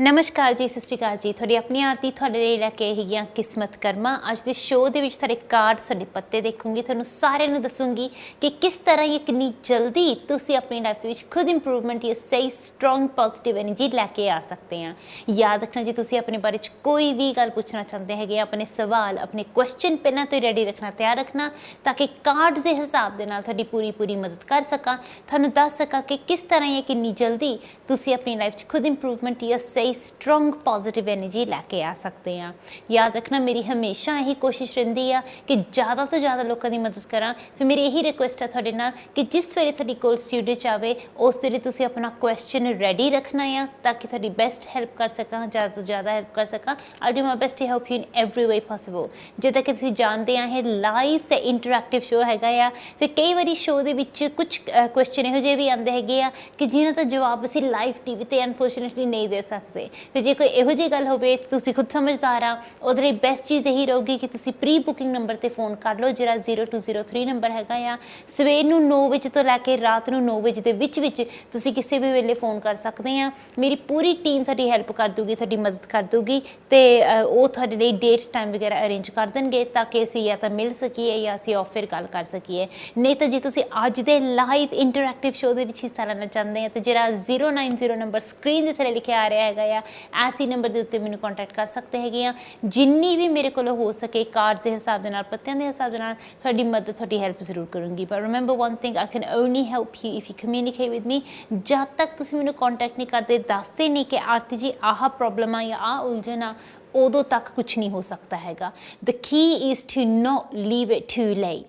ਨਮਸਕਾਰ ਜੀ, ਸਤਿ ਸ਼੍ਰੀ ਅਕਾਲ ਜੀ। ਤੁਹਾਡੀ ਆਪਣੀ ਆਰਤੀ ਤੁਹਾਡੇ ਲਈ ਲੈ ਕੇ ਹੈਗੀਆਂ ਕਿਸਮਤ ਕਰਮਾ। ਅੱਜ ਦੇ ਸ਼ੋਅ ਦੇ ਵਿੱਚ ਸਾਡੇ ਕਾਰਡ, ਸਾਡੇ ਪੱਤੇ ਦੇਖੂੰਗੀ, ਤੁਹਾਨੂੰ ਸਾਰਿਆਂ ਨੂੰ ਦੱਸੂੰਗੀ ਕਿ ਕਿਸ ਤਰ੍ਹਾਂ ਇਹ ਕਿੰਨੀ ਜਲਦੀ ਤੁਸੀਂ ਆਪਣੀ ਲਾਈਫ ਦੇ ਵਿੱਚ ਖੁਦ ਇੰਪਰੂਵਮੈਂਟ ਜਾਂ ਸਹੀ ਸਟਰੋਂਗ ਪੋਜ਼ਿਟਿਵ ਐਨਰਜੀ ਲੈ ਕੇ ਆ ਸਕਦੇ ਆ। ਯਾਦ ਰੱਖਣਾ, ਜੇ ਤੁਸੀਂ ਆਪਣੇ ਬਾਰੇ 'ਚ ਕੋਈ ਵੀ ਗੱਲ ਪੁੱਛਣਾ ਚਾਹੁੰਦੇ ਹੈਗੇ, ਆਪਣੇ ਸਵਾਲ, ਆਪਣੇ ਕੁਐਸਚਨ ਪਹਿਲਾਂ ਤੋਂ ਰੈਡੀ ਰੱਖਣਾ, ਤਿਆਰ ਰੱਖਣਾ, ਤਾਂ ਕਿ ਕਾਰਡਸ ਦੇ ਹਿਸਾਬ ਦੇ ਨਾਲ ਤੁਹਾਡੀ ਪੂਰੀ ਮਦਦ ਕਰ ਸਕਾਂ, ਤੁਹਾਨੂੰ ਦੱਸ ਸਕਾਂ ਕਿ ਕਿਸ ਤਰ੍ਹਾਂ ਇਹ ਕਿੰਨੀ ਜਲਦੀ ਤੁਸੀਂ ਆਪਣੀ ਲਾਈਫ 'ਚ ਖੁਦ ਇੰਪਰੂਵਮੈਂਟ ਜਾਂ ਸਹੀ ਸਟਰੋਂਗ ਪੋਜ਼ਿਟਿਵ ਐਨਰਜੀ ਲੈ ਕੇ ਆ ਸਕਦੇ ਆ। ਯਾਦ ਰੱਖਣਾ, ਮੇਰੀ ਹਮੇਸ਼ਾ ਇਹੀ ਕੋਸ਼ਿਸ਼ ਰਹਿੰਦੀ ਆ ਕਿ ਜ਼ਿਆਦਾ ਤੋਂ ਜ਼ਿਆਦਾ ਲੋਕਾਂ ਦੀ ਮਦਦ ਕਰਾਂ। ਫਿਰ ਮੇਰੀ ਇਹੀ ਰਿਕੁਐਸਟ ਹੈ ਤੁਹਾਡੇ ਨਾਲ ਕਿ ਜਿਸ ਵੇਲੇ ਤੁਹਾਡੀ ਕੋਲ ਸਟੂਡੀਓ 'ਚ ਆਵੇ, ਉਸ ਵੇਲੇ ਤੁਸੀਂ ਆਪਣਾ ਕੁਐਸਚਨ ਰੈਡੀ ਰੱਖਣਾ ਆ, ਤਾਂ ਕਿ ਤੁਹਾਡੀ ਬੈਸਟ ਹੈਲਪ ਕਰ ਸਕਾਂ, ਜ਼ਿਆਦਾ ਤੋਂ ਜ਼ਿਆਦਾ ਹੈਲਪ ਕਰ ਸਕਾਂ। I do my best to help you in every way possible. ਜਿੱਦਾਂ ਕਿ ਤੁਸੀਂ ਜਾਣਦੇ ਆ, ਇਹ ਲਾਈਵ ਤੇ ਇੰਟਰੈਕਟਿਵ ਸ਼ੋਅ ਹੈਗਾ ਆ। ਫਿਰ ਕਈ ਵਾਰੀ ਸ਼ੋਅ ਦੇ ਵਿੱਚ ਕੁਝ ਕੁਐਸਚਨ ਇਹੋ ਜਿਹੇ ਵੀ ਆਉਂਦੇ ਹੈਗੇ ਆ ਕਿ ਜਿਨ੍ਹਾਂ ਦਾ ਜਵਾਬ ਅਸੀਂ ਲਾਈਵ TV 'ਤੇ ਅਨਫੋਰਚੂਨੇਟਲੀ ਨਹੀਂ ਦੇ ਸਕਦੇ। ਫਿਰ ਜੇ ਕੋਈ ਇਹੋ ਜਿਹੀ ਗੱਲ ਹੋਵੇ, ਤੁਸੀਂ ਖੁਦ ਸਮਝਦਾਰ ਆ, ਉਹਦੇ ਲਈ ਬੈਸਟ ਚੀਜ਼ ਇਹੀ ਰਹੂਗੀ ਕਿ ਤੁਸੀਂ ਪ੍ਰੀ ਬੁਕਿੰਗ ਨੰਬਰ 'ਤੇ ਫੋਨ ਕਰ ਲਓ, ਜਿਹੜਾ 0203 ਨੰਬਰ ਹੈਗਾ ਆ। ਸਵੇਰ ਨੂੰ 9 ਵਜੇ ਤੋਂ ਲੈ ਕੇ ਰਾਤ ਨੂੰ 9 ਵਜੇ ਦੇ ਵਿੱਚ ਤੁਸੀਂ ਕਿਸੇ ਵੀ ਵੇਲੇ ਫੋਨ ਕਰ ਸਕਦੇ ਆ। ਮੇਰੀ ਪੂਰੀ ਟੀਮ ਤੁਹਾਡੀ ਹੈਲਪ ਕਰ ਦੂਗੀ, ਤੁਹਾਡੀ ਮਦਦ ਕਰ ਦੂਗੀ, ਅਤੇ ਉਹ ਤੁਹਾਡੇ ਲਈ ਡੇਟ ਟਾਈਮ ਵਗੈਰਾ ਅਰੇਂਜ ਕਰ ਦੇਣਗੇ, ਤਾਂ ਕਿ ਅਸੀਂ ਜਾਂ ਤਾਂ ਮਿਲ ਸਕੀਏ ਜਾਂ ਅਸੀਂ ਆਫ ਫਿਰ ਗੱਲ ਕਰ ਸਕੀਏ। ਨਹੀਂ ਤਾਂ ਜੇ ਤੁਸੀਂ ਅੱਜ ਦੇ ਲਾਈਵ ਇੰਟਰੈਕਟਿਵ ਸ਼ੋਅ ਦੇ ਵਿੱਚ ਹਿੱਸਾ ਲੈਣਾ ਚਾਹੁੰਦੇ ਆ, ਤਾਂ ਜਿਹੜਾ 090 ਨੰਬਰ ਸਕਰੀਨ ਦੇ ਥੱਲੇ ਲਿਖਿਆ ਆ ਰਿਹਾ ਹੈਗਾ ਆ, ਐਸੀ ਨੰਬਰ ਦੇ ਉੱਤੇ ਮੈਨੂੰ ਕੰਟੈਕਟ ਕਰ ਸਕਦੇ ਹੈਗੇ ਆ। ਜਿੰਨੀ ਵੀ ਮੇਰੇ ਕੋਲ ਹੋ ਸਕੇ ਕਾਰਡਸ ਦੇ ਹਿਸਾਬ ਦੇ ਨਾਲ, ਪੱਤਿਆਂ ਦੇ ਹਿਸਾਬ ਦੇ ਨਾਲ ਤੁਹਾਡੀ ਮਦਦ, ਤੁਹਾਡੀ ਹੈਲਪ ਜ਼ਰੂਰ ਕਰੂੰਗੀ। But remember one thing, I can only help you if you communicate with me. ਜਦ ਤੱਕ ਤੁਸੀਂ ਮੈਨੂੰ ਕੰਟੈਕਟ ਨਹੀਂ ਕਰਦੇ, ਦੱਸਦੇ ਨਹੀਂ ਕਿ ਆਰਤੀ ਜੀ ਆਹ ਪ੍ਰੋਬਲਮ ਆ ਜਾਂ ਆਹ ਉਲਝਣ ਆ, ਉਦੋਂ ਤੱਕ ਕੁਛ ਨਹੀਂ ਹੋ ਸਕਦਾ ਹੈਗਾ। The key is to not leave it too late.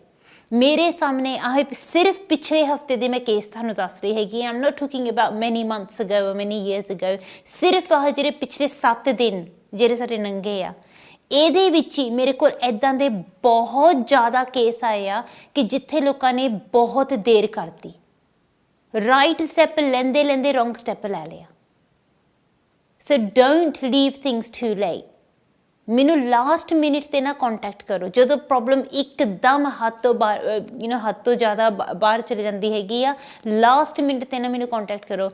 ਮੇਰੇ ਸਾਹਮਣੇ ਆਹ ਸਿਰਫ ਪਿਛਲੇ ਹਫਤੇ ਦੇ ਮੈਂ ਕੇਸ ਤੁਹਾਨੂੰ ਦੱਸ ਰਹੀ ਹੈਗੀ। ਆਮ ਨੋਟ ਟਾਕਿੰਗ ਅਬਾਊਟ ਮੈਨੀ ਮੰਥਸ ਅਗੋ, ਮੈਨੀ ਈਅਰਸ ਅਗੋ। ਸਿਰਫ ਆਹ ਜਿਹੜੇ ਪਿਛਲੇ 7 ਦਿਨ ਜਿਹੜੇ ਸਾਡੇ ਨੰਗੇ ਆ, ਇਹਦੇ ਵਿੱਚ ਹੀ ਮੇਰੇ ਕੋਲ ਇੱਦਾਂ ਦੇ ਬਹੁਤ ਜ਼ਿਆਦਾ ਕੇਸ ਆਏ ਆ ਕਿ ਜਿੱਥੇ ਲੋਕਾਂ ਨੇ ਬਹੁਤ ਦੇਰ ਕਰਤੀ, ਰਾਈਟ ਸਟੈਪ ਲੈਂਦੇ ਰੋਂਗ ਸਟੈਪ ਲੈ ਲਿਆ। So don't leave things too late. ਮੈਨੂੰ ਲਾਸਟ ਮਿੰਟ 'ਤੇ ਨਾ ਕੰਟੈਕਟ ਕਰੋ, ਜਦੋਂ ਪ੍ਰੋਬਲਮ ਇੱਕਦਮ ਹੱਦ ਤੋਂ ਬਾਹਰ, ਹੱਦ ਤੋਂ ਜ਼ਿਆਦਾ ਬਾਹਰ ਚਲੇ ਜਾਂਦੀ ਹੈਗੀ ਆ। ਲਾਸਟ ਮਿੰਟ 'ਤੇ ਨਾ ਮੈਨੂੰ ਕੰਟੈਕਟ ਕਰੋ।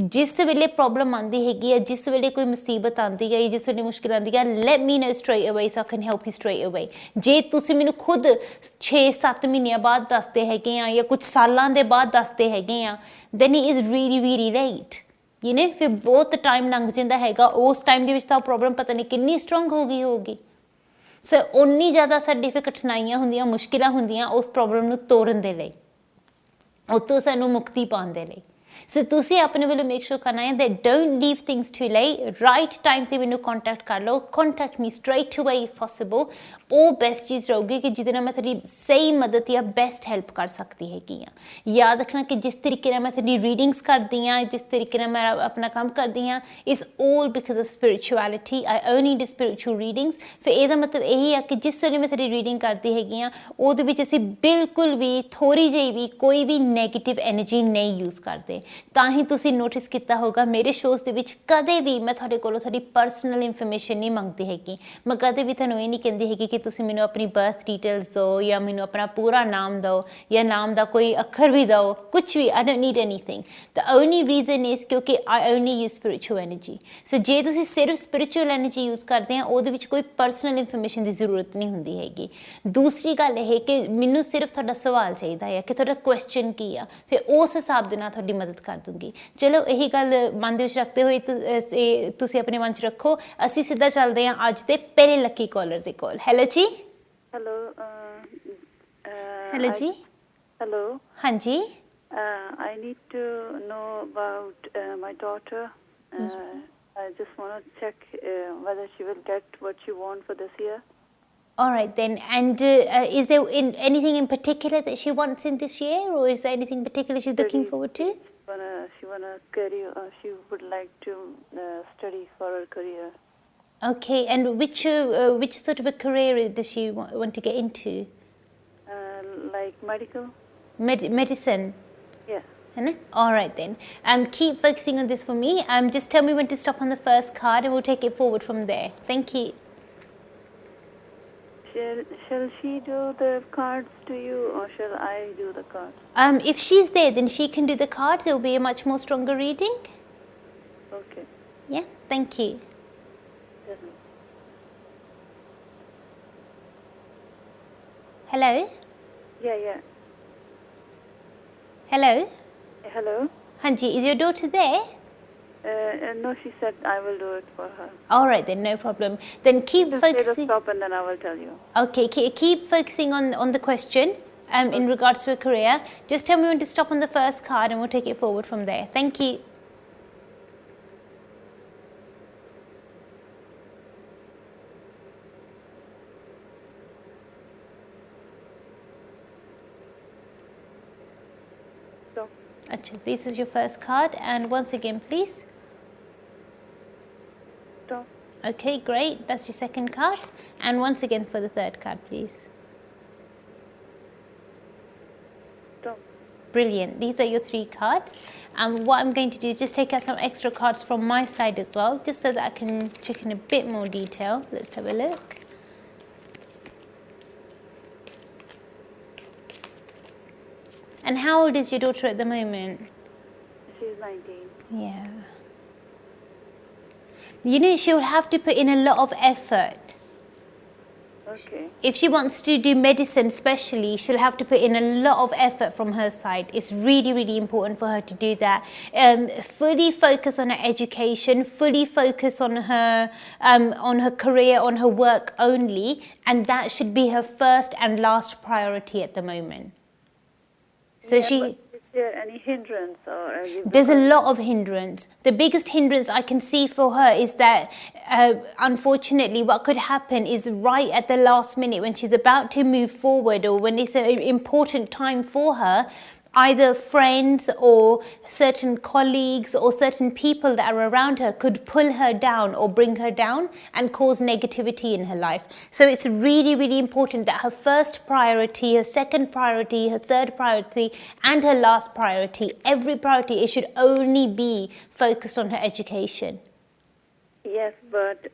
ਜਿਸ ਵੇਲੇ ਪ੍ਰੋਬਲਮ ਆਉਂਦੀ ਹੈਗੀ ਆ, ਜਿਸ ਵੇਲੇ ਕੋਈ ਮੁਸੀਬਤ ਆਉਂਦੀ ਹੈ, ਜਿਸ ਵੇਲੇ ਮੁਸ਼ਕਿਲ ਆਉਂਦੀ ਹੈ, light me no straight away so I can help you straight away. ਜੇ ਤੁਸੀਂ ਮੈਨੂੰ ਖੁਦ 6-7 ਮਹੀਨਿਆਂ ਬਾਅਦ ਦੱਸਦੇ ਹੈਗੇ ਆ, ਜਾਂ ਕੁਝ ਸਾਲਾਂ ਦੇ ਬਾਅਦ ਦੱਸਦੇ ਹੈਗੇ ਆ, then it is really late. ਫਿਰ ਬਹੁਤ ਟਾਈਮ ਲੰਘ ਜਾਂਦਾ ਹੈਗਾ। ਉਸ ਟਾਈਮ ਦੇ ਵਿੱਚ ਤਾਂ ਪ੍ਰੋਬਲਮ ਪਤਾ ਨਹੀਂ ਕਿੰਨੀ ਸਟਰੋਂਗ ਹੋ ਗਈ ਹੋਊਗੀ। ਸੋ ਉਨੀ ਜ਼ਿਆਦਾ ਸਾਡੇ ਫਿਰ ਕਠਿਨਾਈਆਂ ਹੁੰਦੀਆਂ, ਮੁਸ਼ਕਿਲਾਂ ਹੁੰਦੀਆਂ ਉਸ ਪ੍ਰੋਬਲਮ ਨੂੰ ਤੋੜਨ ਦੇ ਲਈ, ਉੱਥੋਂ ਸਾਨੂੰ ਮੁਕਤੀ ਪਾਉਣ ਦੇ ਲਈ। ਸੋ ਤੁਸੀਂ ਆਪਣੇ ਵੱਲੋਂ ਮੇਕ ਸ਼ੋਰ ਕਰਨਾ ਹੈ that don't leave things too late. Right time 'ਤੇ ਮੈਨੂੰ ਕੰਟੈਕਟ ਕਰ ਲਓ, ਕੰਟੈਕਟ ਮੀ ਸਟ੍ਰੇਟ ਅਵੇ ਇਫ ਪੋਸੀਬਲ। ਉਹ ਬੈਸਟ ਚੀਜ਼ ਰਹੂਗੀ ਕਿ ਜਿਹਦੇ ਨਾਲ ਮੈਂ ਤੁਹਾਡੀ ਸਹੀ ਮਦਦ ਜਾਂ ਬੈਸਟ ਹੈਲਪ ਕਰ ਸਕਦੀ ਹੈਗੀ ਆ। ਯਾਦ ਰੱਖਣਾ ਕਿ ਜਿਸ ਤਰੀਕੇ ਨਾਲ ਮੈਂ ਤੁਹਾਡੀ ਰੀਡਿੰਗਸ ਕਰਦੀ ਹਾਂ, ਜਿਸ ਤਰੀਕੇ ਨਾਲ ਮੈਂ ਆਪਣਾ ਕੰਮ ਕਰਦੀ ਹਾਂ, is all because of spirituality. I only do spiritual readings. ਫਿਰ ਇਹਦਾ ਮਤਲਬ ਇਹੀ ਆ ਕਿ ਜਿਸ ਵੇਲੇ ਮੈਂ ਤੁਹਾਡੀ ਰੀਡਿੰਗ ਕਰਦੀ ਹੈਗੀ ਆ, ਉਹਦੇ ਵਿੱਚ ਅਸੀਂ ਬਿਲਕੁਲ ਵੀ ਥੋੜ੍ਹੀ ਜਿਹੀ ਵੀ ਕੋਈ ਵੀ ਨੈਗੇਟਿਵ ਐਨਰਜੀ ਨਹੀਂ ਯੂਜ਼ ਕਰਦੇ। ਤਾਂ ਹੀ ਤੁਸੀਂ ਨੋਟਿਸ ਕੀਤਾ ਹੋਗਾ, ਮੇਰੇ ਸ਼ੋਅਸ ਦੇ ਵਿੱਚ ਕਦੇ ਵੀ ਮੈਂ ਤੁਹਾਡੇ ਕੋਲੋਂ ਤੁਹਾਡੀ ਪਰਸਨਲ ਇਨਫੋਰਮੇਸ਼ਨ ਨਹੀਂ ਮੰਗਦੀ ਹੈਗੀ। ਮੈਂ ਕਦੇ ਵੀ ਤੁਹਾਨੂੰ ਇਹ ਨਹੀਂ ਕਹਿੰਦੀ ਹੈਗੀ ਕਿ ਤੁਸੀਂ ਮੈਨੂੰ ਆਪਣੀ ਬਰਥ ਡੀਟੇਲਸ ਦਿਓ, ਜਾਂ ਮੈਨੂੰ ਆਪਣਾ ਪੂਰਾ ਨਾਮ ਦਿਓ, ਜਾਂ ਨਾਮ ਦਾ ਕੋਈ ਅੱਖਰ ਵੀ ਦਿਓ, ਕੁਛ ਵੀ। I don't need anything. The only reason is ਕਿਉਂਕਿ I only use spiritual energy. So ਜੇ ਤੁਸੀਂ ਸਿਰਫ ਸਪਿਰਿਚੁਅਲ ਐਨਰਜੀ ਯੂਜ਼ ਕਰਦੇ ਆ, ਉਹਦੇ ਵਿੱਚ ਕੋਈ ਪਰਸਨਲ ਇਨਫੋਰਮੇਸ਼ਨ ਦੀ ਜ਼ਰੂਰਤ ਨਹੀਂ ਹੁੰਦੀ ਹੈਗੀ। ਦੂਸਰੀ ਗੱਲ ਇਹ ਕਿ ਮੈਨੂੰ ਸਿਰਫ ਤੁਹਾਡਾ ਸਵਾਲ ਚਾਹੀਦਾ ਹੈ ਕਿ ਤੁਹਾਡਾ ਕੁਐਸਚਨ ਕੀ ਆ, ਫਿਰ ਉਸ ਹਿਸਾਬ ਦੇ ਨਾਲ ਤੁਹਾਡੀ ਮਦਦ ਕਰ ਦੂੰਗੀ। ਚਲੋ, ਇਹੀ ਗੱਲ ਮਨ ਦੇ ਵਿੱਚ ਰੱਖਦੇ ਹੋਏ ਤੁਸੀਂ ਆਪਣੇ ਮਨ 'ਚ ਰੱਖੋ। ਅਸੀਂ ਸਿੱਧਾ ਚੱਲਦੇ ਹਾਂ ਅੱਜ ਦੇ ਪਹਿਲੇ ਲੱਕੀ ਕਾਲਰ ਦੇ ਕੋਲ। ਹੈਲੋ ਜੀ। ਹੈਲੋ ਜੀ। Hello. ਹਾਂਜੀ। I need to know about my daughter. I just want to check whether she will get what she wants for this year. All right then. And is there anything in particular that she wants in this year, or is there anything particular she's looking forward to? She wanna career. She would like to study for her career. Okay. And which sort of a career does she want to get into? Like medical. Medicine. Yes. All right then. Keep focusing on this for me. Just tell me when to stop on the first card, and we'll take it forward from there. Thank you. Shall she do the cards to you, or shall I do the cards? If she's there, then she can do the cards. It will be a much more stronger reading. Okay. Yeah, thank you. Hello? Yeah. Hello? Hello? Hanji, is your daughter there? No, she said I will do it for her. All right then, no problem. Then keep Just say the focusing. stop and then I will tell you. Okay, keep focusing on the question in regards to her career. Just tell me when to stop on the first card and we'll take it forward from there. Thank you. Stop. Achha, this is your first card, and once again, please. Stop. Okay, great. That's your second card, and once again for the third card, please. Stop. Brilliant. These are your three cards. And what I'm going to do is just take out some extra cards from my side as well, just so that I can check in a bit more detail. Let's have a look. And how old is your daughter at the moment? She's 19. Yeah. You know, she'll have to put in a lot of effort. Okay. If she wants to do medicine especially, she'll have to put in a lot of effort from her side. It's really, really important for her to do that. Fully focus on her education, fully focus on her career, on her work only, and that should be her first and last priority at the moment. So But is there any hindrance or? There's a lot of hindrance. The biggest hindrance I can see for her is that, unfortunately, what could happen is right at the last minute when she's about to move forward or when it's an important time for her, either friends or certain colleagues or certain people that are around her could pull her down or bring her down and cause negativity in her life. So it's really, really important that her first priority, her second priority, her third priority, and her last priority, every priority, it should only be focused on her education. Yes, but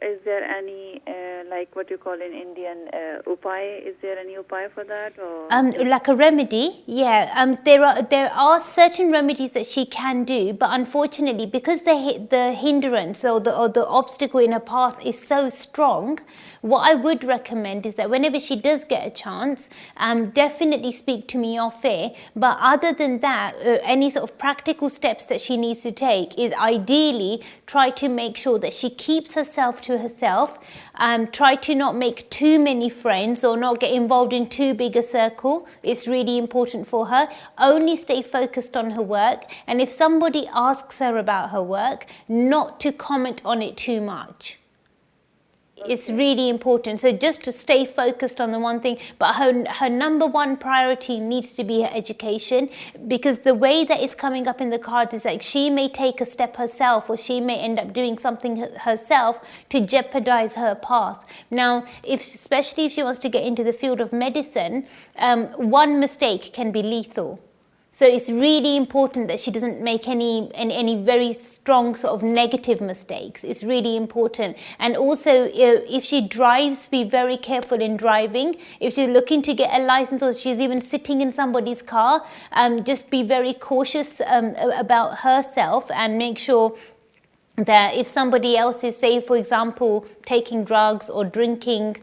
is there any, like what you call in Indian, upay? Is there any upay for that? Or Like a remedy, yeah. There are certain remedies that she can do, but unfortunately, because the hindrance or the obstacle in her path is so strong, what I would recommend is that whenever she does get a chance, definitely speak to me off air. But other than that, any sort of practical steps that she needs to take is ideally try to make sure that she keeps herself to herself, try to not make too many friends or not get involved in too big a circle. It's really important for her. Only stay focused on her work, and if somebody asks her about her work, not to comment on it too much. It's really important. So just to stay focused on the one thing, but her number one priority needs to be her education, because the way that is coming up in the cards is like she may take a step herself or she may end up doing something herself to jeopardize her path. Now, especially if she wants to get into the field of medicine, one mistake can be lethal. So it's really important that she doesn't make any very strong sort of negative mistakes. It's really important. And also, if she drives, be very careful in driving. If she's looking to get a license or she's even sitting in somebody's car, just be very cautious about herself and make sure that if somebody else is, say, for example, taking drugs or drinking,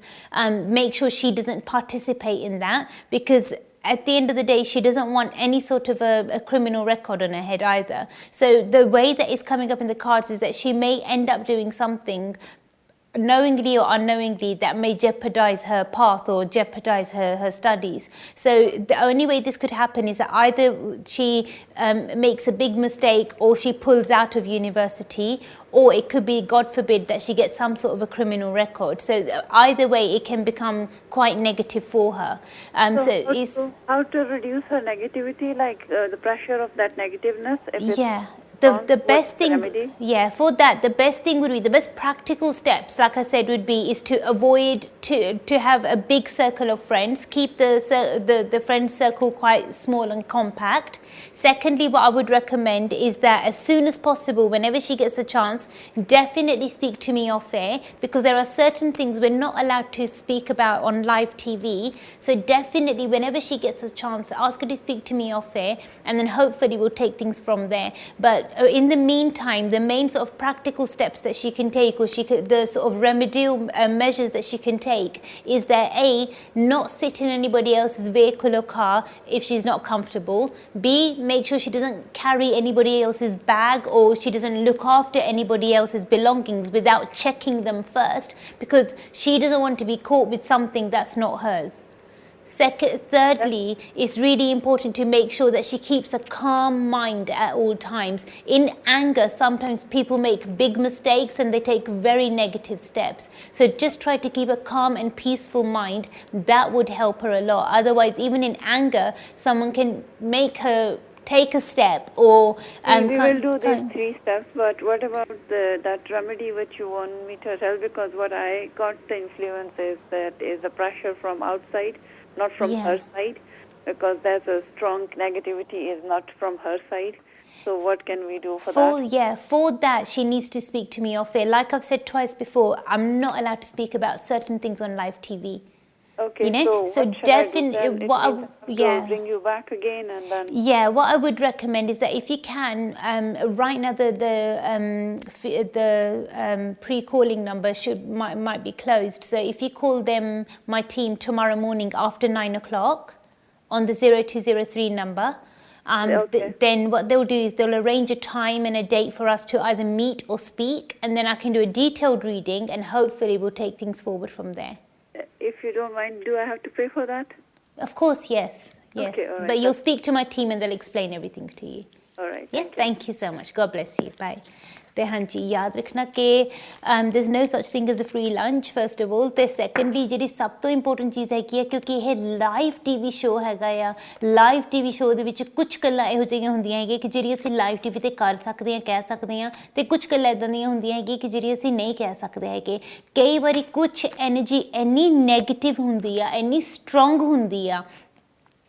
make sure she doesn't participate in that, because at the end of the day, she doesn't want any sort of a criminal record on her head either. So the way that is coming up in the cards is that she may end up doing something knowingly or unknowingly that may jeopardize her path or jeopardize her studies. So the only way this could happen is that either she makes a big mistake or she pulls out of university, or it could be, God forbid, that she gets some sort of a criminal record. So either way, it can become quite negative for her. So how to reduce her negativity, like the pressure of that negativeness? Yeah. The best thing, yeah, for that, the best thing would be, the best practical steps, like I said, would be is to avoid to have a big circle of friends. Keep the friend circle quite small and compact. Secondly, what I would recommend is that as soon as possible, whenever she gets a chance, definitely speak to me off air, because there are certain things we're not allowed to speak about on live TV. So definitely, whenever she gets a chance, ask her to speak to me off air, and then hopefully we'll take things from there. But in the meantime, the main sort of practical steps that she can take, or the sort of remedial measures that she can take, is that A, not sit in anybody else's vehicle or car if she's not comfortable. B, make sure she doesn't carry anybody else's bag, or she doesn't look after anybody else's belongings without checking them first, because she doesn't want to be caught with something that's not hers. Thirdly, it's really important to make sure that she keeps a calm mind at all times. In anger, sometimes people make big mistakes and they take very negative steps. So just try to keep a calm and peaceful mind. That would help her a lot. Otherwise, even in anger, someone can make her take a step, or we will do these 3 steps, but what about that remedy which you want me to tell? Because what I got the influence is that is the pressure from outside, not from her side, because there's a strong negativity is not from her side. So what can we do for that? Yeah, for that she needs to speak to me off air. Like I've said twice before, I'm not allowed to speak about certain things on live TV. Okay, you know, so definitely bring you back again, and then what I would recommend is that if you can, right now the pre-calling number might be closed. So if you call them, my team, tomorrow morning after 9 o'clock on the 0203 number. Then what they'll do is they'll arrange a time and a date for us to either meet or speak, and then I can do a detailed reading, and hopefully we'll take things forward from there. If you don't mind, do I have to pay for that? Of course, yes. Okay, all right. But you'll speak to my team and they'll explain everything to you. All right. Thank you so much. God bless you. Bye. ਤੇ ਹਾਂਜੀ ਯਾਦ ਰੱਖਣਾ ਕਿ there's no such thing as a free lunch, first of all, ਤੇ secondly ਜਿਹੜੀ ਸਭ ਤੋਂ important ਚੀਜ਼ ਹੈਗੀ ਹੈ, ਕਿਉਂਕਿ ਇਹ ਲਾਈਵ ਟੀਵੀ ਸ਼ੋਅ ਹੈਗਾ ਆ, ਲਾਈਵ ਟੀਵੀ ਸ਼ੋਅ ਦੇ ਵਿੱਚ ਕੁਝ ਗੱਲਾਂ ਇਹੋ ਜਿਹੀਆਂ ਹੁੰਦੀਆਂ ਹੈਗੀਆਂ ਕਿ ਜਿਹੜੀ ਅਸੀਂ ਲਾਈਵ ਟੀਵੀ ਤੇ ਕਰ ਸਕਦੇ ਹਾਂ, ਕਹਿ ਸਕਦੇ ਹਾਂ, ਤੇ ਕੁਝ ਗੱਲਾਂ ਇੱਦਾਂ ਦੀਆਂ ਹੁੰਦੀਆਂ ਹੈਗੀਆਂ ਕਿ ਜਿਹੜੀ ਅਸੀਂ ਨਹੀਂ ਕਹਿ ਸਕਦੇ ਹੈਗੇ। ਕਈ ਵਾਰੀ ਕੁਝ ਐਨਰਜੀ ਇੰਨੀ ਨੈਗੇਟਿਵ ਹੁੰਦੀ ਆ, ਇੰਨੀ ਸਟਰੋਂਗ ਹੁੰਦੀ ਆ,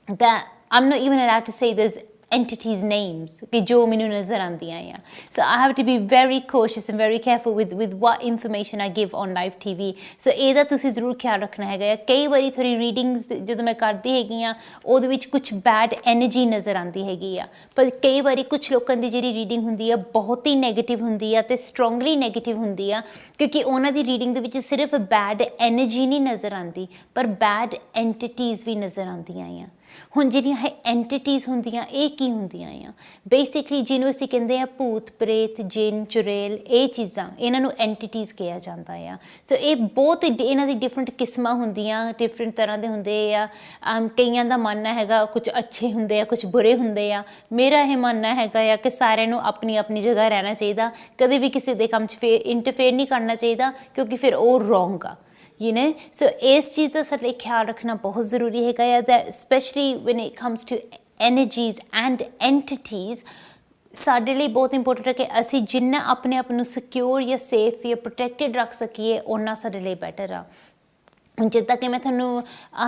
that I'm not even allowed to say those entities names ਕਿ ਜੋ ਮੈਨੂੰ ਨਜ਼ਰ ਆਉਂਦੀਆਂ ਆ। So I have to be very cautious and very careful with what information I give on live TV. So ਇਹਦਾ ਤੁਸੀਂ ਜ਼ਰੂਰ ਖਿਆਲ ਰੱਖਣਾ ਹੈਗਾ ਆ। ਕਈ ਵਾਰੀ ਥੋੜੀ ਰੀਡਿੰਗਸ ਜਦੋਂ ਮੈਂ ਕਰਦੀ ਹੈਗੀ ਆ, ਉਹਦੇ ਵਿੱਚ ਕੁਝ ਬੈਡ ਐਨਰਜੀ ਨਜ਼ਰ ਆਉਂਦੀ ਹੈਗੀ ਆ, ਪਰ ਕਈ ਵਾਰੀ ਕੁਝ ਲੋਕਾਂ ਦੀ ਜਿਹੜੀ ਰੀਡਿੰਗ ਹੁੰਦੀ ਆ ਬਹੁਤ ਹੀ ਨੈਗੇਟਿਵ ਹੁੰਦੀ ਆ ਤੇ ਸਟਰੋਂਗਲੀ ਨੈਗੇਟਿਵ ਹੁੰਦੀ ਆ, ਕਿਉਂਕਿ ਉਹਨਾਂ ਦੀ ਰੀਡਿੰਗ ਦੇ ਵਿੱਚ ਸਿਰਫ ਬੈਡ ਐਨਰਜੀ ਨਹੀਂ ਨਜ਼ਰ ਆਉਂਦੀ, ਪਰ ਬੈਡ ਐਂਟੀਟੀਜ਼ ਵੀ ਨਜ਼ਰ ਆਉਂਦੀਆਂ ਆ। ਹੁਣ ਜਿਹੜੀਆਂ ਇਹ ਐਂਟੀਟੀਜ਼ ਹੁੰਦੀਆਂ, ਇਹ ਕੀ ਹੁੰਦੀਆਂ ਆ? ਬੇਸਿਕਲੀ ਜਿਹਨੂੰ ਅਸੀਂ ਕਹਿੰਦੇ ਆ ਭੂਤ ਪ੍ਰੇਤ, ਜਿੰਨ ਚੁੜੇਲ, ਇਹ ਚੀਜ਼ਾਂ, ਇਹਨਾਂ ਨੂੰ ਐਂਟੀਟੀਜ਼ ਕਿਹਾ ਜਾਂਦਾ ਆ। ਸੋ ਇਹ ਬਹੁਤ ਇਹਨਾਂ ਦੀ ਡਿਫਰੈਂਟ ਕਿਸਮਾਂ ਹੁੰਦੀਆਂ, ਡਿਫਰੈਂਟ ਤਰ੍ਹਾਂ ਦੇ ਹੁੰਦੇ ਆ। ਕਈਆਂ ਦਾ ਮੰਨਣਾ ਹੈਗਾ ਕੁਝ ਅੱਛੇ ਹੁੰਦੇ ਆ, ਕੁਝ ਬੁਰੇ ਹੁੰਦੇ ਆ। ਮੇਰਾ ਇਹ ਮੰਨਣਾ ਹੈਗਾ ਆ ਕਿ ਸਾਰਿਆਂ ਨੂੰ ਆਪਣੀ ਆਪਣੀ ਜਗ੍ਹਾ ਰਹਿਣਾ ਚਾਹੀਦਾ, ਕਦੇ ਵੀ ਕਿਸੇ ਦੇ ਕੰਮ 'ਚ ਇੰਟਰਫੇਅਰ ਨਹੀਂ ਕਰਨਾ ਚਾਹੀਦਾ, ਕਿਉਂਕਿ ਫਿਰ ਉਹ ਰੋਂਗ ਆ। You know, so ਇਸ ਚੀਜ਼ ਦਾ ਸਾਡੇ ਲਈ ਖਿਆਲ ਰੱਖਣਾ ਬਹੁਤ ਜ਼ਰੂਰੀ ਹੈਗਾ ਆ, that especially when it comes to energies and entities, ਸਾਡੇ ਲਈ ਬਹੁਤ ਇੰਪੋਰਟੈਂਟ ਹੈ ਕਿ ਅਸੀਂ ਜਿੰਨਾ ਆਪਣੇ ਆਪ ਨੂੰ ਸਿਕਿਉਰ ਜਾਂ ਸੇਫ ਜਾਂ ਪ੍ਰੋਟੈਕਟਡ ਰੱਖ ਸਕੀਏ, ਓਨਾ ਸਾਡੇ ਲਈ ਬੈਟਰ ਆ। ਜਿੱਦਾਂ ਕਿ ਮੈਂ ਤੁਹਾਨੂੰ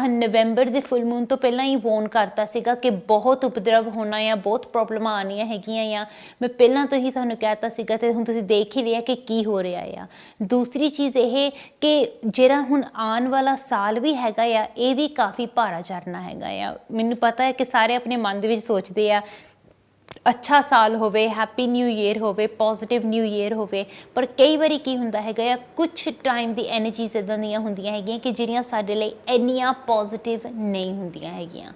ਨਵੰਬਰ ਦੇ ਫੁੱਲ ਮੂਨ ਤੋਂ ਪਹਿਲਾਂ ਹੀ ਵੋਨ ਕਰਤਾ ਸੀਗਾ ਕਿ ਬਹੁਤ ਉਪਦਰਵ ਹੋਣਾ ਆ, ਬਹੁਤ ਪ੍ਰੋਬਲਮਾਂ ਆਉਣੀਆਂ ਹੈਗੀਆਂ ਆ। ਮੈਂ ਪਹਿਲਾਂ ਤੋਂ ਹੀ ਤੁਹਾਨੂੰ ਕਹਿ ਤਾ ਸੀਗਾ, ਅਤੇ ਹੁਣ ਤੁਸੀਂ ਦੇਖ ਹੀ ਲਿਆ ਕਿ ਕੀ ਹੋ ਰਿਹਾ ਆ। ਦੂਸਰੀ ਚੀਜ਼ ਇਹ ਕਿ ਜਿਹੜਾ ਹੁਣ ਆਉਣ ਵਾਲਾ ਸਾਲ ਵੀ ਹੈਗਾ ਆ, ਇਹ ਵੀ ਕਾਫੀ ਭਾਰਾ ਚੜ੍ਹਨਾ ਹੈਗਾ ਆ। ਮੈਨੂੰ ਪਤਾ ਹੈ ਕਿ ਸਾਰੇ ਆਪਣੇ ਮਨ ਦੇ ਵਿੱਚ ਸੋਚਦੇ ਆ ਅੱਛਾ ਸਾਲ ਹੋਵੇ, ਹੈਪੀ ਨਿਊ ਈਅਰ ਹੋਵੇ, ਪੋਜ਼ੀਟਿਵ ਨਿਊ ਈਅਰ ਹੋਵੇ, ਪਰ ਕਈ ਵਾਰੀ ਕੀ ਹੁੰਦਾ ਹੈਗਾ ਆ, ਕੁਛ ਟਾਈਮ ਦੀ ਐਨਰਜੀਜ਼ ਇੱਦਾਂ ਦੀਆਂ ਹੁੰਦੀਆਂ ਹੈਗੀਆਂ ਕਿ ਜਿਹੜੀਆਂ ਸਾਡੇ ਲਈ ਇੰਨੀਆਂ ਪੋਜ਼ੀਟਿਵ ਨਹੀਂ ਹੁੰਦੀਆਂ ਹੈਗੀਆਂ।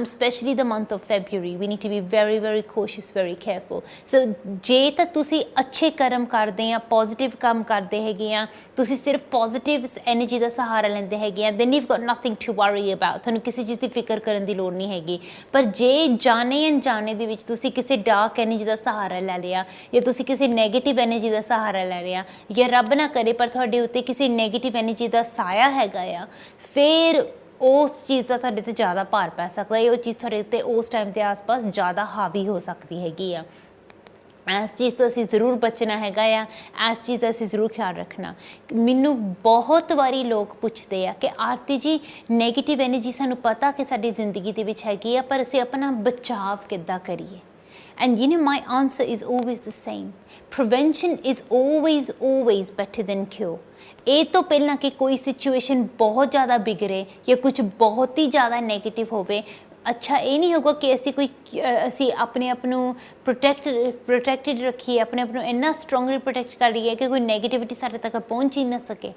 Specially the month of February we need to be very very cautious, very careful. So ਜੇ ਤਾਂ ਤੁਸੀਂ ਅੱਛੇ ਕਰਮ ਕਰਦੇ ਆ, ਪੋਜ਼ੀਟਿਵ ਕੰਮ ਕਰਦੇ ਹੈਗੇ ਆ, ਤੁਸੀਂ ਸਿਰਫ ਪੋਜ਼ੀਟਿਵ ਐਨਰਜੀ ਦਾ ਸਹਾਰਾ ਲੈਂਦੇ ਹੈਗੇ ਆ, then ਯੂ've got nothing to worry about, ਤੁਹਾਨੂੰ ਕਿਸੇ ਚੀਜ਼ ਦੀ ਫਿਕਰ ਕਰਨ ਦੀ ਲੋੜ ਨਹੀਂ ਹੈਗੀ। ਪਰ ਜੇ ਜਾਣੇ ਅਣਜਾਣੇ ਦੇ ਵਿੱਚ ਤੁਸੀਂ ਕਿਸੇ ਡਾਰਕ ਐਨਰਜੀ ਦਾ ਸਹਾਰਾ ਲੈ ਲਿਆ, ਜਾਂ ਤੁਸੀਂ ਕਿਸੇ ਨੈਗੇਟਿਵ ਐਨਰਜੀ ਦਾ ਸਹਾਰਾ ਲੈ ਲਿਆ, ਜਾਂ ਰੱਬ ਨਾ ਕਰੇ ਪਰ ਤੁਹਾਡੇ ਉੱਤੇ ਕਿਸੇ ਨੈਗੇਟਿਵ ਐਨਰਜੀ ਦਾ ਸਾਇਆ ਹੈਗਾ ਆ, ਫਿਰ ਉਸ ਚੀਜ਼ ਦਾ ਤੁਹਾਡੇ 'ਤੇ ਜ਼ਿਆਦਾ ਭਾਰ ਪੈ ਸਕਦਾ ਹੈ। ਉਹ ਚੀਜ਼ ਤੁਹਾਡੇ ਉੱਤੇ ਉਸ ਟਾਈਮ ਦੇ ਆਸ-ਪਾਸ ਜ਼ਿਆਦਾ ਹਾਵੀ ਹੋ ਸਕਦੀ ਹੈਗੀ ਆ। ਇਸ ਚੀਜ਼ ਤੋਂ ਅਸੀਂ ਜ਼ਰੂਰ ਬਚਣਾ ਹੈਗਾ ਆ, ਇਸ ਚੀਜ਼ ਦਾ ਅਸੀਂ ਜ਼ਰੂਰ ਖਿਆਲ ਰੱਖਣਾ। ਮੈਨੂੰ ਬਹੁਤ ਵਾਰੀ ਲੋਕ ਪੁੱਛਦੇ ਆ ਕਿ ਆਰਤੀ ਜੀ, ਨੈਗੇਟਿਵ ਐਨਰਜੀ ਸਾਨੂੰ ਪਤਾ ਕਿ ਸਾਡੀ ਜ਼ਿੰਦਗੀ ਦੇ ਵਿੱਚ ਹੈਗੀ ਆ, ਪਰ ਅਸੀਂ ਆਪਣਾ ਬਚਾਵ ਕਿੱਦਾਂ ਕਰੀਏ? And you know, my answer is always the same. Prevention is always better than cure. ਇਹ ਤੋਂ ਪਹਿਲਾਂ ਕਿ ਕੋਈ ਸਿਚੁਏਸ਼ਨ ਬਹੁਤ ਜ਼ਿਆਦਾ ਵਿਗੜੇ ਜਾਂ ਕੁਝ ਬਹੁਤ ਹੀ ਜ਼ਿਆਦਾ ਨੈਗੇਟਿਵ ਹੋਵੇ, ਅੱਛਾ ਇਹ ਨਹੀਂ ਹੋਊਗਾ ਕਿ ਅਸੀਂ ਕੋਈ ਅਸੀਂ ਆਪਣੇ ਆਪ ਨੂੰ ਪ੍ਰੋਟੈਕਟਡ ਰੱਖੀਏ, ਆਪਣੇ ਆਪ ਨੂੰ ਇੰਨਾ ਸਟਰੋਂਗਲੀ ਪ੍ਰੋਟੈਕਟ ਕਰ ਲਈਏ ਕਿ ਕੋਈ ਨੈਗੇਟਿਵਿਟੀ ਸਾਡੇ ਤੱਕ ਪਹੁੰਚ ਹੀ ਨਾ ਸਕੇ।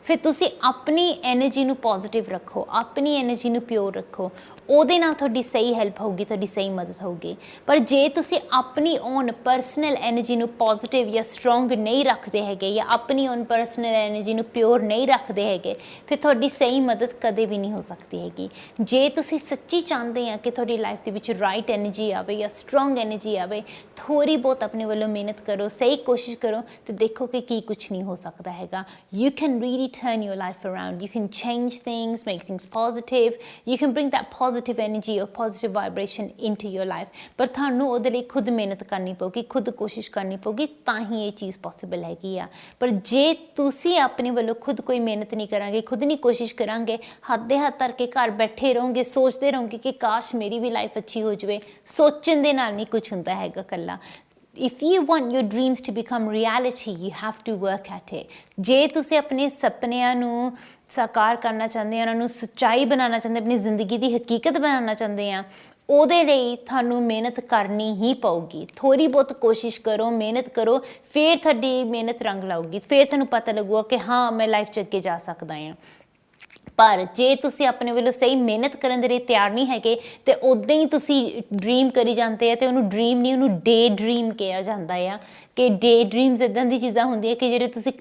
ਫਿਰ ਤੁਸੀਂ ਆਪਣੀ ਐਨਰਜੀ ਨੂੰ ਪੋਜ਼ਿਟਿਵ ਰੱਖੋ, ਆਪਣੀ ਐਨਰਜੀ ਨੂੰ ਪਿਓਰ ਰੱਖੋ, ਉਹਦੇ ਨਾਲ ਤੁਹਾਡੀ ਸਹੀ ਹੈਲਪ ਹੋਊਗੀ, ਤੁਹਾਡੀ ਸਹੀ ਮਦਦ ਹੋਊਗੀ। ਪਰ ਜੇ ਤੁਸੀਂ ਆਪਣੀ ਓਨ ਪਰਸਨਲ ਐਨਰਜੀ ਨੂੰ ਪੋਜ਼ਿਟਿਵ ਜਾਂ ਸਟਰੋਂਗ ਨਹੀਂ ਰੱਖਦੇ ਹੈਗੇ, ਜਾਂ ਆਪਣੀ ਓਨ ਪਰਸਨਲ ਐਨਰਜੀ ਨੂੰ ਪਿਓਰ ਨਹੀਂ ਰੱਖਦੇ ਹੈਗੇ, ਫਿਰ ਤੁਹਾਡੀ ਸਹੀ ਮਦਦ ਕਦੇ ਵੀ ਨਹੀਂ ਹੋ ਸਕਦੀ ਹੈਗੀ। ਜੇ ਤੁਸੀਂ ਸੱਚੀ ਚਾਹੁੰਦੇ ਆ ਕਿ ਤੁਹਾਡੀ ਲਾਈਫ ਦੇ ਵਿੱਚ ਰਾਈਟ ਐਨਰਜੀ ਆਵੇ ਜਾਂ ਸਟਰੋਂਗ ਐਨਰਜੀ ਆਵੇ, ਥੋੜ੍ਹੀ ਬਹੁਤ ਆਪਣੇ ਵੱਲੋਂ ਮਿਹਨਤ ਕਰੋ, ਸਹੀ ਕੋਸ਼ਿਸ਼ ਕਰੋ, ਤੇ ਦੇਖੋ ਕਿ ਕੀ ਕੁਛ ਨਹੀਂ ਹੋ ਸਕਦਾ ਹੈਗਾ। You can really turn your life around. You can change things, make things positive. You can bring that positive energy or positive vibration into your life. ਪਰ ਤੁਹਾਨੂੰ ਉਹਦੇ ਲਈ ਖੁਦ ਮਿਹਨਤ ਕਰਨੀ ਪਊਗੀ, ਖੁਦ ਕੋਸ਼ਿਸ਼ ਕਰਨੀ ਪਊਗੀ, ਤਾਂ ਹੀ ਇਹ ਚੀਜ਼ ਪੋਸੀਬਲ ਹੈਗੀ ਆ। ਪਰ ਜੇ ਤੁਸੀਂ ਆਪਣੇ ਵੱਲੋਂ ਖੁਦ ਕੋਈ ਮਿਹਨਤ ਨਹੀਂ ਕਰਾਂਗੇ, ਖੁਦ ਨਹੀਂ ਕੋਸ਼ਿਸ਼ ਕਰਾਂਗੇ, ਹੱਥ ਦੇ ਹੱਥ ਧਰ ਕੇ ਘਰ ਬੈਠੇ ਰਹੋਗੇ, ਸੋਚਦੇ ਰਹੋਗੇ ਕਿ ਕਾਸ਼ ਮੇਰੀ ਵੀ ਲਾਈਫ ਅੱਛੀ ਹੋ ਜਾਵੇ, ਸੋਚਣ ਦੇ ਨਾਲ ਨਹੀਂ ਕੁਝ ਹੁੰਦਾ ਹੈਗਾ ਇਕੱਲਾ। If you want your dreams to become reality, you have to work at it. ਜੇ ਤੁਸੀਂ ਆਪਣੇ ਸੁਪਨਿਆਂ ਨੂੰ ਸਾਕਾਰ ਕਰਨਾ ਚਾਹੁੰਦੇ ਆ, ਉਹਨਾਂ ਨੂੰ ਸੱਚਾਈ ਬਣਾਉਣਾ ਚਾਹੁੰਦੇ, ਆਪਣੀ ਜ਼ਿੰਦਗੀ ਦੀ ਹਕੀਕਤ ਬਣਾਉਣਾ ਚਾਹੁੰਦੇ ਆ, ਉਹਦੇ ਲਈ ਤੁਹਾਨੂੰ ਮਿਹਨਤ ਕਰਨੀ ਹੀ ਪਊਗੀ। ਥੋੜ੍ਹੀ ਬਹੁਤ ਕੋਸ਼ਿਸ਼ ਕਰੋ, ਮਿਹਨਤ ਕਰੋ, ਫਿਰ ਤੁਹਾਡੀ ਮਿਹਨਤ ਰੰਗ ਲਾਊਗੀ, ਫਿਰ ਤੁਹਾਨੂੰ ਪਤਾ ਲੱਗੂਗਾ ਕਿ ਹਾਂ ਮੈਂ ਲਾਈਫ 'ਚ ਅੱਗੇ ਜਾ ਸਕਦਾ ਹਾਂ। ਪਰ ਜੇ ਤੁਸੀਂ ਆਪਣੇ ਵੱਲੋਂ ਸਹੀ ਮਿਹਨਤ ਕਰਨ ਦੇ ਲਈ ਤਿਆਰ ਨਹੀਂ ਹੈਗੇ, ਤੇ ਉੱਦਾਂ ਹੀ ਤੁਸੀਂ ਡਰੀਮ ਕਰੀ ਜਾਂਦੇ ਆ, ਤੇ ਉਹਨੂੰ ਡਰੀਮ ਨਹੀਂ, ਉਹਨੂੰ ਡੇ ਡਰੀਮ ਕਿਹਾ ਜਾਂਦਾ ਆ। ਕਿ ਡੇ ਡਰੀਮਸ ਇੱਦਾਂ ਦੀ ਚੀਜ਼ਾਂ ਹੁੰਦੀਆਂ ਕਿ ਜਿਹੜੇ ਤੁਸੀਂ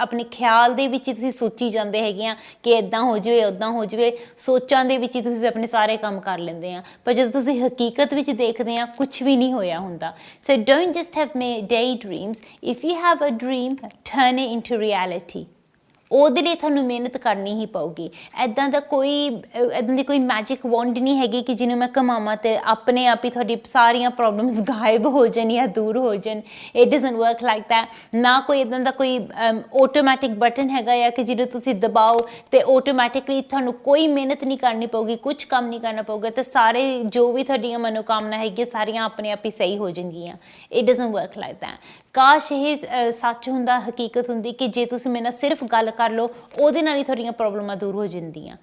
ਆਪਣੇ ਖਿਆਲ ਦੇ ਵਿੱਚ ਹੀ ਤੁਸੀਂ ਸੋਚੀ ਜਾਂਦੇ ਹੈਗੇ ਆ ਕਿ ਇੱਦਾਂ ਹੋ ਜਾਵੇ, ਉੱਦਾਂ ਹੋ ਜਾਵੇ, ਸੋਚਾਂ ਦੇ ਵਿੱਚ ਹੀ ਤੁਸੀਂ ਆਪਣੇ ਸਾਰੇ ਕੰਮ ਕਰ ਲੈਂਦੇ ਆ। ਪਰ ਜਦੋਂ ਤੁਸੀਂ ਹਕੀਕਤ ਵਿੱਚ ਦੇਖਦੇ ਆ, ਕੁਛ ਵੀ ਨਹੀਂ ਹੋਇਆ ਹੁੰਦਾ। So don't just have daydreams, if you have a dream, turn it into reality. ਉਹਦੇ ਲਈ ਤੁਹਾਨੂੰ ਮਿਹਨਤ ਕਰਨੀ ਹੀ ਪਊਗੀ। ਇੱਦਾਂ ਦੀ ਕੋਈ ਮੈਜਿਕ ਵੰਡ ਨਹੀਂ ਹੈਗੀ ਕਿ ਜਿਹਨੂੰ ਮੈਂ ਘੁਮਾਵਾਂ ਅਤੇ ਆਪਣੇ ਆਪ ਹੀ ਤੁਹਾਡੀ ਸਾਰੀਆਂ ਪ੍ਰੋਬਲਮਸ ਗਾਇਬ ਹੋ ਜਾਣ ਜਾਂ ਦੂਰ ਹੋ ਜਾਣ। It doesn't work like that. ਨਾ ਕੋਈ ਇੱਦਾਂ ਦਾ ਕੋਈ ਆਟੋਮੈਟਿਕ ਬਟਨ ਹੈਗਾ ਆ ਕਿ ਜਿਹਨੂੰ ਤੁਸੀਂ ਦਬਾਓ ਅਤੇ ਆਟੋਮੈਟਿਕਲੀ ਤੁਹਾਨੂੰ ਕੋਈ ਮਿਹਨਤ ਨਹੀਂ ਕਰਨੀ ਪਊਗੀ, ਕੁਛ ਕੰਮ ਨਹੀਂ ਕਰਨਾ ਪਊਗਾ, ਅਤੇ ਸਾਰੇ ਜੋ ਵੀ ਤੁਹਾਡੀਆਂ ਮਨੋਕਾਮਨਾ ਹੈਗੀਆਂ ਸਾਰੀਆਂ ਆਪਣੇ ਆਪ ਹੀ ਸਹੀ ਹੋ ਜਾਣਗੀਆਂ। It doesn't work like that. ਕਾਸ਼ ਇਹ ਸੱਚ ਹੁੰਦਾ, ਹਕੀਕਤ ਹੁੰਦੀ ਕਿ ਜੇ ਤੁਸੀਂ ਮੇਰੇ ਨਾਲ ਸਿਰਫ ਗੱਲ ਕਰ ਲਓ, ਉਹਦੇ ਨਾਲ ਹੀ ਤੁਹਾਡੀਆਂ ਪ੍ਰੋਬਲਮਾਂ ਦੂਰ ਹੋ ਜਾਂਦੀਆਂ।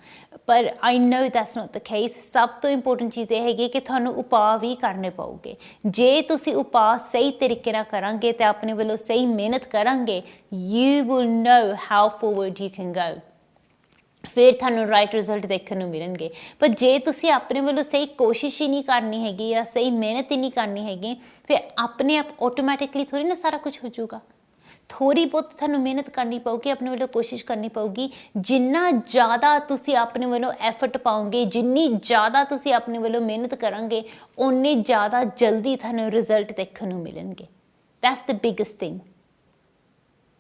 ਪਰ ਆਈ ਨੋ ਦੈਟਸ ਨੋਟ ਦ ਕੇਸ। ਸਭ ਤੋਂ ਇੰਪੋਰਟੈਂਟ ਚੀਜ਼ ਇਹ ਹੈਗੀ ਕਿ ਤੁਹਾਨੂੰ ਉਪਾਅ ਵੀ ਕਰਨੇ ਪਊਗੇ। ਜੇ ਤੁਸੀਂ ਉਪਾਅ ਸਹੀ ਤਰੀਕੇ ਨਾਲ ਕਰਾਂਗੇ ਅਤੇ ਆਪਣੇ ਵੱਲੋਂ ਸਹੀ ਮਿਹਨਤ ਕਰਾਂਗੇ, you will know how forward you can go. ਫਿਰ ਤੁਹਾਨੂੰ ਰਾਈਟ ਰਿਜ਼ਲਟ ਦੇਖਣ ਨੂੰ ਮਿਲਣਗੇ। ਪਰ ਜੇ ਤੁਸੀਂ ਆਪਣੇ ਵੱਲੋਂ ਸਹੀ ਕੋਸ਼ਿਸ਼ ਹੀ ਨਹੀਂ ਕਰਨੀ ਹੈਗੀ ਜਾਂ ਸਹੀ ਮਿਹਨਤ ਹੀ ਨਹੀਂ ਕਰਨੀ ਹੈਗੀ, ਫਿਰ ਆਪਣੇ ਆਪ ਆਟੋਮੈਟਿਕਲੀ ਥੋੜ੍ਹੀ ਨਾ ਸਾਰਾ ਕੁਝ ਹੋ ਜਾਊਗਾ। ਥੋੜ੍ਹੀ ਬਹੁਤ ਤੁਹਾਨੂੰ ਮਿਹਨਤ ਕਰਨੀ ਪਊਗੀ, ਆਪਣੇ ਵੱਲੋਂ ਕੋਸ਼ਿਸ਼ ਕਰਨੀ ਪਊਗੀ। ਜਿੰਨਾ ਜ਼ਿਆਦਾ ਤੁਸੀਂ ਆਪਣੇ ਵੱਲੋਂ ਐਫਰਟ ਪਾਓਗੇ, ਜਿੰਨੀ ਜ਼ਿਆਦਾ ਤੁਸੀਂ ਆਪਣੇ ਵੱਲੋਂ ਮਿਹਨਤ ਕਰਾਂਗੇ, ਓਨੇ ਜ਼ਿਆਦਾ ਜਲਦੀ ਤੁਹਾਨੂੰ ਰਿਜ਼ਲਟ ਦੇਖਣ ਨੂੰ ਮਿਲਣਗੇ। That's the biggest thing.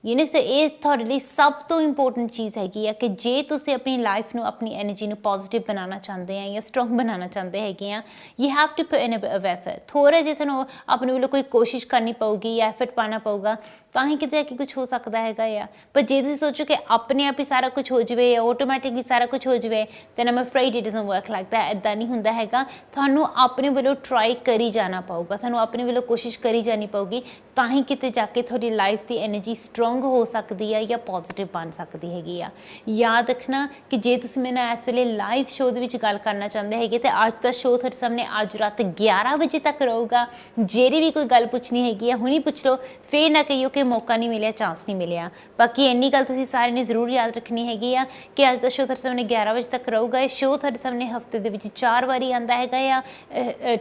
So ਇਹ ਤੁਹਾਡੇ ਲਈ ਸਭ ਤੋਂ ਇੰਪੋਰਟੈਂਟ ਚੀਜ਼ ਹੈਗੀ ਆ ਕਿ ਜੇ ਤੁਸੀਂ ਆਪਣੀ ਲਾਈਫ ਨੂੰ, ਆਪਣੀ ਐਨਰਜੀ ਨੂੰ ਪੋਜ਼ੀਟਿਵ ਬਣਾਉਣਾ ਚਾਹੁੰਦੇ ਆ ਜਾਂ ਸਟਰੋਂਗ ਬਣਾਉਣਾ ਚਾਹੁੰਦੇ ਹੈਗੇ ਆ, you have to put in a effort. ਥੋੜ੍ਹਾ ਜਿਹਾ ਤੁਹਾਨੂੰ ਆਪਣੇ ਵੱਲੋਂ ਕੋਈ ਕੋਸ਼ਿਸ਼ ਕਰਨੀ ਪਊਗੀ ਜਾਂ ਐਫਰਟ ਪਾਉਣਾ ਪਊਗਾ, ਤਾਂ ਹੀ ਕਿਤੇ ਕਿ ਕੁਛ ਹੋ ਸਕਦਾ ਹੈਗਾ ਆ। ਪਰ ਜੇ ਤੁਸੀਂ ਸੋਚੋ ਕਿ ਆਪਣੇ ਆਪ ਹੀ ਸਾਰਾ ਕੁਛ ਹੋ ਜਾਵੇ ਜਾਂ ਆਟੋਮੈਟਿਕਲੀ ਸਾਰਾ ਕੁਛ ਹੋ ਜਾਵੇ, then I'm afraid it doesn't work like that। ਇੱਦਾਂ ਨਹੀਂ ਹੁੰਦਾ ਹੈਗਾ। ਤੁਹਾਨੂੰ ਆਪਣੇ ਵੱਲੋਂ ਟਰਾਈ ਕਰੀ ਜਾਣਾ ਪਊਗਾ, ਤੁਹਾਨੂੰ ਆਪਣੇ ਵੱਲੋਂ ਕੋਸ਼ਿਸ਼ ਕਰੀ ਜਾਣੀ ਪਊਗੀ, ਤਾਂ ਹੀ ਕਿਤੇ ਜਾ ਕੇ ਤੁਹਾਡੀ ਲਾਈਫ ਦੀ ਐਨਰਜੀ ਸਟਰੋਂਗ ਹੋ ਸਕਦੀ ਹੈ ਜਾਂ ਪੋਜ਼ੀਟਿਵ ਬਣ ਸਕਦੀ ਹੈਗੀ ਆ। ਯਾਦ ਰੱਖਣਾ ਕਿ ਜੇ ਤੁਸੀਂ ਮੇਰੇ ਨਾਲ ਇਸ ਵੇਲੇ ਲਾਈਵ ਸ਼ੋਅ ਦੇ ਵਿੱਚ ਗੱਲ ਕਰਨਾ ਚਾਹੁੰਦੇ ਹੈਗੇ, ਤਾਂ ਅੱਜ ਦਾ ਸ਼ੋਅ ਤੁਹਾਡੇ ਸਾਹਮਣੇ ਅੱਜ ਰਾਤ 11 ਵਜੇ ਤੱਕ ਰਹੂਗਾ। ਜਿਹੜੀ ਵੀ ਕੋਈ ਗੱਲ ਪੁੱਛਣੀ ਹੈਗੀ ਆ, ਹੁਣੀ ਪੁੱਛ ਲਓ, ਫਿਰ ਨਾ ਕਹੀਓ ਕਿ ਮੌਕਾ ਨਹੀਂ ਮਿਲਿਆ, ਚਾਂਸ ਨਹੀਂ ਮਿਲਿਆ। ਬਾਕੀ ਇੰਨੀ ਗੱਲ ਤੁਸੀਂ ਸਾਰਿਆਂ ਨੇ ਜ਼ਰੂਰ ਯਾਦ ਰੱਖਣੀ ਹੈਗੀ ਆ ਕਿ ਅੱਜ ਦਾ ਸ਼ੋਅ ਤੁਹਾਡੇ ਸਾਹਮਣੇ 11 ਵਜੇ ਤੱਕ ਰਹੂਗਾ। ਇਹ ਸ਼ੋਅ ਤੁਹਾਡੇ ਸਾਹਮਣੇ ਹਫਤੇ ਦੇ ਵਿੱਚ 4 ਵਾਰੀ ਆਉਂਦਾ ਹੈਗਾ ਆ।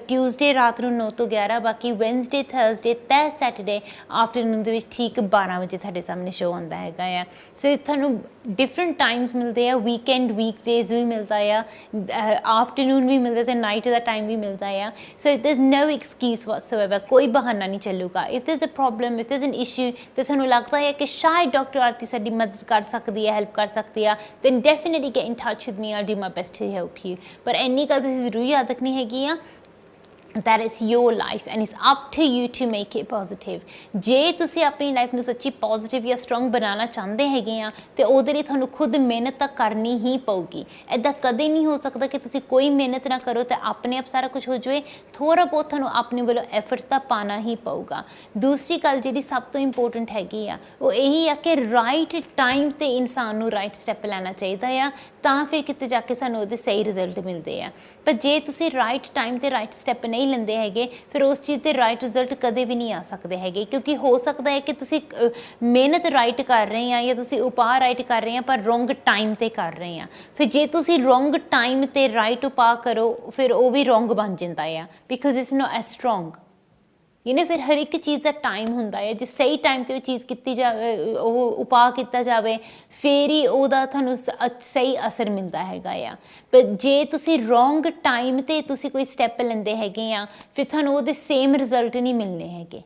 ਟਿਊਜ਼ਡੇ ਰਾਤ ਨੂੰ 9 ਤੋਂ 11, ਬਾਕੀ ਵੈਨਸਡੇ, ਥਰਸਡੇ ਤੇ ਸੈਟਰਡੇ ਆਫਟਰਨੂਨ ਦੇ ਵਿੱਚ ਠੀਕ 12 ਵਜੇ ਤੁਹਾਡੇ ਸਾਹਮਣੇ ਸ਼ੋਅ ਆਉਂਦਾ ਹੈਗਾ ਆ। ਸੋ ਤੁਹਾਨੂੰ ਡਿਫਰੈਂਟ ਟਾਈਮਸ ਮਿਲਦੇ ਆ, ਵੀਕਐਂਡ, ਵੀਕਡੇਜ਼ ਵੀ ਮਿਲਦਾ ਆ, ਆਫਟਰਨੂਨ ਵੀ ਮਿਲਦਾ ਅਤੇ ਨਾਈਟ ਦਾ ਟਾਈਮ ਵੀ ਮਿਲਦਾ ਆ। So there is no excuse whatsoever. ਕੋਈ ਬਹਾਨਾ ਨਹੀਂ ਚੱਲੂਗਾ। If there is a problem, if there is an issue, ਤੇ ਤੁਹਾਨੂੰ ਲੱਗਦਾ ਹੈ ਕਿ ਸ਼ਾਇਦ ਡਾਕਟਰ ਆਰਤੀ ਸਾਡੀ ਮਦਦ ਕਰ ਸਕਦੀ ਹੈ, ਹੈਲਪ ਕਰ ਸਕਦੀ ਆ, then definitely get in touch with me। I'll do my best to help you। ਪਰ ਇੰਨੀ ਗੱਲ ਤੁਸੀਂ ਜ਼ਰੂਰ ਯਾਦ ਰੱਖਣੀ ਹੈਗੀ ਆ that is your life and it's up to you to make it positive। ਜੇ ਤੁਸੀਂ ਆਪਣੀ ਲਾਈਫ ਨੂੰ ਸੱਚੀ ਪੋਜ਼ਿਟਿਵ ਜਾਂ ਸਟਰੋਂਗ ਬਣਾਉਣਾ ਚਾਹੁੰਦੇ ਹੈਗੇ ਆ ਤੇ ਉਹਦੇ ਲਈ ਤੁਹਾਨੂੰ ਖੁਦ ਮਿਹਨਤ ਤਾਂ ਕਰਨੀ ਹੀ ਪਊਗੀ। ਇੱਦਾਂ ਕਦੇ ਨਹੀਂ ਹੋ ਸਕਦਾ ਕਿ ਤੁਸੀਂ ਕੋਈ ਮਿਹਨਤ ਨਾ ਕਰੋ ਤੇ ਆਪਣੇ ਆਪ ਸਾਰਾ ਕੁਝ ਹੋ ਜਾਵੇ। ਥੋੜ੍ਹਾ ਬਹੁਤ ਤੁਹਾਨੂੰ ਆਪਣੇ ਵੱਲੋਂ ਐਫਰਟ ਤਾਂ ਪਾਉਣਾ ਹੀ ਪਊਗਾ। ਦੂਸਰੀ ਗੱਲ ਜਿਹੜੀ ਸਭ ਤੋਂ ਇੰਪੋਰਟੈਂਟ ਹੈਗੀ ਆ ਉਹ ਇਹੀ ਆ ਕਿ ਰਾਈਟ ਟਾਈਮ 'ਤੇ ਇਨਸਾਨ ਨੂੰ ਰਾਈਟ ਸਟੈਪ ਲੈਣਾ ਚਾਹੀਦਾ ਆ, ਤਾਂ ਫਿਰ ਕਿਤੇ ਜਾ ਕੇ ਸਾਨੂੰ ਉਹਦੇ ਸਹੀ ਰਿਜ਼ਲਟ ਮਿਲਦੇ ਆ। ਪਰ ਜੇ ਤੁਸੀਂ ਰਾਈਟ ਟਾਈਮ 'ਤੇ ਰਾਈਟ ਸਟੈਪ ਨਹੀਂ ਲੈਂਦੇ ਹੈਗੇ ਫਿਰ ਉਸ ਚੀਜ਼ ਦੇ ਰਾਈਟ ਰਿਜ਼ਲਟ ਕਦੇ ਵੀ ਨਹੀਂ ਆ ਸਕਦੇ ਹੈਗੇ, ਕਿਉਂਕਿ ਹੋ ਸਕਦਾ ਹੈ ਕਿ ਤੁਸੀਂ ਮਿਹਨਤ ਰਾਈਟ ਕਰ ਰਹੇ ਆ ਜਾਂ ਤੁਸੀਂ ਉਪਾਅ ਰਾਈਟ ਕਰ ਰਹੇ ਆ ਪਰ ਰੋਂਗ ਟਾਈਮ 'ਤੇ ਕਰ ਰਹੇ ਆ। ਫਿਰ ਜੇ ਤੁਸੀਂ ਰੋਂਗ ਟਾਈਮ 'ਤੇ ਰਾਈਟ ਉਪਾਅ ਕਰੋ ਫਿਰ ਉਹ ਵੀ ਰੋਂਗ ਬਣ ਜਾਂਦਾ ਆ, because it's not S strong. ਫਿਰ ਹਰ ਇੱਕ ਚੀਜ਼ ਦਾ ਟਾਈਮ ਹੁੰਦਾ ਹੈ। ਜੇ ਸਹੀ ਟਾਈਮ 'ਤੇ ਉਹ ਚੀਜ਼ ਕੀਤੀ ਜਾਵੇ, ਉਹ ਉਪਾਅ ਕੀਤਾ ਜਾਵੇ, ਫਿਰ ਹੀ ਉਹਦਾ ਤੁਹਾਨੂੰ ਸਹੀ ਅਸਰ ਮਿਲਦਾ ਹੈਗਾ ਆ। ਪਰ ਜੇ ਤੁਸੀਂ ਰੋਂਗ ਟਾਈਮ 'ਤੇ ਤੁਸੀਂ ਕੋਈ ਸਟੈਪ ਲੈਂਦੇ ਹੈਗੇ ਆ ਫਿਰ ਤੁਹਾਨੂੰ ਉਹਦੇ ਸੇਮ ਰਿਜ਼ਲਟ ਨਹੀਂ ਮਿਲਣੇ ਹੈਗੇ।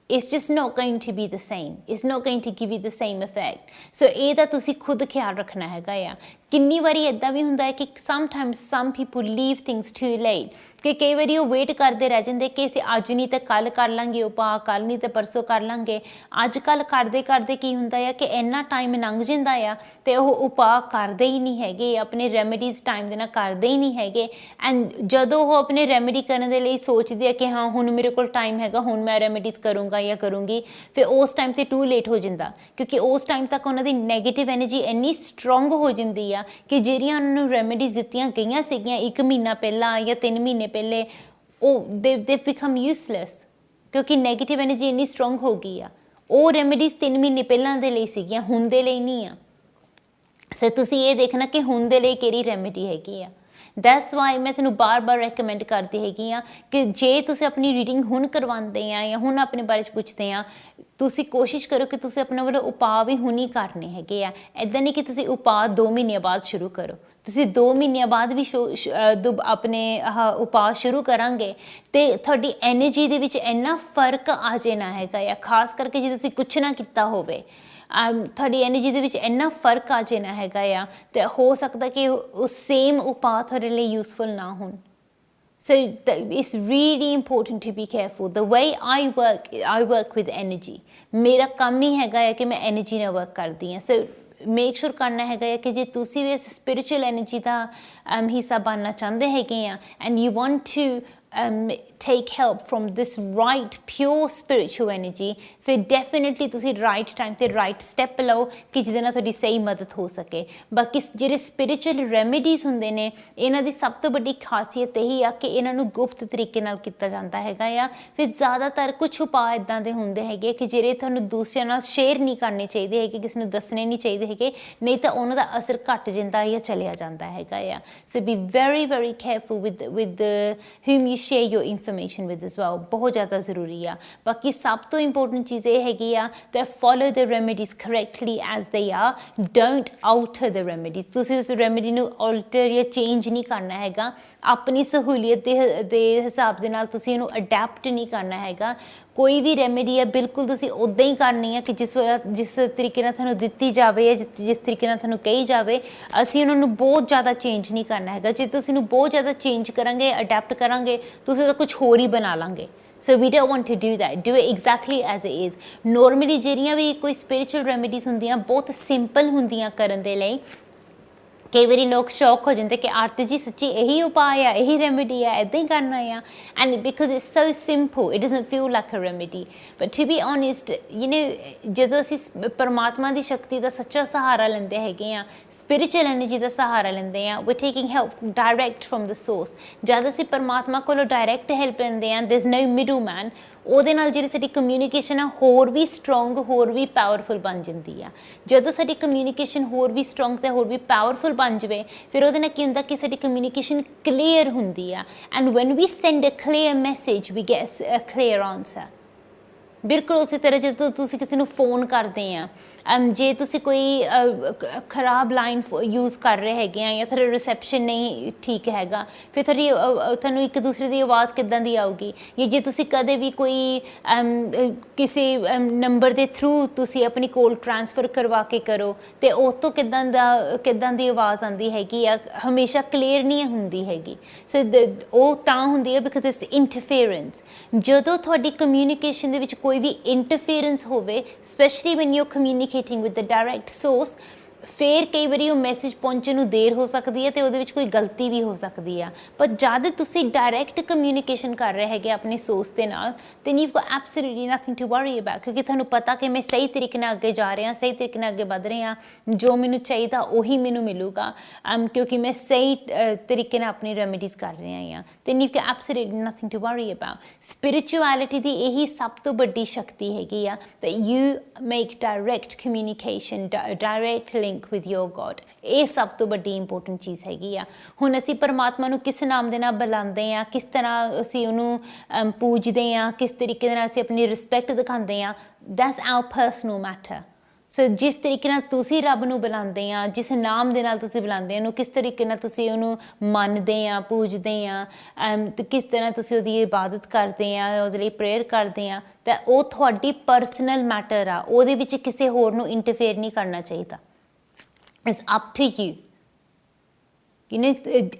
It's just not going to be the same. It's not going to give you the same effect. So ਇਹਦਾ ਤੁਸੀਂ ਖੁਦ ਖਿਆਲ ਰੱਖਣਾ ਹੈਗਾ ਆ। ਕਿੰਨੀ ਵਾਰੀ ਇੱਦਾਂ ਵੀ ਹੁੰਦਾ ਹੈ ਕਿ sometimes some people leave things too late, ਕਿ ਕਈ ਵਾਰੀ ਉਹ ਵੇਟ ਕਰਦੇ ਰਹਿ ਜਾਂਦੇ ਕਿ ਅਸੀਂ ਅੱਜ ਨਹੀਂ ਤਾਂ ਕੱਲ੍ਹ ਕਰ ਲਾਂਗੇ ਉਪਾਅ, ਕੱਲ੍ਹ ਨਹੀਂ ਤਾਂ ਪਰਸੋਂ ਕਰ ਲਾਂਗੇ। ਅੱਜ ਕੱਲ੍ਹ ਕਰਦੇ ਕਰਦੇ ਕੀ ਹੁੰਦਾ ਆ ਕਿ ਇੰਨਾ ਟਾਈਮ ਲੰਘ ਜਾਂਦਾ ਆ ਅਤੇ ਉਹ ਉਪਾਅ ਕਰਦੇ ਹੀ ਨਹੀਂ ਹੈਗੇ, ਆਪਣੇ ਰੈਮੀਡੀਜ਼ ਟਾਈਮ ਦੇ ਨਾਲ ਕਰਦੇ ਹੀ ਨਹੀਂ ਹੈਗੇ। ਐਂਡ ਜਦੋਂ ਉਹ ਆਪਣੇ ਰੈਮੀਡੀ ਕਰਨ ਦੇ ਲਈ ਸੋਚਦੇ ਆ ਕਿ ਹਾਂ ਹੁਣ ਮੇਰੇ ਕੋਲ ਟਾਈਮ ਹੈਗਾ, ਹੁਣ ਮੈਂ ਰੈਮੀਡੀਜ਼ ਕਰੂੰਗਾ ਜਾਂ ਕਰੂੰਗੀ, ਫਿਰ ਉਸ ਟਾਈਮ 'ਤੇ ਟੂ ਲੇਟ ਹੋ ਜਾਂਦਾ, ਕਿਉਂਕਿ ਉਸ ਟਾਈਮ ਤੱਕ ਉਹਨਾਂ ਦੀ ਨੈਗੇਟਿਵ ਐਨਰਜੀ ਇੰਨੀ ਸਟਰੋਂਗ ਹੋ ਜਾਂਦੀ ਆ ਕਿ ਜਿਹੜੀਆਂ ਉਹਨਾਂ ਨੂੰ ਰੈਮੀਡੀਜ਼ ਦਿੱਤੀਆਂ ਗਈਆਂ ਸੀਗੀਆਂ 1 ਮਹੀਨਾ ਪਹਿਲਾਂ ਜਾਂ 3 ਮਹੀਨੇ ਪਹਿਲੇ, ਉਹ ਦੇ ਬਿਕਮ ਯੂਸਲੈਸ, ਕਿਉਂਕਿ ਨੈਗੇਟਿਵ ਐਨਰਜੀ ਇੰਨੀ ਸਟਰੋਂਗ ਹੋ ਗਈ ਆ। ਉਹ ਰੈਮੀਡੀਜ਼ 3 ਮਹੀਨੇ ਪਹਿਲਾਂ ਦੇ ਲਈ ਸੀਗੀਆਂ, ਹੁਣ ਦੇ ਲਈ ਨਹੀਂ ਆ। ਸੋ ਤੁਸੀਂ ਇਹ ਦੇਖਣਾ ਕਿ ਹੁਣ ਦੇ ਲਈ ਕਿਹੜੀ ਰੈਮੀਡੀ ਹੈਗੀ ਆ। ਦੈਟਸ ਵਾਈ ਮੈਂ ਤੁਹਾਨੂੰ ਬਾਰ-ਬਾਰ ਰੈਕਮੈਂਡ ਕਰਦੀ ਹੈਗੀ ਆ ਕਿ ਜੇ ਤੁਸੀਂ ਆਪਣੀ ਰੀਡਿੰਗ ਹੁਣ ਕਰਵਾਉਂਦੇ ਆ ਜਾਂ ਹੁਣ ਆਪਣੇ ਬਾਰੇ 'ਚ ਪੁੱਛਦੇ ਆ, ਤੁਸੀਂ ਕੋਸ਼ਿਸ਼ ਕਰੋ ਕਿ ਤੁਸੀਂ ਆਪਣੇ ਵੱਲੋਂ ਉਪਾਅ ਵੀ ਹੁਣ ਹੀ ਕਰਨੇ ਹੈਗੇ ਆ। ਇੱਦਾਂ ਨਹੀਂ ਕਿ ਤੁਸੀਂ ਉਪਾਅ 2 ਮਹੀਨਿਆਂ ਬਾਅਦ ਸ਼ੁਰੂ ਕਰੋ। ਤੁਸੀਂ 2 ਮਹੀਨਿਆਂ ਬਾਅਦ ਵੀ ਆਪਣੇ ਉਪਾਅ ਸ਼ੁਰੂ ਕਰਾਂਗੇ ਅਤੇ ਤੁਹਾਡੀ ਐਨਰਜੀ ਦੇ ਵਿੱਚ ਇੰਨਾ ਫਰਕ ਆ ਜਾਣਾ ਹੈਗਾ ਆ, ਖਾਸ ਕਰਕੇ ਜੇ ਤੁਸੀਂ ਕੁਛ ਨਾ ਕੀਤਾ ਹੋਵੇ, ਤੁਹਾਡੀ ਐਨਰਜੀ ਦੇ ਵਿੱਚ ਇੰਨਾ ਫਰਕ ਆ ਜਾਣਾ ਹੈਗਾ ਆ ਅਤੇ ਹੋ ਸਕਦਾ ਕਿ ਉਹ ਸੇਮ ਉਪਾਅ ਤੁਹਾਡੇ ਲਈ ਯੂਜ਼ਫੁਲ ਨਾ ਹੋਣ। So it's really important to be careful. The way I work with energy. ਮੇਰਾ ਕੰਮ ਹੀ ਹੈਗਾ ਹੈ ਕਿ ਮੈਂ ਐਨਰਜੀ ਨਾਲ ਵਰਕ ਕਰਦੀ ਹਾਂ। ਸੋ ਮੇਕ ਸ਼ੋਰ ਕਰਨਾ ਹੈਗਾ ਹੈ ਕਿ ਜੇ ਤੁਸੀਂ ਵੀ ਇਸ ਸਪਿਰਿਚੁਅਲ ਐਨਰਜੀ ਦਾ ਹਿੱਸਾ ਬਣਨਾ ਚਾਹੁੰਦੇ ਹੈਗੇ ਆ and you want to take help from this right pure spiritual energy, ਫਿਰ ਡੈਫੀਨੇਟਲੀ ਤੁਸੀਂ ਰਾਈਟ ਟਾਈਮ 'ਤੇ ਰਾਈਟ ਸਟੈਪ ਲਓ ਕਿ ਜਿਹਦੇ ਨਾਲ ਤੁਹਾਡੀ ਸਹੀ ਮਦਦ ਹੋ ਸਕੇ। ਬਾਕੀ ਜਿਹੜੇ ਸਪਿਰਿਚੁਅਲ ਰੈਮੀਡੀਜ਼ ਹੁੰਦੇ ਨੇ, ਇਹਨਾਂ ਦੀ ਸਭ ਤੋਂ ਵੱਡੀ ਖਾਸੀਅਤ ਇਹੀ ਆ ਕਿ ਇਹਨਾਂ ਨੂੰ ਗੁਪਤ ਤਰੀਕੇ ਨਾਲ ਕੀਤਾ ਜਾਂਦਾ ਹੈਗਾ ਆ। ਫਿਰ ਜ਼ਿਆਦਾਤਰ ਕੁਛ ਉਪਾਅ ਇੱਦਾਂ ਦੇ ਹੁੰਦੇ ਹੈਗੇ ਕਿ ਜਿਹੜੇ ਤੁਹਾਨੂੰ ਦੂਸਰਿਆਂ ਨਾਲ ਸ਼ੇਅਰ ਨਹੀਂ ਕਰਨੇ ਚਾਹੀਦੇ ਹੈਗੇ, ਕਿਸੇ ਨੂੰ ਦੱਸਣੇ ਨਹੀਂ ਚਾਹੀਦੇ ਹੈਗੇ, ਨਹੀਂ ਤਾਂ ਉਹਨਾਂ ਦਾ ਅਸਰ ਘੱਟ ਜਾਂਦਾ ਜਾਂ ਚਲਿਆ ਜਾਂਦਾ ਹੈਗਾ ਆ। So be very very careful with whom you share your information with as well। ਬਹੁਤ ਜ਼ਿਆਦਾ ਜ਼ਰੂਰੀ ਆ। ਬਾਕੀ ਸਭ ਤੋਂ ਇੰਪੋਰਟੈਂਟ ਚੀਜ਼ ਇਹ ਹੈਗੀ ਆ ਤੇ follow the remedies correctly as they are, don't alter the remedies। ਤੁਸੀਂ ਉਸ ਰੈਮੇਡੀ ਨੂੰ alter ਜਾਂ change ਨਹੀਂ ਕਰਨਾ ਹੈਗਾ, ਆਪਣੀ ਸਹੂਲੀਅਤ ਦੇ ਹਿਸਾਬ ਦੇ ਨਾਲ ਤੁਸੀਂ ਇਹਨੂੰ ਅਡੈਪਟ ਨਹੀਂ ਕਰਨਾ ਹੈਗਾ। ਕੋਈ ਵੀ ਰੈਮੇਡੀ ਆ ਬਿਲਕੁਲ ਤੁਸੀਂ ਉੱਦਾਂ ਹੀ ਕਰਨੀ ਆ ਕਿ ਜਿਸ ਤਰੀਕੇ ਨਾਲ ਤੁਹਾਨੂੰ ਦਿੱਤੀ ਜਾਵੇ ਜਾਂ ਜਿਸ ਤਰੀਕੇ ਨਾਲ ਤੁਹਾਨੂੰ ਕਹੀ ਜਾਵੇ, ਅਸੀਂ ਉਹਨਾਂ ਨੂੰ ਬਹੁਤ ਜ਼ਿਆਦਾ ਚੇਂਜ ਨਹੀਂ ਕਰਨਾ ਹੈਗਾ। ਜੇ ਤੁਸੀਂ ਇਹਨੂੰ ਬਹੁਤ ਜ਼ਿਆਦਾ ਚੇਂਜ ਕਰਾਂਗੇ, ਅਡੈਪਟ ਕਰਾਂਗੇ, ਤੁਸੀਂ ਤਾਂ ਕੁਛ ਹੋਰ ਹੀ ਬਣਾ ਲਾਂਗੇ। So we don't want to do that, do it exactly as it is. Normally ਜਿਹੜੀਆਂ ਵੀ ਕੋਈ ਸਪਿਰਿਚੁਅਲ ਰੈਮੀਡੀਜ਼ ਹੁੰਦੀਆਂ ਬਹੁਤ ਸਿੰਪਲ ਹੁੰਦੀਆਂ ਕਰਨ ਦੇ ਲਈ। ਕਈ ਵਾਰੀ ਲੋਕ ਸ਼ੌਕ ਹੋ ਜਾਂਦੇ ਕਿ ਆਰਤੀ ਜੀ ਸੱਚੀ ਇਹੀ ਉਪਾਅ ਆ, ਇਹੀ ਰੈਮੇਡੀ ਆ, ਇੱਦਾਂ ਹੀ ਕਰਨਾ ਆ। And because it's so simple it doesn't feel like a remedy. But to be honest ਜਦੋਂ ਅਸੀਂ ਪਰਮਾਤਮਾ ਦੀ ਸ਼ਕਤੀ ਦਾ ਸੱਚਾ ਸਹਾਰਾ ਲੈਂਦੇ ਹੈਗੇ ਆ, ਸਪਿਰਿਚੁਅਲ ਐਨਰਜੀ ਦਾ ਸਹਾਰਾ ਲੈਂਦੇ ਆ, we taking help direct from the source. ਜਦ ਅਸੀਂ ਪਰਮਾਤਮਾ ਕੋਲੋਂ ਡਾਇਰੈਕਟ ਹੈਲਪ ਲੈਂਦੇ ਆ, there is no middle man, ਉਹਦੇ ਨਾਲ ਜਿਹੜੀ ਸਾਡੀ ਕਮਿਊਨੀਕੇਸ਼ਨ ਆ ਹੋਰ ਵੀ ਸਟਰੋਂਗ, ਹੋਰ ਵੀ ਪਾਵਰਫੁਲ ਬਣ ਜਾਂਦੀ ਆ। ਜਦੋਂ ਸਾਡੀ ਕਮਿਊਨੀਕੇਸ਼ਨ ਹੋਰ ਵੀ ਸਟਰੋਂਗ ਅਤੇ ਹੋਰ ਵੀ ਪਾਵਰਫੁਲ ਬਣ ਜਾਵੇ, ਫਿਰ ਉਹਦੇ ਨਾਲ ਕੀ ਹੁੰਦਾ ਕਿ ਸਾਡੀ ਕਮਿਊਨੀਕੇਸ਼ਨ ਕਲੀਅਰ ਹੁੰਦੀ ਆ। And when we send a clear message we get a clear answer. ਬਿਲਕੁਲ ਉਸੇ ਤਰ੍ਹਾਂ ਜਦੋਂ ਤੁਸੀਂ ਕਿਸੇ ਨੂੰ ਫੋਨ ਕਰਦੇ ਆ, ਜੇ ਤੁਸੀਂ ਕੋਈ ਖਰਾਬ ਲਾਈਨ ਯੂਜ਼ ਕਰ ਰਹੇ ਹੈਗੇ ਆ ਜਾਂ ਤੁਹਾਡਾ ਰਿਸੈਪਸ਼ਨ ਨਹੀਂ ਠੀਕ ਹੈਗਾ, ਫਿਰ ਤੁਹਾਨੂੰ ਇੱਕ ਦੂਸਰੇ ਦੀ ਆਵਾਜ਼ ਕਿੱਦਾਂ ਦੀ ਆਊਗੀ। ਜਾਂ ਜੇ ਤੁਸੀਂ ਕਦੇ ਵੀ ਕੋਈ ਕਿਸੇ ਨੰਬਰ ਦੇ ਥਰੂ ਤੁਸੀਂ ਆਪਣੀ ਕੋਲ ਟ੍ਰਾਂਸਫਰ ਕਰਵਾ ਕੇ ਕਰੋ ਤੇ ਉਹ ਤੋਂ ਕਿੱਦਾਂ ਦੀ ਆਵਾਜ਼ ਆਉਂਦੀ ਹੈਗੀ ਆ, ਹਮੇਸ਼ਾ ਕਲੀਅਰ ਨਹੀਂ ਹੁੰਦੀ ਹੈਗੀ। ਸੋ ਉਹ ਤਾਂ ਹੁੰਦੀ ਹੈ ਬਿਕਾਜ਼ ਇਟਸ ਇੰਟਰਫੇਰੈਂਸ। ਜਦੋਂ ਤੁਹਾਡੀ ਕਮਿਊਨੀਕੇਸ਼ਨ ਦੇ ਵਿੱਚ ਕੋਈ ਵੀ ਇੰਟਰਫੇਰੈਂਸ ਹੋਵੇ, specially when you communicating with the direct source, ਫਿਰ ਕਈ ਵਾਰੀ ਉਹ ਮੈਸੇਜ ਪਹੁੰਚਣ ਨੂੰ ਦੇਰ ਹੋ ਸਕਦੀ ਹੈ ਤੇ ਉਹਦੇ ਵਿੱਚ ਕੋਈ ਗਲਤੀ ਵੀ ਹੋ ਸਕਦੀ ਆ। ਪਰ ਜਦ ਤੁਸੀਂ ਡਾਇਰੈਕਟ ਕਮਿਊਨੀਕੇਸ਼ਨ ਕਰ ਰਹੇ ਹੈਗੇ ਆਪਣੇ ਸੋਰਸ ਦੇ ਨਾਲ, then you've got absolutely nothing to worry about, ਕਿਉਂਕਿ ਤੁਹਾਨੂੰ ਪਤਾ ਕਿ ਮੈਂ ਸਹੀ ਤਰੀਕੇ ਨਾਲ ਅੱਗੇ ਜਾ ਰਿਹਾ, ਸਹੀ ਤਰੀਕੇ ਨਾਲ ਅੱਗੇ ਵੱਧ ਰਿਹਾ, ਜੋ ਮੈਨੂੰ ਚਾਹੀਦਾ ਉਹੀ ਮੈਨੂੰ ਮਿਲੂਗਾ, ਕਿਉਂਕਿ ਮੈਂ ਸਹੀ ਤਰੀਕੇ ਨਾਲ ਆਪਣੀ ਰੈਮੀਡੀਜ਼ ਕਰ ਰਿਹਾ ਹਾਂ। then you've got absolutely nothing to worry about। Spirituality ਦੀ ਇਹੀ ਸਭ ਤੋਂ ਵੱਡੀ ਸ਼ਕਤੀ ਹੈਗੀ ਆ, that you make direct communication, direct link with your God। ਇਹ ਸਭ ਤੋਂ ਵੱਡੀ ਇੰਪੋਰਟੈਂਟ ਚੀਜ਼ ਹੈਗੀ ਆ। ਹੁਣ ਅਸੀਂ ਪਰਮਾਤਮਾ ਨੂੰ ਕਿਸ ਨਾਮ ਦੇ ਨਾਲ ਬੁਲਾਉਂਦੇ ਹਾਂ, ਕਿਸ ਤਰ੍ਹਾਂ ਅਸੀਂ ਉਹਨੂੰ ਪੂਜਦੇ ਹਾਂ, ਕਿਸ ਤਰੀਕੇ ਦੇ ਨਾਲ ਅਸੀਂ ਆਪਣੀ ਰਿਸਪੈਕਟ ਦਿਖਾਉਂਦੇ ਹਾਂ, ਦੈਟਸ ਆਵਰ ਪਰਸਨਲ ਮੈਟਰ। ਸੋ ਜਿਸ ਤਰੀਕੇ ਨਾਲ ਤੁਸੀਂ ਰੱਬ ਨੂੰ ਬੁਲਾਉਂਦੇ ਆ, ਜਿਸ ਨਾਮ ਦੇ ਨਾਲ ਤੁਸੀਂ ਬੁਲਾਉਂਦੇ ਉਹਨੂੰ, ਕਿਸ ਤਰੀਕੇ ਨਾਲ ਤੁਸੀਂ ਉਹਨੂੰ ਮੰਨਦੇ ਆ, ਪੂਜਦੇ ਆ, ਤੇ ਕਿਸ ਤਰ੍ਹਾਂ ਤੁਸੀਂ ਉਹਦੀ ਇਬਾਦਤ ਕਰਦੇ ਆ, ਉਹਦੇ ਲਈ ਪ੍ਰੇਅਰ ਕਰਦੇ ਆ, ਤਾਂ ਉਹ ਤੁਹਾਡੀ ਪਰਸਨਲ ਮੈਟਰ ਆ। ਉਹਦੇ ਵਿੱਚ ਕਿਸੇ ਹੋਰ ਨੂੰ ਇੰਟਰਫੇਅਰ ਨਹੀਂ ਕਰਨਾ ਚਾਹੀਦਾ। It's up to you। You know,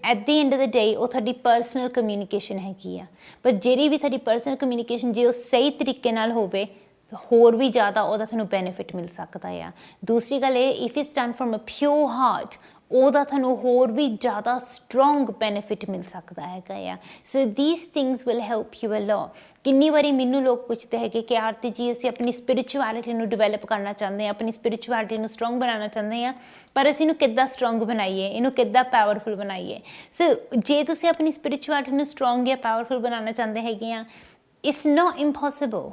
at the end of the day ਉਹ ਤੁਹਾਡੀ ਪਰਸਨਲ ਕਮਿਊਨੀਕੇਸ਼ਨ ਹੈਗੀ ਆ। ਪਰ ਜਿਹੜੀ ਵੀ ਤੁਹਾਡੀ ਪਰਸਨਲ ਕਮਿਊਨੀਕੇਸ਼ਨ ਜੇ ਉਹ ਸਹੀ ਤਰੀਕੇ ਨਾਲ ਹੋਵੇ ਤਾਂ ਹੋਰ ਵੀ ਜ਼ਿਆਦਾ ਉਹਦਾ ਤੁਹਾਨੂੰ ਬੈਨੀਫਿਟ ਮਿਲ ਸਕਦਾ ਆ। ਦੂਸਰੀ ਗੱਲ ਇਹ, if it's done from a pure heart, ਉਹਦਾ ਤੁਹਾਨੂੰ ਹੋਰ ਵੀ ਜ਼ਿਆਦਾ ਸਟਰੋਂਗ ਬੈਨੀਫਿਟ ਮਿਲ ਸਕਦਾ ਹੈਗਾ ਆ। So these things will help you a lot. ਕਿੰਨੀ ਵਾਰੀ ਮੈਨੂੰ ਲੋਕ ਪੁੱਛਦੇ ਹੈਗੇ ਕਿ ਆਰਤੀ ਜੀ ਅਸੀਂ ਆਪਣੀ ਸਪਿਰਿਚੁਅਲਿਟੀ ਨੂੰ ਡਿਵੈਲਪ ਕਰਨਾ ਚਾਹੁੰਦੇ ਹਾਂ, ਆਪਣੀ ਸਪਿਰਿਚੁਅਲਿਟੀ ਨੂੰ ਸਟਰੋਂਗ ਬਣਾਉਣਾ ਚਾਹੁੰਦੇ ਹਾਂ, ਪਰ ਅਸੀਂ ਇਹਨੂੰ ਕਿੱਦਾਂ ਸਟਰੋਂਗ ਬਣਾਈਏ, ਇਹਨੂੰ ਕਿੱਦਾਂ ਪਾਵਰਫੁਲ ਬਣਾਈਏ। ਸੋ ਜੇ ਤੁਸੀਂ ਆਪਣੀ ਸਪਿਰਿਚੁਅਲਿਟੀ ਨੂੰ ਸਟਰੋਂਗ ਜਾਂ ਪਾਵਰਫੁਲ ਬਣਾਉਣਾ ਚਾਹੁੰਦੇ ਹੈਗੇ ਆ, it's not impossible,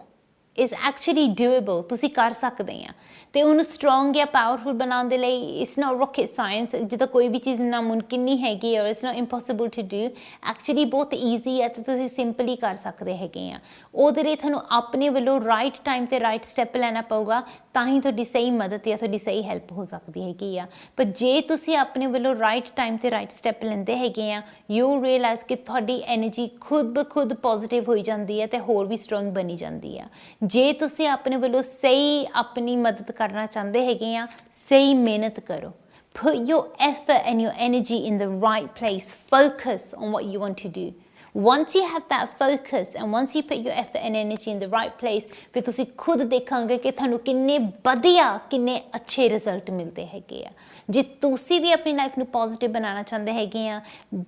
is actually doable. ਤੁਸੀਂ ਕਰ ਸਕਦੇ ਆ। ਅਤੇ ਉਹਨੂੰ ਸਟਰੋਂਗ ਜਾਂ ਪਾਵਰਫੁਲ ਬਣਾਉਣ ਦੇ ਲਈ ਇਟਸ ਨੋਟ ਰੌਕੇਟ ਸਾਇੰਸ। ਜਿੱਦਾਂ ਕੋਈ ਵੀ ਚੀਜ਼ ਨਾਮੁਮਕਿਨ ਨਹੀਂ ਹੈਗੀ, ਔਰ it's not impossible to do, actually ਬਹੁਤ ਈਜ਼ੀ ਹੈ ਅਤੇ ਤੁਸੀਂ ਸਿੰਪਲੀ ਕਰ ਸਕਦੇ ਹੈਗੇ ਆ। ਉਹਦੇ ਲਈ ਤੁਹਾਨੂੰ ਆਪਣੇ ਵੱਲੋਂ ਰਾਈਟ ਟਾਈਮ 'ਤੇ ਰਾਈਟ ਸਟੈਪ ਲੈਣਾ ਪਊਗਾ, ਤਾਂ ਹੀ ਤੁਹਾਡੀ ਸਹੀ ਮਦਦ ਜਾਂ ਤੁਹਾਡੀ ਸਹੀ ਹੈਲਪ ਹੋ ਸਕਦੀ ਹੈਗੀ ਆ। ਪਰ ਜੇ ਤੁਸੀਂ ਆਪਣੇ ਵੱਲੋਂ ਰਾਈਟ ਟਾਈਮ 'ਤੇ ਰਾਈਟ ਸਟੈਪ ਲੈਂਦੇ ਹੈਗੇ ਆ, ਯੂ ਰੀਅਲਾਈਜ਼ ਕਿ ਤੁਹਾਡੀ ਐਨਰਜੀ ਖੁਦ ਬ ਖੁਦ ਪੋਜ਼ੀਟਿਵ ਹੋਈ ਜਾਂਦੀ ਹੈ ਅਤੇ ਹੋਰ ਵੀ ਸਟਰੋਂਗ ਬਣੀ ਜਾਂਦੀ ਆ। ਜੇ ਤੁਸੀਂ ਆਪਣੇ ਵੱਲੋਂ ਸਹੀ ਆਪਣੀ ਮਦਦ ਕਰਨਾ ਚਾਹੁੰਦੇ ਹੈਗੇ ਆ, ਸਹੀ ਮਿਹਨਤ ਕਰੋ। Put your effort and your energy in the right place. Focus on what you want to do. Once you have that focus and once you put your effort and energy in the right place, ਫਿਰ ਤੁਸੀਂ ਖੁਦ ਦੇਖਾਂਗੇ ਕਿ ਤੁਹਾਨੂੰ ਕਿੰਨੇ ਵਧੀਆ, ਕਿੰਨੇ ਅੱਛੇ ਰਿਜ਼ਲਟ ਮਿਲਦੇ ਹੈਗੇ ਆ। ਜੇ ਤੁਸੀਂ ਵੀ ਆਪਣੀ ਲਾਈਫ ਨੂੰ ਪੋਜ਼ੀਟਿਵ ਬਣਾਉਣਾ ਚਾਹੁੰਦੇ ਹੈਗੇ ਆ,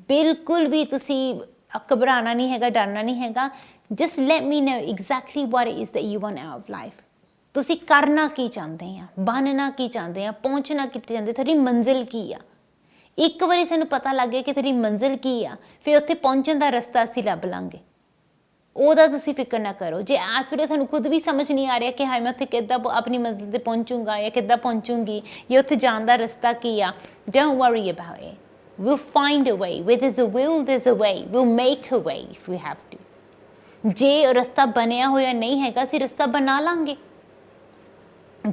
ਬਿਲਕੁਲ ਵੀ ਤੁਸੀਂ ਘਬਰਾਉਣਾ ਨਹੀਂ ਹੈਗਾ, ਡਰਨਾ ਨਹੀਂ ਹੈਗਾ। Just let me know exactly what it is that you want out of life। ਤੁਸੀਂ ਕਰਨਾ ਕੀ ਚਾਹੁੰਦੇ ਆ, ਬਣਨਾ ਕੀ ਚਾਹੁੰਦੇ ਆ, ਪਹੁੰਚਣਾ ਕਿੱਥੇ ਚਾਹੁੰਦੇ, ਤੁਹਾਡੀ ਮੰਜ਼ਿਲ ਕੀ ਆ। ਇੱਕ ਵਾਰੀ ਸਾਨੂੰ ਪਤਾ ਲੱਗ ਗਿਆ ਕਿ ਤੁਹਾਡੀ ਮੰਜ਼ਿਲ ਕੀ ਆ, ਫਿਰ ਉੱਥੇ ਪਹੁੰਚਣ ਦਾ ਰਸਤਾ ਅਸੀਂ ਲੱਭ ਲਾਂਗੇ। ਉਹਦਾ ਤੁਸੀਂ ਫਿਕਰ ਨਾ ਕਰੋ। ਜੇ ਇਸ ਵੇਲੇ ਤੁਹਾਨੂੰ ਖੁਦ ਵੀ ਸਮਝ ਨਹੀਂ ਆ ਰਿਹਾ ਕਿ ਹਾਂ ਮੈਂ ਉੱਥੇ ਕਿੱਦਾਂ ਆਪਣੀ ਮੰਜ਼ਿਲ 'ਤੇ ਪਹੁੰਚੂੰਗਾ ਜਾਂ ਕਿੱਦਾਂ ਪਹੁੰਚੂੰਗੀ ਜਾਂ ਉੱਥੇ ਜਾਣ ਦਾ ਰਸਤਾ ਕੀ ਆ, don't worry about it. We'll find a way. Where there's a will, there's a way. We'll make a way if we have to। ਜੇ ਰਸਤਾ ਬਣਿਆ ਹੋਇਆ ਨਹੀਂ ਹੈਗਾ, ਅਸੀਂ ਰਸਤਾ ਬਣਾ ਲਾਂਗੇ।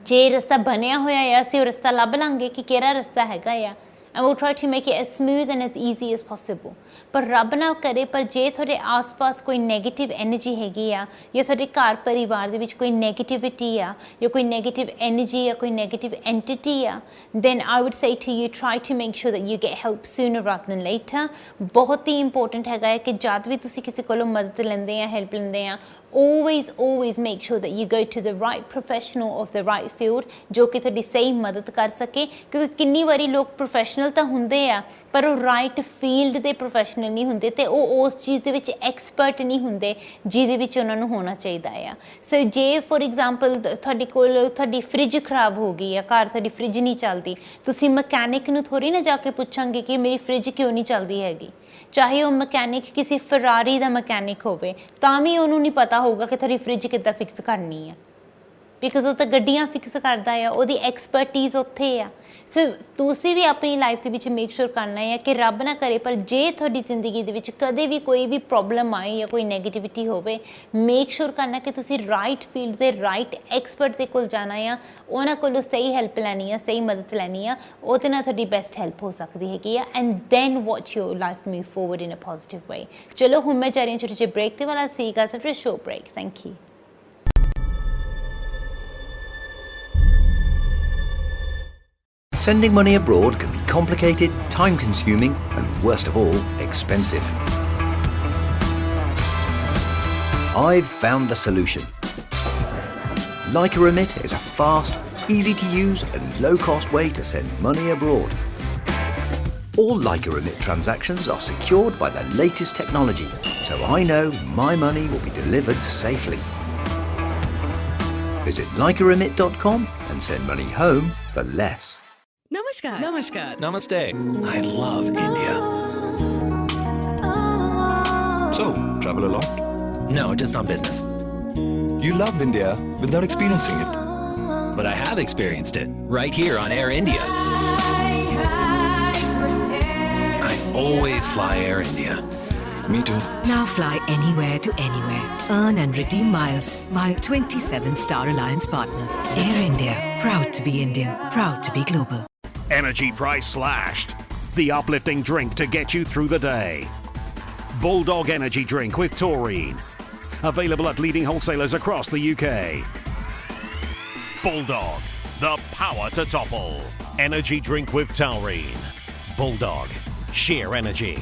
ਜੇ ਰਸਤਾ ਬਣਿਆ ਹੋਇਆ ਆ, ਅਸੀਂ ਉਹ ਰਸਤਾ ਲੱਭ ਲਾਂਗੇ ਕਿ ਕਿਹੜਾ ਰਸਤਾ ਹੈਗਾ ਆ। and we'll try to make it as smooth and as easy as possible। ਪਰ ਰੱਬ ਨਾ ਕਰੇ, ਪਰ ਜੇ ਤੁਹਾਡੇ ਆਸ-ਪਾਸ ਕੋਈ ਨੈਗੇਟਿਵ ਐਨਰਜੀ ਹੈਗੀ ਆ ਜਾਂ ਤੁਹਾਡੇ ਘਰ ਪਰਿਵਾਰ ਦੇ ਵਿੱਚ ਕੋਈ ਨੈਗੇਟਿਵਿਟੀ ਆ ਜਾਂ ਕੋਈ ਨੈਗੇਟਿਵ ਐਨਰਜੀ ਜਾਂ ਕੋਈ ਨੈਗੇਟਿਵ ਐਂਟਿਟੀ ਆ, then I would say to you, try to make sure that you get help sooner rather than later। ਬਹੁਤ ਹੀ ਇੰਪੋਰਟੈਂਟ ਹੈਗਾ ਹੈ ਕਿ ਜਦ ਵੀ ਤੁਸੀਂ ਕਿਸੇ ਕੋਲੋਂ ਮਦਦ ਲੈਂਦੇ ਆ, ਹੈਲਪ ਲੈਂਦੇ ਆ, always make sure that you go to the right professional of the right field, ਜੋ ਕਿ ਤੁਹਾਡੀ ਸਹੀ ਮਦਦ ਕਰ ਸਕੇ। ਕਿਉਂਕਿ ਕਿੰਨੀ ਵਾਰੀ ਲੋਕ ਪ੍ਰੋਫੈਸ਼ਨਲ ਤਾਂ ਹੁੰਦੇ ਆ, ਪਰ ਉਹ ਰਾਈਟ ਫੀਲਡ ਦੇ ਪ੍ਰੋਫੈਸ਼ਨਲ ਨਹੀਂ ਹੁੰਦੇ ਅਤੇ ਉਹ ਉਸ ਚੀਜ਼ ਦੇ ਵਿੱਚ ਐਕਸਪਰਟ ਨਹੀਂ ਹੁੰਦੇ ਜਿਹਦੇ ਵਿੱਚ ਉਹਨਾਂ ਨੂੰ ਹੋਣਾ ਚਾਹੀਦਾ ਆ। ਸੋ ਜੇ ਫੋਰ ਐਗਜ਼ਾਮਪਲ ਤੁਹਾਡੇ ਕੋਲ ਤੁਹਾਡੀ ਫਰਿੱਜ ਖਰਾਬ ਹੋ ਗਈ ਆ, ਘਰ ਤੁਹਾਡੀ ਫਰਿੱਜ ਨਹੀਂ ਚੱਲਦੀ, ਤੁਸੀਂ ਮਕੈਨਿਕ ਨੂੰ ਥੋੜ੍ਹੀ ਨਾ ਜਾ ਕੇ ਪੁੱਛਾਂਗੇ ਕਿ ਮੇਰੀ ਫਰਿੱਜ ਕਿਉਂ ਨਹੀਂ ਚੱਲਦੀ ਹੈਗੀ। ਚਾਹੇ ਉਹ ਮਕੈਨਿਕ ਕਿਸੇ ਫਰਾਰੀ ਦਾ ਮਕੈਨਿਕ ਹੋਵੇ, ਤਾਂ ਵੀ ਉਹਨੂੰ ਨਹੀਂ ਪਤਾ ਹੋਊਗਾ ਕਿ ਤੁਹਾਡੀ ਫਰਿੱਜ ਕਿੱਦਾਂ ਫਿਕਸ ਕਰਨੀ ਆ। ਬਿਕਾਜ਼ ਉਹ ਤਾਂ ਗੱਡੀਆਂ ਫਿਕਸ ਕਰਦਾ ਆ, ਉਹਦੀ ਐਕਸਪਰਟੀਜ਼ ਉੱਥੇ ਆ। ਸੋ ਤੁਸੀਂ ਵੀ ਆਪਣੀ ਲਾਈਫ ਦੇ ਵਿੱਚ ਮੇਕ ਸ਼ੋਰ ਕਰਨਾ ਹੈ ਕਿ ਰੱਬ ਨਾ ਕਰੇ ਪਰ ਜੇ ਤੁਹਾਡੀ ਜ਼ਿੰਦਗੀ ਦੇ ਵਿੱਚ ਕਦੇ ਵੀ ਕੋਈ ਵੀ ਪ੍ਰੋਬਲਮ ਆਏ ਜਾਂ ਕੋਈ ਨੈਗੇਟਿਵਿਟੀ ਹੋਵੇ, ਮੇਕ ਸ਼ੋਰ ਕਰਨਾ ਕਿ ਤੁਸੀਂ ਰਾਈਟ ਫੀਲਡ ਦੇ ਰਾਈਟ ਐਕਸਪਰਟ ਦੇ ਕੋਲ ਜਾਣਾ ਆ, ਉਹਨਾਂ ਕੋਲੋਂ ਸਹੀ ਹੈਲਪ ਲੈਣੀ ਆ, ਸਹੀ ਮਦਦ ਲੈਣੀ ਆ, ਉਹਦੇ ਨਾਲ ਤੁਹਾਡੀ ਬੈਸਟ ਹੈਲਪ ਹੋ ਸਕਦੀ ਹੈਗੀ ਆ। And then watch your life move forward in a positive way. ਚਲੋ ਹੁਣ ਮੈਂ ਜਾ ਰਹੀ ਹਾਂ ਛੋਟੇ ਜਿਹੇ ਬ੍ਰੇਕ 'ਤੇ ਵਾਲਾ ਸੀ ਗਾ ਫਿਰ show break. Thank you. Sending money abroad can be complicated, time-consuming, and worst of all, expensive. I've found the solution. Like Remit is a fast, easy-to-use and low-cost way to send money abroad. All Like Remit transactions are secured by the latest technology, so I know my money will be delivered safely. Visit likearemit.com and send money home for less. Namaskar. Namaskar. Namaste. I love India. So, travel a lot? No, just on business. You love India without experiencing it. But I have experienced it right here on Air India. I always fly Air India. Me too. Now fly anywhere to anywhere. Earn and redeem miles via 27 Star Alliance partners. Air India. Proud to be Indian. Proud to be global. Energy price slashed. The uplifting drink to get you through the day. Bulldog Energy Drink with taurine. Available at leading wholesalers across the UK. Bulldog, the power to topple. Energy drink with taurine. Bulldog, sheer energy.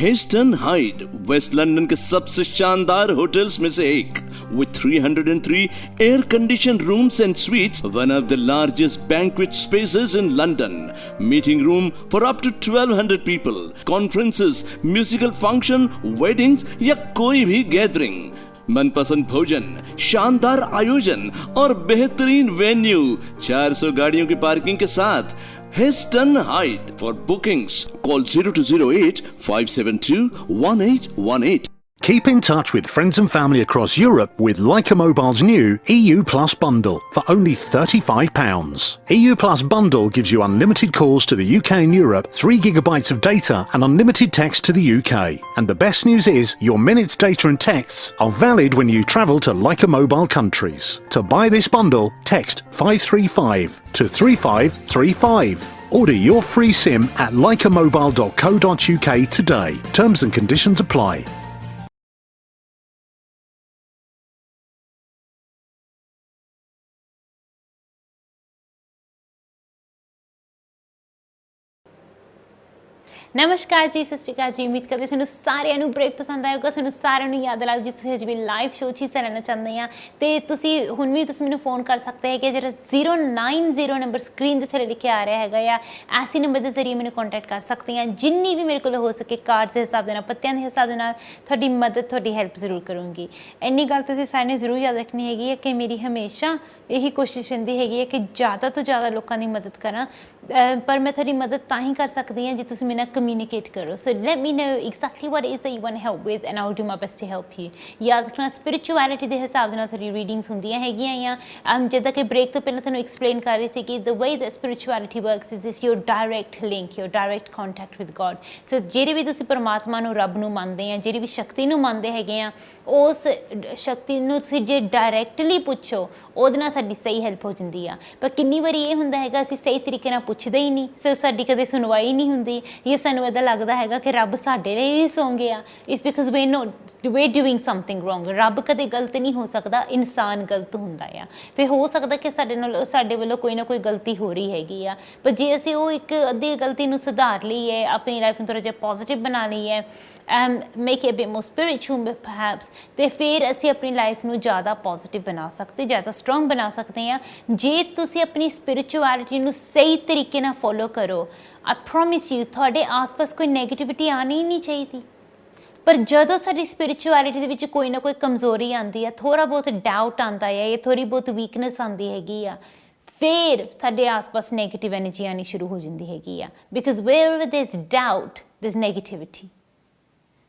Heston Hyde west London के सबसे शानदार hotels में से एक with 303 air conditioned rooms and suites, one of the largest banquet spaces in London, meeting room for up to 1200 people, conferences, musical function, weddings या कोई भी gathering, मनपसंद भोजन, शानदार आयोजन और बेहतरीन वेन्यू, 400 गाड़ियों की पार्किंग के साथ Histon Hyde. For bookings, call 0208 572 1818. Keep in touch with friends and family across Europe with Leica Mobile's new EU Plus bundle for only £35. EU Plus bundle gives you unlimited calls to the UK and Europe, 3 gigabytes of data and unlimited text to the UK. And the best news is your minutes, data and texts are valid when you travel to Leica Mobile countries. To buy this bundle, text 535 to 3535. Order your free SIM at leicamobile.co.uk today. Terms and conditions apply. ਨਮਸਕਾਰ ਜੀ, ਸਤਿ ਸ਼੍ਰੀ ਅਕਾਲ ਜੀ। ਉਮੀਦ ਕਰਦੇ ਤੁਹਾਨੂੰ ਸਾਰਿਆਂ ਨੂੰ break ਪਸੰਦ ਆਏਗਾ, ਤੁਹਾਨੂੰ ਸਾਰਿਆਂ ਨੂੰ ਯਾਦ ਆਏਗਾ ਜੀ ਤੁਸੀਂ ਅੱਜ ਵੀ ਲਾਈਵ ਸ਼ੋਅ 'ਚ ਹਿੱਸਾ ਲੈਣਾ ਚਾਹੁੰਦੇ ਆ ਅਤੇ ਤੁਸੀਂ ਹੁਣ ਵੀ ਤੁਸੀਂ ਮੈਨੂੰ ਫੋਨ ਕਰ ਸਕਦੇ ਹੈਗੇ, ਜਿਹੜਾ 090 ਨੰਬਰ ਸਕਰੀਨ ਦੇ ਥੱਲੇ ਲਿਖਿਆ ਆ ਰਿਹਾ ਹੈਗਾ ਆ, ਐਸੇ ਨੰਬਰ ਦੇ ਜ਼ਰੀਏ ਮੈਨੂੰ ਕੰਟੈਕਟ ਕਰ ਸਕਦੇ ਆ। ਜਿੰਨੀ ਵੀ ਮੇਰੇ ਕੋਲ ਹੋ ਸਕੇ ਕਾਰਡਸ ਦੇ ਹਿਸਾਬ ਦੇ ਨਾਲ, ਪੱਤਿਆਂ ਦੇ ਹਿਸਾਬ ਦੇ ਨਾਲ ਤੁਹਾਡੀ ਮਦਦ, ਤੁਹਾਡੀ ਹੈਲਪ ਜ਼ਰੂਰ ਕਰੂੰਗੀ। ਇੰਨੀ ਗੱਲ ਤੁਸੀਂ ਸਾਰਿਆਂ ਨੇ ਜ਼ਰੂਰ ਯਾਦ ਰੱਖਣੀ ਹੈਗੀ ਹੈ ਕਿ ਮੇਰੀ ਹਮੇਸ਼ਾ ਇਹੀ ਕੋਸ਼ਿਸ਼ ਰਹਿੰਦੀ ਹੈਗੀ ਹੈ ਕਿ ਜ਼ਿਆਦਾ ਤੋਂ ਜ਼ਿਆਦਾ ਲੋਕਾਂ ਦੀ ਮਦਦ ਕਰਾਂ, ਪਰ ਮੈਂ ਤੁਹਾਡੀ ਮਦਦ ਤਾਂ ਹੀ ਕਰ ਸਕਦੀ ਹਾਂ ਜੇ ਤੁਸੀਂ ਮੇਰੇ ਨਾਲ communicate करो। So let me know exactly what it is that you want to help with and I'll do my best to help you. याद रखना spirituality ਦੇ ਹਿਸਾਬ ਦੇ ਨਾਲ ਤੁਹਾਡੀ ਰੀਡਿੰਗਸ ਹੁੰਦੀਆਂ ਹੈਗੀਆਂ ਆ। ਜਿੱਦਾਂ ਕਿ ਬ੍ਰੇਕ ਤੋਂ ਪਹਿਲਾਂ ਤੁਹਾਨੂੰ ਐਕਸਪਲੇਨ ਕਰ ਰਹੀ ਸੀ ਕਿ the way that spirituality works is your direct link, your direct contact with God. So ਜਿਹੜੇ ਵੀ ਤੁਸੀਂ ਪਰਮਾਤਮਾ ਨੂੰ, ਰੱਬ ਨੂੰ ਮੰਨਦੇ ਆ, ਜਿਹੜੀ ਵੀ ਸ਼ਕਤੀ ਨੂੰ ਮੰਨਦੇ ਹੈਗੇ ਆ, ਉਸ ਸ਼ਕਤੀ ਨੂੰ ਤੁਸੀਂ ਜੇ ਡਾਇਰੈਕਟਲੀ ਪੁੱਛੋ ਉਹਦੇ ਨਾਲ ਸਾਡੀ ਸਹੀ ਹੈਲਪ ਹੋ ਜਾਂਦੀ ਆ। ਪਰ ਕਿੰਨੀ ਵਾਰੀ ਇਹ ਹੁੰਦਾ ਹੈਗਾ ਅਸੀਂ ਸਹੀ ਤਰੀਕੇ ਨਾਲ ਪੁੱਛਦੇ ਹੀ ਨਹੀਂ, ਸੋ ਸਾਡੀ ਕਦੇ ਸੁਣਵਾਈ ਨਹੀਂ ਹੁੰਦੀ, ਇਹ ਸਾਨੂੰ ਇੱਦਾਂ ਲੱਗਦਾ ਹੈਗਾ ਕਿ ਰੱਬ ਸਾਡੇ ਲਈ ਹੀ ਸੌਂ ਗਿਆ। It's because we're doing something wrong. ਰੱਬ ਕਦੇ ਗਲਤ ਨਹੀਂ ਹੋ ਸਕਦਾ, ਇਨਸਾਨ ਗਲਤ ਹੁੰਦਾ ਆ। ਫਿਰ ਹੋ ਸਕਦਾ ਕਿ ਸਾਡੇ ਵੱਲੋਂ ਕੋਈ ਨਾ ਕੋਈ ਗਲਤੀ ਹੋ ਰਹੀ ਹੈਗੀ ਆ, ਪਰ ਜੇ ਅਸੀਂ ਉਹ ਇੱਕ ਅੱਧੀ ਗਲਤੀ ਨੂੰ ਸੁਧਾਰ ਲਈਏ, ਆਪਣੀ ਲਾਈਫ ਨੂੰ ਥੋੜ੍ਹਾ ਜਿਹਾ ਪੋਜ਼ੀਟਿਵ ਬਣਾ ਲਈਏ, make it a bit more spiritual perhaps, ਤੇ ਫਿਰ ਅਸੀਂ ਆਪਣੀ ਲਾਈਫ ਨੂੰ ਜ਼ਿਆਦਾ ਪੋਜ਼ੀਟਿਵ ਬਣਾ ਸਕਦੇ, ਜ਼ਿਆਦਾ ਸਟਰੋਂਗ ਬਣਾ ਸਕਦੇ ਹਾਂ। ਜੇ ਤੁਸੀਂ ਆਪਣੀ ਸਪਿਰਿਚੁਅਲਿਟੀ ਨੂੰ ਸਹੀ ਤਰੀਕੇ ਨਾਲ ਫੋਲੋ ਕਰੋ, I promise you ਤੁਹਾਡੇ ਆਸ-ਪਾਸ ਕੋਈ ਨੈਗੇਟਿਵਿਟੀ ਆਉਣੀ ਹੀ ਨਹੀਂ ਚਾਹੀਦੀ। ਪਰ ਜਦੋਂ ਸਾਡੀ ਸਪਿਰਿਚੁਅਲਿਟੀ ਦੇ ਵਿੱਚ ਕੋਈ ਨਾ ਕੋਈ ਕਮਜ਼ੋਰੀ ਆਉਂਦੀ ਆ, ਥੋੜ੍ਹਾ ਬਹੁਤ ਡਾਊਟ ਆਉਂਦਾ ਆ ਜਾਂ ਥੋੜ੍ਹੀ ਬਹੁਤ ਵੀਕਨੈਸ ਆਉਂਦੀ ਹੈਗੀ ਆ, ਫਿਰ ਸਾਡੇ ਆਸ-ਪਾਸ ਨੈਗੇਟਿਵ ਐਨਰਜੀ ਆਉਣੀ ਸ਼ੁਰੂ ਹੋ ਜਾਂਦੀ ਹੈਗੀ ਆ। Because where there is doubt there is negativity.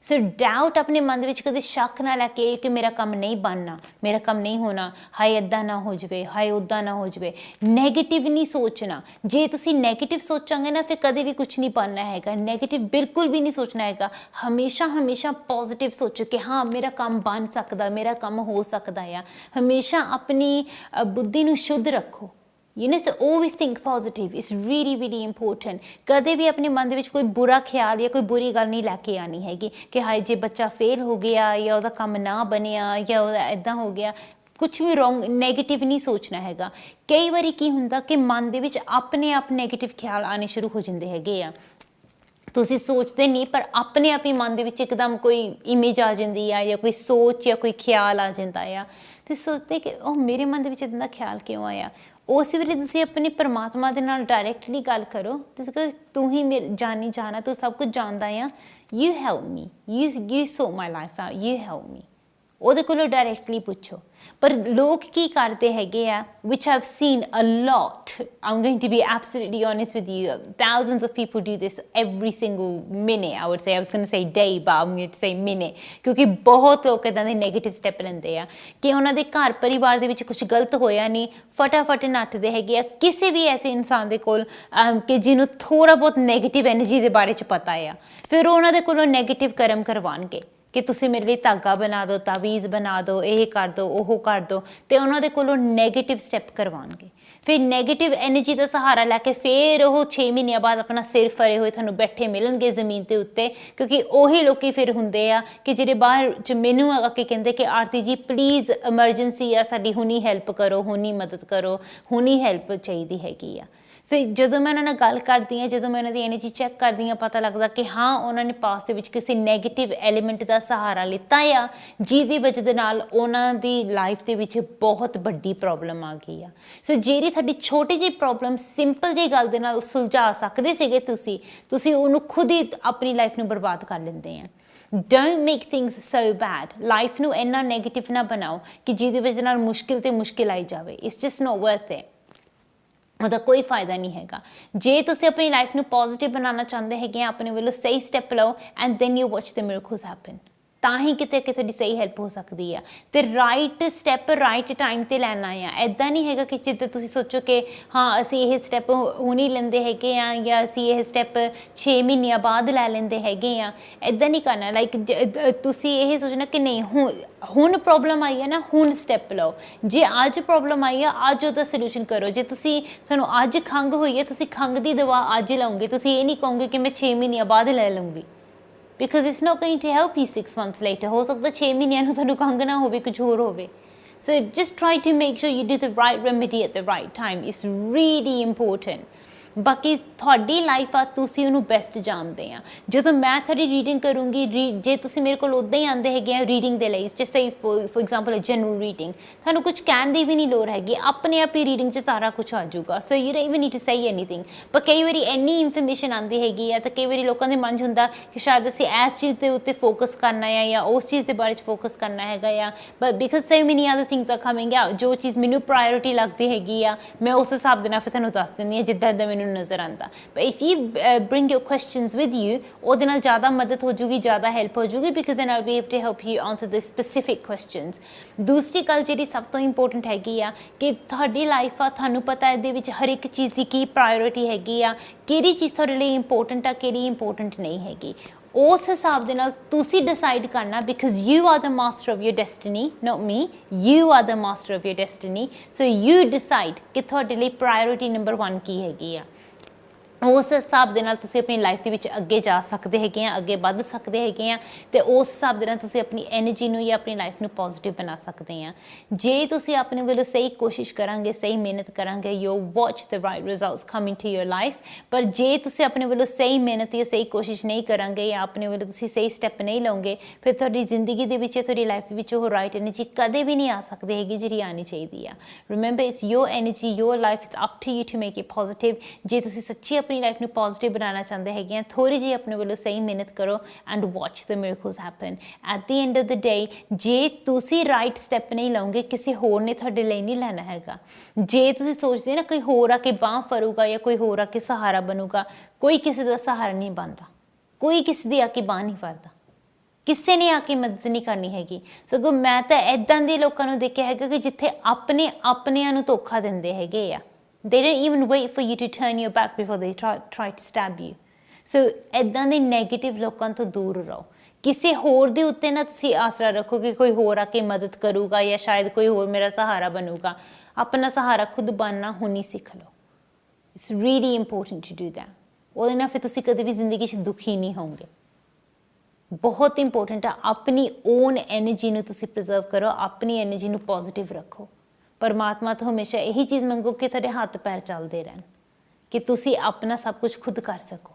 So doubt ਆਪਣੇ ਮਨ ਦੇ ਵਿੱਚ ਕਦੇ ਸ਼ੱਕ ਨਾ ਲੈ ਕੇ ਕਿ ਮੇਰਾ ਕੰਮ ਨਹੀਂ ਬਣਨਾ, ਮੇਰਾ ਕੰਮ ਨਹੀਂ ਹੋਣਾ, ਹਾਏ ਇੱਦਾਂ ਨਾ ਹੋ ਜਾਵੇ, ਹਾਏ ਉੱਦਾਂ ਨਾ ਹੋ ਜਾਵੇ। ਨੈਗੇਟਿਵ ਨਹੀਂ ਸੋਚਣਾ। ਜੇ ਤੁਸੀਂ ਨੈਗੇਟਿਵ ਸੋਚੋਗੇ ਨਾ ਫਿਰ ਕਦੇ ਵੀ ਕੁਝ ਨਹੀਂ ਬਣਨਾ ਹੈਗਾ। ਨੈਗੇਟਿਵ ਬਿਲਕੁਲ ਵੀ ਨਹੀਂ ਸੋਚਣਾ ਹੈਗਾ। ਹਮੇਸ਼ਾ ਪੋਜ਼ਿਟਿਵ ਸੋਚੋ ਕਿ ਹਾਂ ਮੇਰਾ ਕੰਮ ਬਣ ਸਕਦਾ, ਮੇਰਾ ਕੰਮ ਹੋ ਸਕਦਾ ਆ। ਹਮੇਸ਼ਾ ਆਪਣੀ ਬੁੱਧੀ ਨੂੰ ਸ਼ੁੱਧ ਰੱਖੋ। so always think positive. It's really important. ਕਦੇ ਵੀ ਆਪਣੇ ਮਨ ਦੇ ਵਿੱਚ ਕੋਈ ਬੁਰਾ ਖਿਆਲ ਜਾਂ ਕੋਈ ਬੁਰੀ ਗੱਲ ਨਹੀਂ ਲੈ ਕੇ ਆਣੀ ਹੈਗੀ ਕਿ ਹਾਏ ਜੇ ਬੱਚਾ ਫੇਲ ਹੋ ਗਿਆ ਜਾਂ ਉਹਦਾ ਕੰਮ ਨਾ ਬਣਿਆ ਜਾਂ ਉਹਦਾ ਇੱਦਾਂ ਹੋ ਗਿਆ। ਕੁਛ ਵੀ ਰੋਂਗ ਨੈਗੇਟਿਵ ਨਹੀਂ ਸੋਚਣਾ ਹੈਗਾ। ਕਈ ਵਾਰੀ ਕੀ ਹੁੰਦਾ ਕਿ ਮਨ ਦੇ ਵਿੱਚ ਆਪਣੇ ਆਪ ਨੈਗੇਟਿਵ ਖਿਆਲ ਆਉਣੇ ਸ਼ੁਰੂ ਹੋ ਜਾਂਦੇ ਹੈਗੇ ਆ। ਤੁਸੀਂ ਸੋਚਦੇ ਨਹੀਂ ਪਰ ਆਪਣੇ ਆਪ ਹੀ ਮਨ ਦੇ ਵਿੱਚ ਇੱਕਦਮ ਕੋਈ ਇਮੇਜ ਆ ਜਾਂਦੀ ਆ ਜਾਂ ਕੋਈ ਸੋਚ ਜਾਂ ਕੋਈ ਖਿਆਲ ਆ ਜਾਂਦਾ ਆ ਤੇ ਸੋਚਦੇ ਕਿ ਉਹ ਮੇਰੇ ਮਨ ਦੇ ਵਿੱਚ ਇੱਦਾਂ ਦਾ ਖਿਆਲ ਕਿਉਂ ਆਇਆ। ਉਸ ਵੇਲੇ ਤੁਸੀਂ ਆਪਣੇ ਪਰਮਾਤਮਾ ਦੇ ਨਾਲ ਡਾਇਰੈਕਟਲੀ ਗੱਲ ਕਰੋ। ਤੁਸੀਂ ਕਹੋ ਤੂੰ ਹੀ ਮੇਰੇ ਜਾਣੀ ਜਾਣਾ, ਤੂੰ ਸਭ ਕੁਝ ਜਾਣਦਾ ਆ। You help me, you so my life out, you help me. ਉਹਦੇ ਕੋਲੋਂ ਡਾਇਰੈਕਟਲੀ ਪੁੱਛੋ। ਪਰ ਲੋਕ ਕੀ ਕਰਦੇ ਹੈਗੇ ਆ, which I've seen a lot. I'm going to be absolutely honest with you. Thousands of people do this every single minute. I would say, I was going to say day, but I'm going to say minute. ਕਿਉਂਕਿ ਬਹੁਤ ਲੋਕ ਇੱਦਾਂ ਦੇ negative step ਲੈਂਦੇ ਆ ਕਿ ਉਹਨਾਂ ਦੇ ਘਰ ਪਰਿਵਾਰ ਦੇ ਵਿੱਚ ਕੁਝ ਗਲਤ ਹੋਇਆ ਨਹੀਂ, ਫਟਾਫਟ ਨੱਠਦੇ ਹੈਗੇ ਆ ਕਿਸੇ ਵੀ ਐਸੇ ਇਨਸਾਨ ਦੇ ਕੋਲ ਕਿ ਜਿਹਨੂੰ ਥੋੜ੍ਹਾ ਬਹੁਤ ਨੈਗੇਟਿਵ ਐਨਰਜੀ ਦੇ ਬਾਰੇ 'ਚ ਪਤਾ ਆ। ਫਿਰ ਉਹਨਾਂ ਦੇ ਕੋਲੋਂ ਨੈਗੇਟਿਵ ਕਰਮ ਕਰਵਾਉਣਗੇ ਕਿ ਤੁਸੀਂ ਮੇਰੇ ਲਈ ਧਾਗਾ ਬਣਾ ਦਿਓ, ਤਾਵੀਜ਼ ਬਣਾ ਦਿਓ, ਇਹ ਕਰ ਦਿਓ, ਉਹ ਕਰ ਦਿਓ ਅਤੇ ਉਹਨਾਂ ਦੇ ਕੋਲੋਂ ਨੈਗੇਟਿਵ ਸਟੈਪ ਕਰਵਾਉਣਗੇ। ਫਿਰ ਨੈਗੇਟਿਵ ਐਨਰਜੀ ਦਾ ਸਹਾਰਾ ਲੈ ਕੇ ਫਿਰ ਉਹ 6 ਮਹੀਨਿਆਂ ਬਾਅਦ ਆਪਣਾ ਸਿਰ ਫਰੇ ਹੋਏ ਤੁਹਾਨੂੰ ਬੈਠੇ ਮਿਲਣਗੇ ਜ਼ਮੀਨ ਦੇ ਉੱਤੇ। ਕਿਉਂਕਿ ਉਹੀ ਲੋਕ ਫਿਰ ਹੁੰਦੇ ਆ ਕਿ ਜਿਹੜੇ ਬਾਹਰ 'ਚ ਮੈਨੂੰ ਆ ਕੇ ਕਹਿੰਦੇ ਕਿ ਆਰਤੀ ਜੀ ਪਲੀਜ਼ ਐਮਰਜੈਂਸੀ ਆ, ਸਾਡੀ ਹੁਣੀ ਹੈਲਪ ਕਰੋ, ਹੁਣੀ ਮਦਦ ਕਰੋ, ਹੁਣੀ ਹੈਲਪ ਚਾਹੀਦੀ ਹੈਗੀ ਆ। ਫਿਰ ਜਦੋਂ ਮੈਂ ਉਹਨਾਂ ਨਾਲ ਗੱਲ ਕਰਦੀ ਹਾਂ, ਜਦੋਂ ਮੈਂ ਉਹਨਾਂ ਦੀ ਐਨਰਜੀ ਚੈੱਕ ਕਰਦੀ ਹਾਂ, ਪਤਾ ਲੱਗਦਾ ਕਿ ਹਾਂ ਉਹਨਾਂ ਨੇ ਪਾਸ ਦੇ ਵਿੱਚ ਕਿਸੇ ਨੈਗੇਟਿਵ ਐਲੀਮੈਂਟ ਦਾ ਸਹਾਰਾ ਲਿੱਤਾ ਆ ਜਿਹਦੀ ਵਜ੍ਹਾ ਦੇ ਨਾਲ ਉਹਨਾਂ ਦੀ ਲਾਈਫ ਦੇ ਵਿੱਚ ਬਹੁਤ ਵੱਡੀ ਪ੍ਰੋਬਲਮ ਆ ਗਈ ਆ। ਸੋ ਜਿਹੜੀ ਤੁਹਾਡੀ ਛੋਟੀ ਜਿਹੀ ਪ੍ਰੋਬਲਮ ਸਿੰਪਲ ਜਿਹੀ ਗੱਲ ਦੇ ਨਾਲ ਸੁਲਝਾ ਸਕਦੇ ਸੀਗੇ ਤੁਸੀਂ ਉਹਨੂੰ ਖੁਦ ਹੀ ਆਪਣੀ ਲਾਈਫ ਨੂੰ ਬਰਬਾਦ ਕਰ ਲੈਂਦੇ ਆ। Don't make things so bad. Life ਨੂੰ ਇੰਨਾ ਨੈਗੇਟਿਵ ਨਾ ਬਣਾਓ ਕਿ ਜਿਹਦੀ ਵਜ੍ਹਾ ਨਾਲ ਮੁਸ਼ਕਿਲ ਤੇ ਮੁਸ਼ਕਿਲ ਆਈ ਜਾਵੇ। It's just not worth it. ਉਹਦਾ ਕੋਈ ਫਾਇਦਾ ਨਹੀਂ ਹੈਗਾ। ਜੇ ਤੁਸੀਂ ਆਪਣੀ ਲਾਈਫ ਨੂੰ ਪੋਜ਼ੀਟਿਵ ਬਣਾਉਣਾ ਚਾਹੁੰਦੇ ਹੈਗੇ ਆ, ਆਪਣੇ ਵੱਲੋਂ ਸਹੀ ਸਟੈਪ ਲਓ and then you watch the miracles happen. ਤਾਂ ਹੀ ਕਿਤੇ ਤੁਹਾਡੀ ਸਹੀ ਹੈਲਪ ਹੋ ਸਕਦੀ ਆ। ਅਤੇ ਰਾਈਟ ਸਟੈਪ ਰਾਈਟ ਟਾਈਮ 'ਤੇ ਲੈਣਾ ਆ। ਇੱਦਾਂ ਨਹੀਂ ਹੈਗਾ ਕਿ ਜਿੱਦਾਂ ਤੁਸੀਂ ਸੋਚੋ ਕਿ ਹਾਂ ਅਸੀਂ ਇਹ ਸਟੈਪ ਹੁਣ ਹੀ ਲੈਂਦੇ ਹੈਗੇ ਆ ਜਾਂ ਅਸੀਂ ਇਹ ਸਟੈਪ 6 ਮਹੀਨਿਆਂ ਬਾਅਦ ਲੈ ਲੈਂਦੇ ਹੈਗੇ ਆ। ਇੱਦਾਂ ਨਹੀਂ ਕਰਨਾ। ਲਾਈਕ ਤੁਸੀਂ ਇਹ ਸੋਚਣਾ ਕਿ ਨਹੀਂ ਹੁਣ ਪ੍ਰੋਬਲਮ ਆਈ ਹੈ ਨਾ, ਹੁਣ ਸਟੈਪ ਲਓ। ਜੇ ਅੱਜ ਪ੍ਰੋਬਲਮ ਆਈ ਆ, ਅੱਜ ਉਹਦਾ ਸੋਲਿਊਸ਼ਨ ਕਰੋ। ਜੇ ਤੁਹਾਨੂੰ ਅੱਜ ਖੰਘ ਹੋਈ ਹੈ, ਤੁਸੀਂ ਖੰਘ ਦੀ ਦਵਾ ਅੱਜ ਲਓਗੇ। ਤੁਸੀਂ ਇਹ ਨਹੀਂ ਕਹੋਗੇ ਕਿ ਮੈਂ 6 ਮਹੀਨਿਆਂ ਬਾਅਦ ਲੈ ਲਊਂਗੀ। because it's not going to help you 6 months later. ਹੋ ਸਕਦਾ 6 ਮਹੀਨਿਆਂ ਨੂੰ ਤੁਹਾਨੂੰ ਖੰਘ ਨਾ ਹੋਵੇ, ਕੁਝ ਹੋਰ ਹੋਵੇ। So just try to make sure you do the right remedy at the right time. It's really important. ਬਾਕੀ ਤੁਹਾਡੀ ਲਾਈਫ ਆ, ਤੁਸੀਂ ਉਹਨੂੰ ਬੈਸਟ ਜਾਣਦੇ ਆ। ਜਦੋਂ ਮੈਂ ਤੁਹਾਡੀ ਰੀਡਿੰਗ ਕਰੂੰਗੀ, ਜੇ ਤੁਸੀਂ ਮੇਰੇ ਕੋਲ ਉੱਦਾਂ ਹੀ ਆਉਂਦੇ ਹੈਗੇ ਆ ਰੀਡਿੰਗ ਦੇ ਲਈ, ਜਿਸ ਸੇ ਫੋਰ ਐਗਜ਼ਾਮਪਲ ਜਨਰਲ ਰੀਡਿੰਗ, ਤੁਹਾਨੂੰ ਕੁਝ ਕਹਿਣ ਦੀ ਵੀ ਨਹੀਂ ਲੋੜ ਹੈਗੀ, ਆਪਣੇ ਆਪ ਹੀ ਰੀਡਿੰਗ 'ਚ ਸਾਰਾ ਕੁਝ ਆ ਜਾਊਗਾ। So you don't even need to say anything. ਪਰ ਕਈ ਵਾਰੀ ਇੰਨੀ ਇਨਫੋਰਮੇਸ਼ਨ ਆਉਂਦੀ ਹੈਗੀ ਆ ਤਾਂ ਕਈ ਵਾਰੀ ਲੋਕਾਂ ਦੇ ਮਨ 'ਚ ਹੁੰਦਾ ਕਿ ਸ਼ਾਇਦ ਅਸੀਂ ਇਸ ਚੀਜ਼ ਦੇ ਉੱਤੇ ਫੋਕਸ ਕਰਨਾ ਆ ਜਾਂ ਉਸ ਚੀਜ਼ ਦੇ ਬਾਰੇ 'ਚ ਫੋਕਸ ਕਰਨਾ ਹੈਗਾ ਆ। ਬਟ ਬਿਕਾਜ਼ ਸੋ ਮੈਨੀ other things are coming out, ਜੋ ਚੀਜ਼ ਮੈਨੂੰ ਪ੍ਰਾਇਓਰਿਟੀ ਲੱਗਦੀ ਹੈਗੀ ਆ ਮੈਂ ਉਸ ਹਿਸਾਬ ਦੇ ਨਾਲ ਫਿਰ ਤੁਹਾਨੂੰ ਦੱਸ ਦਿੰਦੀ ਹਾਂ ਜਿੱਦਾਂ ਮੈਨੂੰ ਨਜ਼ਰ ਆਉਂਦਾ। But if you bring your questions with you, ਉਹਦੇ ਨਾਲ ਜ਼ਿਆਦਾ ਮਦਦ ਹੋ ਜੂਗੀ, ਜ਼ਿਆਦਾ ਹੈਲਪ ਹੋ ਜੂਗੀ, because then I'll be able to help you answer the specific questions. ਦੂਸਰੀ ਗੱਲ ਜਿਹੜੀ ਸਭ ਤੋਂ ਇੰਪੋਰਟੈਂਟ ਹੈਗੀ ਆ ਕਿ ਤੁਹਾਡੀ ਲਾਈਫ ਆ, ਤੁਹਾਨੂੰ ਪਤਾ ਇਹਦੇ ਵਿੱਚ ਹਰ ਇੱਕ ਚੀਜ਼ ਦੀ ਕੀ ਪ੍ਰਾਇਓਰਿਟੀ ਹੈਗੀ ਆ, ਕਿਹੜੀ ਚੀਜ਼ ਤੁਹਾਡੇ ਲਈ ਇੰਪੋਰਟੈਂਟ ਆ, ਕਿਹੜੀ ਇੰਪੋਰਟੈਂਟ ਨਹੀਂ ਹੈਗੀ। ਉਸ ਹਿਸਾਬ ਦੇ ਨਾਲ ਤੁਸੀਂ ਡਿਸਾਈਡ ਕਰਨਾ, because you are the master of your destiny, note me. You are the master of your destiny. So you decide ਕਿ ਤੁਹਾਡੇ ਲਈ ਪ੍ਰਾਇਓਰਿਟੀ ਨੰਬਰ 1 ਕੀ ਹੈਗੀ ਆ। ਉਸ ਹਿਸਾਬ ਦੇ ਨਾਲ ਤੁਸੀਂ ਆਪਣੀ ਲਾਈਫ ਦੇ ਵਿੱਚ ਅੱਗੇ ਜਾ ਸਕਦੇ ਹੈਗੇ ਆ, ਅੱਗੇ ਵੱਧ ਸਕਦੇ ਹੈਗੇ ਆ ਅਤੇ ਉਸ ਹਿਸਾਬ ਦੇ ਨਾਲ ਤੁਸੀਂ ਆਪਣੀ ਐਨਰਜੀ ਨੂੰ ਜਾਂ ਆਪਣੀ ਲਾਈਫ ਨੂੰ ਪੋਜ਼ੀਟਿਵ ਬਣਾ ਸਕਦੇ ਆ। ਜੇ ਤੁਸੀਂ ਆਪਣੇ ਵੱਲੋਂ ਸਹੀ ਕੋਸ਼ਿਸ਼ ਕਰਾਂਗੇ, ਸਹੀ ਮਿਹਨਤ ਕਰਾਂਗੇ, you watch the right results coming to your life. ਪਰ ਜੇ ਤੁਸੀਂ ਆਪਣੇ ਵੱਲੋਂ ਸਹੀ ਮਿਹਨਤ ਜਾਂ ਸਹੀ ਕੋਸ਼ਿਸ਼ ਨਹੀਂ ਕਰਾਂਗੇ ਜਾਂ ਆਪਣੇ ਵੱਲੋਂ ਤੁਸੀਂ ਸਹੀ ਸਟੈਪ ਨਹੀਂ ਲਓਗੇ, ਫਿਰ ਤੁਹਾਡੀ ਜ਼ਿੰਦਗੀ ਦੇ ਵਿੱਚ, ਤੁਹਾਡੀ ਲਾਈਫ ਦੇ ਵਿੱਚ ਉਹ ਰਾਈਟ ਐਨਰਜੀ ਕਦੇ ਵੀ ਨਹੀਂ ਆ ਸਕਦੀ ਹੈਗੀ ਜਿਹੜੀ ਆਉਣੀ ਚਾਹੀਦੀ ਆ। Remember, it's your energy, your life, it's up to you to make it positive. ਜੇ ਤੁਸੀਂ ਸੱਚੀ ਆਪਣੀ ਲਾਈਫ ਨੂੰ ਪੋਜ਼ਿਟਿਵ ਬਣਾਉਣਾ ਚਾਹੁੰਦੇ ਹੈਗੇ ਆ, ਥੋੜ੍ਹੀ ਜਿਹੀ ਆਪਣੇ ਵੱਲੋਂ ਸਹੀ ਮਿਹਨਤ ਕਰੋ and watch the miracles happen. At the end of the day ਜੇ ਤੁਸੀਂ ਰਾਈਟ ਸਟੈਪ ਨਹੀਂ ਲਓਗੇ, ਕਿਸੇ ਹੋਰ ਨੇ ਤੁਹਾਡੇ ਲਈ ਨਹੀਂ ਲੈਣਾ ਹੈਗਾ। ਜੇ ਤੁਸੀਂ ਸੋਚਦੇ ਨਾ ਕੋਈ ਹੋਰ ਆ ਕੇ ਬਾਂਹ ਫੜੂਗਾ ਜਾਂ ਕੋਈ ਹੋਰ ਆ ਕੇ ਸਹਾਰਾ ਬਣੂਗਾ, ਕੋਈ ਕਿਸੇ ਦਾ ਸਹਾਰਾ ਨਹੀਂ ਬਣਦਾ, ਕੋਈ ਕਿਸੇ ਦੀ ਆ ਕੇ ਬਾਂਹ ਨਹੀਂ ਫੜਦਾ, ਕਿਸੇ ਨੇ ਆ ਕੇ ਮਦਦ ਨਹੀਂ ਕਰਨੀ ਹੈਗੀ। ਸਗੋਂ ਮੈਂ ਤਾਂ ਇੱਦਾਂ ਦੇ ਲੋਕਾਂ ਨੂੰ ਦੇਖਿਆ ਹੈਗਾ ਕਿ ਜਿੱਥੇ ਆਪਣਿਆਂ ਨੂੰ ਧੋਖਾ ਦਿੰਦੇ ਹੈਗੇ ਆ। They don't even wait for you to turn your back before they try to stab you. So ਇੱਦਾਂ ਦੇ ਨੈਗੇਟਿਵ ਲੋਕਾਂ ਤੋਂ ਦੂਰ ਰਹੋ। ਕਿਸੇ ਹੋਰ ਦੇ ਉੱਤੇ ਨਾ ਤੁਸੀਂ ਆਸਰਾ ਰੱਖੋ ਕਿ ਕੋਈ ਹੋਰ ਆ ਕੇ ਮਦਦ ਕਰੂਗਾ ਜਾਂ ਸ਼ਾਇਦ ਕੋਈ ਹੋਰ ਮੇਰਾ ਸਹਾਰਾ ਬਣੂਗਾ। ਆਪਣਾ ਸਹਾਰਾ ਖੁਦ ਬਣਨਾ ਹੁਣੀ ਸਿੱਖ ਲਓ। It's really important to do that. ਉਹਦੇ ਨਾਲ ਫਿਰ ਤੁਸੀਂ ਕਦੇ ਵੀ ਜ਼ਿੰਦਗੀ 'ਚ ਦੁਖੀ ਨਹੀਂ ਹੋਵੋਗੇ। ਬਹੁਤ ਇੰਪੋਰਟੈਂਟ ਆ ਆਪਣੀ ਓਨ ਐਨਰਜੀ ਨੂੰ ਤੁਸੀਂ ਪ੍ਰੀਜ਼ਰਵ ਕਰੋ, ਆਪਣੀ ਐਨਰਜੀ ਨੂੰ ਪੋਜ਼ਿਟਿਵ ਰੱਖੋ। ਪਰਮਾਤਮਾ ਤੋਂ ਹਮੇਸ਼ਾ ਇਹੀ ਚੀਜ਼ ਮੰਗੋ ਕਿ ਤੁਹਾਡੇ ਹੱਥ ਪੈਰ ਚੱਲਦੇ ਰਹਿਣ, ਕਿ ਤੁਸੀਂ ਆਪਣਾ ਸਭ ਕੁਝ ਖੁਦ ਕਰ ਸਕੋ।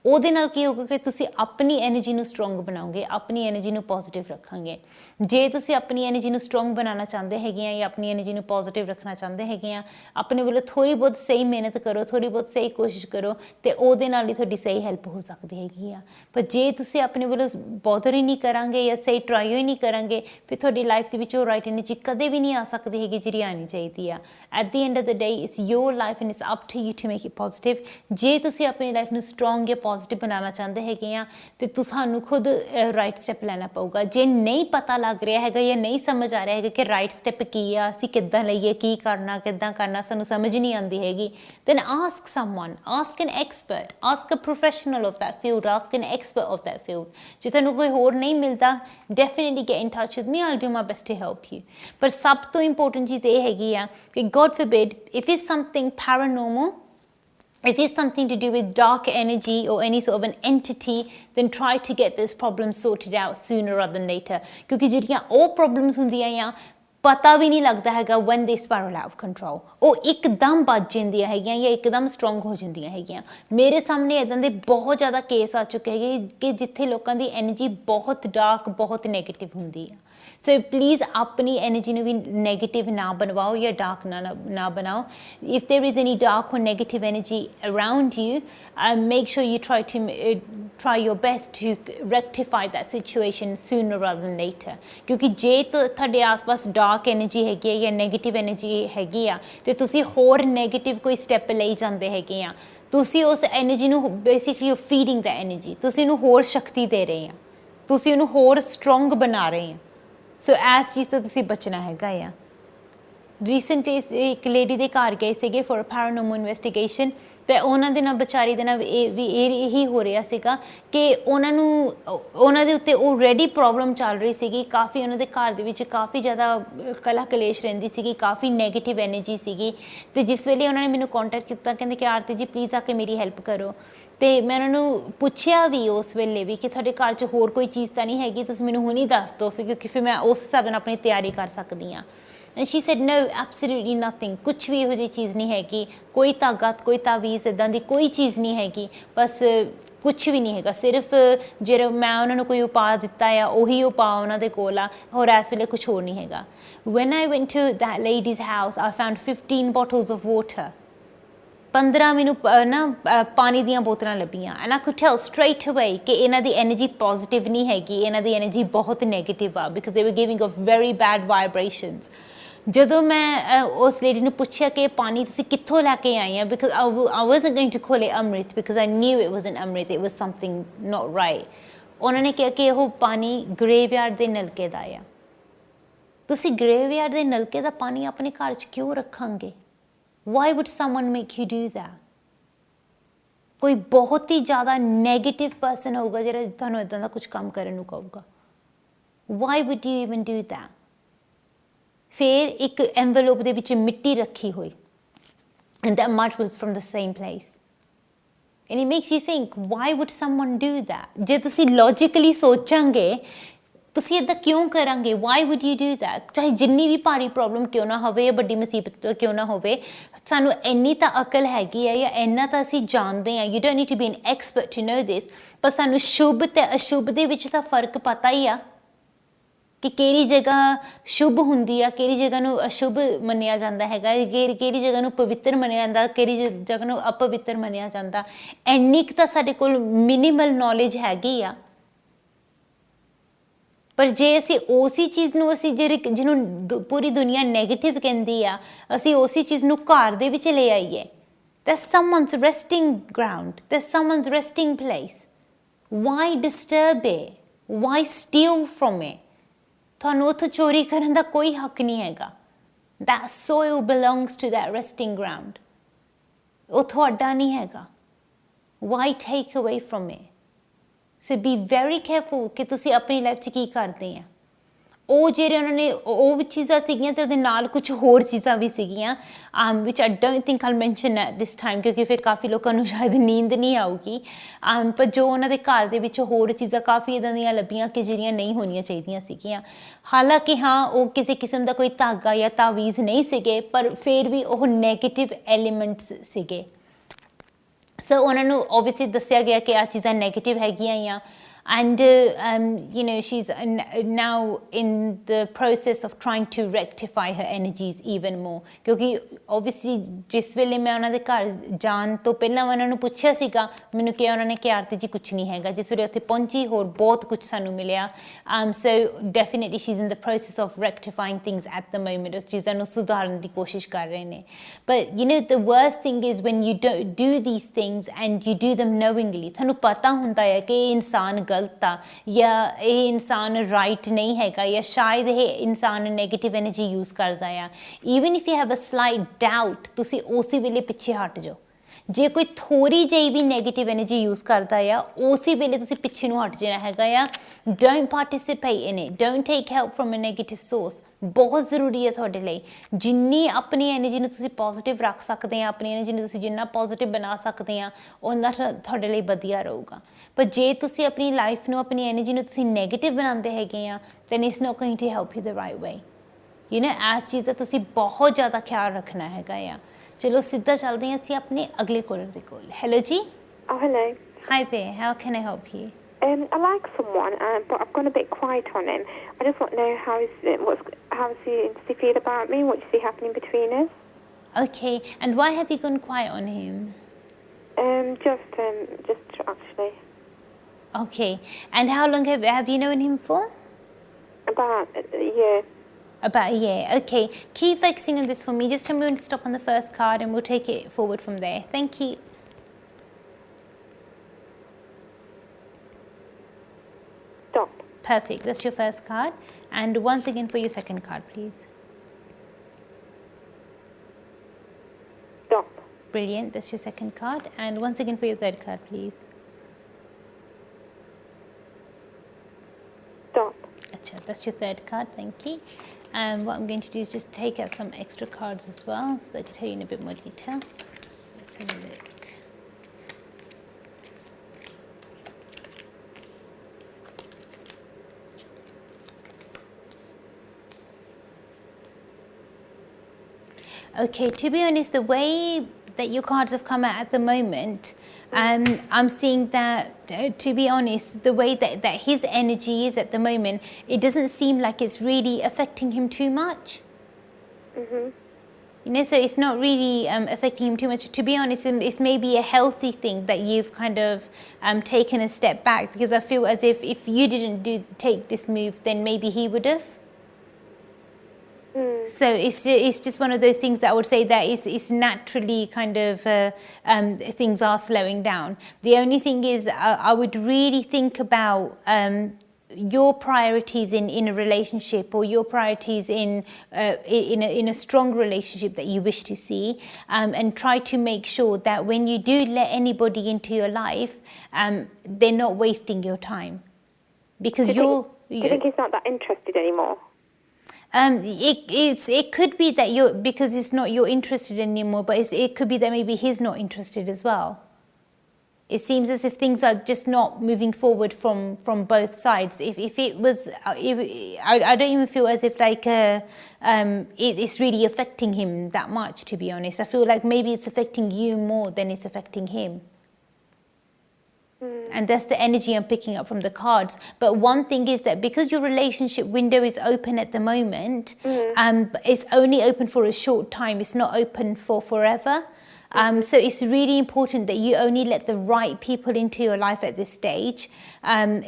ਉਹਦੇ ਨਾਲ ਕੀ ਹੋਊਗਾ ਕਿ ਤੁਸੀਂ ਆਪਣੀ ਐਨਰਜੀ ਨੂੰ ਸਟਰੋਂਗ ਬਣਾਓਗੇ, ਆਪਣੀ ਐਨਰਜੀ ਨੂੰ ਪੋਜ਼ਿਟਿਵ ਰੱਖਾਂਗੇ। ਜੇ ਤੁਸੀਂ ਆਪਣੀ ਐਨਰਜੀ ਨੂੰ ਸਟਰੋਂਗ ਬਣਾਉਣਾ ਚਾਹੁੰਦੇ ਹੈਗੇ ਆ ਜਾਂ ਆਪਣੀ ਐਨਰਜੀ ਨੂੰ ਪੋਜ਼ਿਟਿਵ ਰੱਖਣਾ ਚਾਹੁੰਦੇ ਹੈਗੇ ਆ, ਆਪਣੇ ਵੱਲੋਂ ਥੋੜ੍ਹੀ ਬਹੁਤ ਸਹੀ ਮਿਹਨਤ ਕਰੋ, ਥੋੜ੍ਹੀ ਬਹੁਤ ਸਹੀ ਕੋਸ਼ਿਸ਼ ਕਰੋ ਅਤੇ ਉਹਦੇ ਨਾਲ ਹੀ ਤੁਹਾਡੀ ਸਹੀ ਹੈਲਪ ਹੋ ਸਕਦੀ ਹੈਗੀ ਆ। ਪਰ ਜੇ ਤੁਸੀਂ ਆਪਣੇ ਵੱਲੋਂ ਬੋਦਰ ਹੀ ਨਹੀਂ ਕਰਾਂਗੇ ਜਾਂ ਸਹੀ ਟਰਾਈ ਹੀ ਨਹੀਂ ਕਰਾਂਗੇ, ਫਿਰ ਤੁਹਾਡੀ ਲਾਈਫ ਦੇ ਵਿੱਚ ਉਹ ਰਾਈਟ ਐਨਰਜੀ ਕਦੇ ਵੀ ਨਹੀਂ ਆ ਸਕਦੀ ਹੈਗੀ ਜਿਹੜੀ ਆਉਣੀ ਚਾਹੀਦੀ ਆ। At the end of the day it's your life and it's up to you to make it positive. ਜੇ ਤੁਸੀਂ ਆਪਣੀ ਲਾਈਫ ਨੂੰ ਸਟਰੋਂਗ ਜਾਂ ਪੋਜ਼ਿਟਿਵ ਬਣਾਉਣਾ ਚਾਹੁੰਦੇ ਹੈਗੇ ਆ ਤੇ ਤੁਹਾਨੂੰ ਖੁਦ ਰਾਈਟ ਸਟੈਪ ਲੈਣਾ ਪਊਗਾ। ਜੇ ਨਹੀਂ ਪਤਾ ਲੱਗ ਰਿਹਾ ਹੈਗਾ ਜਾਂ ਨਹੀਂ ਸਮਝ ਆ ਰਿਹਾ ਹੈਗਾ ਕਿ ਰਾਈਟ ਸਟੈਪ ਕੀ ਆ, ਅਸੀਂ ਕਿੱਦਾਂ ਲਈਏ, ਕੀ ਕਰਨਾ, ਕਿੱਦਾਂ ਕਰਨਾ, ਸਾਨੂੰ ਸਮਝ ਨਹੀਂ ਆਉਂਦੀ ਹੈਗੀ, then ask someone, ask an expert, ask a professional of that field, ask an expert of that field. ਜੇ ਤੁਹਾਨੂੰ ਕੋਈ ਹੋਰ ਨਹੀਂ ਮਿਲਦਾ, definitely get in touch with me, I'll do my best to help you. ਪਰ ਸਭ ਤੋਂ important ਚੀਜ਼ ਇਹ ਹੈਗੀ ਆ ਕਿ God forbid if it's something paranormal, if it's something to do with dark energy or any sort of an entity, then try to get this problem sorted out sooner rather than later. ਕਿਉਂਕਿ ਜਿਹੜੀਆਂ ਉਹ problems ਹੁੰਦੀਆਂ ਆ ਪਤਾ ਵੀ ਨਹੀਂ ਲੱਗਦਾ ਹੈਗਾ when they spiral out of control, ਉਹ ਇੱਕਦਮ ਵੱਜ ਜਾਂਦੀਆਂ ਹੈਗੀਆਂ ਜਾਂ ਇੱਕਦਮ ਸਟਰੋਂਗ ਹੋ ਜਾਂਦੀਆਂ ਹੈਗੀਆਂ। ਮੇਰੇ ਸਾਹਮਣੇ ਇੱਦਾਂ ਦੇ ਬਹੁਤ ਜ਼ਿਆਦਾ ਕੇਸ ਆ ਚੁੱਕੇ ਹੈਗੇ ਕਿ ਜਿੱਥੇ ਲੋਕਾਂ ਦੀ ਐਨਰਜੀ ਬਹੁਤ ਡਾਰਕ, ਬਹੁਤ ਨੈਗੇਟਿਵ ਹੁੰਦੀ ਆ। ਸੋ ਪਲੀਜ਼ ਆਪਣੀ ਐਨਰਜੀ ਨੂੰ ਵੀ ਨੈਗੇਟਿਵ ਨਾ ਬਣਵਾਓ ਜਾਂ ਡਾਰਕ ਨਾ ਬਣਾਓ। If there is any dark or negative energy around you, make sure you try your best to rectify that situation sooner rather than later. ਕਿਉਂਕਿ ਜੇ ਤੁਹਾਡੇ ਆਸ-ਪਾਸ ਡਾਰਕ ਐਨਰਜੀ ਹੈਗੀ ਹੈ ਜਾਂ ਨੈਗੇਟਿਵ ਐਨਰਜੀ ਹੈਗੀ ਆ ਅਤੇ ਤੁਸੀਂ ਹੋਰ ਨੈਗੇਟਿਵ ਕੋਈ ਸਟੈਪ ਲਈ ਜਾਂਦੇ ਹੈਗੇ ਆ, ਤੁਸੀਂ ਉਸ ਐਨਰਜੀ ਨੂੰ ਬੇਸਿਕਲੀ ਫੀਡਿੰਗ ਦਾ ਐਨਰਜੀ, ਤੁਸੀਂ ਉਹਨੂੰ ਹੋਰ ਸ਼ਕਤੀ ਦੇ ਰਹੇ ਆ, ਤੁਸੀਂ ਉਹਨੂੰ ਹੋਰ ਸਟਰੋਂਗ ਬਣਾ ਰਹੇ ਆ। ਸੋ ਇਸ ਚੀਜ਼ ਤੋਂ ਤੁਸੀਂ ਬਚਣਾ ਹੈਗਾ ਆ। ਰੀਸੈਂਟਲੀ ਇੱਕ ਲੇਡੀ ਦੇ ਘਰ ਗਏ ਸੀਗੇ ਫॉर ਪੈਰਾਨੋਰਮਲ ਇਨਵੈਸਟੀਗੇਸ਼ਨ ਅਤੇ ਉਹਨਾਂ ਦੇ ਨਾਲ ਵਿਚਾਰੀ ਦੇ ਨਾਲ ਇਹੀ ਹੋ ਰਿਹਾ ਸੀਗਾ ਕਿ ਉਹਨਾਂ ਦੇ ਉੱਤੇ ਆਲਰੇਡੀ ਪ੍ਰੋਬਲਮ ਚੱਲ ਰਹੀ ਸੀਗੀ। ਕਾਫੀ ਉਹਨਾਂ ਦੇ ਘਰ ਦੇ ਵਿੱਚ ਕਾਫੀ ਜ਼ਿਆਦਾ ਕਲਾ ਕਲੇਸ਼ ਰਹਿੰਦੀ ਸੀਗੀ, ਕਾਫੀ ਨੈਗੇਟਿਵ ਐਨਰਜੀ ਸੀਗੀ। ਅਤੇ ਜਿਸ ਵੇਲੇ ਉਹਨਾਂ ਨੇ ਮੈਨੂੰ ਕੰਟੈਕਟ ਕੀਤਾ, ਕਹਿੰਦੇ ਕਿ ਆਰਤੀ ਜੀ ਪਲੀਜ਼ ਆ ਕੇ ਮੇਰੀ ਹੈਲਪ ਕਰੋ। ਅਤੇ ਮੈਂ ਉਹਨਾਂ ਨੂੰ ਪੁੱਛਿਆ ਵੀ ਉਸ ਵੇਲੇ ਵੀ ਕਿ ਤੁਹਾਡੇ ਘਰ 'ਚ ਹੋਰ ਕੋਈ ਚੀਜ਼ ਤਾਂ ਨਹੀਂ ਹੈਗੀ, ਤੁਸੀਂ ਮੈਨੂੰ ਹੁਣੀ ਦੱਸ ਦਿਓ ਕਿਉਂਕਿ ਫਿਰ ਮੈਂ ਉਸ ਹਿਸਾਬ ਨਾਲ ਆਪਣੀ ਤਿਆਰੀ ਕਰ ਸਕਦੀ ਹਾਂ। And she said no, absolutely nothing, ਕੁਛ ਵੀ ਇਹੋ ਜਿਹੀ ਚੀਜ਼ ਨਹੀਂ ਹੈਗੀ, ਕੋਈ ਤਾਕਤ, ਕੋਈ ਤਾਵੀਜ਼ ਇੱਦਾਂ ਦੀ ਕੋਈ ਚੀਜ਼ ਨਹੀਂ ਹੈਗੀ, ਬਸ ਕੁਛ ਵੀ ਨਹੀਂ ਹੈਗਾ। ਸਿਰਫ ਜਿਹੜਾ ਮੈਂ ਉਹਨਾਂ ਨੂੰ ਕੋਈ ਉਪਾਅ ਦਿੱਤਾ ਆ ਉਹੀ ਉਪਾਅ ਉਹਨਾਂ ਦੇ ਕੋਲ ਆ, ਹੋਰ ਇਸ ਵੇਲੇ ਕੁਛ ਹੋਰ ਨਹੀਂ ਹੈਗਾ। when I went to that lady's house, I found 15 bottles of water. 15 ਮੈਨੂੰ ਪਾਣੀ ਦੀਆਂ ਬੋਤਲਾਂ ਲੱਭੀਆਂ। And I could tell straight away ਕਿ ਇਹਨਾਂ ਦੀ ਐਨਰਜੀ ਪੋਜ਼ਿਟਿਵ ਨਹੀਂ ਹੈਗੀ, ਇਹਨਾਂ ਦੀ ਐਨਰਜੀ ਬਹੁਤ ਨੈਗੇਟਿਵ ਆ, because they were giving off very bad vibrations. ਜਦੋਂ ਮੈਂ ਉਸ ਲੇਡੀ ਨੂੰ ਪੁੱਛਿਆ ਕਿ ਇਹ ਪਾਣੀ ਤੁਸੀਂ ਕਿੱਥੋਂ ਲੈ ਕੇ ਆਏ ਆ, because I wasn't going to call it Amrit because I knew it wasn't Amrit, it was something not right. ਉਹਨਾਂ ਨੇ ਕਿਹਾ ਕਿ ਉਹ ਪਾਣੀ ਗਰੇਵਯਾਰਡ ਦੇ ਨਲਕੇ ਦਾ ਆ। ਤੁਸੀਂ ਗਰੇਵਯਾਰਡ ਦੇ ਨਲਕੇ ਦਾ ਪਾਣੀ ਆਪਣੇ ਘਰ 'ਚ ਕਿਉਂ ਰੱਖਾਂਗੇ? Why would someone make you do that? ਕੋਈ ਬਹੁਤ ਹੀ ਜ਼ਿਆਦਾ ਨੈਗੇਟਿਵ ਪਰਸਨ ਹੋਊਗਾ ਜਿਹੜਾ ਤੁਹਾਨੂੰ ਇੱਦਾਂ ਦਾ ਕੁਝ ਕੰਮ ਕਰਨ ਨੂੰ ਕਹੂਗਾ। Why would you even do that? ਫਿਰ ਇੱਕ ਐਨਵਲਪ ਦੇ ਵਿੱਚ ਮਿੱਟੀ ਰੱਖੀ ਹੋਈ, and that mud was from the same place. And it makes you think, why would someone do that? ਜੇ ਤੁਸੀਂ logically ਸੋਚਾਂਗੇ ਤੁਸੀਂ ਇੱਦਾਂ ਕਿਉਂ ਕਰਾਂਗੇ? why would you do that? ਚਾਹੇ ਜਿੰਨੀ ਵੀ ਭਾਰੀ ਪ੍ਰੋਬਲਮ ਕਿਉਂ ਨਾ ਹੋਵੇ ਜਾਂ ਵੱਡੀ ਮੁਸੀਬਤ ਕਿਉਂ ਨਾ ਹੋਵੇ, ਸਾਨੂੰ ਇੰਨੀ ਤਾਂ ਅਕਲ ਹੈਗੀ ਹੈ ਜਾਂ ਇੰਨਾ ਤਾਂ ਅਸੀਂ ਜਾਣਦੇ ਹਾਂ। you don't need to be an expert to know this, ਪਰ ਸਾਨੂੰ ਸ਼ੁਭ ਅਤੇ ਅਸ਼ੁਭ ਦੇ ਵਿੱਚ ਤਾਂ ਫਰਕ ਪਤਾ ਹੀ ਆ। ਕਿ ਕਿਹੜੀ ਜਗ੍ਹਾ ਸ਼ੁਭ ਹੁੰਦੀ ਆ, ਕਿਹੜੀ ਜਗ੍ਹਾ ਨੂੰ ਅਸ਼ੁਭ ਮੰਨਿਆ ਜਾਂਦਾ ਹੈਗਾ, ਕਿਹੜੀ ਜਗ੍ਹਾ ਨੂੰ ਪਵਿੱਤਰ ਮੰਨਿਆ ਜਾਂਦਾ, ਕਿਹੜੀ ਜਗ੍ਹਾ ਨੂੰ ਅਪਵਿੱਤਰ ਮੰਨਿਆ ਜਾਂਦਾ। ਇੰਨੀ ਕੁ ਤਾਂ ਸਾਡੇ ਕੋਲ ਮਿਨੀਮਲ ਨੌਲੇਜ ਹੈਗੀ ਆ। ਪਰ ਜੇ ਅਸੀਂ ਉਸੇ ਚੀਜ਼ ਨੂੰ ਅਸੀਂ ਜਿਹਨੂੰ ਪੂਰੀ ਦੁਨੀਆ ਨੈਗੇਟਿਵ ਕਹਿੰਦੀ ਆ, ਅਸੀਂ ਉਸੇ ਚੀਜ਼ ਨੂੰ ਘਰ ਦੇ ਵਿੱਚ ਲੈ ਆਈਏ, that's someone's resting ground, that's someone's resting place. Why disturb it? Why steal from it? ਤੁਹਾਨੂੰ ਉੱਥੋਂ ਚੋਰੀ ਕਰਨ ਦਾ ਕੋਈ ਹੱਕ ਨਹੀਂ ਹੈਗਾ। That soil belongs to that resting ground. ਉਹ ਤੁਹਾਡਾ ਨਹੀਂ ਹੈਗਾ। Why take away from it? So be very careful ਕਿ ਤੁਸੀਂ ਆਪਣੀ ਲਾਈਫ 'ਚ ਕੀ ਕਰਦੇ ਆ। ਉਹ ਜਿਹੜੇ ਉਹਨਾਂ ਨੇ ਉਹ ਚੀਜ਼ਾਂ ਸੀਗੀਆਂ ਤੇ ਉਹਦੇ ਨਾਲ ਕੁਝ ਹੋਰ ਚੀਜ਼ਾਂ ਵੀ ਸੀਗੀਆਂ which I don't think I'll mention at this time ਕਿਉਂਕਿ ਫਿਰ ਕਾਫੀ ਲੋਕਾਂ ਨੂੰ ਸ਼ਾਇਦ ਨੀਂਦ ਨਹੀਂ ਆਊਗੀ। ਪਰ ਜੋ ਉਹਨਾਂ ਦੇ ਘਰ ਦੇ ਵਿੱਚ ਹੋਰ ਚੀਜ਼ਾਂ ਕਾਫੀ ਇੱਦਾਂ ਦੀਆਂ ਲੱਭੀਆਂ ਕਿ ਜਿਹੜੀਆਂ ਨਹੀਂ ਹੋਣੀਆਂ ਚਾਹੀਦੀਆਂ ਸੀਗੀਆਂ। ਹਾਲਾਂਕਿ ਹਾਂ ਉਹ ਕਿਸੇ ਕਿਸਮ ਦਾ ਕੋਈ ਧਾਗਾ ਜਾਂ ਤਾਵੀਜ਼ ਨਹੀਂ ਸੀਗੇ, ਪਰ ਫਿਰ ਵੀ ਉਹ ਨੈਗੇਟਿਵ ਐਲੀਮੈਂਟਸ ਸੀਗੇ। ਸੋ ਉਹਨਾਂ ਨੂੰ ਓਬਵੀਅਸਲੀ ਦੱਸਿਆ ਗਿਆ ਕਿ ਆਹ ਚੀਜ਼ਾਂ ਨੈਗੇਟਿਵ ਹੈਗੀਆਂ ਆ। And you know, she's now in the process of trying to rectify her energies even more ਕਿਉਂਕਿ obviously ਜਿਸ ਵੇਲੇ ਮੈਂ ਉਹਨਾਂ ਦੇ ਘਰ ਜਾਣ ਤੋਂ ਪਹਿਲਾਂ ਉਹਨਾਂ ਨੂੰ ਪੁੱਛਿਆ ਸੀਗਾ, ਮੈਨੂੰ ਕਿਹਾ ਉਹਨਾਂ ਨੇ ਕਿ ਆਰਤੀ ਜੀ ਕੁਛ ਨਹੀਂ ਹੈਗਾ। ਜਿਸ ਵੇਲੇ ਉੱਥੇ ਪਹੁੰਚੀ ਹੋਰ ਬਹੁਤ ਕੁਛ ਸਾਨੂੰ ਮਿਲਿਆ। So definitely she's in the process of rectifying things at the moment, ਉਹ ਚੀਜ਼ਾਂ ਨੂੰ ਸੁਧਾਰਨ ਦੀ ਕੋਸ਼ਿਸ਼ ਕਰ ਰਹੇ ਨੇ। But you know the worst thing is when you don't do these things and you do them knowingly, ਤੁਹਾਨੂੰ ਪਤਾ ਹੁੰਦਾ ਹੈ ਕਿ ਇਹ ਇਨਸਾਨ ਗਲਤ ਆ ਜਾਂ ਇਹ ਇਨਸਾਨ ਰਾਈਟ ਨਹੀਂ ਹੈਗਾ ਜਾਂ ਸ਼ਾਇਦ ਇਹ ਇਨਸਾਨ ਨੈਗੇਟਿਵ ਐਨਰਜੀ ਯੂਜ਼ ਕਰਦਾ ਆ। Even if you have a slight doubt, ਤੁਸੀਂ ਉਸੇ ਵੇਲੇ ਪਿੱਛੇ ਹਟ ਜਾਓ। ਜੇ ਕੋਈ ਥੋੜੀ ਜਿਹੀ ਵੀ ਨੈਗੇਟਿਵ ਐਨਰਜੀ ਯੂਜ਼ ਕਰਦਾ ਆ, ਉਸੇ ਵੇਲੇ ਤੁਸੀਂ ਪਿੱਛੇ ਨੂੰ ਹਟ ਜਾਣਾ ਹੈਗਾ ਆ। Don't participate in it, don't take help from a negative source. ਬਹੁਤ ਜ਼ਰੂਰੀ ਹੈ ਤੁਹਾਡੇ ਲਈ। ਜਿੰਨੀ ਆਪਣੀ ਐਨਰਜੀ ਨੂੰ ਤੁਸੀਂ ਪੋਜ਼ੀਟਿਵ ਰੱਖ ਸਕਦੇ ਆ, ਆਪਣੀ ਐਨਰਜੀ ਨੂੰ ਤੁਸੀਂ ਜਿੰਨਾ ਪੋਜ਼ੀਟਿਵ ਬਣਾ ਸਕਦੇ ਆ, ਉਹਨਾਂ ਤੁਹਾਡੇ ਲਈ ਵਧੀਆ ਰਹੂਗਾ। ਪਰ ਜੇ ਤੁਸੀਂ ਆਪਣੀ ਲਾਈਫ ਨੂੰ, ਆਪਣੀ ਐਨਰਜੀ ਨੂੰ ਤੁਸੀਂ ਨੈਗੇਟਿਵ ਬਣਾਉਂਦੇ ਹੈਗੇ ਆ, then it's not going to help you the right way. You know, ਇਸ ਚੀਜ਼ ਦਾ ਤੁਸੀਂ ਬਹੁਤ ਜ਼ਿਆਦਾ ਖਿਆਲ ਰੱਖਣਾ ਹੈਗਾ ਆ। ਚਲੋ ਸਿੱਧਾ ਚੱਲਦੇ ਹਾਂ ਅਸੀਂ ਆਪਣੇ ਅਗਲੇ ਕਾਲਰ ਦੇ ਕੋਲ। ਹੈਲੋ ਜੀ। Oh, hello. Hi there, how can I help you? I like someone, but I've gone a bit quiet on him. I just want to know how does he feel about me? What do you see happening between us? Okay, and why have you gone quiet on him? Just actually. Okay, and how long have you known him for? About a year. About a year. Okay, keep focusing on this for me. Just tell me when to stop on the first card and we'll take it forward from there. Thank you. Stop. Perfect, that's your first card. And once again for your second card, please. Stop. Brilliant, that's your second card. And once again for your third card, please. Stop. Achha, that's your third card, thank you. And what I'm going to do is just take out some extra cards as well so that I can tell you in a bit more detail. Let's have a look. Okay, to be honest, the way that your cards have come out at the moment, I'm seeing that, to be honest, the way that his energy is at the moment, it doesn't seem like it's really affecting him too much. You know, so it's not really affecting him too much. To be honest, it's maybe a healthy thing that you've kind of taken a step back, because I feel as if you didn't take this move, then maybe he would have. So it's just one of those things that I would say that is naturally kind of things are slowing down. The only thing is I would really think about your priorities in a relationship, or your priorities in a strong relationship that you wish to see, and try to make sure that when you do let anybody into your life, they're not wasting your time, because Do you think he's not that interested anymore? It could be that because it's not you're interested anymore, but it could be that maybe he's not interested as well. It seems as if things are just not moving forward from both sides. If it was, I don't even feel as if like it's really affecting him that much. To be honest, I feel like maybe it's affecting you more than it's affecting him. And that's the energy I'm picking up from the cards. But one thing is that because your relationship window is open at the moment, it's only open for a short time. It's not open for forever. So it's really important that you only let the right people into your life at this stage.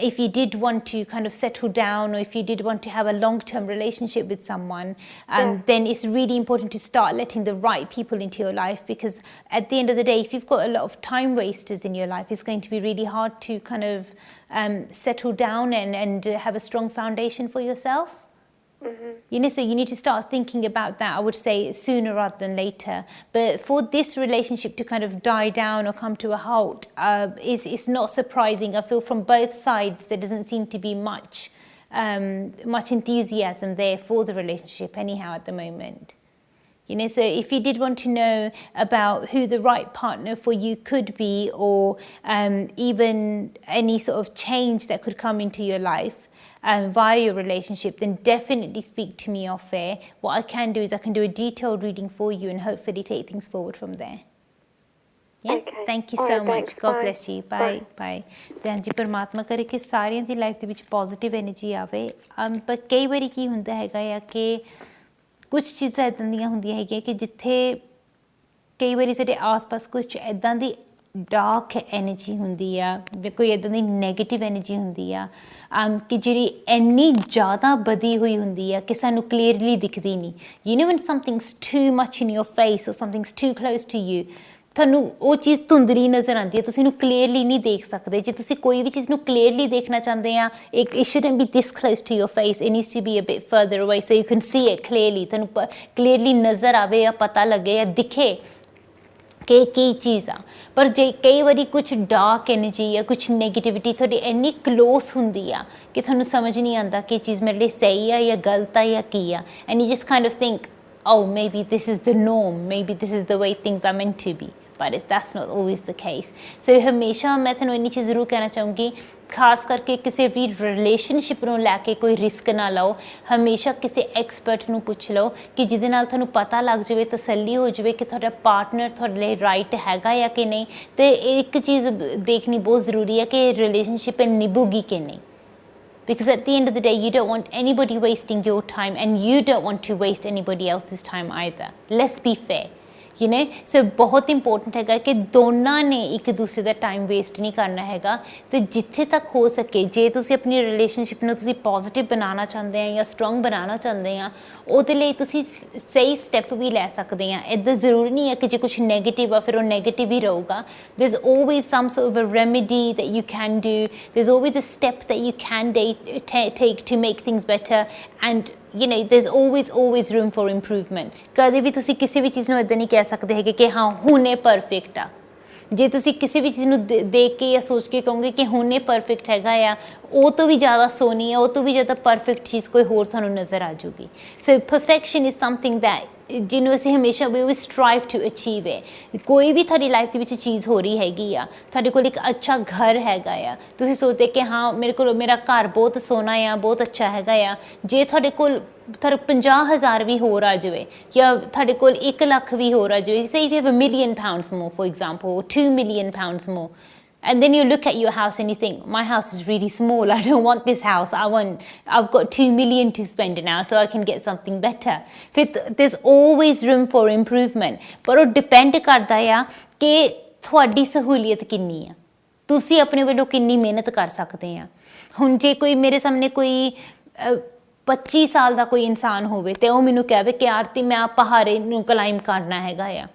If you did want to kind of settle down, or if you did want to have a long-term relationship with someone, then it's really important to start letting the right people into your life, because at the end of the day, if you've got a lot of time wasters in your life, it's going to be really hard to kind of settle down and have a strong foundation for yourself. You know, so you need to start thinking about that, I would say, sooner rather than later. But for this relationship to kind of die down or come to a halt, it's not surprising. I feel from both sides there doesn't seem to be much enthusiasm there for the relationship anyhow at the moment. You know, so if you did want to know about who the right partner for you could be, or even any sort of change that could come into your life via your relationship, then definitely speak to me off air. What I can do is I can do a detailed reading for you and hopefully take things forward from there. Yeah, okay. Thank you All so right, much. thanks. God Bye. bless you. Bye. Bye. ਤੇ ਹਾਂਜੀ ਪਰਮਾਤਮਾ ਕਰੇ ਕਿ ਸਾਰਿਆਂ ਦੀ life ਦੇ ਵਿੱਚ positive energy ਆਵੇ। ਪਰ ਕਈ ਵਾਰੀ ਕੀ ਹੁੰਦਾ ਹੈਗਾ ਆ ਕਿ ਕੁਝ ਚੀਜ਼ਾਂ ਇੱਦਾਂ ਦੀਆਂ ਹੁੰਦੀਆਂ ਹੈਗੀਆਂ ਕਿ ਜਿੱਥੇ ਕਈ ਵਾਰੀ ਸਾਡੇ ਆਸ-ਪਾਸ ਕੁਝ ਇੱਦਾਂ ਦੀ ਡਾਰਕ ਐਨਰਜੀ ਹੁੰਦੀ ਆ, ਕੋਈ ਇੱਦਾਂ ਦੀ ਨੈਗੇਟਿਵ ਐਨਰਜੀ ਹੁੰਦੀ ਆ ਕਿ ਜਿਹੜੀ ਇੰਨੀ ਜ਼ਿਆਦਾ ਵਧੀ ਹੋਈ ਹੁੰਦੀ ਆ ਕਿ ਸਾਨੂੰ ਕਲੀਅਰਲੀ ਦਿਖਦੀ ਨਹੀਂ। You know when something's too much in your face, or something's too close to you, ਤੁਹਾਨੂੰ ਉਹ ਚੀਜ਼ ਧੁੰਦਲੀ ਨਜ਼ਰ ਆਉਂਦੀ ਹੈ, ਤੁਸੀਂ ਇਹਨੂੰ ਕਲੀਅਰਲੀ ਨਹੀਂ ਦੇਖ ਸਕਦੇ। ਜੇ ਤੁਸੀਂ ਕੋਈ ਵੀ ਚੀਜ਼ ਨੂੰ ਕਲੀਅਰਲੀ ਦੇਖਣਾ ਚਾਹੁੰਦੇ ਆ, it shouldn't be this close to your face, it needs to be a bit further away so you can see it clearly, ਤੁਹਾਨੂੰ ਕਲੀਅਰਲੀ ਨਜ਼ਰ ਆਵੇ ਜਾਂ ਪਤਾ ਲੱਗੇ ਜਾਂ ਦਿਖੇ ਕਿ ਕੀ ਚੀਜ਼ ਆ। ਪਰ ਜੇ ਕਈ ਵਾਰੀ ਕੁਝ ਡਾਰਕ ਐਨਰਜੀ ਜਾਂ ਕੁਝ ਨੈਗੇਟਿਵਿਟੀ ਤੁਹਾਡੀ ਇੰਨੀ ਕਲੋਜ਼ ਹੁੰਦੀ ਆ ਕਿ ਤੁਹਾਨੂੰ ਸਮਝ ਨਹੀਂ ਆਉਂਦਾ ਕਿ ਇਹ ਚੀਜ਼ ਮੇਰੇ ਲਈ ਸਹੀ ਆ ਜਾਂ ਗਲਤ ਆ ਜਾਂ ਕੀ ਆ, and you just kind of think, oh, maybe this is the norm, maybe this is the way things are meant to be, but that's not always the case. So ਹਮੇਸ਼ਾ ਮੈਂ ਤੁਹਾਨੂੰ ਇੰਨੀ ਚੀਜ਼ ਜ਼ਰੂਰ ਕਹਿਣਾ ਚਾਹੂੰਗੀ, ਖਾਸ ਕਰਕੇ ਕਿਸੇ ਵੀ ਰਿਲੇਸ਼ਨਸ਼ਿਪ ਨੂੰ ਲੈ ਕੇ ਕੋਈ ਰਿਸਕ ਨਾ ਲਓ। ਹਮੇਸ਼ਾ ਕਿਸੇ ਐਕਸਪਰਟ ਨੂੰ ਪੁੱਛ ਲਓ ਕਿ ਜਿਹਦੇ ਨਾਲ ਤੁਹਾਨੂੰ ਪਤਾ ਲੱਗ ਜਾਵੇ, ਤਸੱਲੀ ਹੋ ਜਾਵੇ ਕਿ ਤੁਹਾਡਾ ਪਾਰਟਨਰ ਤੁਹਾਡੇ ਲਈ ਰਾਈਟ ਹੈਗਾ ਜਾਂ ਕਿ ਨਹੀਂ। ਅਤੇ ਇੱਕ ਚੀਜ਼ ਦੇਖਣੀ ਬਹੁਤ ਜ਼ਰੂਰੀ ਹੈ ਕਿ ਰਿਲੇਸ਼ਨਸ਼ਿਪ ਨਿਭੂਗੀ ਕਿ ਨਹੀਂ, because at the end of the day you don't want anybody wasting your time, and you don't want to waste anybody else's time either. Let's be fair, you know. So ਬਹੁਤ important ਹੈਗਾ ਕਿ ਦੋਨਾਂ ਨੇ ਇੱਕ ਦੂਸਰੇ ਦਾ time waste ਨਹੀਂ ਕਰਨਾ ਹੈਗਾ। ਅਤੇ ਜਿੱਥੇ ਤੱਕ ਹੋ ਸਕੇ, ਜੇ ਤੁਸੀਂ ਆਪਣੀ ਰਿਲੇਸ਼ਨਸ਼ਿਪ ਨੂੰ ਤੁਸੀਂ ਪੋਜ਼ੀਟਿਵ ਬਣਾਉਣਾ ਚਾਹੁੰਦੇ ਆ ਜਾਂ ਸਟਰੋਂਗ ਬਣਾਉਣਾ ਚਾਹੁੰਦੇ ਆ, ਉਹਦੇ ਲਈ ਤੁਸੀਂ ਸਹੀ ਸਟੈਪ ਵੀ ਲੈ ਸਕਦੇ ਆ। ਇੱਦਾਂ ਜ਼ਰੂਰੀ ਨਹੀਂ ਹੈ ਕਿ ਜੇ ਕੁਛ ਨੈਗੇਟਿਵ ਆ ਫਿਰ ਉਹ ਨੈਗੇਟਿਵ ਹੀ ਰਹੂਗਾ। there's always some sort of a remedy that you can do, there's always a step that you can take to make things better, and you know there's always room for improvement. ਕਦੇ ਵੀ ਤੁਸੀਂ ਕਿਸੇ ਵੀ ਚੀਜ਼ ਨੂੰ ਇੱਦਾਂ ਨਹੀਂ ਕਹਿ ਸਕਦੇ ਹੈਗੇ ਕਿ ਹਾਂ ਹੁਣ ਇਹ ਪਰਫੈਕਟ ਆ। ਜੇ ਤੁਸੀਂ ਕਿਸੇ ਵੀ ਚੀਜ਼ ਨੂੰ ਦੇਖ ਕੇ ਜਾਂ ਸੋਚ ਕੇ ਕਹੋਗੇ ਕਿ ਹੁਣ ਇਹ ਪਰਫੈਕਟ ਹੈਗਾ ਆ, ਉਹ ਤੋਂ ਵੀ ਜ਼ਿਆਦਾ ਸੋਹਣੀ ਹੈ, ਉਹ ਤੋਂ ਵੀ ਜ਼ਿਆਦਾ ਪਰਫੈਕਟ ਚੀਜ਼ ਕੋਈ ਹੋਰ ਤੁਹਾਨੂੰ ਨਜ਼ਰ ਆ ਜਾਊਗੀ। ਸੋ ਪਰਫੈਕਸ਼ਨ ਇਜ਼ ਸਮਥਿੰਗ ਦੈਟ ਜਿਹਨੂੰ ਅਸੀਂ ਹਮੇਸ਼ਾ ਵੀ ਸਟਰਾਈਵ ਟੂ ਅਚੀਵ ਹੈ। ਕੋਈ ਵੀ ਤੁਹਾਡੀ ਲਾਈਫ ਦੇ ਵਿੱਚ ਚੀਜ਼ ਹੋ ਰਹੀ ਹੈਗੀ ਆ, ਤੁਹਾਡੇ ਕੋਲ ਇੱਕ ਅੱਛਾ ਘਰ ਹੈਗਾ ਆ, ਤੁਸੀਂ ਸੋਚਦੇ ਕਿ ਹਾਂ ਮੇਰਾ ਘਰ ਬਹੁਤ ਸੋਹਣਾ ਆ, ਬਹੁਤ ਅੱਛਾ ਹੈਗਾ ਆ। ਜੇ ਤੁਹਾਡੇ ਕੋਲ 50,000 ਵੀ ਹੋਰ ਆ ਜਾਵੇ, ਜਾਂ ਤੁਹਾਡੇ ਕੋਲ 1 ਲੱਖ ਵੀ ਹੋਰ ਆ ਜਾਵੇ, say if you have £1 million more for example, or £2 million more, and then you look at your house and you think, my house is really small, I don't want this house, I've got 2 million to spend now so I can get something better. There's always room for improvement, ਪਰ ਉਹ depend ਕਰਦਾ ਆ ਕਿ ਤੁਹਾਡੀ ਸਹੂਲੀਅਤ ਕਿੰਨੀ ਆ, ਤੁਸੀਂ ਆਪਣੇ ਵੱਲੋਂ ਕਿੰਨੀ ਮਿਹਨਤ ਕਰ ਸਕਦੇ ਆ। ਹੁਣ ਜੇ ਕੋਈ ਮੇਰੇ ਸਾਹਮਣੇ ਕੋਈ 25 ਸਾਲ ਦਾ ਕੋਈ ਇਨਸਾਨ ਹੋਵੇ ਅਤੇ ਉਹ ਮੈਨੂੰ ਕਹੇ ਕਿ ਆਰਤੀ ਮੈਂ ਪਹਾੜੇ ਨੂੰ ਕਲਾਈਮ ਕਰਨਾ ਹੈਗਾ ਆ,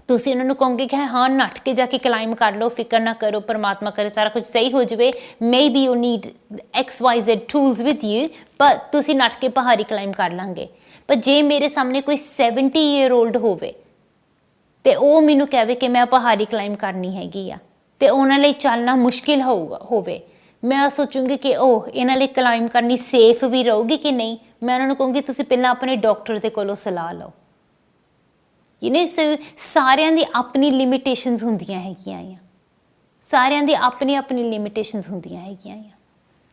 ਤੁਸੀਂ ਉਹਨਾਂ ਨੂੰ ਕਹੋਗੇ ਕਿ ਹਾਂ ਨੱਠ ਕੇ ਜਾ ਕੇ ਕਲਾਈਮ ਕਰ ਲਓ, ਫਿਕਰ ਨਾ ਕਰੋ, ਪਰਮਾਤਮਾ ਕਰੇ ਸਾਰਾ ਕੁਝ ਸਹੀ ਹੋ ਜਾਵੇ, maybe you need XYZ tools with you, ਪਰ ਤੁਸੀਂ ਨੱਠ ਕੇ ਪਹਾੜੀ ਕਲਾਈਮ ਕਰ ਲਾਂਗੇ। ਪਰ ਜੇ ਮੇਰੇ ਸਾਹਮਣੇ ਕੋਈ 70 year old ਹੋਵੇ ਅਤੇ ਉਹ ਮੈਨੂੰ ਕਹੇ ਕਿ ਮੈਂ ਪਹਾੜੀ ਕਲਾਈਮ ਕਰਨੀ ਹੈਗੀ ਆ, ਅਤੇ ਉਹਨਾਂ ਲਈ ਚੱਲਣਾ ਮੁਸ਼ਕਿਲ ਹੋਵੇ, ਮੈਂ ਸੋਚੂੰਗੀ ਕਿ ਇਹਨਾਂ ਲਈ ਕਲਾਈਮ ਕਰਨੀ ਸੇਫ ਵੀ ਰਹੂਗੀ ਕਿ ਨਹੀਂ। ਮੈਂ ਉਹਨਾਂ ਨੂੰ ਕਹੂੰਗੀ ਤੁਸੀਂ ਪਹਿਲਾਂ ਆਪਣੇ ਡਾਕਟਰ ਦੇ ਕੋਲੋਂ ਸਲਾਹ ਲਓ। ਯੂ ਨੋ, ਸੋ ਸਾਰਿਆਂ ਦੀ ਆਪਣੀ ਲਿਮਿਟੇਸ਼ਨਸ ਹੁੰਦੀਆਂ ਹੈਗੀਆਂ ਆ, ਸਾਰਿਆਂ ਦੀ ਆਪਣੀ ਲਿਮਿਟੇਸ਼ਨਸ ਹੁੰਦੀਆਂ ਹੈਗੀਆਂ ਆ।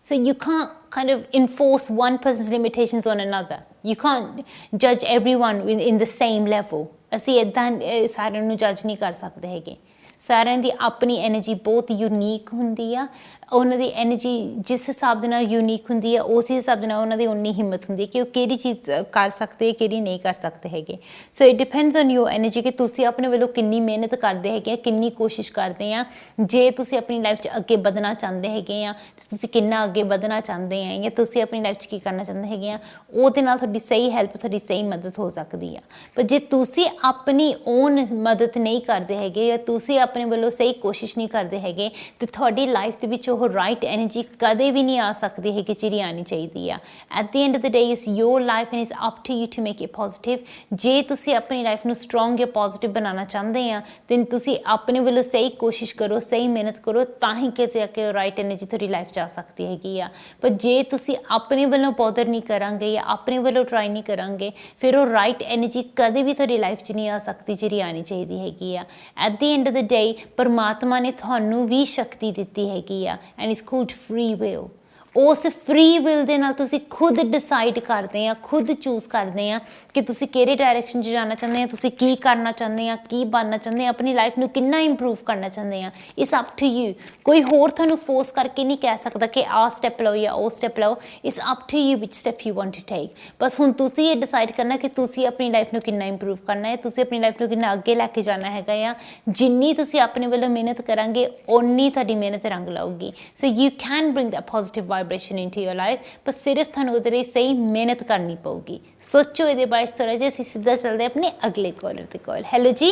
So you can't kind of enforce one person's limitations on another. You can't judge everyone in the same level. ਅਸੀਂ ਇੱਦਾਂ ਸਾਰਿਆਂ ਨੂੰ ਜੱਜ ਨਹੀਂ ਕਰ ਸਕਦੇ ਹੈਗੇ। ਸਾਰਿਆਂ ਦੀ ਆਪਣੀ એનર્ਜੀ ਬਹੁਤ ਯੂਨੀਕ ਹੁੰਦੀ ਆ, ਉਹਨਾਂ ਦੀ એનર્ਜੀ ਜਿਸ ਹਿਸਾਬ ਦੇ ਨਾਲ ਯੂਨੀਕ ਹੁੰਦੀ ਆ ਉਸ ਹਿਸਾਬ ਦੇ ਨਾਲ ਉਹਨਾਂ ਦੀ ਉਨੀ ਹਿੰਮਤ ਹੁੰਦੀ ਹੈ ਕਿ ਉਹ ਕਿਹੜੀ ਚੀਜ਼ ਕਰ ਸਕਦੇ ਕਿਹੜੀ ਨਹੀਂ ਕਰ ਸਕਦੇ ਹੈਗੇ। So it depends on your energy ਕਿ ਤੁਸੀਂ ਆਪਣੇ ਵੱਲੋਂ ਕਿੰਨੀ ਮਿਹਨਤ ਕਰਦੇ ਹੈਗੇ ਆ, ਕਿੰਨੀ ਕੋਸ਼ਿਸ਼ ਕਰਦੇ ਆ। ਜੇ ਤੁਸੀਂ ਆਪਣੀ ਲਾਈਫ 'ਚ ਅੱਗੇ ਵਧਣਾ ਚਾਹੁੰਦੇ ਹੈਗੇ ਆ ਤਾਂ ਤੁਸੀਂ ਕਿੰਨਾ ਅੱਗੇ ਵਧਣਾ ਚਾਹੁੰਦੇ ਆ, ਜਾਂ ਤੁਸੀਂ ਆਪਣੀ ਲਾਈਫ 'ਚ ਕੀ ਕਰਨਾ ਚਾਹੁੰਦੇ ਹੈਗੇ ਆ, ਉਹਦੇ ਨਾਲ ਤੁਹਾਡੀ ਸਹੀ ਹੈਲਪ, ਤੁਹਾਡੀ ਸਹੀ ਮਦਦ ਹੋ ਸਕਦੀ ਆ। ਪਰ ਜੇ ਤੁਸੀਂ ਆਪਣੀ ਓਨ ਮਦਦ ਨਹੀਂ ਕਰਦੇ ਹੈਗੇ ਜਾਂ ਤੁਸੀਂ ਆਪਣੇ ਵੱਲੋਂ ਸਹੀ ਕੋਸ਼ਿਸ਼ ਨਹੀਂ ਕਰਦੇ ਹੈਗੇ ਤਾਂ ਤੁਹਾਡੀ ਲਾਈਫ ਦੇ ਵਿੱਚ ਉਹ ਰਾਈਟ એનર્ਜੀ ਕਦੇ ਵੀ ਨਹੀਂ ਆ ਸਕਦੀ ਹੈ ਕਿ ਜਿਹੜੀ ਆਉਣੀ ਚਾਹੀਦੀ ਆ। At the end of the day is your life and is up to you to make it positive. ਜੇ ਤੁਸੀਂ ਆਪਣੀ ਲਾਈਫ ਨੂੰ ਸਟਰੋਂਗ ਜਾਂ ਪੋਜ਼ਿਟਿਵ ਬਣਾਉਣਾ ਚਾਹੁੰਦੇ ਆ ਤਾਂ ਤੁਸੀਂ ਆਪਣੇ ਵੱਲੋਂ ਸਹੀ ਕੋਸ਼ਿਸ਼ ਕਰੋ, ਸਹੀ ਮਿਹਨਤ ਕਰੋ, ਤਾਂ ਹੀ ਕਿਤੇ ਆ ਕੇ ਰਾਈਟ એનર્ਜੀ ਤੁਹਾਡੀ ਲਾਈਫ 'ਚ ਆ ਸਕਦੀ ਹੈਗੀ ਆ। ਪਰ ਜੇ ਤੁਸੀਂ ਆਪਣੇ ਵੱਲੋਂ ਬੋਦਰ ਨਹੀਂ ਕਰਾਂਗੇ ਜਾਂ ਆਪਣੇ ਵੱਲੋਂ ਟਰਾਈ ਨਹੀਂ ਕਰਾਂਗੇ ਫਿਰ ਉਹ ਰਾਈਟ એનર્ਜੀ ਕਦੇ ਵੀ ਤੁਹਾਡੀ ਲਾਈਫ 'ਚ ਨਹੀਂ ਆ ਸਕਦੀ ਜਿਹੜੀ ਆਉਣੀ ਚਾਹੀਦੀ ਹੈਗੀ ਆ। At the end of the day ਪਰਮਾਤਮਾ ਨੇ ਤੁਹਾਨੂੰ ਵੀ ਸ਼ਕਤੀ ਦਿੱਤੀ ਹੈਗੀ ਆ and it's called free will. ਉਸ ਫ੍ਰੀ ਵਿਲ ਦੇ ਨਾਲ ਤੁਸੀਂ ਖੁਦ ਡਿਸਾਈਡ ਕਰਦੇ ਆ, ਖੁਦ ਚੂਜ਼ ਕਰਦੇ ਆ ਕਿ ਤੁਸੀਂ ਕਿਹੜੇ ਡਾਇਰੈਕਸ਼ਨ 'ਚ ਜਾਣਾ ਚਾਹੁੰਦੇ ਆ, ਤੁਸੀਂ ਕੀ ਕਰਨਾ ਚਾਹੁੰਦੇ ਆ, ਕੀ ਬਣਨਾ ਚਾਹੁੰਦੇ ਆ, ਆਪਣੀ ਲਾਈਫ ਨੂੰ ਕਿੰਨਾ ਇੰਪਰੂਵ ਕਰਨਾ ਚਾਹੁੰਦੇ ਆ। It's up to you. ਕੋਈ ਹੋਰ ਤੁਹਾਨੂੰ ਫੋਰਸ ਕਰਕੇ ਨਹੀਂ ਕਹਿ ਸਕਦਾ ਕਿ ਆਹ ਸਟੈਪ ਲਓ ਜਾਂ ਉਹ ਸਟੈਪ ਲਓ। It's up to you which step you want to take. ਬਸ ਹੁਣ ਤੁਸੀਂ ਇਹ ਡਿਸਾਈਡ ਕਰਨਾ ਕਿ ਤੁਸੀਂ ਆਪਣੀ ਲਾਈਫ ਨੂੰ ਕਿੰਨਾ ਇੰਪਰੂਵ ਕਰਨਾ ਹੈ, ਤੁਸੀਂ ਆਪਣੀ ਲਾਈਫ ਨੂੰ ਕਿੰਨਾ ਅੱਗੇ ਲੈ ਕੇ ਜਾਣਾ ਹੈਗਾ ਆ। ਜਿੰਨੀ ਤੁਸੀਂ ਆਪਣੇ ਵੱਲੋਂ ਮਿਹਨਤ ਕਰਾਂਗੇ ਓਨੀ ਤੁਹਾਡੀ ਮਿਹਨਤ ਰੰਗ ਲਾਊਗੀ। So you can bring that positive vibration into your life, पर सिर्फ थानू ਉਹਦੇ ਲਈ सही मेहनत करनी पऊगी। सोचो ਇਹਦੇ ਬਾਰੇ थोड़ा जिहा ਅਸੀਂ ਸਿੱਧਾ ਚੱਲਦੇ ਆਪਣੇ ਅਗਲੇ ਕਾਲਰ ਦੇ ਕੋਲ। ਹੈਲੋ ਜੀ।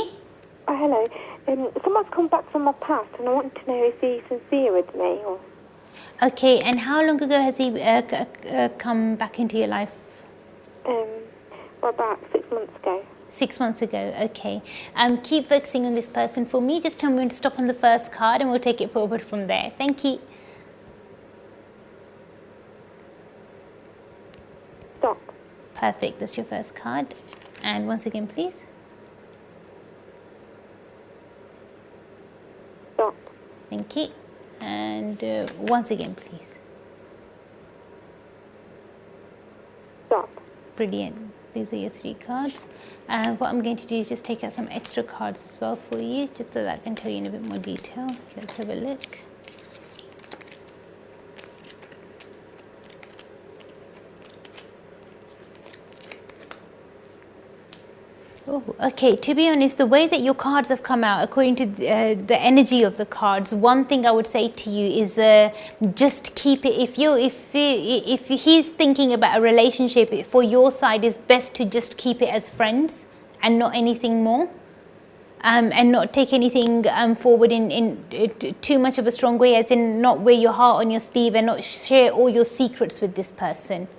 Hello. Someone's come back from my past and I want to know if he's sincere with me or... Okay, and how long ago has he come back into your life? Well, about 6 months ago. 6 months ago, okay. Keep focusing on this person for me. Just tell me when to stop on the first card and we'll take it forward from there. Thank you. Stop. Perfect, that's your first card. And once again, please. Stop. Thank you. And once again, please. Stop. Brilliant. These are your 3 cards. What I'm going to do is just take out some extra cards as well for you, just so that I can tell you in a bit more detail. Let's have a look. Oh, okay, to be honest, the way that your cards have come out, according to the energy of the cards, one thing I would say to you is just keep it. If he's thinking about a relationship, for your side, it's best to just keep it as friends and not anything more. And not take anything forward in too much of a strong way, as in not wear your heart on your sleeve and not share all your secrets with this person.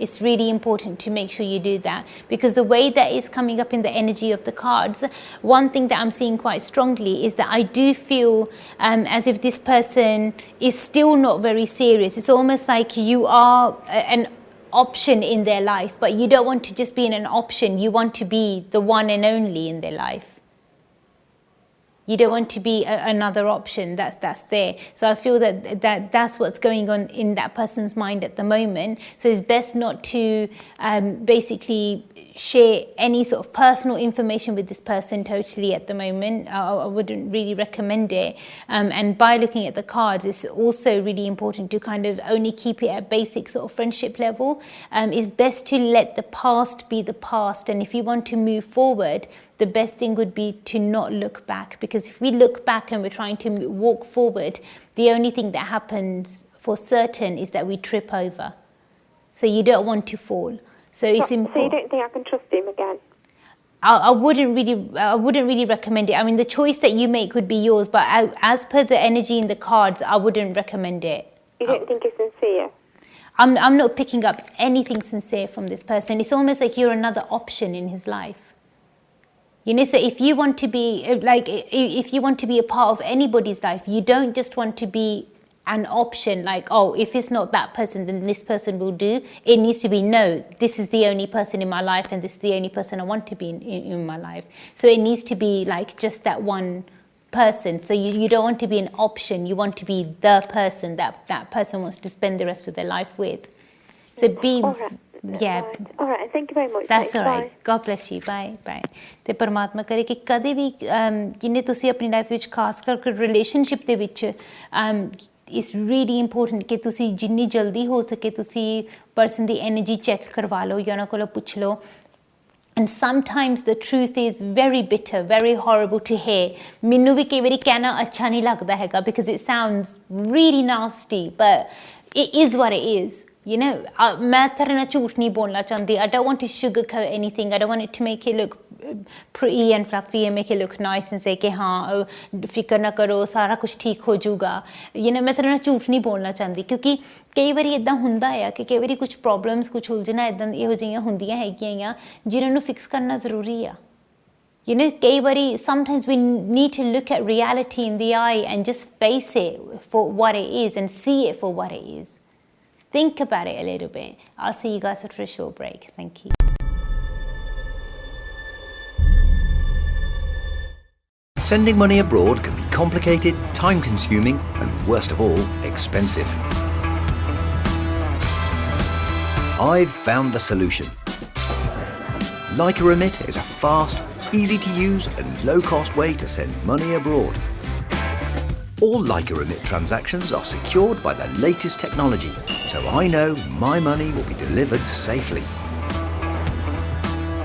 It's really important to make sure you do that, because the way that is coming up in the energy of the cards, one thing that I'm seeing quite strongly is that I do feel as if this person is still not very serious. It's almost like you are an option in their life, but you don't want to just be in an option. You want to be the one and only in their life. You don't want to be another option that's there. So I feel that's what's going on in that person's mind at the moment. So it's best not to basically share any sort of personal information with this person totally at the moment. I wouldn't really recommend it. And by looking at the cards, it's also really important to kind of only keep it at basic sort of friendship level. It's best to let the past be the past. And if you want to move forward, the best thing would be to not look back, because if we look back and we're trying to walk forward, the only thing that happens for certain is that we trip over. So you don't want to fall. So it's important. So you don't think I can trust him again? I wouldn't really recommend it. I mean, the choice that you make would be yours, but as per the energy in the cards, I wouldn't recommend it. You don't think he's sincere? I'm not picking up anything sincere from this person. It's almost like you're another option in his life. You know, so if you want to be if you want to be a part of anybody's life, you don't just want to be an option, like, oh, if it's not that person, then this person will do. It needs to be, no, this is the only person in my life and this is the only person I want to be in my life. So it needs to be like just that one person. So you don't want to be an option, you want to be the person that person wants to spend the rest of their life with. So be... All right. Yeah. Right. All right. Thank you very much. That's Thanks. all right. Bye. God bless you. Bye. Bye. ਤੇ ਪਰਮਾਤਮਾ ਕਰੇ ਕਿ ਕਦੇ ਵੀ ਜਿਹਨੇ ਤੁਸੀਂ ਆਪਣੀ life ਵਿੱਚ ਖਾਸ ਕਰਕੇ ਰਿਲੇਸ਼ਨਸ਼ਿਪ ਦੇ ਵਿੱਚ ਇਟਸ ਰੀਲੀ ਇੰਪੋਰਟੈਂਟ ਕਿ ਤੁਸੀਂ ਜਿੰਨੀ ਜਲਦੀ ਹੋ ਸਕੇ ਤੁਸੀਂ ਪਰਸਨ ਦੀ ਐਨਰਜੀ ਚੈੱਕ ਕਰਵਾ ਲਓ ਜਾਂ ਉਹਨਾਂ ਕੋਲੋਂ ਪੁੱਛ ਲਓ. And sometimes the truth is very bitter, very horrible to hear. ਮੈਨੂੰ ਵੀ ਕਈ ਵਾਰੀ ਕਹਿਣਾ ਅੱਛਾ ਨਹੀਂ ਲੱਗਦਾ ਹੈਗਾ because it sounds really nasty, but it is what it is. You know, ਮੈਂ ਤੇਰੇ ਨਾਲ ਝੂਠ ਨਹੀਂ ਬੋਲਣਾ ਚਾਹੁੰਦੀ. I don't want to sugarcoat anything. I don't want it to make it look pretty and fluffy and make it look nice and say ਕਿ ਹਾਂ ਫਿਕਰ ਨਾ ਕਰੋ ਸਾਰਾ ਕੁਝ ਠੀਕ ਹੋ ਜਾਊਗਾ. You know, ਮੈਂ ਤੇਰੇ ਨਾਲ ਝੂਠ ਨਹੀਂ ਬੋਲਣਾ ਚਾਹੁੰਦੀ ਕਿਉਂਕਿ ਕਈ ਵਾਰੀ ਇੱਦਾਂ ਹੁੰਦਾ ਆ ਕਿ ਕਈ ਵਾਰੀ ਕੁਝ ਪ੍ਰੋਬਲਮਸ ਕੁਝ ਉਲਝਣਾ ਇੱਦਾਂ ਇਹੋ ਜਿਹੀਆਂ ਹੁੰਦੀਆਂ ਹੈਗੀਆਂ ਆ ਜਿਨ੍ਹਾਂ ਨੂੰ ਫਿਕਸ ਕਰਨਾ ਜ਼ਰੂਰੀ ਆ. You know, ਕਈ ਵਾਰੀ sometimes we need to look at reality in the eye and just face it for what it is and see it for what it is. Think about it a little bit. I'll see you guys after a short break. Thank you. Sending money abroad can be complicated, time-consuming, and worst of all, expensive. I've found the solution. Like a Remit is a fast, easy-to-use, and low-cost way to send money abroad. All Like a Remit transactions are secured by the latest technology, so I know my money will be delivered safely.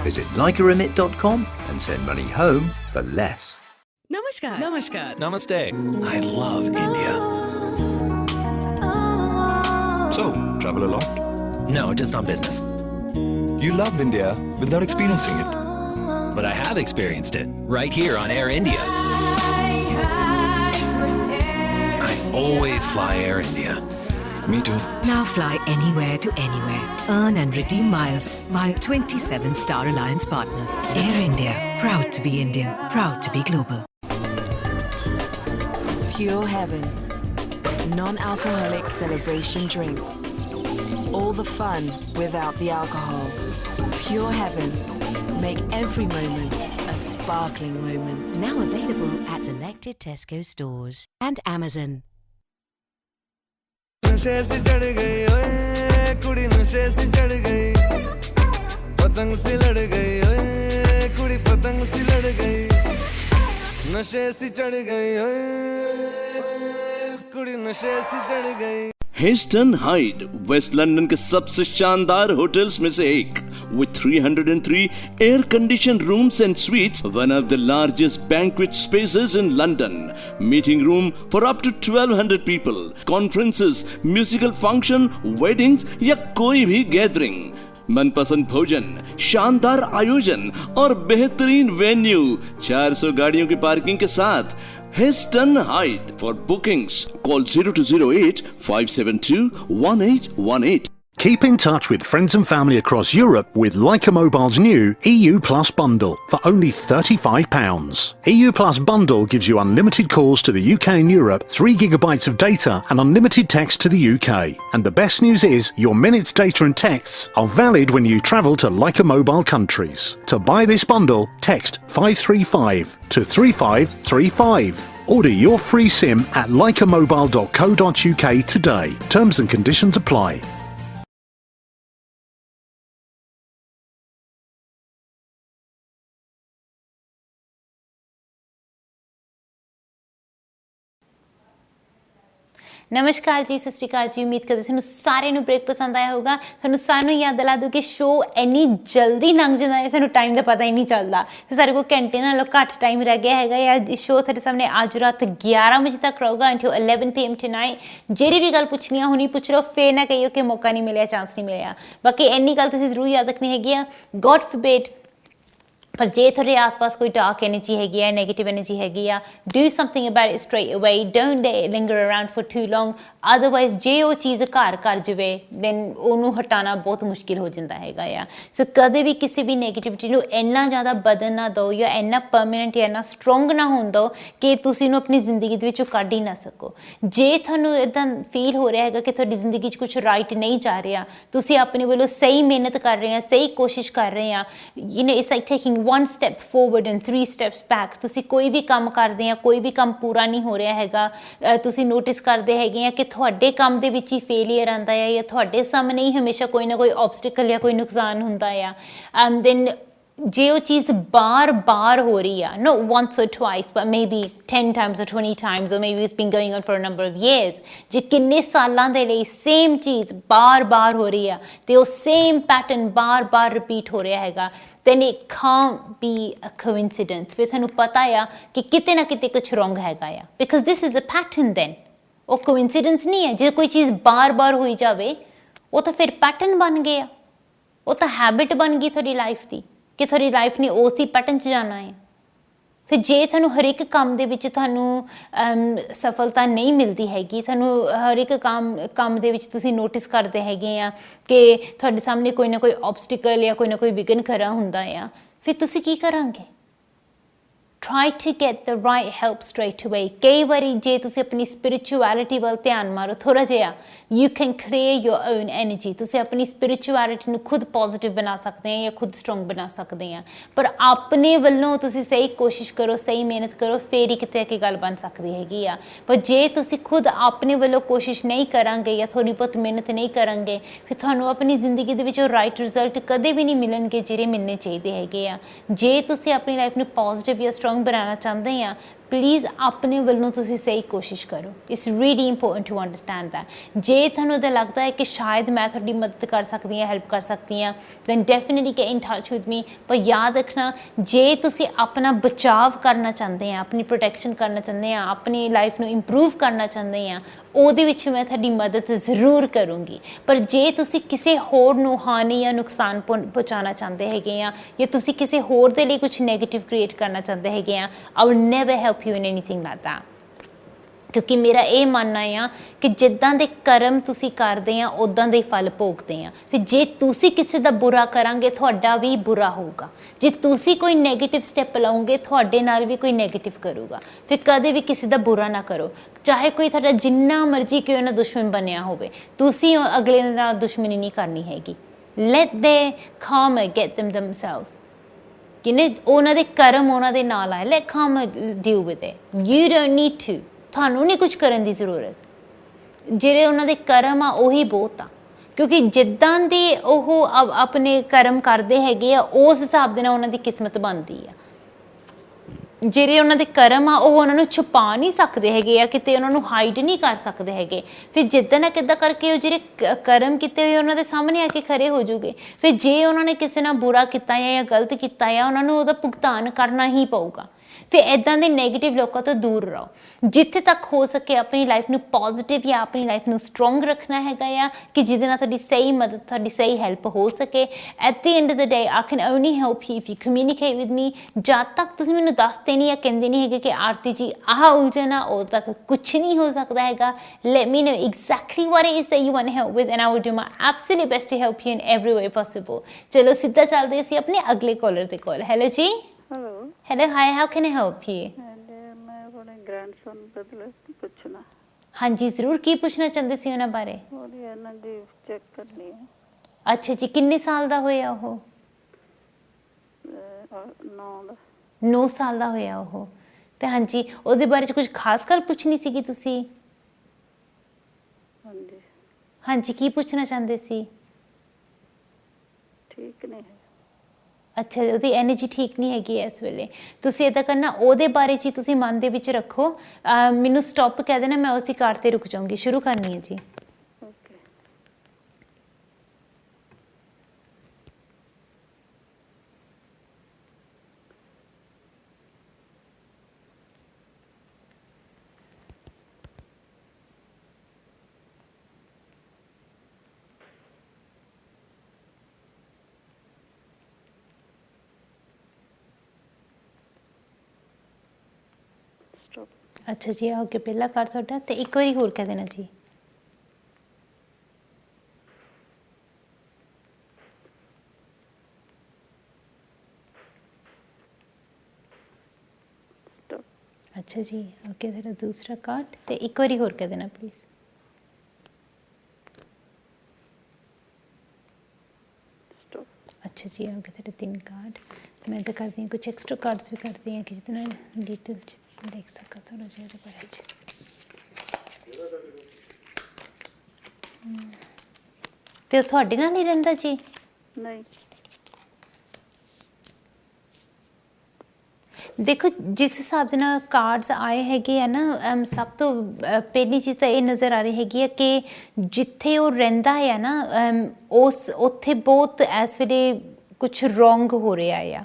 Visit likearemit.com and send money home for less. Namaskar. Namaskar. Namaste. I love India. So, travel a lot? No, just on business. You love India without experiencing it. But I have experienced it right here on Air India. I always fly Air India. Me too. Now fly anywhere to anywhere. Earn and redeem miles via 27 Star Alliance partners. Air India. Proud to be Indian. Proud to be global. Pure Heaven. Non-alcoholic celebration drinks. All the fun without the alcohol. Pure Heaven. Make every moment a sparkling moment. Now available at selected Tesco stores and Amazon. नशे से चढ़ गई ओए कुड़ी नशे से चढ़ गई पतंग से लड़ गई ओए कुड़ी पतंग से लड़ गई नशे से चढ़ गई ओए कुड़ी नशे से चढ़ गई. हेस्टन हाइड वेस्ट लंदन के सबसे शानदार होटल्स में से एक with 303 air conditioned rooms and suites, one of the largest banquet spaces in London, meeting room for up to 1200 people, conferences, musical function, weddings या कोई भी गैदरिंग. मनपसंद भोजन, शानदार आयोजन और बेहतरीन वेन्यू, 400 गाड़ियों की पार्किंग के साथ. Heston Hyde. For bookings, call 0208 572 1818. Keep in touch with friends and family across Europe with Leica Mobile's new EU Plus bundle for only £35. EU Plus bundle gives you unlimited calls to the UK and Europe, 3 gigabytes of data and unlimited text to the UK. And the best news is your minutes, data and texts are valid when you travel to Leica Mobile countries. To buy this bundle, text 535 to 3535. Order your free SIM at leicamobile.co.uk today. Terms and conditions apply. ਨਮਸਕਾਰ ਜੀ, ਸਤਿ ਸ਼੍ਰੀ ਅਕਾਲ ਜੀ. ਉਮੀਦ ਕਰਦੇ ਤੁਹਾਨੂੰ ਸਾਰਿਆਂ ਨੂੰ break ਪਸੰਦ ਆਇਆ ਹੋਊਗਾ. ਤੁਹਾਨੂੰ ਸਾਰਿਆਂ ਨੂੰ ਯਾਦ ਦਿਲਾ ਦੂੰ ਕਿ ਸ਼ੋਅ ਇੰਨੀ ਜਲਦੀ ਲੰਘ ਜਾਂਦਾ ਹੈ, ਸਾਨੂੰ ਟਾਈਮ ਦਾ ਪਤਾ ਹੀ ਨਹੀਂ ਚੱਲਦਾ. ਫਿਰ ਸਾਡੇ ਕੋਲ ਘੰਟੇ ਨਾਲੋਂ ਘੱਟ ਟਾਈਮ ਰਹਿ ਗਿਆ ਹੈਗਾ ਯਾਰ. ਇਹ ਸ਼ੋਅ ਤੁਹਾਡੇ ਸਾਹਮਣੇ ਅੱਜ ਰਾਤ 11 ਵਜੇ ਤੱਕ ਰਹੂਗਾ until 11 PM tonight. ਜਿਹੜੀ ਵੀ ਗੱਲ ਪੁੱਛਣੀ ਆ ਹੁਣੀ ਪੁੱਛ ਲਓ, ਫੇਰ ਨਾ ਕਹੀਓ ਕਿ ਮੌਕਾ ਨਹੀਂ ਮਿਲਿਆ, ਚਾਂਸ ਨਹੀਂ ਮਿਲਿਆ. ਬਾਕੀ ਇੰਨੀ ਗੱਲ ਤੁਸੀਂ ਜ਼ਰੂਰ ਯਾਦ ਰੱਖਣੀ ਹੈਗੀ ਆ, ਗੋਡ ਫੋਰਬਿਡ ਪਰ ਜੇ ਤੁਹਾਡੇ ਆਸ-ਪਾਸ ਕੋਈ ਡਾਰਕ ਐਨਰਜੀ ਹੈਗੀ ਆ, ਨੈਗੇਟਿਵ ਐਨਰਜੀ ਹੈਗੀ ਆ, do something about it straight away. Don't linger around for too long. Otherwise ਜੇ ਉਹ ਚੀਜ਼ ਘਰ ਕਰ ਜਾਵੇ ਦੈਨ ਉਹਨੂੰ ਹਟਾਉਣਾ ਬਹੁਤ ਮੁਸ਼ਕਿਲ ਹੋ ਜਾਂਦਾ ਹੈਗਾ ਆ. ਸੋ ਕਦੇ ਵੀ ਕਿਸੇ ਵੀ ਨੈਗੇਟਿਵਿਟੀ ਨੂੰ ਇੰਨਾ ਜ਼ਿਆਦਾ ਬਦਨ ਨਾ ਦਿਓ ਜਾਂ ਇੰਨਾ ਪਰਮਾਨੈਂਟ ਜਾਂ ਇੰਨਾ ਸਟਰੋਂਗ ਨਾ ਹੋਣ ਦਿਓ ਕਿ ਤੁਸੀਂ ਇਹਨੂੰ ਆਪਣੀ ਜ਼ਿੰਦਗੀ ਦੇ ਵਿੱਚੋਂ ਕੱਢ ਹੀ ਨਾ ਸਕੋ. ਜੇ ਤੁਹਾਨੂੰ ਇੱਦਾਂ ਫੀਲ ਹੋ ਰਿਹਾ ਹੈਗਾ ਕਿ ਤੁਹਾਡੀ ਜ਼ਿੰਦਗੀ 'ਚ ਕੁਛ ਰਾਈਟ ਨਹੀਂ ਜਾ ਰਿਹਾ, ਤੁਸੀਂ ਆਪਣੇ ਵੱਲੋਂ ਸਹੀ ਮਿਹਨਤ ਕਰ ਰਹੇ ਆ, ਸਹੀ ਕੋਸ਼ਿਸ਼ ਕਰ ਰਹੇ ਆ, you know it's like taking 1 step forward and 3 steps back. ਤੁਸੀਂ ਕੋਈ ਵੀ ਕੰਮ ਕਰਦੇ ਆ, ਕੋਈ ਵੀ ਕੰਮ ਪੂਰਾ ਨਹੀਂ ਹੋ ਰਿਹਾ ਹੈਗਾ, ਤੁਸੀਂ ਨੋਟਿਸ ਕਰਦੇ ਹੈਗੇ ਆ ਕਿ ਤੁਹਾਡੇ ਕੰਮ ਦੇ ਵਿੱਚ ਹੀ ਫੇਲੀਅਰ ਆਉਂਦਾ ਆ ਜਾਂ ਤੁਹਾਡੇ ਸਾਹਮਣੇ ਹੀ ਹਮੇਸ਼ਾ ਕੋਈ ਨਾ ਕੋਈ ਆਬਸਟੀਕਲ ਜਾਂ ਕੋਈ ਨੁਕਸਾਨ ਹੁੰਦਾ ਆ, ਦੈਨ ਜੇ ਉਹ ਚੀਜ਼ ਬਾਰ-ਬਾਰ ਹੋ ਰਹੀ ਆ, no once or twice but maybe 10 times or 20 times or maybe it's been going on for a number of years, ਜੇ ਕਿੰਨੇ ਸਾਲਾਂ ਦੇ ਲਈ ਸੇਮ ਚੀਜ਼ ਬਾਰ-ਬਾਰ ਹੋ ਰਹੀ ਆ ਤੇ ਉਹ ਸੇਮ ਪੈਟਰਨ ਬਾਰ-ਬਾਰ ਰਿਪੀਟ ਹੋ ਰਿਹਾ ਹੈਗਾ, then it can't be a coincidence। ਫਿਰ ਤੁਹਾਨੂੰ ਪਤਾ ਆ ਕਿ ਕਿਤੇ ਨਾ ਕਿਤੇ ਕੁਝ wrong ਹੈਗਾ ਆ, because this is a pattern then। ਉਹ coincidence ਨਹੀਂ ਹੈ। ਜੇ ਕੋਈ ਚੀਜ਼ ਬਾਰ-ਬਾਰ ਹੋਈ ਜਾਵੇ ਉਹ ਤਾਂ ਫਿਰ ਪੈਟਰਨ ਬਣ ਗਿਆ, ਉਹ ਤਾਂ ਹੈਬਿਟ ਬਣ ਗਈ ਤੁਹਾਡੀ ਲਾਈਫ ਦੀ ਕਿ ਤੁਹਾਡੀ ਲਾਈਫ ਨੇ ਉਸੇ ਪੈਟਰਨ 'ਚ ਜਾਣਾ ਹੈ। ਫਿਰ ਜੇ ਤੁਹਾਨੂੰ ਹਰ ਇੱਕ ਕੰਮ ਦੇ ਵਿੱਚ ਤੁਹਾਨੂੰ ਸਫਲਤਾ ਨਹੀਂ ਮਿਲਦੀ ਹੈਗੀ, ਤੁਹਾਨੂੰ ਹਰ ਇੱਕ ਕੰਮ ਦੇ ਵਿੱਚ ਤੁਸੀਂ ਨੋਟਿਸ ਕਰਦੇ ਹੈਗੇ ਆ ਕਿ ਤੁਹਾਡੇ ਸਾਹਮਣੇ ਕੋਈ ਨਾ ਕੋਈ ਆਬਸਟੀਕਲ ਜਾਂ ਕੋਈ ਨਾ ਕੋਈ ਵਿਘਨ ਖੜਾ ਹੁੰਦਾ ਆ, ਫਿਰ ਤੁਸੀਂ ਕੀ ਕਰਾਂਗੇ? try to get the right help straight away। ਕਈ ਵਾਰੀ ਜੇ ਤੁਸੀਂ ਆਪਣੀ ਸਪਿਰਿਚੁਅਲਿਟੀ ਵੱਲ ਧਿਆਨ ਮਾਰੋ ਥੋੜ੍ਹਾ ਜਿਹਾ, you can clear your own energy। ਤੁਸੀਂ ਆਪਣੀ ਸਪਿਰਿਚੁਅਲਿਟੀ ਨੂੰ ਖੁਦ ਪੋਜ਼ਿਟਿਵ ਬਣਾ ਸਕਦੇ ਆ ਜਾਂ ਖੁਦ ਸਟਰੋਂਗ ਬਣਾ ਸਕਦੇ ਆ, ਪਰ ਆਪਣੇ ਵੱਲੋਂ ਤੁਸੀਂ ਸਹੀ ਕੋਸ਼ਿਸ਼ ਕਰੋ, ਸਹੀ ਮਿਹਨਤ ਕਰੋ, ਫੇਰ ਹੀ ਕਿਤੇ ਕਿ ਗੱਲ ਬਣ ਸਕਦੀ ਹੈਗੀ ਆ। ਪਰ ਜੇ ਤੁਸੀਂ ਖੁਦ ਆਪਣੇ ਵੱਲੋਂ ਕੋਸ਼ਿਸ਼ ਨਹੀਂ ਕਰਾਂਗੇ ਜਾਂ ਥੋੜ੍ਹੀ ਬਹੁਤ ਮਿਹਨਤ ਨਹੀਂ ਕਰਾਂਗੇ, ਫਿਰ ਤੁਹਾਨੂੰ ਆਪਣੀ ਜ਼ਿੰਦਗੀ ਦੇ ਵਿੱਚ ਉਹ ਰਾਈਟ ਰਿਜ਼ਲਟ ਕਦੇ ਵੀ ਨਹੀਂ ਮਿਲਣਗੇ ਜਿਹੜੇ ਮਿਲਣੇ ਚਾਹੀਦੇ ਹੈਗੇ ਆ। ਜੇ ਤੁਸੀਂ ਆਪਣੀ ਲਾਈਫ ਨੂੰ ਪੋਜ਼ਿਟਿਵ ਜਾਂ ਸਟਰੋਂਗ ਬਣਾਉਣਾ ਚਾਹੁੰਦੇ ਆ, ਪਲੀਜ਼ ਆਪਣੇ ਵੱਲੋਂ ਤੁਸੀਂ ਸਹੀ ਕੋਸ਼ਿਸ਼ ਕਰੋ। It's really important to understand that. ਜੇ ਤੁਹਾਨੂੰ ਇੱਦਾਂ ਲੱਗਦਾ ਹੈ ਕਿ ਸ਼ਾਇਦ ਮੈਂ ਤੁਹਾਡੀ ਮਦਦ ਕਰ ਸਕਦੀ ਹਾਂ, ਹੈਲਪ ਕਰ ਸਕਦੀ ਹਾਂ, then definitely get in touch with me. ਪਰ ਯਾਦ ਰੱਖਣਾ, ਜੇ ਤੁਸੀਂ ਆਪਣਾ ਬਚਾਵ ਕਰਨਾ ਚਾਹੁੰਦੇ ਆ, ਆਪਣੀ ਪ੍ਰੋਟੈਕਸ਼ਨ ਕਰਨਾ ਚਾਹੁੰਦੇ ਆ, ਆਪਣੀ ਲਾਈਫ ਨੂੰ ਇੰਪਰੂਵ ਕਰਨਾ ਚਾਹੁੰਦੇ ਆ, ਉਹਦੇ ਵਿੱਚ ਮੈਂ ਤੁਹਾਡੀ ਮਦਦ ਜ਼ਰੂਰ ਕਰੂੰਗੀ। ਪਰ ਜੇ ਤੁਸੀਂ ਕਿਸੇ ਹੋਰ ਨੂੰ ਹਾਨੀ ਜਾਂ ਨੁਕਸਾਨ ਪਹੁੰਚਾਉਣਾ ਚਾਹੁੰਦੇ ਹੈਗੇ ਆ ਜਾਂ ਤੁਸੀਂ ਕਿਸੇ ਹੋਰ ਦੇ ਲਈ ਕੁਝ ਨੈਗੇਟਿਵ ਕ੍ਰੀਏਟ ਕਰਨਾ ਚਾਹੁੰਦੇ ਹੈਗੇ ਆ, I will never help you in anything like that। ਕਿਉਂਕਿ ਮੇਰਾ ਇਹ ਮੰਨਣਾ ਆ ਕਿ ਜਿੱਦਾਂ ਦੇ ਕਰਮ ਤੁਸੀਂ ਕਰਦੇ ਆ ਉੱਦਾਂ ਦੇ ਫਲ ਭੋਗਦੇ ਆ। ਫਿਰ ਜੇ ਤੁਸੀਂ ਕਿਸੇ ਦਾ ਬੁਰਾ ਕਰਾਂਗੇ ਤੁਹਾਡਾ ਵੀ ਬੁਰਾ ਹੋਊਗਾ। ਜੇ ਤੁਸੀਂ ਕੋਈ ਨੈਗੇਟਿਵ ਸਟੈਪ ਲਾਓਗੇ ਤੁਹਾਡੇ ਨਾਲ ਵੀ ਕੋਈ ਨੈਗੇਟਿਵ ਕਰੂਗਾ। ਫਿਰ ਕਦੇ ਵੀ ਕਿਸੇ ਦਾ ਬੁਰਾ ਨਾ ਕਰੋ, ਚਾਹੇ ਕੋਈ ਤੁਹਾਡਾ ਜਿੰਨਾ ਮਰਜ਼ੀ ਕਿਉਂ ਨਾ ਦੁਸ਼ਮਣ ਬਣਿਆ ਹੋਵੇ, ਤੁਸੀਂ ਅਗਲੇ ਨਾਲ ਦੁਸ਼ਮਣੀ ਨਹੀਂ ਕਰਨੀ ਹੈਗੀ। let the karma get them themselves। ਕਿਨੇ ਉਹਨਾਂ ਦੇ ਕਰਮ ਉਹਨਾਂ ਦੇ ਨਾਲ ਆਏ, let karma deal with it, you don't need to। ਤੁਹਾਨੂੰ ਨਹੀਂ ਕੁਝ ਕਰਨ ਦੀ ਜ਼ਰੂਰਤ, ਜਿਹੜੇ ਉਹਨਾਂ ਦੇ ਕਰਮ ਆ ਉਹੀ ਬਹੁਤ ਆ। ਕਿਉਂਕਿ ਜਿੱਦਾਂ ਦੇ ਉਹ ਆਪਣੇ ਕਰਮ ਕਰਦੇ ਹੈਗੇ ਆ ਉਸ ਹਿਸਾਬ ਦੇ ਨਾਲ ਉਹਨਾਂ ਦੀ ਕਿਸਮਤ ਬਣਦੀ ਆ। ਜਿਹੜੇ ਉਹਨਾਂ ਦੇ ਕਰਮ ਆ ਉਹ ਉਹਨਾਂ ਨੂੰ ਛੁਪਾ ਨਹੀਂ ਸਕਦੇ ਹੈਗੇ ਆ, ਕਿਤੇ ਉਹਨਾਂ ਨੂੰ ਹਾਈਡ ਨਹੀਂ ਕਰ ਸਕਦੇ ਹੈਗੇ। ਫਿਰ ਜਿੱਦਾਂ ਨਾ ਕਿੱਦਾਂ ਕਰਕੇ ਉਹ ਜਿਹੜੇ ਕਰਮ ਕੀਤੇ ਹੋਏ ਉਹਨਾਂ ਦੇ ਸਾਹਮਣੇ ਆ ਕੇ ਖੜੇ ਹੋ ਜੂਗੇ। ਫਿਰ ਜੇ ਉਹਨਾਂ ਨੇ ਕਿਸੇ ਨਾਲ ਬੁਰਾ ਕੀਤਾ ਜਾਂ ਗਲਤ ਕੀਤਾ ਆ, ਉਹਨਾਂ ਨੂੰ ਉਹਦਾ ਭੁਗਤਾਨ ਕਰਨਾ ਹੀ ਪਊਗਾ। ਫਿਰ ਇੱਦਾਂ ਦੇ ਨੈਗੇਟਿਵ ਲੋਕਾਂ ਤੋਂ ਦੂਰ ਰਹੋ। ਜਿੱਥੇ ਤੱਕ ਹੋ ਸਕੇ ਆਪਣੀ ਲਾਈਫ ਨੂੰ ਪੋਜ਼ਿਟਿਵ ਜਾਂ ਆਪਣੀ ਲਾਈਫ ਨੂੰ ਸਟਰੋਂਗ ਰੱਖਣਾ ਹੈਗਾ ਆ ਕਿ ਜਿਹਦੇ ਨਾਲ ਤੁਹਾਡੀ ਸਹੀ ਮਦਦ, ਤੁਹਾਡੀ ਸਹੀ ਹੈਲਪ ਹੋ ਸਕੇ। At the end of the day I can only help you if you communicate with me. ਜਦ ਤੱਕ ਤੁਸੀਂ ਮੈਨੂੰ ਦੱਸਦੇ ਨਹੀਂ ਜਾਂ ਕਹਿੰਦੇ ਨਹੀਂ ਹੈਗੇ ਕਿ ਆਰਤੀ ਜੀ ਆਹ ਉਲਝਣ ਆ, ਉਦੋਂ ਤੱਕ ਕੁਛ ਨਹੀਂ ਹੋ ਸਕਦਾ ਹੈਗਾ। Let me know exactly what it is that you want help with and I will do my absolute best to help you in every way possible. ਚਲੋ ਸਿੱਧਾ ਚੱਲਦੇ ਅਸੀਂ ਆਪਣੇ ਅਗਲੇ ਕਾਲਰ ਦੇ ਕੋਲ। ਹੈਲੋ ਜੀ। Hello, hi, how can I help you? ਮੈਂ ਆਪਣੇ ਗ੍ਰੈਂਡਸਨ ਬਦਲੇ ਪੁੱਛਣਾ। ਹਾਂਜੀ ਜ਼ਰੂਰ, ਕੀ ਪੁੱਛਣਾ ਚਾਹੁੰਦੇ ਸੀ ਉਹਨਾਂ ਬਾਰੇ? ਉਹਦੀ ਐਨਰਜੀ ਚੈੱਕ ਕਰਨੀ ਹੈ। ਅੱਛਾ ਜੀ, ਕਿੰਨੇ ਸਾਲ ਦਾ ਹੋਇਆ ਉਹ? 9 ਸਾਲ ਦਾ ਹੋਇਆ ਉਹ। ਤੇ ਹਾਂਜੀ, ਉਹਦੇ ਬਾਰੇ 'ਚ ਕੁਝ ਖਾਸ ਗੱਲ ਪੁੱਛਣੀ ਸੀਗੀ ਤੁਸੀਂ? ਹਾਂਜੀ। ਹਾਂਜੀ, ਕੀ ਪੁੱਛਣਾ ਚਾਹੁੰਦੇ ਸੀ? ਠੀਕ ਨਹੀਂ ਹੈ। ਅੱਛਾ, ਉਹਦੀ ਐਨਰਜੀ ਠੀਕ ਨਹੀਂ ਹੈਗੀ ਇਸ ਵੇਲੇ। ਤੁਸੀਂ ਇੱਦਾਂ ਕਰਨਾ, ਉਹਦੇ ਬਾਰੇ 'ਚ ਹੀ ਤੁਸੀਂ ਮਨ ਦੇ ਵਿੱਚ ਰੱਖੋ। ਮੈਨੂੰ ਸਟਾਪ ਕਹਿ ਦੇਣਾ, ਮੈਂ ਉਸੇ ਕਾਰਡ 'ਤੇ ਰੁਕ ਜਾਊਂਗੀ। ਸ਼ੁਰੂ ਕਰਨੀ ਹੈ ਜੀ। ਅੱਛਾ ਜੀ, ਆ ਕੇ ਪਹਿਲਾ ਕਾਰਡ ਤੁਹਾਡਾ, ਤੇ ਇੱਕ ਵਾਰੀ ਹੋਰ ਕਹਿ ਦੇਣਾ ਜੀ। ਅੱਛਾ ਜੀ, ਓਕੇ, ਤੁਹਾਡਾ ਦੂਸਰਾ ਕਾਰਡ, ਤੇ ਇੱਕ ਵਾਰੀ ਹੋਰ ਕਹਿ ਦੇਣਾ ਪਲੀਜ਼। ਅੱਛਾ ਜੀ, ਓਕੇ, ਤੁਹਾਡੇ 3 ਕਾਰਡ। मैं तो करती हूँ कुछ एक्स्ट्रा कार्ड्स भी करती हैं कि जितना डिटेल देख सका थोड़ा ज़्यादा बारे ਤੇ ਤੁਹਾਡੇ ਨਾਲ ਹੀ ਰਹਿੰਦਾ ਜੀ? ਨਹੀਂ। ਦੇਖੋ ਜਿਸ ਹਿਸਾਬ ਦੇ ਨਾਲ ਕਾਰਡਸ ਆਏ ਹੈਗੇ ਆ ਨਾ, ਸਭ ਤੋਂ ਪਹਿਲੀ ਚੀਜ਼ ਤਾਂ ਇਹ ਨਜ਼ਰ ਆ ਰਹੀ ਹੈਗੀ ਆ ਕਿ ਜਿੱਥੇ ਉਹ ਰਹਿੰਦਾ ਆ ਨਾ, ਉਸ ਉੱਥੇ ਬਹੁਤ ਇਸ ਵੇਲੇ ਕੁਛ ਰੋਂਗ ਹੋ ਰਿਹਾ ਆ।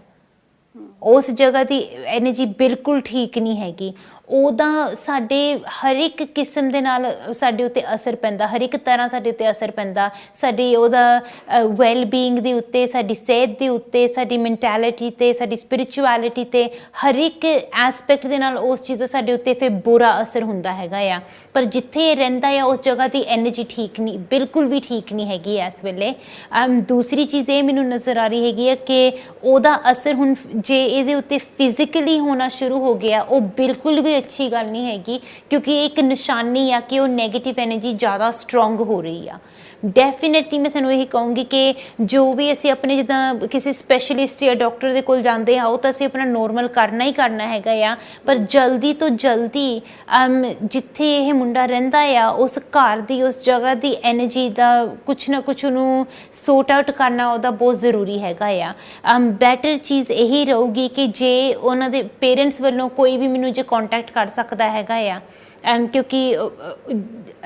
ਉਸ ਜਗ੍ਹਾ ਦੀ ਐਨਰਜੀ ਬਿਲਕੁਲ ਠੀਕ ਨਹੀਂ ਹੈਗੀ। ਉਹਦਾ ਸਾਡੇ ਹਰ ਇੱਕ ਕਿਸਮ ਦੇ ਨਾਲ ਸਾਡੇ ਉੱਤੇ ਅਸਰ ਪੈਂਦਾ, ਹਰ ਇੱਕ ਤਰ੍ਹਾਂ ਸਾਡੇ ਉੱਤੇ ਅਸਰ ਪੈਂਦਾ। ਸਾਡੀ ਉਹਦਾ ਵੈਲ ਬੀਇੰਗ ਦੇ ਉੱਤੇ, ਸਾਡੀ ਸਿਹਤ ਦੇ ਉੱਤੇ, ਸਾਡੀ ਮੈਂਟੈਲਿਟੀ 'ਤੇ, ਸਾਡੀ ਸਪਿਰਿਚੁਅਲਿਟੀ 'ਤੇ, ਹਰ ਇੱਕ ਐਸਪੈਕਟ ਦੇ ਨਾਲ ਉਸ ਚੀਜ਼ ਦਾ ਸਾਡੇ ਉੱਤੇ ਫਿਰ ਬੁਰਾ ਅਸਰ ਹੁੰਦਾ ਹੈਗਾ ਆ। ਪਰ ਜਿੱਥੇ ਇਹ ਰਹਿੰਦਾ ਆ ਉਸ ਜਗ੍ਹਾ ਦੀ ਐਨਰਜੀ ਠੀਕ ਨਹੀਂ, ਬਿਲਕੁਲ ਵੀ ਠੀਕ ਨਹੀਂ ਹੈਗੀ ਇਸ ਵੇਲੇ। ਦੂਸਰੀ ਚੀਜ਼ ਇਹ ਮੈਨੂੰ ਨਜ਼ਰ ਆ ਰਹੀ ਹੈਗੀ ਆ ਕਿ ਉਹਦਾ ਅਸਰ ਹੁਣ ਜੇ ਇਹਦੇ ਉੱਤੇ ਫਿਜ਼ੀਕਲੀ ਹੋਣਾ ਸ਼ੁਰੂ ਹੋ ਗਿਆ, ਉਹ ਬਿਲਕੁਲ ਵੀ ਅੱਛੀ ਗੱਲ ਨਹੀਂ ਹੈਗੀ, ਕਿਉਂਕਿ ਇਹ ਇੱਕ ਨਿਸ਼ਾਨੀ ਆ ਕਿ ਉਹ ਨੈਗੇਟਿਵ ਐਨਰਜੀ ਜ਼ਿਆਦਾ ਸਟਰੋਂਗ ਹੋ ਰਹੀ ਆ। ਡੈਫੀਨੇਟਲੀ ਮੈਂ ਤੁਹਾਨੂੰ ਇਹੀ ਕਹੂੰਗੀ ਕਿ ਜੋ ਵੀ ਅਸੀਂ ਆਪਣੇ ਜਿੱਦਾਂ ਕਿਸੇ ਸਪੈਸ਼ਲਿਸਟ ਜਾਂ ਡਾਕਟਰ ਦੇ ਕੋਲ ਜਾਂਦੇ ਹਾਂ, ਉਹ ਤਾਂ ਅਸੀਂ ਆਪਣਾ ਨੋਰਮਲ ਕਰਨਾ ਹੀ ਕਰਨਾ ਹੈਗਾ ਆ। ਪਰ ਜਲਦੀ ਤੋਂ ਜਲਦੀ ਜਿੱਥੇ ਇਹ ਮੁੰਡਾ ਰਹਿੰਦਾ ਆ ਉਸ ਘਰ ਦੀ, ਉਸ ਜਗ੍ਹਾ ਦੀ ਐਨਰਜੀ ਦਾ ਕੁਛ ਨਾ ਕੁਛ ਉਹਨੂੰ ਸੋਰਟ ਆਊਟ ਕਰਨਾ ਉਹਦਾ ਬਹੁਤ ਜ਼ਰੂਰੀ ਹੈਗਾ ਆ। ਬੈਟਰ ਚੀਜ਼ ਇਹੀ ਰਹੂਗੀ ਕਿ ਜੇ ਉਹਨਾਂ ਦੇ ਪੇਰੈਂਟਸ ਵੱਲੋਂ ਕੋਈ ਵੀ ਮੈਨੂੰ ਜੇ ਕੰਟੈਕਟ ਕਰ ਸਕਦਾ ਹੈਗਾ ਆ, ਕਿਉਂਕਿ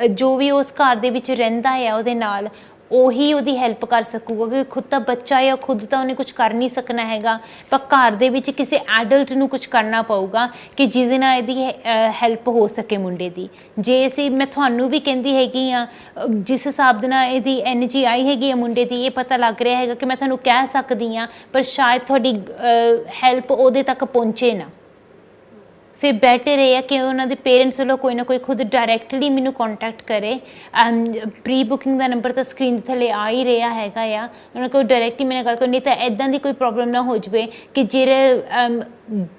ਜੋ ਵੀ ਉਸ ਘਰ ਦੇ ਵਿੱਚ ਰਹਿੰਦਾ ਆ ਉਹਦੇ ਨਾਲ, ਉਹੀ ਉਹਦੀ ਹੈਲਪ ਕਰ ਸਕੂਗਾ। ਕਿਉਂਕਿ ਖੁਦ ਤਾਂ ਬੱਚਾ ਆ, ਖੁਦ ਤਾਂ ਉਹਨੇ ਕੁਝ ਕਰ ਨਹੀਂ ਸਕਣਾ ਹੈਗਾ, ਪਰ ਘਰ ਦੇ ਵਿੱਚ ਕਿਸੇ ਐਡਲਟ ਨੂੰ ਕੁਝ ਕਰਨਾ ਪਊਗਾ ਕਿ ਜਿਹਦੇ ਨਾਲ ਇਹਦੀ ਹੈਲਪ ਹੋ ਸਕੇ ਮੁੰਡੇ ਦੀ। ਜੇ ਅਸੀਂ, ਮੈਂ ਤੁਹਾਨੂੰ ਵੀ ਕਹਿੰਦੀ ਹੈਗੀ ਆ, ਜਿਸ ਹਿਸਾਬ ਦੇ ਨਾਲ ਇਹਦੀ ਐਨਰਜੀ ਆਈ ਹੈਗੀ ਆ ਮੁੰਡੇ ਦੀ, ਇਹ ਪਤਾ ਲੱਗ ਰਿਹਾ ਹੈਗਾ ਕਿ ਮੈਂ ਤੁਹਾਨੂੰ ਕਹਿ ਸਕਦੀ ਹਾਂ, ਪਰ ਸ਼ਾਇਦ ਤੁਹਾਡੀ ਹੈਲਪ ਉਹਦੇ ਤੱਕ ਪਹੁੰਚੇ ਨਾ। ਫਿਰ ਬੈਟਰ ਇਹ ਹੈ ਕਿ ਉਹਨਾਂ ਦੇ ਪੇਰੈਂਟਸ ਵੱਲੋਂ ਕੋਈ ਨਾ ਕੋਈ ਖੁਦ ਡਾਇਰੈਕਟਲੀ ਮੈਨੂੰ ਕੰਟੈਕਟ ਕਰੇ। ਪ੍ਰੀ ਬੁਕਿੰਗ ਦਾ ਨੰਬਰ ਤਾਂ ਸਕਰੀਨ ਦੇ ਥੱਲੇ ਆ ਹੀ ਰਿਹਾ ਹੈਗਾ ਆ, ਉਹਨਾਂ ਕੋਲ ਡਾਇਰੈਕਟਲੀ ਮੇਰੇ ਨਾਲ ਗੱਲ ਕਰੋ। ਨਹੀਂ ਤਾਂ ਇੱਦਾਂ ਦੀ ਕੋਈ ਪ੍ਰੋਬਲਮ ਨਾ ਹੋ ਜਾਵੇ ਕਿ ਜਿਹੜੇ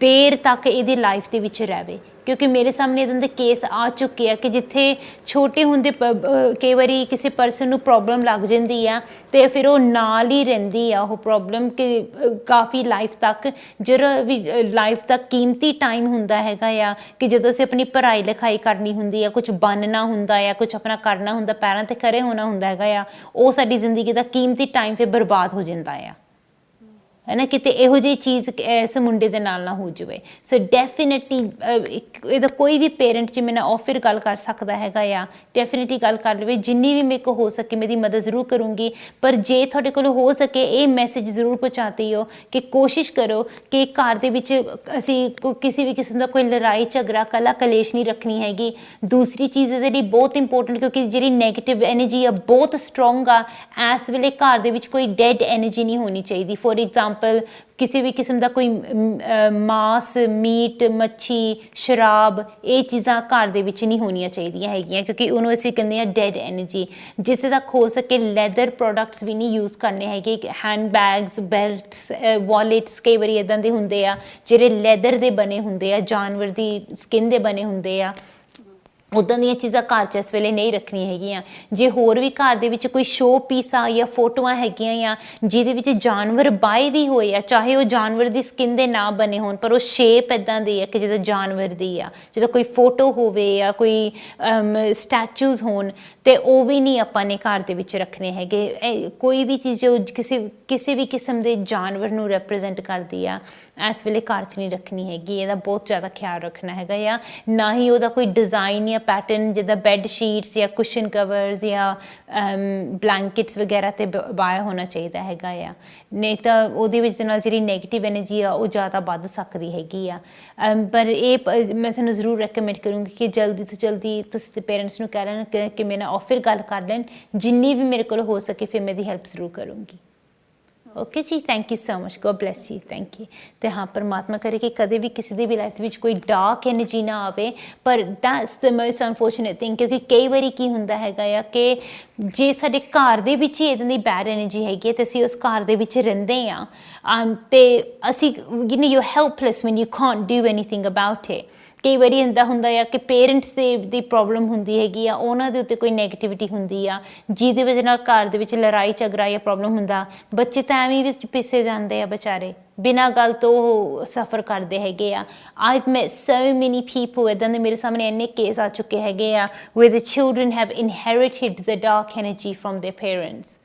ਦੇਰ ਤੱਕ ਇਹਦੀ ਲਾਈਫ ਦੇ ਵਿੱਚ ਰਹੇ, ਕਿਉਂਕਿ ਮੇਰੇ ਸਾਹਮਣੇ ਇੱਦਾਂ ਦੇ ਕੇਸ ਆ ਚੁੱਕੇ ਆ ਕਿ ਜਿੱਥੇ ਛੋਟੇ ਹੁੰਦੇ ਕਈ ਵਾਰੀ ਕਿਸੇ ਪਰਸਨ ਨੂੰ ਪ੍ਰੋਬਲਮ ਲੱਗ ਜਾਂਦੀ ਆ ਅਤੇ ਫਿਰ ਉਹ ਨਾਲ ਹੀ ਰਹਿੰਦੀ ਆ ਉਹ ਪ੍ਰੋਬਲਮ ਕਿ ਕਾਫੀ ਲਾਈਫ ਤੱਕ। ਜਿਹੜਾ ਵੀ ਲਾਈਫ ਦਾ ਕੀਮਤੀ ਟਾਈਮ ਹੁੰਦਾ ਹੈਗਾ ਆ ਕਿ ਜਦੋਂ ਅਸੀਂ ਆਪਣੀ ਪੜ੍ਹਾਈ ਲਿਖਾਈ ਕਰਨੀ ਹੁੰਦੀ ਆ, ਕੁਛ ਬਣਨਾ ਹੁੰਦਾ ਆ, ਕੁਛ ਆਪਣਾ ਕਰਨਾ ਹੁੰਦਾ, ਪੈਰਾਂ 'ਤੇ ਖੜ੍ਹੇ ਹੋਣਾ ਹੁੰਦਾ ਹੈਗਾ ਆ, ਉਹ ਸਾਡੀ ਜ਼ਿੰਦਗੀ ਦਾ ਕੀਮਤੀ ਟਾਈਮ ਫਿਰ ਬਰਬਾਦ ਹੋ ਜਾਂਦਾ ਆ, ਹੈ ਨਾ। ਕਿਤੇ ਇਹੋ ਜਿਹੀ ਚੀਜ਼ ਇਸ ਮੁੰਡੇ ਦੇ ਨਾਲ ਨਾ ਹੋ ਜਾਵੇ। ਸੋ ਡੈਫੀਨੇਟਲੀ ਇਹਦਾ ਕੋਈ ਵੀ ਪੇਰੈਂਟ ਜੇ ਮੇਰੇ ਨਾਲ ਆਫਰ ਗੱਲ ਕਰ ਸਕਦਾ ਹੈਗਾ ਆ, ਡੈਫੀਨੇਟਲੀ ਗੱਲ ਕਰ ਲਵੇ। ਜਿੰਨੀ ਵੀ ਮੇਰੇ ਕੋਲ ਹੋ ਸਕੇ ਮੇਰੀ ਮਦਦ ਜ਼ਰੂਰ ਕਰੂੰਗੀ। ਪਰ ਜੇ ਤੁਹਾਡੇ ਕੋਲ ਹੋ ਸਕੇ ਇਹ ਮੈਸੇਜ ਜ਼ਰੂਰ ਪਹੁੰਚਾਤੀ ਹੋ ਕਿ ਕੋਸ਼ਿਸ਼ ਕਰੋ ਕਿ ਘਰ ਦੇ ਵਿੱਚ ਅਸੀਂ ਕਿਸੇ ਵੀ ਕਿਸਮ ਦਾ ਕੋਈ ਲੜਾਈ ਝਗੜਾ ਕਲਾ ਕਲੇਸ਼ ਨਹੀਂ ਰੱਖਣੀ ਹੈਗੀ। ਦੂਸਰੀ ਚੀਜ਼ ਇਹਦੇ ਲਈ ਬਹੁਤ ਇੰਪੋਰਟੈਂਟ, ਕਿਉਂਕਿ ਜਿਹੜੀ ਨੈਗੇਟਿਵ ਐਨਰਜੀ ਆ ਬਹੁਤ ਸਟਰੋਂਗ ਆ, ਇਸ ਵੇਲੇ ਘਰ ਦੇ ਵਿੱਚ ਕੋਈ ਡੈਡ ਐਨਰਜੀ ਨਹੀਂ ਹੋਣੀ ਚਾਹੀਦੀ। ਫੋਰ ਐਗਜ਼ਾਮਪਲ ਕਿਸੇ ਵੀ ਕਿਸਮ ਦਾ ਕੋਈ ਮਾਸ, ਮੀਟ, ਮੱਛੀ, ਸ਼ਰਾਬ, ਇਹ ਚੀਜ਼ਾਂ ਘਰ ਦੇ ਵਿੱਚ ਨਹੀਂ ਹੋਣੀਆਂ ਚਾਹੀਦੀਆਂ ਹੈਗੀਆਂ, ਕਿਉਂਕਿ ਉਹਨੂੰ ਅਸੀਂ ਕਹਿੰਦੇ ਹਾਂ ਡੈਡ ਐਨਰਜੀ। ਜਿੱਥੇ ਤੱਕ ਹੋ ਸਕੇ ਲੈਦਰ ਪ੍ਰੋਡਕਟਸ ਵੀ ਨਹੀਂ ਯੂਜ਼ ਕਰਨੇ ਹੈਗੇ। ਹੈਂਡ ਬੈਗਸ, ਬੈਲਟਸ, ਵਾਲੇਟਸ ਕਈ ਵਾਰੀ ਇੱਦਾਂ ਦੇ ਹੁੰਦੇ ਆ ਜਿਹੜੇ ਲੈਦਰ ਦੇ ਬਣੇ ਹੁੰਦੇ ਆ, ਜਾਨਵਰ ਦੀ ਸਕਿਨ ਦੇ ਬਣੇ ਹੁੰਦੇ ਆ। ਉੱਦਾਂ ਦੀਆਂ ਚੀਜ਼ਾਂ ਘਰ 'ਚ ਇਸ ਵੇਲੇ ਨਹੀਂ ਰੱਖਣੀਆਂ ਹੈਗੀਆਂ। ਜੇ ਹੋਰ ਵੀ ਘਰ ਦੇ ਵਿੱਚ ਕੋਈ ਸ਼ੋਅ ਪੀਸ ਆ ਜਾਂ ਫੋਟੋਆਂ ਹੈਗੀਆਂ ਆ ਜਿਹਦੇ ਵਿੱਚ ਜਾਨਵਰ ਬਾਏ ਵੀ ਹੋਏ ਆ, ਚਾਹੇ ਉਹ ਜਾਨਵਰ ਦੀ ਸਕਿਨ ਦੇ ਨਾ ਬਣੇ ਹੋਣ, ਪਰ ਉਹ ਸ਼ੇਪ ਇੱਦਾਂ ਦੀ ਆ ਕਿ ਜਿੱਦਾਂ ਜਾਨਵਰ ਦੀ ਆ, ਜਿੱਦਾਂ ਕੋਈ ਫੋਟੋ ਹੋਵੇ ਜਾਂ ਕੋਈ ਸਟੈਚੂਜ਼ ਹੋਣ, ਅਤੇ ਉਹ ਵੀ ਨਹੀਂ ਆਪਾਂ ਨੇ ਘਰ ਦੇ ਵਿੱਚ ਰੱਖਣੇ ਹੈਗੇ। ਕੋਈ ਵੀ ਚੀਜ਼ ਜੋ ਕਿਸੇ ਵੀ ਕਿਸਮ ਦੇ ਜਾਨਵਰ ਨੂੰ ਰੈਪਰੈਜ਼ੈਂਟ ਕਰਦੀ ਆ, ਇਸ ਵੇਲੇ ਘਰ 'ਚ ਨਹੀਂ ਰੱਖਣੀ ਹੈਗੀ। ਇਹਦਾ ਬਹੁਤ ਜ਼ਿਆਦਾ ਖਿਆਲ ਰੱਖਣਾ ਹੈਗਾ ਆ। ਨਾ ਹੀ ਉਹਦਾ ਕੋਈ ਡਿਜ਼ਾਈਨ ਜਾਂ ਪੈਟਰਨ ਜਿੱਦਾਂ ਬੈੱਡ ਸ਼ੀਟਸ ਜਾਂ ਕੁਸ਼ਨ ਕਵਰਸ ਜਾਂ ਬਲੈਂਕਟਸ ਵਗੈਰਾ 'ਤੇ ਬਾਇਆ ਹੋਣਾ ਚਾਹੀਦਾ ਹੈਗਾ ਆ, ਨਹੀਂ ਤਾਂ ਉਹਦੇ ਵਿੱਚ ਨਾਲ ਜਿਹੜੀ ਨੈਗੇਟਿਵ ਐਨਰਜੀ ਆ ਉਹ ਜ਼ਿਆਦਾ ਵੱਧ ਸਕਦੀ ਹੈਗੀ ਆ। ਪਰ ਇਹ ਮੈਂ ਤੁਹਾਨੂੰ ਜ਼ਰੂਰ ਰეკਮੈਂਡ ਕਰੂੰਗੀ ਕਿ ਜਲਦੀ ਤੋਂ ਜਲਦੀ ਤੁਸੀਂ ਪੇਰੈਂਟਸ ਨੂੰ ਕਹਿ ਲੈਣ ਕਿ ਮੇਰੇ ਨਾਲ ਆਫਰ ਗੱਲ ਕਰ ਲੈਣ। ਜਿੰਨੀ ਵੀ ਮੇਰੇ ਕੋਲ ਹੋ ਸਕੇ ਫਿਰ ਮੈਂ ਇਹਦੀ ਹੈਲਪ ਜ਼ਰੂਰ ਕਰੂੰਗੀ। ਓਕੇ ਜੀ, thank you so much, God bless you, thank you. ਅਤੇ ਹਾਂ, ਪਰਮਾਤਮਾ ਕਰੇ ਕਿ ਕਦੇ ਵੀ ਕਿਸੇ ਦੀ ਵੀ ਲਾਈਫ ਦੇ ਵਿੱਚ ਕੋਈ ਡਾਰਕ ਐਨਰਜੀ ਨਾ ਆਵੇ। ਪਰ that's the most unfortunate thing, ਕਿਉਂਕਿ ਕਈ ਵਾਰੀ ਕੀ ਹੁੰਦਾ ਹੈਗਾ ਆ ਕਿ ਜੇ ਸਾਡੇ ਘਰ ਦੇ ਵਿੱਚ ਹੀ ਇੱਦਾਂ ਦੀ ਬੈਡ ਐਨਰਜੀ ਹੈਗੀ ਹੈ ਅਤੇ ਅਸੀਂ ਉਸ ਘਰ ਦੇ ਵਿੱਚ ਰਹਿੰਦੇ ਹਾਂ ਅਤੇ ਅਸੀਂ you helpless when you can't do anything about it. ਕਈ ਵਾਰੀ ਇੱਦਾਂ ਹੁੰਦਾ ਆ ਕਿ ਪੇਰੈਂਟਸ ਦੀ ਪ੍ਰੋਬਲਮ ਹੁੰਦੀ ਹੈਗੀ ਆ, ਉਹਨਾਂ ਦੇ ਉੱਤੇ ਕੋਈ ਨੈਗੇਟਿਵਿਟੀ ਹੁੰਦੀ ਆ ਜਿਹਦੀ ਵਜ੍ਹਾ ਨਾਲ ਘਰ ਦੇ ਵਿੱਚ ਲੜਾਈ ਝਗੜਾ ਜਾਂ ਪ੍ਰੋਬਲਮ ਹੁੰਦਾ। ਬੱਚੇ ਤਾਂ ਐਵੇਂ ਵਿੱਚ ਪਿੱਸੇ ਜਾਂਦੇ ਆ ਵਿਚਾਰੇ, ਬਿਨਾਂ ਗੱਲ ਤੋਂ ਉਹ ਸਫਰ ਕਰਦੇ ਹੈਗੇ ਆ। I've met so many people, ਇੱਦਾਂ ਦੇ ਮੇਰੇ ਸਾਹਮਣੇ ਇੰਨੇ ਕੇਸ ਆ ਚੁੱਕੇ ਹੈਗੇ ਆ where the children have inherited the dark energy from their parents।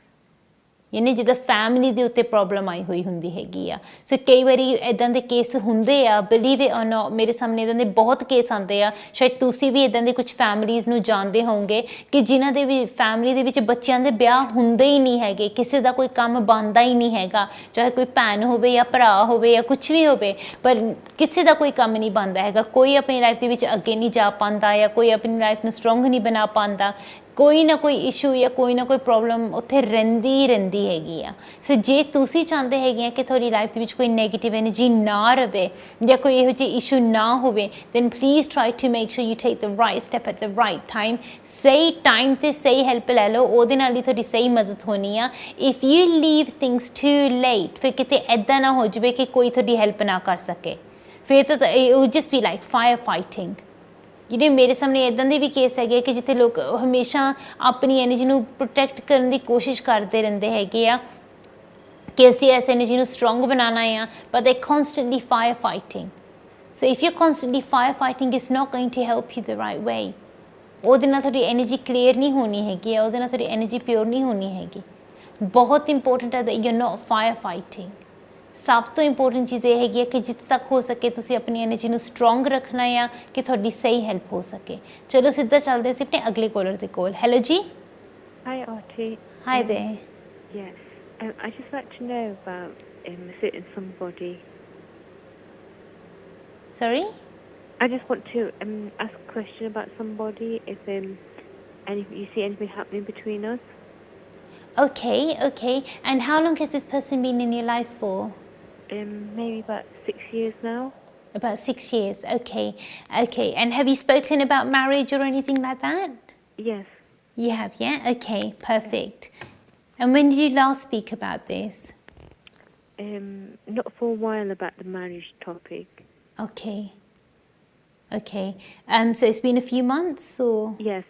ਯਾਨੀ ਜਿੱਦਾਂ ਫੈਮਿਲੀ ਦੇ ਉੱਤੇ ਪ੍ਰੋਬਲਮ ਆਈ ਹੋਈ ਹੁੰਦੀ ਹੈਗੀ ਆ। ਸੋ ਕਈ ਵਾਰੀ ਇੱਦਾਂ ਦੇ ਕੇਸ ਹੁੰਦੇ ਆ, ਬਿਲੀਵ ਇਟ ਔਰ ਨੋਟ, ਮੇਰੇ ਸਾਹਮਣੇ ਇੱਦਾਂ ਦੇ ਬਹੁਤ ਕੇਸ ਆਉਂਦੇ ਆ। ਸ਼ਾਇਦ ਤੁਸੀਂ ਵੀ ਇੱਦਾਂ ਦੇ ਕੁਝ ਫੈਮਿਲੀਜ਼ ਨੂੰ ਜਾਣਦੇ ਹੋਵੋਗੇ ਕਿ ਜਿਨ੍ਹਾਂ ਦੇ ਵੀ ਫੈਮਿਲੀ ਦੇ ਵਿੱਚ ਬੱਚਿਆਂ ਦੇ ਵਿਆਹ ਹੁੰਦੇ ਹੀ ਨਹੀਂ ਹੈਗੇ, ਕਿਸੇ ਦਾ ਕੋਈ ਕੰਮ ਬਣਦਾ ਹੀ ਨਹੀਂ ਹੈਗਾ, ਚਾਹੇ ਕੋਈ ਭੈਣ ਹੋਵੇ ਜਾਂ ਭਰਾ ਹੋਵੇ ਜਾਂ ਕੁਝ ਵੀ ਹੋਵੇ, ਪਰ ਕਿਸੇ ਦਾ ਕੋਈ ਕੰਮ ਨਹੀਂ ਬਣਦਾ ਹੈਗਾ। ਕੋਈ ਆਪਣੀ ਲਾਈਫ ਦੇ ਵਿੱਚ ਅੱਗੇ ਨਹੀਂ ਜਾ ਪਾਉਂਦਾ ਜਾਂ ਕੋਈ ਆਪਣੀ ਲਾਈਫ ਨੂੰ ਸਟਰੋਂਗ ਨਹੀਂ ਬਣਾ ਪਾਉਂਦਾ। ਕੋਈ ਨਾ ਕੋਈ ਇਸ਼ੂ ਜਾਂ ਕੋਈ ਨਾ ਕੋਈ ਪ੍ਰੋਬਲਮ ਉੱਥੇ ਰਹਿੰਦੀ ਹੈਗੀ ਆ। ਸੋ ਜੇ ਤੁਸੀਂ ਚਾਹੁੰਦੇ ਹੈਗੇ ਆ ਕਿ ਤੁਹਾਡੀ ਲਾਈਫ ਦੇ ਵਿੱਚ ਕੋਈ ਨੈਗੇਟਿਵ ਐਨਰਜੀ ਨਾ ਰਹੇ ਜਾਂ ਕੋਈ ਇਹੋ ਜਿਹੀ ਇਸ਼ੂ ਨਾ ਹੋਵੇ, then please try to make sure you take the right step at the right time. ਸਹੀ ਟਾਈਮ 'ਤੇ ਸਹੀ ਹੈਲਪ ਲੈ ਲਓ, ਉਹਦੇ ਨਾਲ ਹੀ ਤੁਹਾਡੀ ਸਹੀ ਮਦਦ ਹੋਣੀ ਆ। If you leave things too late, ਫਿਰ ਕਿਤੇ ਇੱਦਾਂ ਨਾ ਹੋ ਜਾਵੇ ਕਿ ਕੋਈ ਤੁਹਾਡੀ ਹੈਲਪ ਨਾ ਕਰ ਸਕੇ, ਫਿਰ ਤਾਂ it wood just be like fire fighting. ਜਿਹੜੇ ਮੇਰੇ ਸਾਹਮਣੇ ਇੱਦਾਂ ਦੇ ਵੀ ਕੇਸ ਹੈਗੇ ਕਿ ਜਿੱਥੇ ਲੋਕ ਹਮੇਸ਼ਾ ਆਪਣੀ ਐਨਰਜੀ ਨੂੰ ਪ੍ਰੋਟੈਕਟ ਕਰਨ ਦੀ ਕੋਸ਼ਿਸ਼ ਕਰਦੇ ਰਹਿੰਦੇ ਹੈਗੇ ਆ ਕਿ ਅਸੀਂ ਇਸ ਐਨਰਜੀ ਨੂੰ ਸਟਰੋਂਗ ਬਣਾਉਣਾ ਆ, but they constantly firefighting. So if you're constantly firefighting, it's not going to help you the right way. ਉਹਦੇ ਨਾਲ ਤੁਹਾਡੀ ਐਨਰਜੀ ਕਲੀਅਰ ਨਹੀਂ ਹੋਣੀ ਹੈਗੀ ਆ, ਉਹਦੇ ਨਾਲ ਤੁਹਾਡੀ ਐਨਰਜੀ ਪਿਓਰ ਨਹੀਂ ਹੋਣੀ ਹੈਗੀ। ਬਹੁਤ ਇੰਪੋਰਟੈਂਟ ਹੈ that you're not firefighting. ਸਭ ਤੋਂ ਇੰਪੋਰਟੈਂਟ ਚੀਜ਼ ਇਹ ਹੈਗੀ ਹੈ ਕਿ ਜਿੱਥੇ ਤੱਕ ਹੋ ਸਕੇ ਤੁਸੀਂ ਆਪਣੀ ਐਨਰਜੀ ਨੂੰ ਸਟਰੋਂਗ ਰੱਖਣਾ ਆ ਕਿ ਤੁਹਾਡੀ ਸਹੀ ਹੈਲਪ ਹੋ ਸਕੇ। ਚਲੋ ਸਿੱਧਾ ਚੱਲਦੇ ਸੀ ਆਪਣੇ ਅਗਲੇ ਕਾਲਰ ਦੇ ਕੋਲ। ਹੈਲੋ ਜੀ। Hi Archie. Hi there. Yeah, I just like to know about sitting somebody. Sorry? I just want to ask a question about somebody. If you see anything happening between us. Okay. And how long has this person been in your life for? Maybe about 6 years now. About 6 years, okay. And have you spoken about marriage or anything like that? Yes. You have, yeah? Okay, perfect. And when did you last speak about this? Not for a while about the marriage topic. Okay. So it's been a few months or? Yes.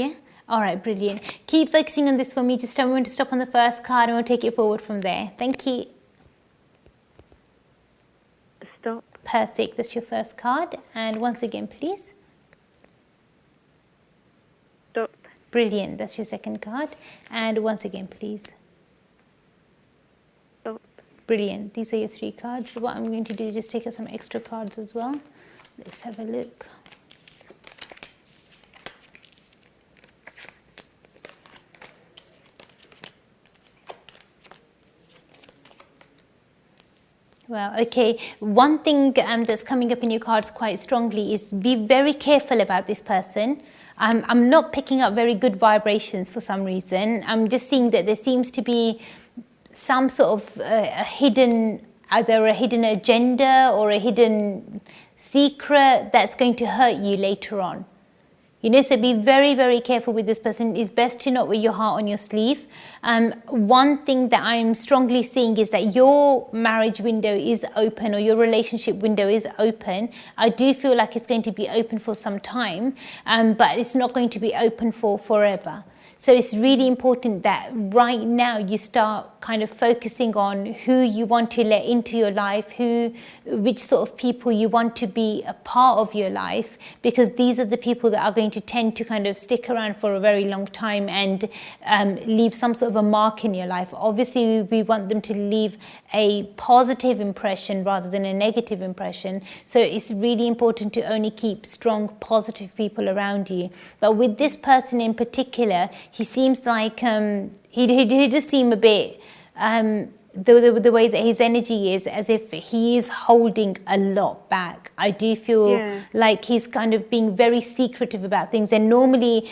Yeah? All right, brilliant. Keep focusing on this for me. Just tell me when to stop on the first card and we'll take it forward from there. Thank you. Stop. Perfect. That's your first card. And once again, please. Stop. Brilliant. That's your second card. And once again, please. Stop. Brilliant. These are your 3 cards. So what I'm going to do is just take out some extra cards as well. Let's have a look. Well, okay. One thing that's coming up in your cards quite strongly is be very careful about this person. I'm not picking up very good vibrations for some reason. I'm just seeing that there seems to be some sort of either a hidden agenda or a hidden secret that's going to hurt you later on. So be very, very careful with this person. It's best to not wear your heart on your sleeve. One thing that I'm strongly seeing is that your marriage window is open or your relationship window is open. I do feel like it's going to be open for some time, but it's not going to be open for forever. So it's really important that right now you start kind of focusing on who you want to let into your life, which sort of people you want to be a part of your life, because these are the people that are going to tend to kind of stick around for a very long time and leave some sort of a mark in your life. Obviously, we want them to leave a positive impression rather than a negative impression. So it's really important to only keep strong, positive people around you. But with this person in particular, he seems like he does seem a bit the way that his energy is as if he is holding a lot back. I do feel like he's kind of being very secretive about things, and normally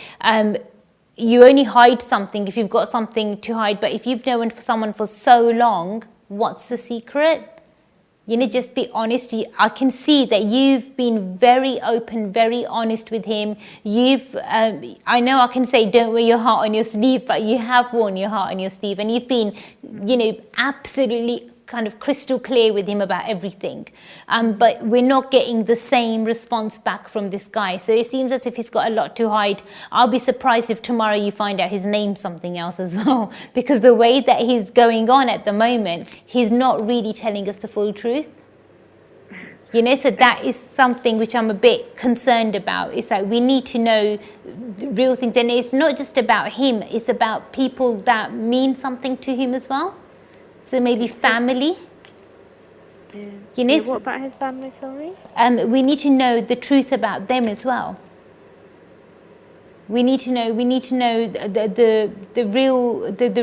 you only hide something if you've got something to hide, but if you've known someone for so long, what's the secret? Just be honest. I can see that you've been very open, very honest with him. I know I can say don't wear your heart on your sleeve, but you have worn your heart on your sleeve, and you've been, absolutely kind of crystal clear with him about everything. But we're not getting the same response back from this guy. So it seems as if he's got a lot to hide. I'll be surprised if tomorrow you find out his name's something else as well, because the way that he's going on at the moment, he's not really telling us the full truth. You know, so that is something which I'm a bit concerned about. It's like we need to know real things. And it's not just about him, it's about people that mean something to him as well. So maybe family. Yeah. You know, What about his family, sorry? we need to know the truth about them as well. We need to know the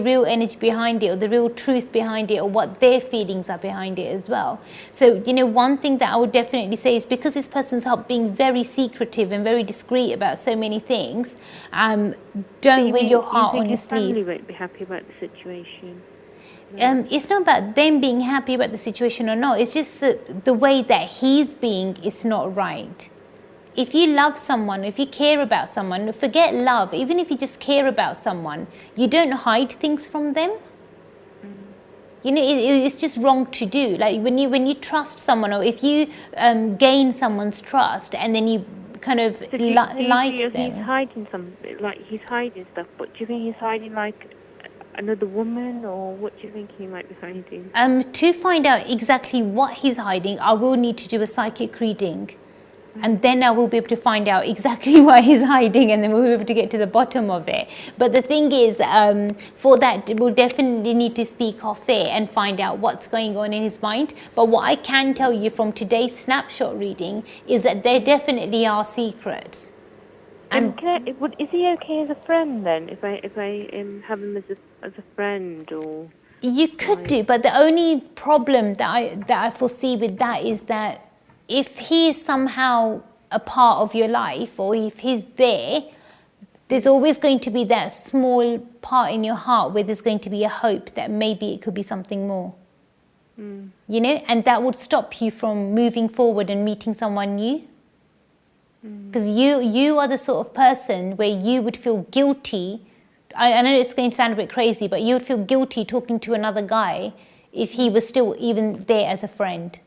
real energy behind it, or the real truth behind it, or what their feelings are behind it as well. So, you know, one thing that I would definitely say is, because this person's being very secretive and very discreet about so many things, don't wear your heart on your sleeve. His family won't be happy about the situation. It's not about them being happy about the situation or not. It's just the way that he's being is not right. If you love someone, if you care about someone, forget love. Even if you just care about someone, you don't hide things from them. You know, it's just wrong to do. Like when you trust someone, or if you gain someone's trust and then you kind of lie to them. He's hiding he's hiding stuff. But do you think he's hiding like another woman, or what do you think he might be hiding? To find out exactly what he's hiding, I will need to do a psychic reading. And then I will be able to find out exactly what he's hiding, and then we'll be able to get to the bottom of it. But the thing is, for that, we'll definitely need to speak off air and find out what's going on in his mind. But what I can tell you from today's snapshot reading is that there definitely are secrets. And is he okay as a friend then? If I have him as a friend, or you could do, but the only problem that I foresee with that is that if he is somehow a part of your life, or if he's there, there's always going to be that small part in your heart where there's going to be a hope that maybe it could be something more. You know, and that would stop you from moving forward and meeting someone new. Because you are the sort of person where you would feel guilty. I know it's going to sound a bit crazy, but you would feel guilty talking to another guy if he was still even there as a friend.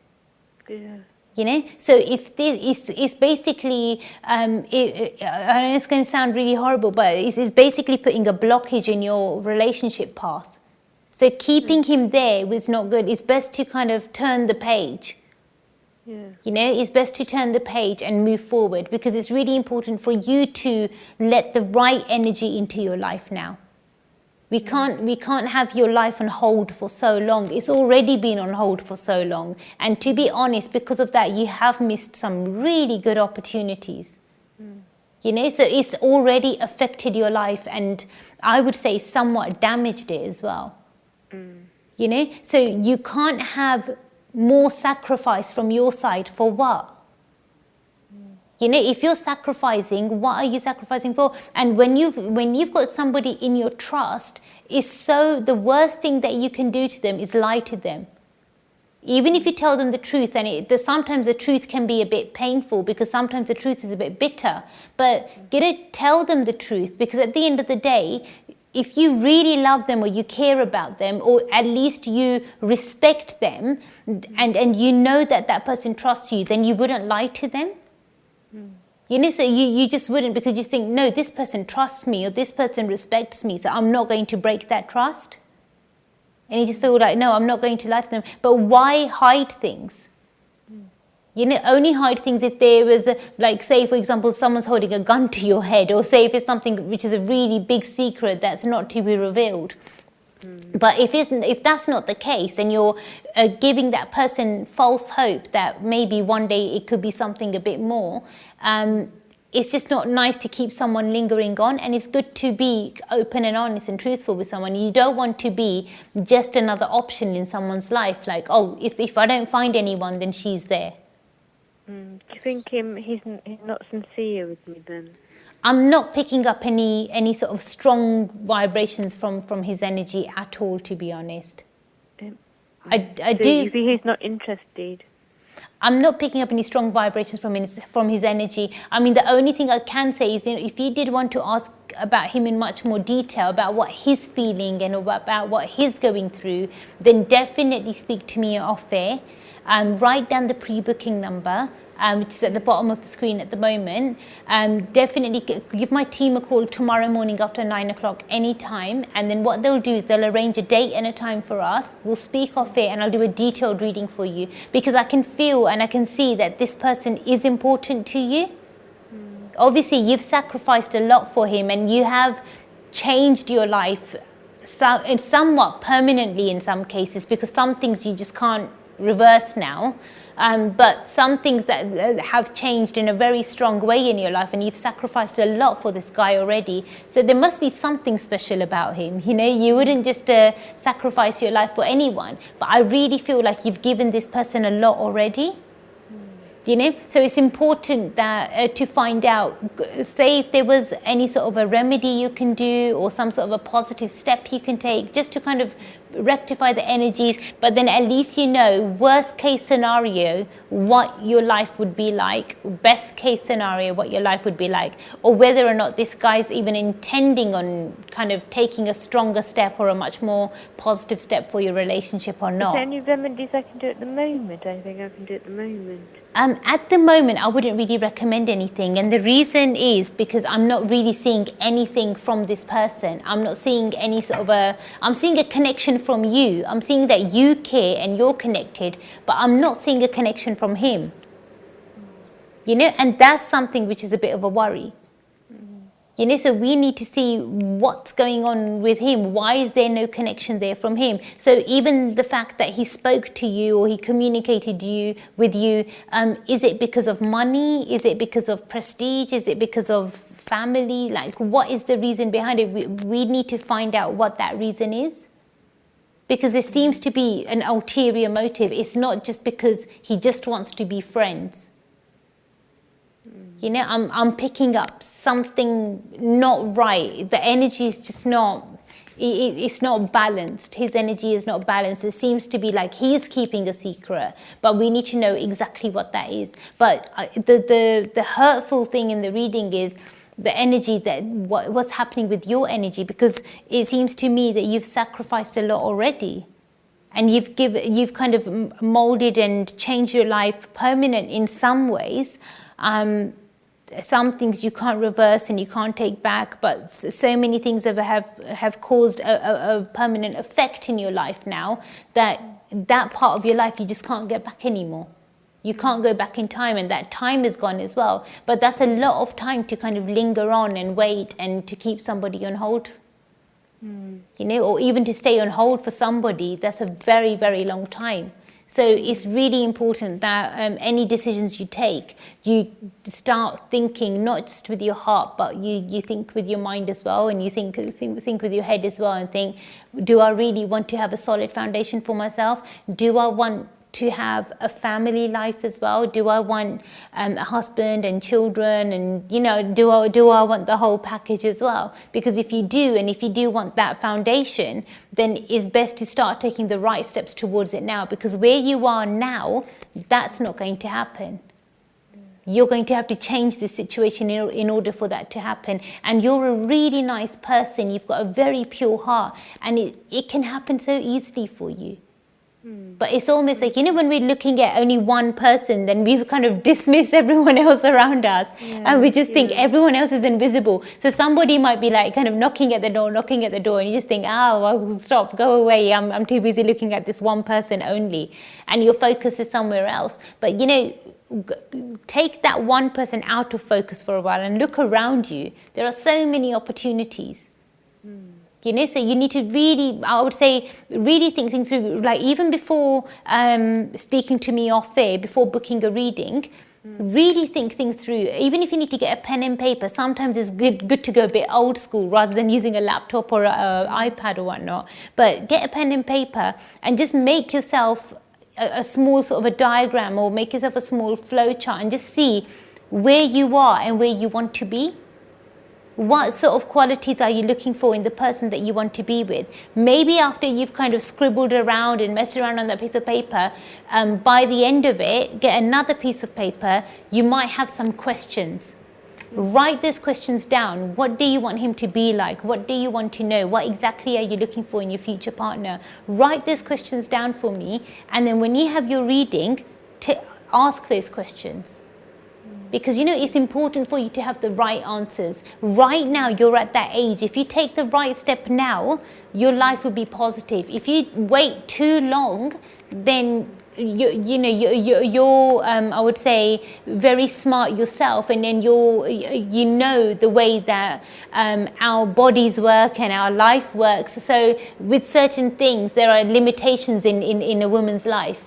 Yeah. You know, so if this is basically, I know it's going to sound really horrible, but it's basically putting a blockage in your relationship path. So keeping him there was not good. It's best to kind of turn the page. Yeah. You know, it's best to turn the page and move forward, because it's really important for you to let the right energy into your life now. We can't have your life on hold for so long. It's already been on hold for so long. And to be honest, because of that, you have missed some really good opportunities. You know, so it's already affected your life, and I would say somewhat damaged it as well. You know, so you can't have more sacrifice from your side for what? You know, if you're sacrificing, what are you sacrificing for? And when you've got somebody in your trust, the worst thing that you can do to them is lie to them. Even if you tell them the truth, and sometimes the truth can be a bit painful, because sometimes the truth is a bit bitter. But tell them the truth, because at the end of the day, if you really love them, or you care about them, or at least you respect them, and you know that person trusts you, then you wouldn't lie to them. You know, so you just wouldn't, because you think, no, this person trusts me, or this person respects me, so I'm not going to break that trust. And you just feel like, no, I'm not going to lie to them. But why hide things? You know, only hide things if there was, like, say, for example, someone's holding a gun to your head, or say if it's something which is a really big secret that's not to be revealed. But if that's not the case, and you're giving that person false hope that maybe one day it could be something a bit more, it's just not nice to keep someone lingering on. And it's good to be open and honest and truthful with someone. You don't want to be just another option in someone's life, like, oh, if I don't find anyone, then she's there. Do you think he's not sincere with me then? I'm not picking up any sort of strong vibrations from his energy at all, to be honest. I do. You think he's not interested? I'm not picking up any strong vibrations from his energy. I mean, the only thing I can say is, you know, if he did want to ask about him in much more detail, about what he's feeling and about what he's going through, then definitely speak to me off air. Write down the pre-booking number, which is at the bottom of the screen at the moment. Definitely give my team a call tomorrow morning after 9 o'clock anytime, and then what they'll do is they'll arrange a date and a time for us. We'll speak off it and I'll do a detailed reading for you, because I can feel and I can see that this person is important to you. Obviously you've sacrificed a lot for him and you have changed your life somewhat permanently in some cases, because some things you just can't reverse now, but some things that have changed in a very strong way in your life, and you've sacrificed a lot for this guy already, so there must be something special about him. You know, you wouldn't just sacrifice your life for anyone, but I really feel like you've given this person a lot already. You know, so it's important that to find out, say if there was any sort of a remedy you can do or some sort of a positive step you can take just to kind of rectify the energies, but then at least you know worst case scenario what your life would be like, best case scenario what your life would be like, or whether or not this guy's even intending on kind of taking a stronger step or a much more positive step for your relationship or not. Is there any remedies I can do at the moment? I think I can do at the moment. At the moment, I wouldn't really recommend anything. And the reason is because I'm not really seeing anything from this person. I'm not seeing any sort of I'm seeing a connection from you. I'm seeing that you care and you're connected, but I'm not seeing a connection from him. You know, and that's something which is a bit of a worry. You know, so we need to see what's going on with him. Why is there no connection there from him? So even the fact that he spoke to you or he communicated with you, is it because of money? Is it because of prestige? Is it because of family? Like, what is the reason behind it? We need to find out what that reason is. Because there seems to be an ulterior motive. It's not just because he just wants to be friends. You know, I'm picking up something not right. The energy is just not, it's not balanced. His energy is not balanced. It seems to be like he's keeping a secret, but we need to know exactly what that is. But the hurtful thing in the reading is the energy, that what's happening with your energy, because it seems to me that you've sacrificed a lot already. And you've kind of molded and changed your life permanent in some ways. Some things you can't reverse and you can't take back, but so many things have caused a permanent effect in your life now that part of your life you just can't get back anymore. You can't go back in time, and that time is gone as well. But that's a lot of time to kind of linger on and wait and to keep somebody on hold. You know, or even to stay on hold for somebody, that's a very, very long time. So it's really important that any decisions you take, you start thinking not just with your heart, but you think with your mind as well, and you think with your head as well, and think, do I really want to have a solid foundation for myself? Do I want to have a family life as well? Do I want a husband and children, and you know, do I want the whole package as well? Because if you do, and if you do want that foundation, then it's best to start taking the right steps towards it now, because where you are now, that's not going to happen. You're going to have to change the situation in order for that to happen. And you're a really nice person. You've got a very pure heart, and it can happen so easily for you. But it's almost like, you know, when we're looking at only one person, then we kind of dismiss everyone else around us. And we just think everyone else is invisible. So somebody might be like kind of knocking at the door, and you just think, oh, well, stop, go away. I'm too busy looking at this one person only. And your focus is somewhere else. But, you know, take that one person out of focus for a while and look around you. There are so many opportunities. You know, so you need to really, I would say, really think things through. Like even before speaking to me off air, before booking a reading, really think things through. Even if you need to get a pen and paper, sometimes it's good to go a bit old school rather than using a laptop or an iPad or whatnot. But get a pen and paper and just make yourself a small sort of a diagram, or make yourself a small flow chart, and just see where you are and where you want to be. What sort of qualities are you looking for in the person that you want to be with? Maybe after you've kind of scribbled around and messed around on that piece of paper, by the end of it, get another piece of paper, you might have some questions. Write those questions down. What do you want him to be like? What do you want to know? What exactly are you looking for in your future partner? Write those questions down for me, and then when you have your reading, ask those questions. Because it's important for you to have the right answers. Right now, you're at that age. If you take the right step now, your life will be positive. If you wait too long, then you're I would say very smart yourself, and then you know the way that our bodies work and our life works. So with certain things, there are limitations in a woman's life.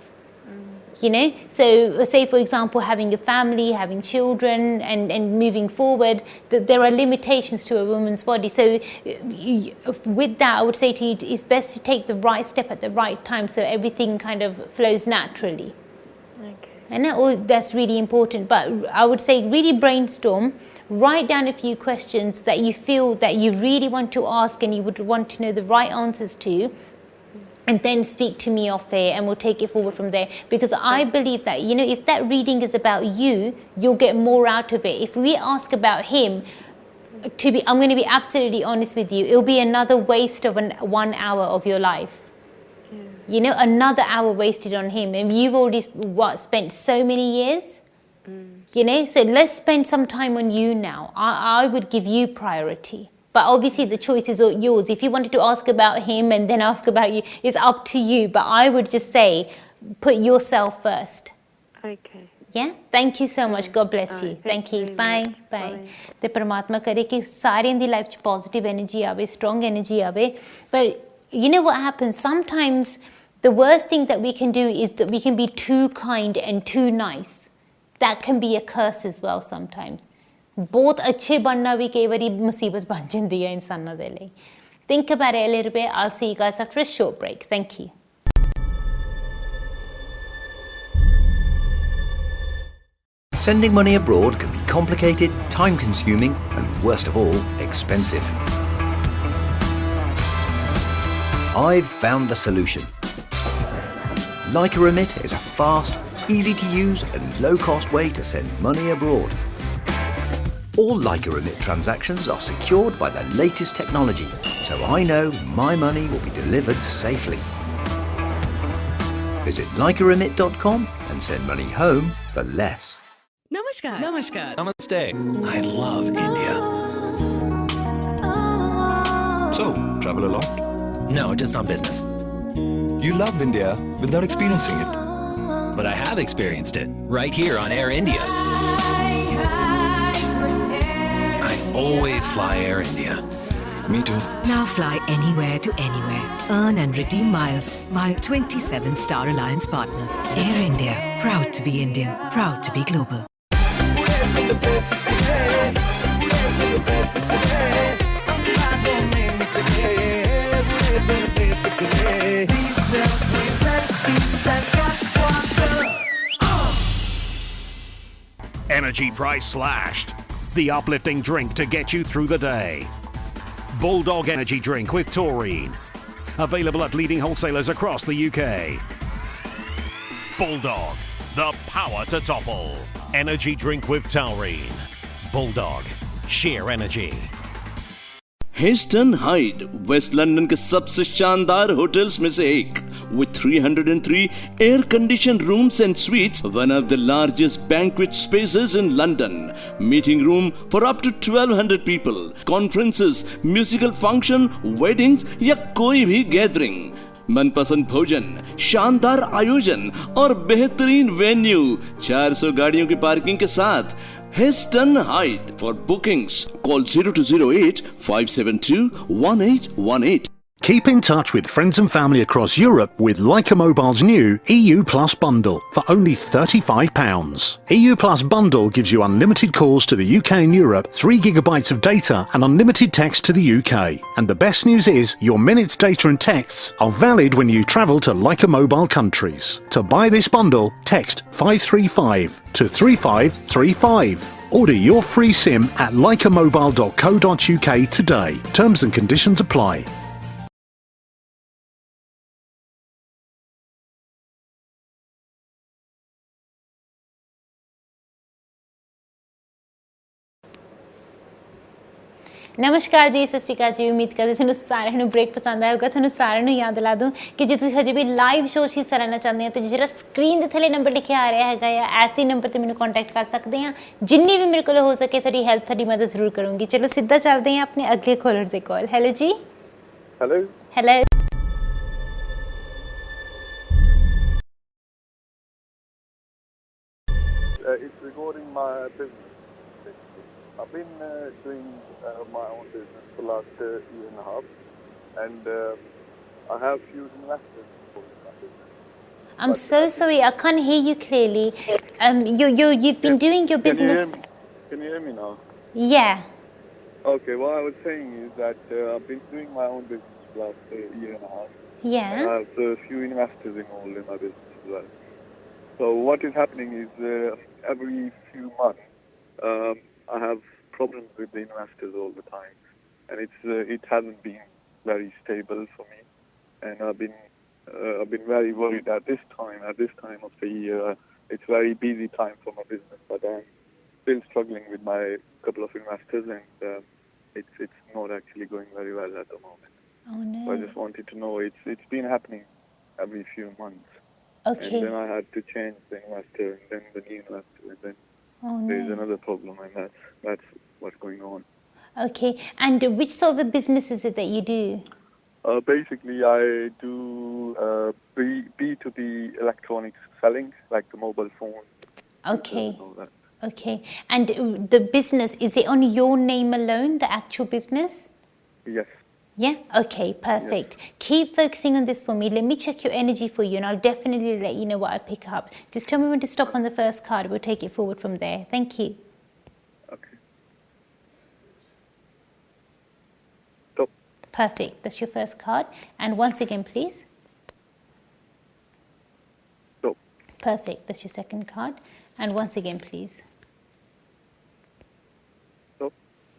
So say for example, having a family, having children, and moving forward, there are limitations to a woman's body. So with that, I would say to you, it's best to take the right step at the right time, so everything kind of flows naturally. Okay. And that's really important. But I would say really brainstorm, write down a few questions that you feel that you really want to ask and you would want to know the right answers to, and then speak to me off air, and we'll take it forward from there. Because I believe that, if that reading is about you, you'll get more out of it. If we ask about him, I'm going to be absolutely honest with you, it'll be another waste of 1 hour of your life. Another hour wasted on him, and you've already spent so many years. So let's spend some time on you now. I would give you priority. But obviously the choice is yours. If you wanted to ask about him and then ask about you, it's up to you. But I would just say, put yourself first. Okay. Yeah? Thank you so much. God bless you. Thank you. Bye. Bye. ਤੇ ਪਰਮਾਤਮਾ ਕਰੇ ਕਿ ਸਾਰਿਆਂ ਦੀ life 'ਚ positive energy ਆਵੇ, strong energy ਆਵੇ. But you know what happens? Sometimes the worst thing that we can do is that we can be too kind and too nice. That can be a curse as well sometimes. ਬਹੁਤ ਅੱਛੇ ਬਣਨਾ ਵੀ ਕਈ ਵਾਰੀ ਮੁਸੀਬਤ ਬਣ ਜਾਂਦੀ ਹੈ ਇਨਸਾਨਾਂ ਦੇ ਲਈ. Think about it a little bit. I'll see you guys after a short break. Thank you. Sending money abroad can be complicated, time-consuming, and worst of all, expensive. I've found the solution. Like a Remit is a fast, easy-to-use, and low-cost way to send money abroad. All Like a Remit transactions are secured by the latest technology, so I know my money will be delivered safely. Visit likearemit.com and send money home for less. Namaskar. Namaskar. Namaste. I love India. So, travel a lot? No, just on business. You love India without experiencing it. But I have experienced it right here on Air India. I always fly Air India. Me too. Now fly anywhere to anywhere. Earn and redeem miles via 27 Star Alliance partners. Air India. Proud to be Indian. Proud to be global. Energy price slashed. The uplifting drink to get you through the day. Bulldog Energy Drink with taurine. Available at leading wholesalers across the UK. Bulldog, the power to topple. Energy drink with taurine. Bulldog, sheer energy. Heston Hyde west London के सबसे शानदार hotels में से एक with 303 air conditioned rooms and suites, one of the largest banquet spaces in London, meeting room for up to 1200 people, conferences, musical function, weddings या कोई भी gathering, मनपसंद भोजन, शानदार आयोजन और बेहतरीन वेन्यू, 400 गाड़ियों की पार्किंग के साथ Heston Hyde. For bookings, call 0208 572 1818. Keep in touch with friends and family across Europe with Leica Mobile's new EU Plus bundle for only £35. EU Plus bundle gives you unlimited calls to the UK and Europe, 3 gigabytes of data and unlimited text to the UK. And the best news is your minutes, data and texts are valid when you travel to Leica Mobile countries. To buy this bundle, text 535 to 3535. Order your free SIM at leicamobile.co.uk today. Terms and conditions apply. ਨਮਸਕਾਰ ਜੀ, ਸਤਿ ਸ਼੍ਰੀ ਅਕਾਲ ਜੀ। ਉਮੀਦ ਕਰਦੇ ਤੁਹਾਨੂੰ ਸਾਰਿਆਂ ਨੂੰ break ਪਸੰਦ ਆਇਆ ਹੋਗਾ। ਤੁਹਾਨੂੰ ਸਾਰਿਆਂ ਨੂੰ ਯਾਦ ਦਿਲਾ ਦੂੰ ਕਿ ਜੇ ਤੁਸੀਂ ਹਜੇ ਵੀ ਲਾਈਵ ਸ਼ੋਅ 'ਚ ਹਿੱਸਾ ਲੈਣਾ ਚਾਹੁੰਦੇ ਆ ਤਾਂ ਜਿਹੜਾ ਸਕਰੀਨ ਦੇ ਥੱਲੇ ਨੰਬਰ ਲਿਖਿਆ ਆ ਰਿਹਾ ਹੈਗਾ ਆ, ਐਸੇ ਨੰਬਰ ਤੇ ਮੈਨੂੰ ਕੰਟੈਕਟ ਕਰ ਸਕਦੇ ਆ। ਜਿੰਨੀ ਵੀ ਮੇਰੇ ਕੋਲ ਹੋ ਸਕੇ ਤੁਹਾਡੀ ਹੈਲਪ, ਤੁਹਾਡੀ ਮਦਦ ਜ਼ਰੂਰ ਕਰੂੰਗੀ। ਚਲੋ ਸਿੱਧਾ ਚੱਲਦੇ ਆ ਆਪਣੇ ਅਗਲੇ ਕਾਲਰ ਦੇ ਕੋਲ। ਹੈਲੋ ਜੀ। Hello hello. It's regarding my business. I've been doing my own business for the last year and a half, and I have few investors for my business. I'm so sorry, I can't hear you clearly. You've been doing your business. Can you hear me now? Yeah. Okay. What I was saying is that I've been doing my own business for the last year and a half. Yeah. And I have a few investors involved in my business as well. So what is happening is every few months I have problems with the investors all the time, and it hasn't been very stable for me, and I've been very worried at this time of the year. It's very busy time for my business, but I'm still struggling with my couple of investors, and it's not actually going very well at the moment. Oh no. So I just wanted to know, it's been happening every few months. Okay. And then I had to change the investor, and then the new investor, and then there's another problem, and that's what's going on. Okay. And which sort of a business is it that you do? Basically, I do B2B electronics selling, like the mobile phone. Okay. And all that. Okay. And the business, is it on your name alone, the actual business? Yes. Yeah? Okay, perfect. Yes. Keep focusing on this for me. Let me check your energy for you, and I'll definitely let you know what I pick up. Just tell me when to stop on the first card. We'll take it forward from there. Thank you. Okay. Stop. Perfect. That's your first card. And once again, please. Stop. Perfect. That's your second card. And once again, please.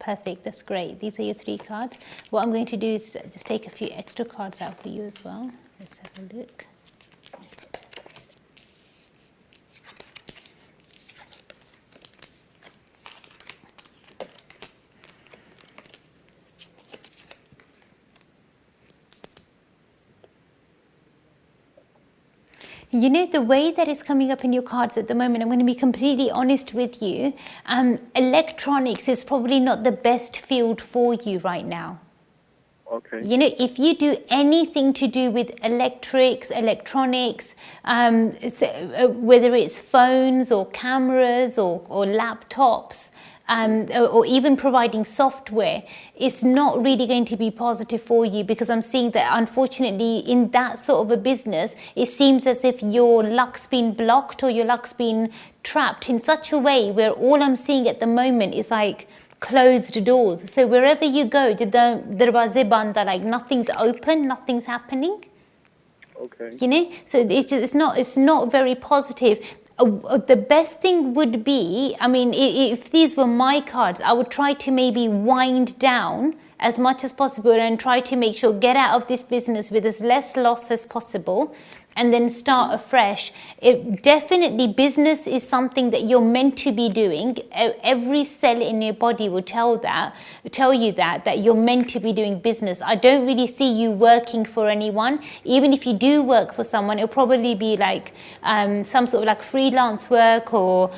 Perfect, that's great. These are your 3 cards. What I'm going to do is just take a few extra cards out for you as well. Let's have a look. You know, the way that is coming up in your cards at the moment, I'm going to be completely honest with you, electronics is probably not the best field for you right now. Okay. You know, if you do anything to do with electronics, whether it's phones or cameras or laptops, or even providing software, it's not really going to be positive for you, because I'm seeing that unfortunately in that sort of a business, it seems as if your luck's been blocked or your luck's been trapped in such a way where all I'm seeing at the moment is like closed doors. So wherever you go, the darwaze band are, like nothing's open, nothing's happening. Okay. You know, so it's not very positive. The best thing would be, I mean, if these were my cards, I would try to maybe wind down as much as possible and try to make sure get out of this business with as less loss as possible, and then start afresh. Definitely business is something that you're meant to be doing. Every cell in your body will tell you that you're meant to be doing business. I don't really see you working for anyone. Even if you do work for someone, it'll probably be like some sort of like freelance work or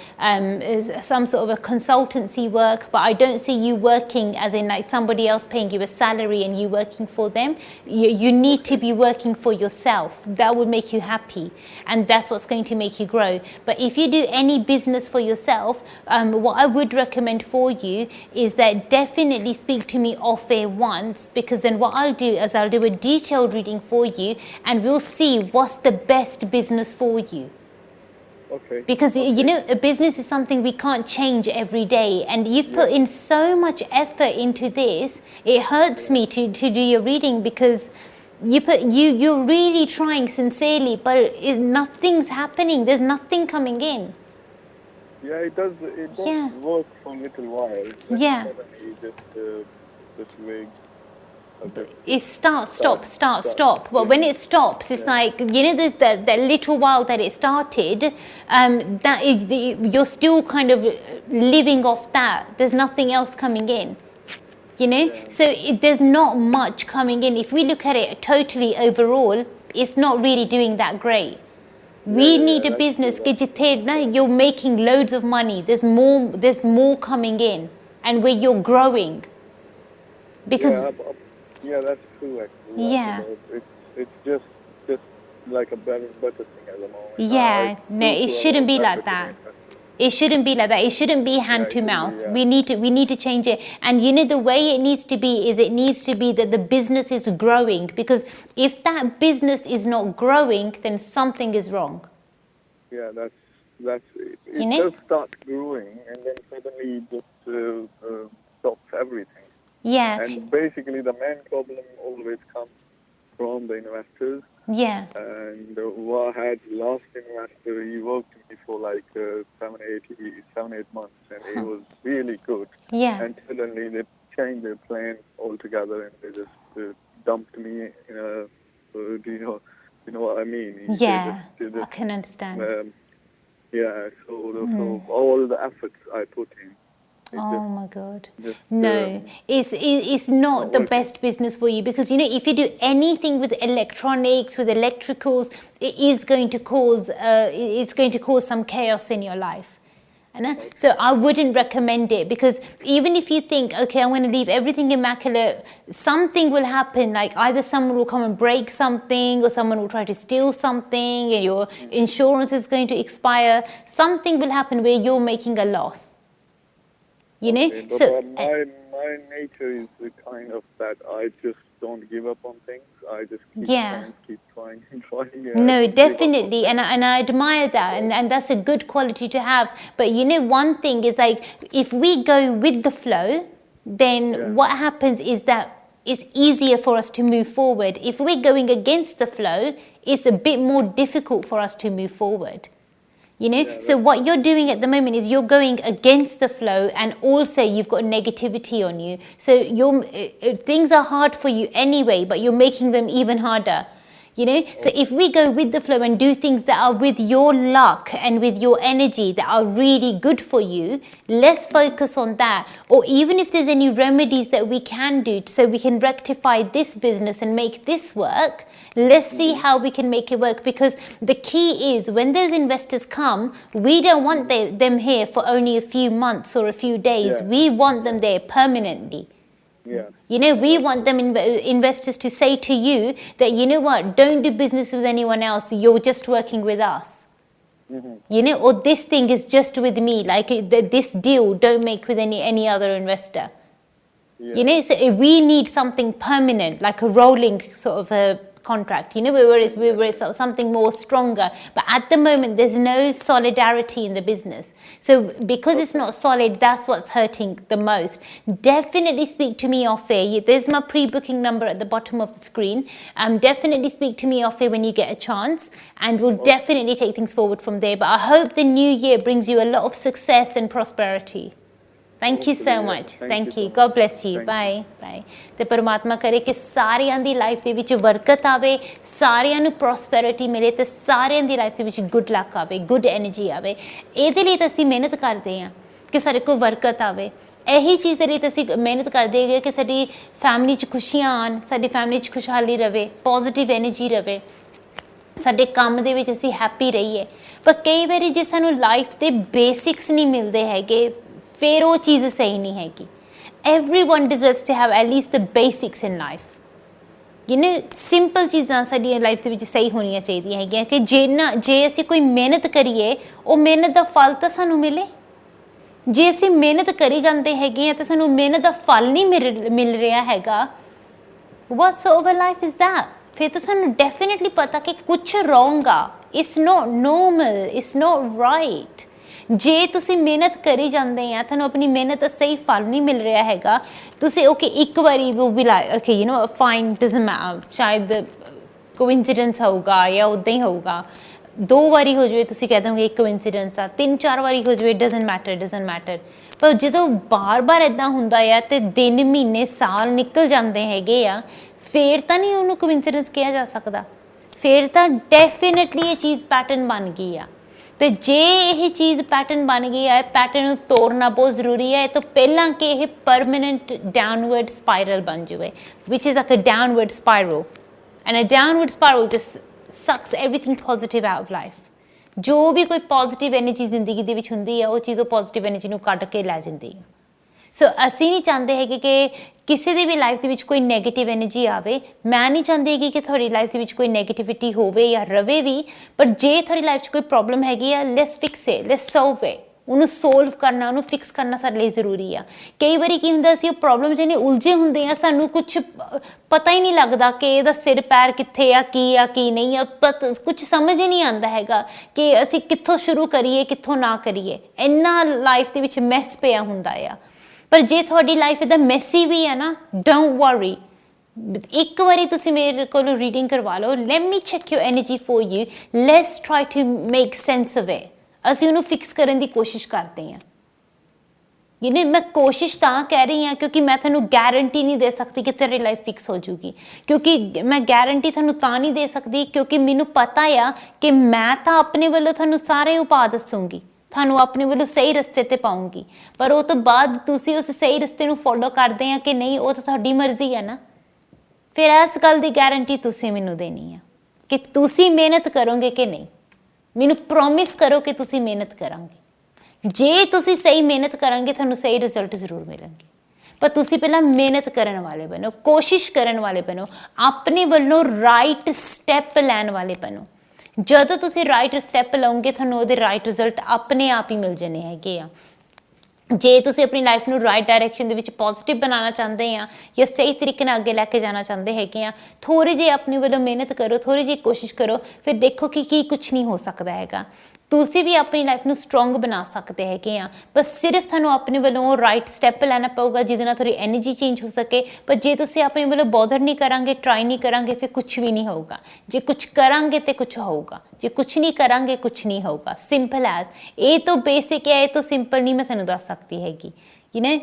some sort of a consultancy work, but I don't see you working as in like somebody else paying you a salary and you working for them. You need to be working for yourself. That would make you happy, and that's what's going to make you grow. But if you do any business for yourself, what I would recommend for you is that definitely speak to me off air once, because then what I'll do is I'll do a detailed reading for you, and we'll see what's the best business for you. Okay. Because you know, a business is something we can't change every day, and you've put in so much effort into this. It hurts me to do your reading, because you're really trying sincerely, but nothing's happening. There's nothing coming in. Yeah, it does work for a little while. Yeah. Just wait. It stop. But when it stops, it's like, you know, there's that little while that it started, you're still kind of living off that. There's nothing else coming in. you know. So there's not much coming in. If we look at it totally overall, it's not really doing that great. We need a business कि जिथे ना you're making loads of money, there's more coming in, and where you're growing, because that's true actually. It's just like a bread and butter thing at the moment. No, it shouldn't be like that. It shouldn't be like that. It shouldn't be hand to mouth. We need to change it. And you know, the way it needs to be is it needs to be that the business is growing, because if that business is not growing, then something is wrong. Yeah, that's it. It does start growing and then suddenly it just stops everything. Yeah. And basically the main problem always comes from the investors. Yeah. And I had last investor, he worked with me for like 7-8 months, and it was really good. Yeah. And suddenly they changed their plan altogether, and they just dumped me in a. Do you know what I mean? Yeah, I can understand. So all the efforts I put in. Oh my God. No, it's not the best business for you, because you know, if you do anything with electronics, with electricals, it is going to cause some chaos in your life. So I wouldn't recommend it, because even if you think, okay, I'm going to leave everything immaculate, something will happen. Like either someone will come and break something, or someone will try to steal something, and your insurance is going to expire. Something will happen where you're making a loss. You know, so my nature is the kind of that I just don't give up on things. I just keep trying. No, definitely, and I admire that, and that's a good quality to have. But you know, one thing is, like, if we go with the flow, then what happens is that it's easier for us to move forward. If we're going against the flow, it's a bit more difficult for us to move forward. You know, so what you're doing at the moment is you're going against the flow, and also you've got negativity on you. So things are hard for you anyway, but you're making them even harder. You know, so if we go with the flow and do things that are with your luck and with your energy that are really good for you, let's focus on that. Or even if there's any remedies that we can do so we can rectify this business and make this work, let's see how we can make it work. Because the key is, when those investors come, we don't want them here for only a few months or a few days. We want them there permanently. You know, we want them investors to say to you that, you know what, don't do business with anyone else, you're just working with us. You know, or this thing is just with me, like this deal don't make with any other investor. You know, so we need something permanent, like a rolling sort of a contract, you know, where it's something more stronger. But at the moment, there's no solidarity in the business. So because it's not solid, that's what's hurting the most. Definitely speak to me off air. There's my pre-booking number at the bottom of the screen. Definitely speak to me off air when you get a chance, and we'll definitely take things forward from there. But I hope the new year brings you a lot of success and prosperity. Thank you so much. Thank you. God bless you. Bye. Bye. ਤੇ ਪਰਮਾਤਮਾ ਕਰੇ ਕਿ ਸਾਰਿਆਂ ਦੀ life ਦੇ ਵਿੱਚ ਬਰਕਤ ਆਵੇ, ਸਾਰਿਆਂ ਨੂੰ ਪ੍ਰੋਸਪੈਰਿਟੀ ਮਿਲੇ, ਤੇ ਸਾਰਿਆਂ ਦੀ ਲਾਈਫ ਦੇ ਵਿੱਚ ਗੁੱਡ ਲੱਕ ਆਵੇ, ਗੁੱਡ ਐਨਰਜੀ ਆਵੇ। ਇਹਦੇ ਲਈ ਤਾਂ ਅਸੀਂ ਮਿਹਨਤ ਕਰਦੇ ਹਾਂ ਕਿ ਸਾਡੇ ਕੋਲ ਬਰਕਤ ਆਵੇ। ਇਹੀ ਚੀਜ਼ ਦੇ ਲਈ ਤਾਂ ਅਸੀਂ ਮਿਹਨਤ ਕਰਦੇ ਹੈਗੇ ਕਿ ਸਾਡੀ ਫੈਮਿਲੀ 'ਚ ਖੁਸ਼ੀਆਂ ਆਉਣ, ਸਾਡੀ ਫੈਮਿਲੀ 'ਚ ਖੁਸ਼ਹਾਲੀ ਰਵੇ, ਪੋਜ਼ੀਟਿਵ ਐਨਰਜੀ ਰਵੇ, ਸਾਡੇ ਕੰਮ ਦੇ ਵਿੱਚ ਅਸੀਂ ਹੈਪੀ ਰਹੀਏ। ਪਰ ਕਈ ਵਾਰੀ ਜੇ ਸਾਨੂੰ ਲਾਈਫ ਦੇ ਬੇਸਿਕਸ ਨਹੀਂ ਮਿਲਦੇ ਹੈਗੇ, ਫਿਰ ਉਹ ਚੀਜ਼ ਸਹੀ ਨਹੀਂ ਹੈਗੀ। Everyone deserves to have at least the basics in life. You know, simple ਚੀਜ਼ਾਂ ਸਾਡੀ ਲਾਈਫ ਦੇ ਵਿੱਚ ਸਹੀ ਹੋਣੀਆਂ ਚਾਹੀਦੀਆਂ ਹੈਗੀਆਂ ਕਿ ਜੇ ਅਸੀਂ ਕੋਈ ਮਿਹਨਤ ਕਰੀਏ, ਉਹ ਮਿਹਨਤ ਦਾ ਫਲ ਤਾਂ ਸਾਨੂੰ ਮਿਲੇ। ਜੇ ਅਸੀਂ ਮਿਹਨਤ ਕਰੀ ਜਾਂਦੇ ਹੈਗੇ ਆ ਤਾਂ ਸਾਨੂੰ ਮਿਹਨਤ ਦਾ ਫਲ ਨਹੀਂ ਮਿਲ ਰਿਹਾ ਹੈਗਾ, what sort of a life is that? ਫਿਰ ਤਾਂ ਸਾਨੂੰ ਡੈਫੀਨੇਟਲੀ ਪਤਾ ਕਿ ਕੁਛ wrong ਆ। It's not normal, it's not right. ਜੇ ਤੁਸੀਂ ਮਿਹਨਤ ਕਰੀ ਜਾਂਦੇ ਆ, ਤੁਹਾਨੂੰ ਆਪਣੀ ਮਿਹਨਤ ਦਾ ਸਹੀ ਫਲ ਨਹੀਂ ਮਿਲ ਰਿਹਾ ਹੈਗਾ, ਤੁਸੀਂ ਇੱਕ ਵਾਰੀ will be like, okay, you know, fine, doesn't matter, ਸ਼ਾਇਦ ਕੋਇਨਸੀਡੈਂਸ ਹੋਊਗਾ ਜਾਂ ਉੱਦਾਂ ਹੀ ਹੋਊਗਾ। 2 ਵਾਰੀ ਹੋ ਜਾਵੇ ਤੁਸੀਂ ਕਹਿ ਦੋਗੇ ਇੱਕ ਕੋਇਨਸੀਡੈਂਸ ਆ, 3-4 ਵਾਰੀ ਹੋ ਜਾਵੇ doesn't matter। ਪਰ ਜਦੋਂ ਬਾਰ-ਬਾਰ ਇੱਦਾਂ ਹੁੰਦਾ ਆ ਤੇ ਦਿਨ, ਮਹੀਨੇ, ਸਾਲ ਨਿਕਲ ਜਾਂਦੇ ਹੈਗੇ ਆ, ਫੇਰ ਤਾਂ ਨਹੀਂ ਉਹਨੂੰ ਕੋਇਨਸੀਡੈਂਸ ਕਿਹਾ ਜਾ ਸਕਦਾ। ਫੇਰ ਤਾਂ ਡੈਫੀਨੇਟਲੀ ਇਹ ਚੀਜ਼ ਪੈਟਰਨ ਬਣ ਗਈ ਆ। ਤੇ ਜੇ ਇਹ ਚੀਜ਼ ਪੈਟਰਨ ਬਣ ਗਈ ਹੈ, ਪੈਟਰਨ ਨੂੰ ਤੋੜਨਾ ਬਹੁਤ ਜ਼ਰੂਰੀ ਹੈ ਇਹ ਤੋਂ ਪਹਿਲਾਂ ਕਿ ਇਹ ਪਰਮਾਨੈਂਟ ਡਾਊਨਵਰਡ ਸਪਾਇਰਲ ਬਣ ਜਾਵੇ, which is like a downward spiral, and a downward spiral just sucks everything positive out of life. ਜੋ ਵੀ ਕੋਈ ਪੋਜ਼ਿਟਿਵ ਐਨਰਜੀ ਜ਼ਿੰਦਗੀ ਦੇ ਵਿੱਚ ਹੁੰਦੀ ਹੈ ਉਹ ਚੀਜ਼ ਉਹ ਪੋਜ਼ਿਟਿਵ ਐਨਰਜੀ ਨੂੰ ਕੱਢ ਕੇ ਲੈ ਜਾਂਦੀ ਹੈ। ਸੋ ਅਸੀਂ ਨਹੀਂ ਚਾਹੁੰਦੇ ਹੈਗੇ ਕਿ ਕਿਸੇ ਦੀ ਵੀ ਲਾਈਫ ਦੇ ਵਿੱਚ ਕੋਈ ਨੈਗੇਟਿਵ ਐਨਰਜੀ ਆਵੇ। ਮੈਂ ਨਹੀਂ ਚਾਹੁੰਦੀ ਹੈਗੀ ਕਿ ਤੁਹਾਡੀ ਲਾਈਫ ਦੇ ਵਿੱਚ ਕੋਈ ਨੈਗੇਟਿਵਿਟੀ ਹੋਵੇ ਜਾਂ ਰਵੇ ਵੀ, ਪਰ ਜੇ ਤੁਹਾਡੀ ਲਾਈਫ 'ਚ ਕੋਈ ਪ੍ਰੋਬਲਮ ਹੈਗੀ ਆ, let's fix it, let's solve it. ਉਹਨੂੰ ਸੋਲਵ ਕਰਨਾ, ਉਹਨੂੰ ਫਿਕਸ ਕਰਨਾ ਸਾਡੇ ਲਈ ਜ਼ਰੂਰੀ ਆ। ਕਈ ਵਾਰੀ ਕੀ ਹੁੰਦਾ, ਅਸੀਂ ਉਹ ਪ੍ਰੋਬਲਮ ਜਿਹਨੇ ਉਲਝੇ ਹੁੰਦੇ ਆ, ਸਾਨੂੰ ਕੁਛ ਪਤਾ ਹੀ ਨਹੀਂ ਲੱਗਦਾ ਕਿ ਇਹਦਾ ਸਿਰ ਪੈਰ ਕਿੱਥੇ ਆ ਕੀ ਨਹੀਂ ਆ, ਕੁਛ ਸਮਝ ਹੀ ਨਹੀਂ ਆਉਂਦਾ ਹੈਗਾ ਕਿ ਅਸੀਂ ਕਿੱਥੋਂ ਸ਼ੁਰੂ ਕਰੀਏ ਕਿੱਥੋਂ ਨਾ ਕਰੀਏ। ਇੰਨਾ ਲਾਈਫ ਦੇ ਵਿੱਚ ਮੈਸ ਪਿਆ ਹੁੰਦਾ ਆ। ਪਰ ਜੇ ਤੁਹਾਡੀ ਲਾਈਫ ਇਹਦਾ ਮੈਸੀ ਵੀ ਹੈ ਨਾ, ਡੋਂਟ ਵਰੀ, ਇੱਕ ਵਾਰੀ ਤੁਸੀਂ ਮੇਰੇ ਕੋਲੋਂ ਰੀਡਿੰਗ ਕਰਵਾ ਲਓ, let me check your energy for you, let's try to make sense of it. ਅਸੀਂ ਉਹਨੂੰ ਫਿਕਸ ਕਰਨ ਦੀ ਕੋਸ਼ਿਸ਼ ਕਰਦੇ ਹਾਂ। ਯਾਨੀ ਮੈਂ ਕੋਸ਼ਿਸ਼ ਤਾਂ ਕਹਿ ਰਹੀ ਹਾਂ ਕਿਉਂਕਿ ਮੈਂ ਤੁਹਾਨੂੰ ਗਾਰੰਟੀ ਨਹੀਂ ਦੇ ਸਕਦੀ ਕਿ ਤੇਰੀ ਲਾਈਫ ਫਿਕਸ ਹੋ ਜੂਗੀ, ਕਿਉਂਕਿ ਮੈਂ ਗਾਰੰਟੀ ਤੁਹਾਨੂੰ ਤਾਂ ਨਹੀਂ ਦੇ ਸਕਦੀ ਕਿਉਂਕਿ ਮੈਨੂੰ ਪਤਾ ਆ ਕਿ ਮੈਂ ਤਾਂ ਆਪਣੇ ਵੱਲੋਂ ਤੁਹਾਨੂੰ ਸਾਰੇ ਉਪਾਅ ਦੱਸੂਗੀ, ਤੁਹਾਨੂੰ ਆਪਣੇ ਵੱਲੋਂ ਸਹੀ ਰਸਤੇ ਤੇ ਪਾਉਂਗੀ, ਪਰ ਉਹ ਤੋਂ ਬਾਅਦ ਤੁਸੀਂ ਉਸ ਸਹੀ ਰਸਤੇ ਨੂੰ ਫੋਲੋ ਕਰਦੇ ਆ ਕਿ ਨਹੀਂ, ਉਹ ਤਾਂ ਤੁਹਾਡੀ ਮਰਜ਼ੀ ਹੈ ਨਾ। ਫਿਰ ਇਸ ਗੱਲ ਦੀ ਗਾਰੰਟੀ ਤੁਸੀਂ ਮੈਨੂੰ ਦੇਣੀ ਆ ਕਿ ਤੁਸੀਂ ਮਿਹਨਤ ਕਰੋਗੇ ਕਿ ਨਹੀਂ। ਮੈਨੂੰ ਪ੍ਰੋਮਿਸ ਕਰੋ ਕਿ ਤੁਸੀਂ ਮਿਹਨਤ ਕਰਾਂਗੇ। ਜੇ ਤੁਸੀਂ ਸਹੀ ਮਿਹਨਤ ਕਰਾਂਗੇ ਤੁਹਾਨੂੰ ਸਹੀ ਰਿਜ਼ਲਟ ਜ਼ਰੂਰ ਮਿਲਣਗੇ, ਪਰ ਤੁਸੀਂ ਪਹਿਲਾਂ ਮਿਹਨਤ ਕਰਨ ਵਾਲੇ ਬਣੋ, ਕੋਸ਼ਿਸ਼ ਕਰਨ ਵਾਲੇ ਬਣੋ, ਆਪਣੇ ਵੱਲੋਂ ਰਾਈਟ ਸਟੈਪ ਲੈਣ ਵਾਲੇ ਬਣੋ। ਜਦੋਂ ਤੁਸੀਂ ਰਾਈਟ ਸਟੈਪ ਲਓਗੇ ਤੁਹਾਨੂੰ ਉਹਦੇ ਰਾਈਟ ਰਿਜ਼ਲਟ ਆਪਣੇ ਆਪ ਹੀ ਮਿਲ ਜਾਣੇ ਹੈਗੇ ਆ। ਜੇ ਤੁਸੀਂ ਆਪਣੀ ਲਾਈਫ ਨੂੰ ਰਾਈਟ ਡਾਇਰੈਕਸ਼ਨ ਦੇ ਵਿੱਚ ਪੋਜ਼ਿਟਿਵ ਬਣਾਉਣਾ ਚਾਹੁੰਦੇ ਆ ਜਾਂ ਸਹੀ ਤਰੀਕੇ ਨਾਲ ਅੱਗੇ ਲੈ ਕੇ ਜਾਣਾ ਚਾਹੁੰਦੇ ਹੈਗੇ ਆ, ਥੋੜ੍ਹੀ ਜਿਹੀ ਆਪਣੀ ਵੱਲੋਂ ਮਿਹਨਤ ਕਰੋ, ਥੋੜ੍ਹੀ ਜਿਹੀ ਕੋਸ਼ਿਸ਼ ਕਰੋ, ਫਿਰ ਦੇਖੋ ਕਿ ਕੀ ਕੁਛ ਨਹੀਂ ਹੋ ਸਕਦਾ ਹੈਗਾ। ਤੁਸੀਂ ਵੀ ਆਪਣੀ ਲਾਈਫ ਨੂੰ ਸਟਰੋਂਗ ਬਣਾ ਸਕਦੇ ਹੈਗੇ ਆ, ਬਸ ਸਿਰਫ ਤੁਹਾਨੂੰ ਆਪਣੇ ਵੱਲੋਂ ਰਾਈਟ ਸਟੈਪ ਲੈਣਾ ਪਊਗਾ ਜਿਹਦੇ ਨਾਲ ਤੁਹਾਡੀ ਐਨਰਜੀ ਚੇਂਜ ਹੋ ਸਕੇ। ਪਰ ਜੇ ਤੁਸੀਂ ਆਪਣੇ ਵੱਲੋਂ ਬੋਦਰ ਨਹੀਂ ਕਰਾਂਗੇ, ਟਰਾਈ ਨਹੀਂ ਕਰਾਂਗੇ, ਫਿਰ ਕੁਛ ਵੀ ਨਹੀਂ ਹੋਊਗਾ। ਜੇ ਕੁਛ ਕਰਾਂਗੇ ਤੇ ਕੁਛ ਹੋਊਗਾ, ਜੇ ਕੁਛ ਨਹੀਂ ਕਰਾਂਗੇ ਕੁਛ ਨਹੀਂ ਹੋਊਗਾ। ਸਿੰਪਲ ਐਜ਼, ਇਹ ਤੋਂ ਬੇਸਿਕ ਹੈ, ਇਹ ਤੋਂ ਸਿੰਪਲ ਨਹੀਂ ਮੈਂ ਤੁਹਾਨੂੰ ਦੱਸ ਸਕਦੀ ਹੈਗੀ। You know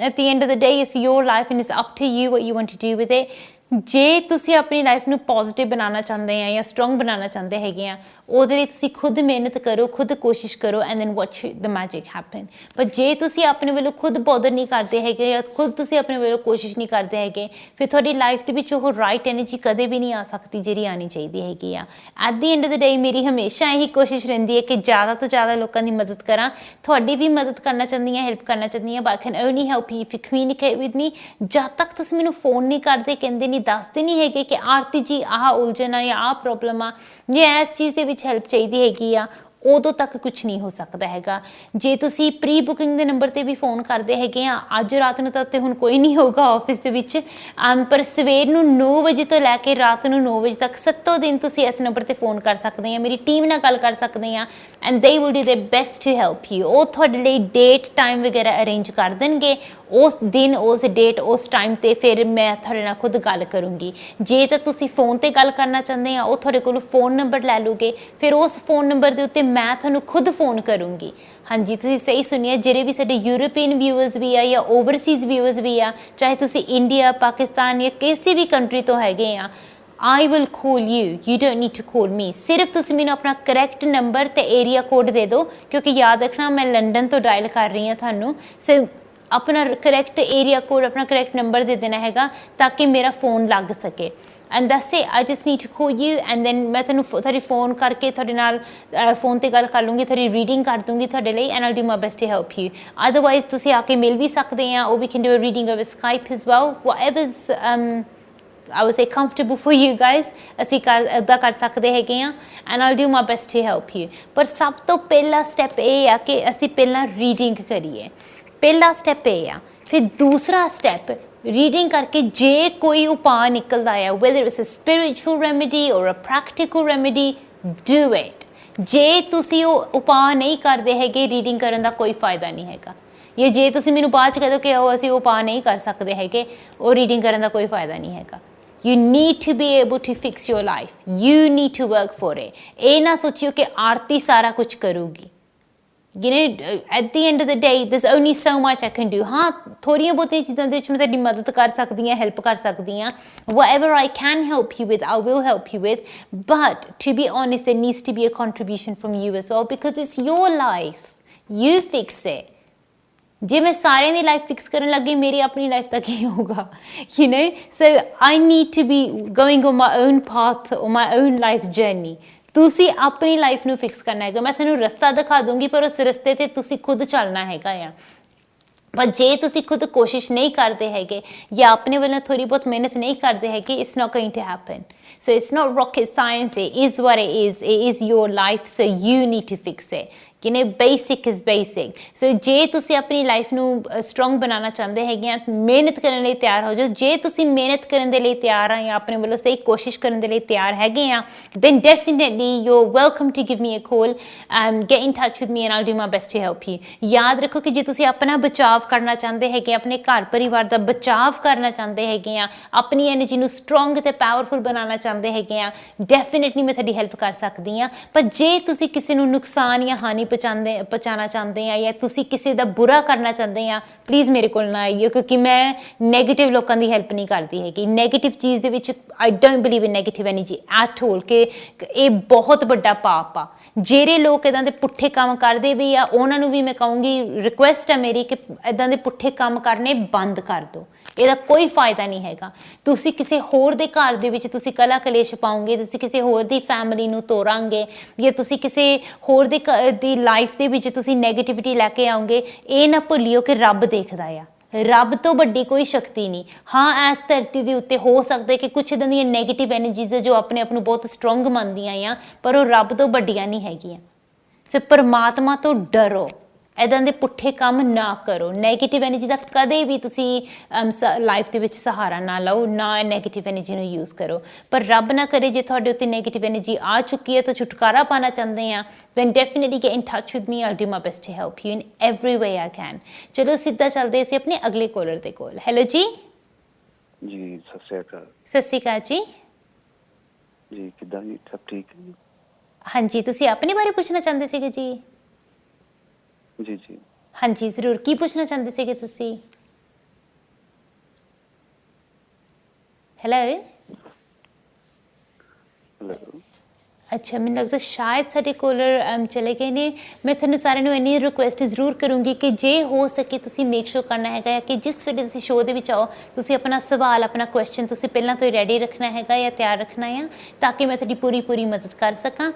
at the end of the day it's your life and it's up to you what you want to do with it. ਜੇ ਤੁਸੀਂ ਆਪਣੀ ਲਾਈਫ ਨੂੰ ਪੋਜ਼ਿਟਿਵ ਬਣਾਉਣਾ ਚਾਹੁੰਦੇ ਆ ਜਾਂ ਸਟਰੋਂਗ ਬਣਾਉਣਾ ਚਾਹੁੰਦੇ ਹੈਗੇ ਆ, ਉਹਦੇ ਲਈ ਤੁਸੀਂ ਖੁਦ ਮਿਹਨਤ ਕਰੋ, ਖੁਦ ਕੋਸ਼ਿਸ਼ ਕਰੋ, and then watch the magic happen. ਪਰ ਜੇ ਤੁਸੀਂ ਆਪਣੇ ਵੱਲੋਂ ਖੁਦ ਬੋਦਰ ਨਹੀਂ ਕਰਦੇ ਹੈਗੇ ਜਾਂ ਖੁਦ ਤੁਸੀਂ ਆਪਣੇ ਵੱਲੋਂ ਕੋਸ਼ਿਸ਼ ਨਹੀਂ ਕਰਦੇ ਹੈਗੇ, ਫਿਰ ਤੁਹਾਡੀ ਲਾਈਫ ਦੇ ਵਿੱਚ ਉਹ ਰਾਈਟ ਐਨਰਜੀ ਕਦੇ ਵੀ ਨਹੀਂ ਆ ਸਕਦੀ ਜਿਹੜੀ ਆਉਣੀ ਚਾਹੀਦੀ ਹੈਗੀ ਆ। At the end of the day ਮੇਰੀ ਹਮੇਸ਼ਾ ਇਹੀ ਕੋਸ਼ਿਸ਼ ਰਹਿੰਦੀ ਹੈ ਕਿ ਜ਼ਿਆਦਾ ਤੋਂ ਜ਼ਿਆਦਾ ਲੋਕਾਂ ਦੀ ਮਦਦ ਕਰਾਂ। ਤੁਹਾਡੀ ਵੀ ਮਦਦ ਕਰਨਾ ਚਾਹੁੰਦੀ ਹਾਂ, ਹੈਲਪ ਕਰਨਾ ਚਾਹੁੰਦੀ ਹਾਂ, but I can only help you if you communicate with me. ਜਦ ਤੱਕ ਤੁਸੀਂ ਮੈਨੂੰ ਫੋਨ ਨਹੀਂ ਕਰਦੇ, ਕਹਿੰਦੇ ਨਹੀਂ, ਦੱਸਦੇ ਨਹੀਂ ਹੈਗੇ ਕਿ ਆਰਤੀ ਜੀ ਆਹ ਉਲਝਣ ਆ ਜਾਂ ਆਹ ਪ੍ਰੋਬਲਮ ਆ ਜਾਂ ਇਸ ਚੀਜ਼ ਦੇ ਵਿੱਚ ਹੈਲਪ ਚਾਹੀਦੀ ਹੈਗੀ ਆ, ਉਦੋਂ ਤੱਕ ਕੁਛ ਨਹੀਂ ਹੋ ਸਕਦਾ ਹੈਗਾ। ਜੇ ਤੁਸੀਂ ਪ੍ਰੀ ਬੁਕਿੰਗ ਦੇ ਨੰਬਰ 'ਤੇ ਵੀ ਫੋਨ ਕਰਦੇ ਹੈਗੇ ਆ, ਅੱਜ ਰਾਤ ਨੂੰ ਤਾਂ ਉੱਤੇ ਹੁਣ ਕੋਈ ਨਹੀਂ ਹੋਊਗਾ ਆਫਿਸ ਦੇ ਵਿੱਚ, ਪਰ ਸਵੇਰ ਨੂੰ 9 ਵਜੇ ਤੋਂ ਲੈ ਕੇ ਰਾਤ ਨੂੰ 9 ਵਜੇ ਤੱਕ 7 ਦਿਨ ਤੁਸੀਂ ਇਸ ਨੰਬਰ 'ਤੇ ਫੋਨ ਕਰ ਸਕਦੇ ਆ, ਮੇਰੀ ਟੀਮ ਨਾਲ ਗੱਲ ਕਰ ਸਕਦੇ ਆ, and they will do their best to help you. ਉਹ ਤੁਹਾਡੇ ਲਈ ਡੇਟ ਟਾਈਮ ਵਗੈਰਾ ਅਰੇਂਜ ਕਰ ਦੇਣਗੇ, ਉਸ ਦਿਨ ਉਸ ਡੇਟ ਉਸ ਟਾਈਮ 'ਤੇ ਫਿਰ ਮੈਂ ਤੁਹਾਡੇ ਨਾਲ ਖੁਦ ਗੱਲ ਕਰੂੰਗੀ। ਜੇ ਤਾਂ ਤੁਸੀਂ ਫੋਨ 'ਤੇ ਗੱਲ ਕਰਨਾ ਚਾਹੁੰਦੇ ਆ, ਉਹ ਤੁਹਾਡੇ ਕੋਲੋਂ ਫੋਨ ਨੰਬਰ ਲੈ ਲੂਗੇ, ਫਿਰ ਉਸ ਫੋਨ ਨੰਬਰ ਦੇ ਉੱਤੇ ਮੈਂ ਤੁਹਾਨੂੰ ਖੁਦ ਫੋਨ ਕਰੂੰਗੀ। ਹਾਂਜੀ, ਤੁਸੀਂ ਸਹੀ ਸੁਣਿਆ, ਜਿਹੜੇ ਵੀ ਸਾਡੇ ਯੂਰੋਪੀਅਨ ਵਿਊਅਰਸ ਵੀ ਆ ਜਾਂ ਓਵਰਸੀਜ਼ ਵਿਊਅਰਸ ਵੀ ਆ, ਚਾਹੇ ਤੁਸੀਂ ਇੰਡੀਆ, ਪਾਕਿਸਤਾਨ ਜਾਂ ਕਿਸੇ ਵੀ ਕੰਟਰੀ ਤੋਂ ਹੈਗੇ ਆ, I will call you. You don't need to call me. ਸਿਰਫ ਤੁਸੀਂ ਮੈਨੂੰ ਆਪਣਾ ਕਰੈਕਟ ਨੰਬਰ ਤੇ ਏਰੀਆ ਕੋਡ ਦੇ ਦਿਓ, ਕਿਉਂਕਿ ਯਾਦ ਰੱਖਣਾ ਮੈਂ ਲੰਡਨ ਤੋਂ ਡਾਇਲ ਕਰ ਰਹੀ ਹਾਂ ਤੁਹਾਨੂੰ। ਸੋ ਆਪਣਾ ਕਰੈਕਟ ਏਰੀਆ ਕੋਡ, ਆਪਣਾ ਕਰੈਕਟ ਨੰਬਰ ਦੇ ਦੇਣਾ ਹੈਗਾ ਤਾਂ ਕਿ ਮੇਰਾ ਫੋਨ ਲੱਗ ਸਕੇ। And that's it, I just need to call you, and then ਮੈਂ ਤੁਹਾਨੂੰ ਤੁਹਾਡੀ ਫੋਨ ਕਰਕੇ ਤੁਹਾਡੇ ਨਾਲ ਫੋਨ 'ਤੇ ਗੱਲ ਕਰ ਲੂੰਗੀ, ਤੁਹਾਡੀ ਰੀਡਿੰਗ ਕਰ ਦੂੰਗੀ ਤੁਹਾਡੇ ਲਈ, and I'll do my best to help you. Otherwise ਤੁਸੀਂ ਆ ਕੇ ਮਿਲ ਵੀ ਸਕਦੇ ਆ, ਉਹ we can do a reading over Skype as well, whatever's I would say comfortable for you guys, ਅਸੀਂ ਇੱਦਾਂ ਕਰ ਸਕਦੇ ਹੈਗੇ ਆ, and I'll do my best to help you. ਪਰ ਸਭ ਤੋਂ ਪਹਿਲਾ ਸਟੈਪ ਇਹ ਆ ਕਿ ਅਸੀਂ ਪਹਿਲਾਂ ਰੀਡਿੰਗ ਕਰੀਏ, ਪਹਿਲਾ ਸਟੈਪ ਇਹ ਆ। ਫਿਰ ਦੂਸਰਾ ਸਟੈਪ, ਰੀਡਿੰਗ ਕਰਕੇ ਜੇ ਕੋਈ ਉਪਾਅ ਨਿਕਲਦਾ ਆ, whether it's a spiritual remedy or a practical remedy, do it. ਜੇ ਤੁਸੀਂ ਉਹ ਉਪਾਅ ਨਹੀਂ ਕਰਦੇ ਹੈਗੇ, ਰੀਡਿੰਗ ਕਰਨ ਦਾ ਕੋਈ ਫਾਇਦਾ ਨਹੀਂ ਹੈਗਾ। ਜਾਂ ਜੇ ਤੁਸੀਂ ਮੈਨੂੰ ਬਾਅਦ 'ਚ ਕਹਿ ਦਿਓ ਕਿ ਉਹ ਅਸੀਂ ਉਪਾਅ ਨਹੀਂ ਕਰ ਸਕਦੇ ਹੈਗੇ, ਉਹ ਰੀਡਿੰਗ ਕਰਨ ਦਾ ਕੋਈ ਫਾਇਦਾ ਨਹੀਂ ਹੈਗਾ। You need to be able to fix your life. You need to work for it. ਇਹ ਨਾ ਸੋਚਿਓ ਕਿ ਆਰਤੀ ਸਾਰਾ ਕੁਝ ਕਰੂਗੀ। You know, at the end of the day, there's only so much I can do. हाँ थोड़ियां बहुतियां चीज़ां दे विच मैं तुहाडी मदद कर सकदी हां, help कर सकदी हां. Whatever I can help you with, I will help you with. But to be honest, there needs to be a contribution from you as well, because it's your life. You fix it. ਜੇ ਮੈਂ ਸਾਰਿਆਂ ਦੀ life fix ਕਰਨ ਲੱਗੀ, ਮੇਰੀ ਆਪਣੀ life ਦਾ ਕੀ ਹੋਊਗਾ? You know, so I need to be going on my own path, on my own life journey. ਤੁਸੀਂ ਆਪਣੀ ਲਾਈਫ ਨੂੰ ਫਿਕਸ ਕਰਨਾ ਹੈਗਾ. ਮੈਂ ਤੁਹਾਨੂੰ ਰਸਤਾ ਦਿਖਾ ਦੂੰਗੀ, ਪਰ ਉਸ ਰਸਤੇ ਤੇ ਤੁਸੀਂ ਖੁਦ ਚੱਲਣਾ ਹੈਗਾ ਆ. ਪਰ ਜੇ ਤੁਸੀਂ ਖੁਦ ਕੋਸ਼ਿਸ਼ ਨਹੀਂ ਕਰਦੇ ਹੈਗੇ ਜਾਂ ਆਪਣੇ ਵੱਲੋਂ ਥੋੜੀ ਬਹੁਤ ਮਿਹਨਤ ਨਹੀਂ ਕਰਦੇ ਹੈਗੇ, it's not going to happen. So it's not rocket science, it is what it is your life, so you need to fix it. You know, basic is basic. So ਜੇ ਤੁਸੀਂ ਆਪਣੀ ਲਾਈਫ ਨੂੰ ਸਟਰੋਂਗ ਬਣਾਉਣਾ ਚਾਹੁੰਦੇ ਹੈਗੇ ਆ, ਮਿਹਨਤ ਕਰਨ ਲਈ ਤਿਆਰ ਹੋ ਜਾਓ. ਜੇ ਤੁਸੀਂ ਮਿਹਨਤ ਕਰਨ ਦੇ ਲਈ ਤਿਆਰ ਆ ਜਾਂ ਆਪਣੇ ਵੱਲੋਂ ਸਹੀ ਕੋਸ਼ਿਸ਼ ਕਰਨ ਦੇ ਲਈ ਤਿਆਰ ਹੈਗੇ ਆ, then definitely you're welcome to give me a call. Get in touch with me and I'll do my best to help you. ਯਾਦ ਰੱਖੋ ਕਿ ਜੇ ਤੁਸੀਂ ਆਪਣਾ ਬਚਾਵ ਕਰਨਾ ਚਾਹੁੰਦੇ ਹੈਗੇ, ਆਪਣੇ ਘਰ ਪਰਿਵਾਰ ਦਾ ਬਚਾਵ ਕਰਨਾ ਚਾਹੁੰਦੇ ਹੈਗੇ ਆ, ਆਪਣੀ ਐਨਰਜੀ ਨੂੰ ਸਟਰੋਂਗ ਤੇ ਪਾਵਰਫੁਲ ਬਣਾਉਣਾ ਚਾਹੁੰਦੇ ਹੈਗੇ ਆ, ਡੈਫੀਨੇਟਲੀ ਮੈਂ ਤੁਹਾਡੀ ਹੈਲਪ ਕਰ ਸਕਦੀ ਹਾਂ. ਪਰ ਜੇ ਤੁਸੀਂ ਕਿਸੇ ਨੂੰ ਨੁਕਸਾਨ ਜਾਂ ਹਾਨੀ ਪਹੁੰਚਾਉਣਾ ਚਾਹੁੰਦੇ ਆ ਜਾਂ ਤੁਸੀਂ ਕਿਸੇ ਦਾ ਬੁਰਾ ਕਰਨਾ ਚਾਹੁੰਦੇ ਆ, ਪਲੀਜ਼ ਮੇਰੇ ਕੋਲ ਨਾ ਆਈਓ, ਕਿਉਂਕਿ ਮੈਂ ਨੈਗੇਟਿਵ ਲੋਕਾਂ ਦੀ ਹੈਲਪ ਨਹੀਂ ਕਰਦੀ ਹੈਗੀ. ਨੈਗੇਟਿਵ ਚੀਜ਼ ਦੇ ਵਿੱਚ I don't believe in negative energy at all, ਕਿ ਇਹ ਬਹੁਤ ਵੱਡਾ ਪਾਪ ਆ. ਜਿਹੜੇ ਲੋਕ ਇੱਦਾਂ ਦੇ ਪੁੱਠੇ ਕੰਮ ਕਰਦੇ ਵੀ ਆ, ਉਹਨਾਂ ਨੂੰ ਵੀ ਮੈਂ ਕਹੂੰਗੀ, ਰਿਕੁਐਸਟ ਹੈ ਮੇਰੀ ਕਿ ਇੱਦਾਂ ਦੇ ਪੁੱਠੇ ਕੰਮ ਕਰਨੇ ਬੰਦ ਕਰ ਦਿਓ. ਇਹਦਾ ਕੋਈ ਫਾਇਦਾ ਨਹੀਂ ਹੈਗਾ. ਤੁਸੀਂ ਕਿਸੇ ਹੋਰ ਦੇ ਘਰ ਦੇ ਵਿੱਚ ਤੁਸੀਂ ਕਲਾ ਕਲੇਸ਼ ਪਾਓਗੇ, ਤੁਸੀਂ ਕਿਸੇ ਹੋਰ ਦੀ ਫੈਮਿਲੀ ਨੂੰ ਤੋੜਾਂਗੇ, ਜਾਂ ਤੁਸੀਂ ਕਿਸੇ ਹੋਰ ਦੀ ਲਾਈਫ ਦੇ ਵਿੱਚ ਤੁਸੀਂ ਨੈਗੇਟਿਵਿਟੀ ਲੈ ਕੇ ਆਓਗੇ. ਇਹ ਨਾ ਭੁੱਲਿਓ ਕਿ ਰੱਬ ਦੇਖਦਾ ਆ. ਰੱਬ ਤੋਂ ਵੱਡੀ ਕੋਈ ਸ਼ਕਤੀ ਨਹੀਂ. ਹਾਂ, ਇਸ ਧਰਤੀ ਦੇ ਉੱਤੇ ਹੋ ਸਕਦਾ ਕਿ ਕੁਛ ਇੱਦਾਂ ਦੀਆਂ ਨੈਗੇਟਿਵ ਐਨਰਜੀਜ਼ ਜੋ ਆਪਣੇ ਆਪ ਨੂੰ ਬਹੁਤ ਸਟਰੋਂਗ ਮੰਨਦੀਆਂ ਆ, ਪਰ ਉਹ ਰੱਬ ਤੋਂ ਵੱਡੀਆਂ ਨਹੀਂ ਹੈਗੀਆਂ. ਸੋ ਪਰਮਾਤਮਾ ਤੋਂ ਡਰੋ, ਇੱਦਾਂ ਦੇ ਪੁੱਠੇ ਕੰਮ ਨਾ ਕਰੋ. ਨੈਗੇਟਿਵ ਐਨਰਜੀ ਦਾ ਕਦੇ ਵੀ ਤੁਸੀਂ ਲਾਈਫ ਦੇ ਵਿੱਚ ਸਹਾਰਾ ਨਾ ਲਓ, ਨਾ ਨੈਗੇਟਿਵ ਐਨਰਜੀ ਨੂੰ ਯੂਜ਼ ਕਰੋ. ਪਰ ਰੱਬ ਨਾ ਕਰੇ ਜੇ ਤੁਹਾਡੇ ਉੱਤੇ ਨੈਗੇਟਿਵ ਐਨਰਜੀ ਆ ਚੁੱਕੀ ਹੈ ਤਾਂ ਛੁਟਕਾਰਾ ਪਾਉਣਾ ਚਾਹੁੰਦੇ ਆ, then definitely get in touch with me. I'll do my best to help you in every way I can. ਚਲੋ ਸਿੱਧਾ ਚੱਲਦੇ ਅਸੀਂ ਆਪਣੇ ਅਗਲੇ ਕਾਲਰ ਦੇ ਕੋਲ. ਹੈਲੋ ਜੀ. ਜੀ ਸਤਿ ਸ਼੍ਰੀ ਅਕਾਲ. ਸਤਿ ਸ਼੍ਰੀ ਅਕਾਲ ਜੀ. ਜੀ ਕਿੱਦਾਂ ਜੀ, ਸਭ ਠੀਕ ਹੈ? ਹਾਂਜੀ, ਤੁਸੀਂ ਆਪਣੇ ਬਾਰੇ ਪੁੱਛਣਾ ਚਾਹੁੰਦੇ ਸੀਗੇ ਜੀ? ਜੀ ਜੀ ਹਾਂਜੀ ਜ਼ਰੂਰ. ਕੀ ਪੁੱਛਣਾ ਚਾਹੁੰਦੇ ਸੀਗੇ ਤੁਸੀਂ? ਹੈਲੋ. ਹੈਲੋ. ਅੱਛਾ, ਮੈਨੂੰ ਲੱਗਦਾ ਸ਼ਾਇਦ ਸਾਡੇ ਕੋਲਰ ਚਲੇ ਗਏ ਨੇ. ਮੈਂ ਤੁਹਾਨੂੰ ਸਾਰਿਆਂ ਨੂੰ ਇੰਨੀ ਰਿਕੁਐਸਟ ਜ਼ਰੂਰ ਕਰੂੰਗੀ ਕਿ ਜੇ ਹੋ ਸਕੇ ਤੁਸੀਂ ਮੇਕ ਸ਼ੋਰ ਕਰਨਾ ਹੈਗਾ ਕਿ ਜਿਸ ਵੇਲੇ ਤੁਸੀਂ ਸ਼ੋਅ ਦੇ ਵਿੱਚ ਆਓ, ਤੁਸੀਂ ਆਪਣਾ ਸਵਾਲ, ਆਪਣਾ ਕੁਐਸਚਨ ਤੁਸੀਂ ਪਹਿਲਾਂ ਤੋਂ ਹੀ ਰੈਡੀ ਰੱਖਣਾ ਹੈਗਾ ਜਾਂ ਤਿਆਰ ਰੱਖਣਾ ਆ, ਤਾਂ ਕਿ ਮੈਂ ਤੁਹਾਡੀ ਪੂਰੀ ਮਦਦ ਕਰ ਸਕਾਂ.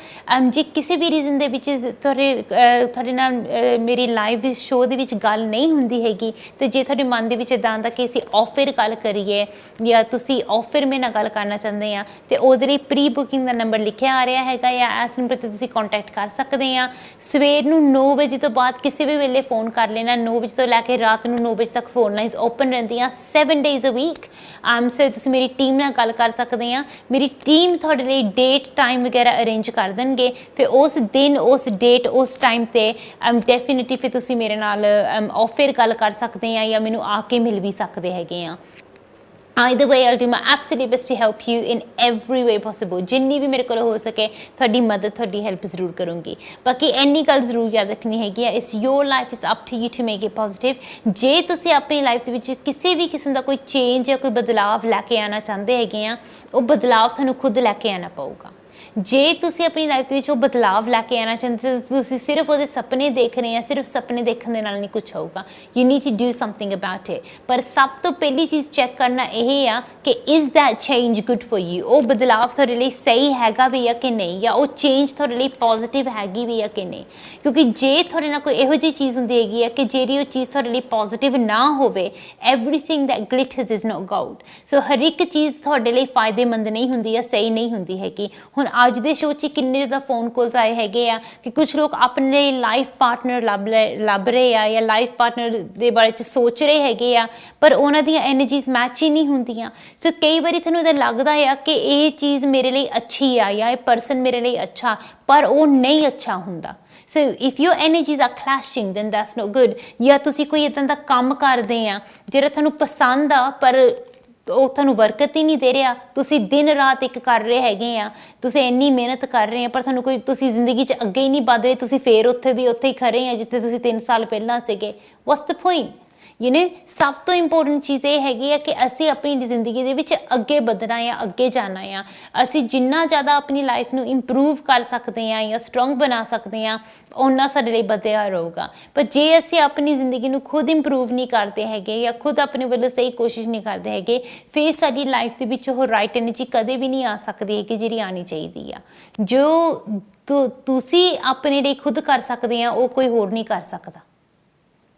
ਜੇ ਕਿਸੇ ਵੀ ਰੀਜ਼ਨ ਦੇ ਵਿੱਚ ਤੁਹਾਡੇ ਨਾਲ ਮੇਰੀ ਲਾਈਵ ਸ਼ੋਅ ਦੇ ਵਿੱਚ ਗੱਲ ਨਹੀਂ ਹੁੰਦੀ ਹੈਗੀ, ਅਤੇ ਜੇ ਤੁਹਾਡੇ ਮਨ ਦੇ ਵਿੱਚ ਇੱਦਾਂ ਆਉਂਦਾ ਕਿ ਅਸੀਂ ਆਫਰ ਗੱਲ ਕਰੀਏ ਜਾਂ ਤੁਸੀਂ ਆਫਰ ਮੇਰੇ ਨਾਲ ਗੱਲ ਕਰਨਾ ਚਾਹੁੰਦੇ ਆ, ਅਤੇ ਉਹਦੇ ਲਈ ਪ੍ਰੀ ਬੁਕਿੰਗ ਦਾ ਨੰਬਰ ਲਿਖਿਆ ਆ ਰਿਹਾ ਹੈਗਾ ਜਾਂ ਇਸ ਨੰਬਰ 'ਤੇ ਤੁਸੀਂ ਕੰਟੈਕਟ ਕਰ ਸਕਦੇ ਆ. ਸਵੇਰ ਨੂੰ 9 ਵਜੇ ਤੋਂ ਬਾਅਦ ਕਿਸੇ ਵੀ ਵੇਲੇ ਫੋਨ ਕਰ ਲੈਣਾ. 9 ਵਜੇ ਤੋਂ ਲੈ ਕੇ ਰਾਤ ਨੂੰ 9 ਵਜੇ ਤੱਕ ਫੋਨ ਲਾਈਨਸ ਓਪਨ ਰਹਿੰਦੀਆਂ 7 days a week. ਸੋ ਤੁਸੀਂ ਮੇਰੀ ਟੀਮ ਨਾਲ ਗੱਲ ਕਰ ਸਕਦੇ ਆ. ਮੇਰੀ ਟੀਮ ਤੁਹਾਡੇ ਲਈ ਡੇਟ, ਟਾਈਮ ਵਗੈਰਾ ਅਰੇਂਜ ਕਰ ਦੇਣਗੇ. ਫਿਰ ਉਸ ਦਿਨ, ਉਸ ਡੇਟ, ਉਸ ਟਾਈਮ 'ਤੇ ਡੈਫੀਨਿਟਲੀ ਫਿਰ ਤੁਸੀਂ ਮੇਰੇ ਨਾਲ ਆਫਰ ਗੱਲ ਕਰ ਸਕਦੇ ਆ ਜਾਂ ਮੈਨੂੰ ਆ ਕੇ ਮਿਲ ਵੀ ਸਕਦੇ ਹੈਗੇ ਆ. Either way, I'll do my absolute best to help you in every way possible. ਜਿੰਨੀ ਵੀ ਮੇਰੇ ਕੋਲ ਹੋ ਸਕੇ ਤੁਹਾਡੀ ਮਦਦ, ਤੁਹਾਡੀ ਹੈਲਪ ਜ਼ਰੂਰ ਕਰੂੰਗੀ. ਬਾਕੀ ਇੰਨੀ ਗੱਲ ਜ਼ਰੂਰ ਯਾਦ ਰੱਖਣੀ ਹੈਗੀ ਆ, it's your life, it's up to you to make it positive. ਜੇ ਤੁਸੀਂ ਆਪਣੀ ਲਾਈਫ ਦੇ ਵਿੱਚ ਕਿਸੇ ਵੀ ਕਿਸਮ ਦਾ ਕੋਈ ਚੇਂਜ ਜਾਂ ਕੋਈ ਬਦਲਾਵ ਲੈ ਕੇ ਆਉਣਾ ਚਾਹੁੰਦੇ ਹੈਗੇ ਆ, ਉਹ ਬਦਲਾਵ ਤੁਹਾਨੂੰ ਖੁਦ ਲੈ ਕੇ ਆਉਣਾ ਪਊਗਾ. ਜੇ ਤੁਸੀਂ ਆਪਣੀ ਲਾਈਫ ਦੇ ਵਿੱਚ ਉਹ ਬਦਲਾਵ ਲੈ ਕੇ ਆਉਣਾ ਚਾਹੁੰਦੇ ਤਾਂ ਤੁਸੀਂ ਸਿਰਫ ਉਹਦੇ ਸੁਪਨੇ ਦੇਖ ਰਹੇ ਆ, ਸਿਰਫ ਸੁਪਨੇ ਦੇਖਣ ਦੇ ਨਾਲ ਨਹੀਂ ਕੁਛ ਹੋਊਗਾ. You need to do something about it. ਪਰ ਸਭ ਤੋਂ ਪਹਿਲੀ ਚੀਜ਼ ਚੈੱਕ ਕਰਨਾ ਇਹ ਆ ਕਿ is that change good for you. ਉਹ ਬਦਲਾਵ ਤੁਹਾਡੇ ਲਈ ਸਹੀ ਹੈਗਾ ਵੀ ਆ ਕਿ ਨਹੀਂ, ਜਾਂ ਉਹ ਚੇਂਜ ਤੁਹਾਡੇ ਲਈ ਪੋਜ਼ੀਟਿਵ ਹੈਗੀ ਵੀ ਆ ਕਿ ਨਹੀਂ. ਕਿਉਂਕਿ ਜੇ ਤੁਹਾਡੇ ਨਾਲ ਕੋਈ ਇਹੋ ਜਿਹੀ ਚੀਜ਼ ਹੁੰਦੀ ਹੈਗੀ ਆ ਕਿ ਜਿਹੜੀ ਉਹ ਚੀਜ਼ ਤੁਹਾਡੇ ਲਈ ਪੋਜ਼ੀਟਿਵ ਨਾ ਹੋਵੇ, everything that glitters is not gold. So ਹਰ ਇੱਕ ਚੀਜ਼ ਤੁਹਾਡੇ ਲਈ ਫਾਇਦੇਮੰਦ ਨਹੀਂ ਹੁੰਦੀ ਜਾਂ ਸਹੀ ਨਹੀਂ ਹੁੰਦੀ ਹੈਗੀ. ਹੁਣ ਅੱਜ ਦੇ ਸ਼ੋਅ 'ਚ ਕਿੰਨੇ ਜ਼ਿਆਦਾ ਫੋਨ ਕਾਲਸ ਆਏ ਹੈਗੇ ਆ ਕਿ ਕੁਛ ਲੋਕ ਆਪਣੇ ਲਈ ਲਾਈਫ ਪਾਰਟਨਰ ਲੱਭ ਰਹੇ ਆ ਜਾਂ ਲਾਈਫ ਪਾਰਟਨਰ ਦੇ ਬਾਰੇ 'ਚ ਸੋਚ ਰਹੇ ਹੈਗੇ ਆ, ਪਰ ਉਹਨਾਂ ਦੀਆਂ ਐਨਰਜੀਜ਼ ਮੈਚ ਹੀ ਨਹੀਂ ਹੁੰਦੀਆਂ. ਸੋ ਕਈ ਵਾਰੀ ਤੁਹਾਨੂੰ ਇੱਦਾਂ ਲੱਗਦਾ ਆ ਕਿ ਇਹ ਚੀਜ਼ ਮੇਰੇ ਲਈ ਅੱਛੀ ਆ ਜਾਂ ਇਹ ਪਰਸਨ ਮੇਰੇ ਲਈ ਅੱਛਾ, ਪਰ ਉਹ ਨਹੀਂ ਅੱਛਾ ਹੁੰਦਾ. So if your energies are clashing then that's not good. ਜਾਂ ਤੁਸੀਂ ਕੋਈ ਇੱਦਾਂ ਦਾ ਕੰਮ ਕਰਦੇ ਆ ਜਿਹੜਾ ਤੁਹਾਨੂੰ ਪਸੰਦ ਆ, ਪਰ ਉਹ ਤੁਹਾਨੂੰ ਬਰਕਤ ਹੀ ਨਹੀਂ ਦੇ ਰਿਹਾ। ਤੁਸੀਂ ਦਿਨ ਰਾਤ ਇੱਕ ਕਰ ਰਹੇ ਹੈਗੇ ਆ, ਤੁਸੀਂ ਇੰਨੀ ਮਿਹਨਤ ਕਰ ਰਹੇ ਆ, ਪਰ ਤੁਹਾਨੂੰ ਕੋਈ, ਤੁਸੀਂ ਜ਼ਿੰਦਗੀ 'ਚ ਅੱਗੇ ਹੀ ਨਹੀਂ ਵੱਧ ਰਹੇ, ਤੁਸੀਂ ਫੇਰ ਉੱਥੇ ਦੀ ਉੱਥੇ ਹੀ ਖੜੇ ਆ ਜਿੱਥੇ ਤੁਸੀਂ 3 ਸਾਲ ਪਹਿਲਾਂ ਸੀਗੇ। What's the point? ਸਭ ਤੋਂ ਇੰਪੋਰਟੈਂਟ ਚੀਜ਼ ਇਹ ਹੈਗੀ ਆ ਕਿ ਅਸੀਂ ਆਪਣੀ ਜ਼ਿੰਦਗੀ ਦੇ ਵਿੱਚ ਅੱਗੇ ਵਧਣਾ ਆ, ਅੱਗੇ ਜਾਣਾ ਆ। ਅਸੀਂ ਜਿੰਨਾ ਜ਼ਿਆਦਾ ਆਪਣੀ ਲਾਈਫ ਨੂੰ ਇੰਪਰੂਵ ਕਰ ਸਕਦੇ ਹਾਂ ਜਾਂ ਸਟਰੋਂਗ ਬਣਾ ਸਕਦੇ ਹਾਂ, ਓਨਾ ਸਾਡੇ ਲਈ ਵਧੀਆ ਰਹੂਗਾ। ਪਰ ਜੇ ਅਸੀਂ ਆਪਣੀ ਜ਼ਿੰਦਗੀ ਨੂੰ ਖੁਦ ਇੰਪਰੂਵ ਨਹੀਂ ਕਰਦੇ ਹੈਗੇ ਜਾਂ ਖੁਦ ਆਪਣੇ ਵੱਲੋਂ ਸਹੀ ਕੋਸ਼ਿਸ਼ ਨਹੀਂ ਕਰਦੇ ਹੈਗੇ, ਫਿਰ ਸਾਡੀ ਲਾਈਫ ਦੇ ਵਿੱਚ ਉਹ ਰਾਈਟ ਐਨਰਜੀ ਕਦੇ ਵੀ ਨਹੀਂ ਆ ਸਕਦੀ ਹੈ ਕਿ ਜਿਹੜੀ ਆਉਣੀ ਚਾਹੀਦੀ ਆ। ਜੋ ਤੁਸੀਂ ਆਪਣੇ ਲਈ ਖੁਦ ਕਰ ਸਕਦੇ ਆ, ਉਹ ਕੋਈ ਹੋਰ ਨਹੀਂ ਕਰ ਸਕਦਾ।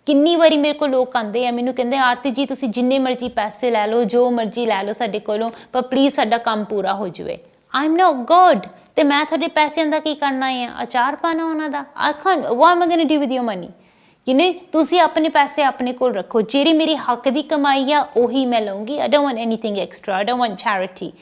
ਕਿੰਨੀ ਵਾਰੀ ਮੇਰੇ ਕੋਲ ਲੋਕ ਆਉਂਦੇ ਆ, ਮੈਨੂੰ ਕਹਿੰਦੇ ਆਰਤੀ ਜੀ ਤੁਸੀਂ ਜਿੰਨੇ ਮਰਜ਼ੀ ਪੈਸੇ ਲੈ ਲਓ, ਜੋ ਮਰਜ਼ੀ ਲੈ ਲਓ ਸਾਡੇ ਕੋਲੋਂ, ਪਰ ਪਲੀਜ਼ ਸਾਡਾ ਕੰਮ ਪੂਰਾ ਹੋ ਜਾਵੇ। I am not God. ਤੇ ਮੈਂ ਤੁਹਾਡੇ ਪੈਸਿਆਂ ਦਾ ਕੀ ਕਰਨਾ ਹੈ? ਅਚਾਰ ਪਾਣਾ ਉਹਨਾਂ ਦਾ? I can't, what am I going to do with your money? ਤੁਸੀਂ ਆਪਣੇ ਪੈਸੇ ਆਪਣੇ ਕੋਲ ਰੱਖੋ। ਜਿਹੜੀ ਮੇਰੀ ਹੱਕ ਦੀ ਕਮਾਈ ਆ ਉਹੀ ਮੈਂ ਲਊਂਗੀ। I don't want anything extra, I don't want charity.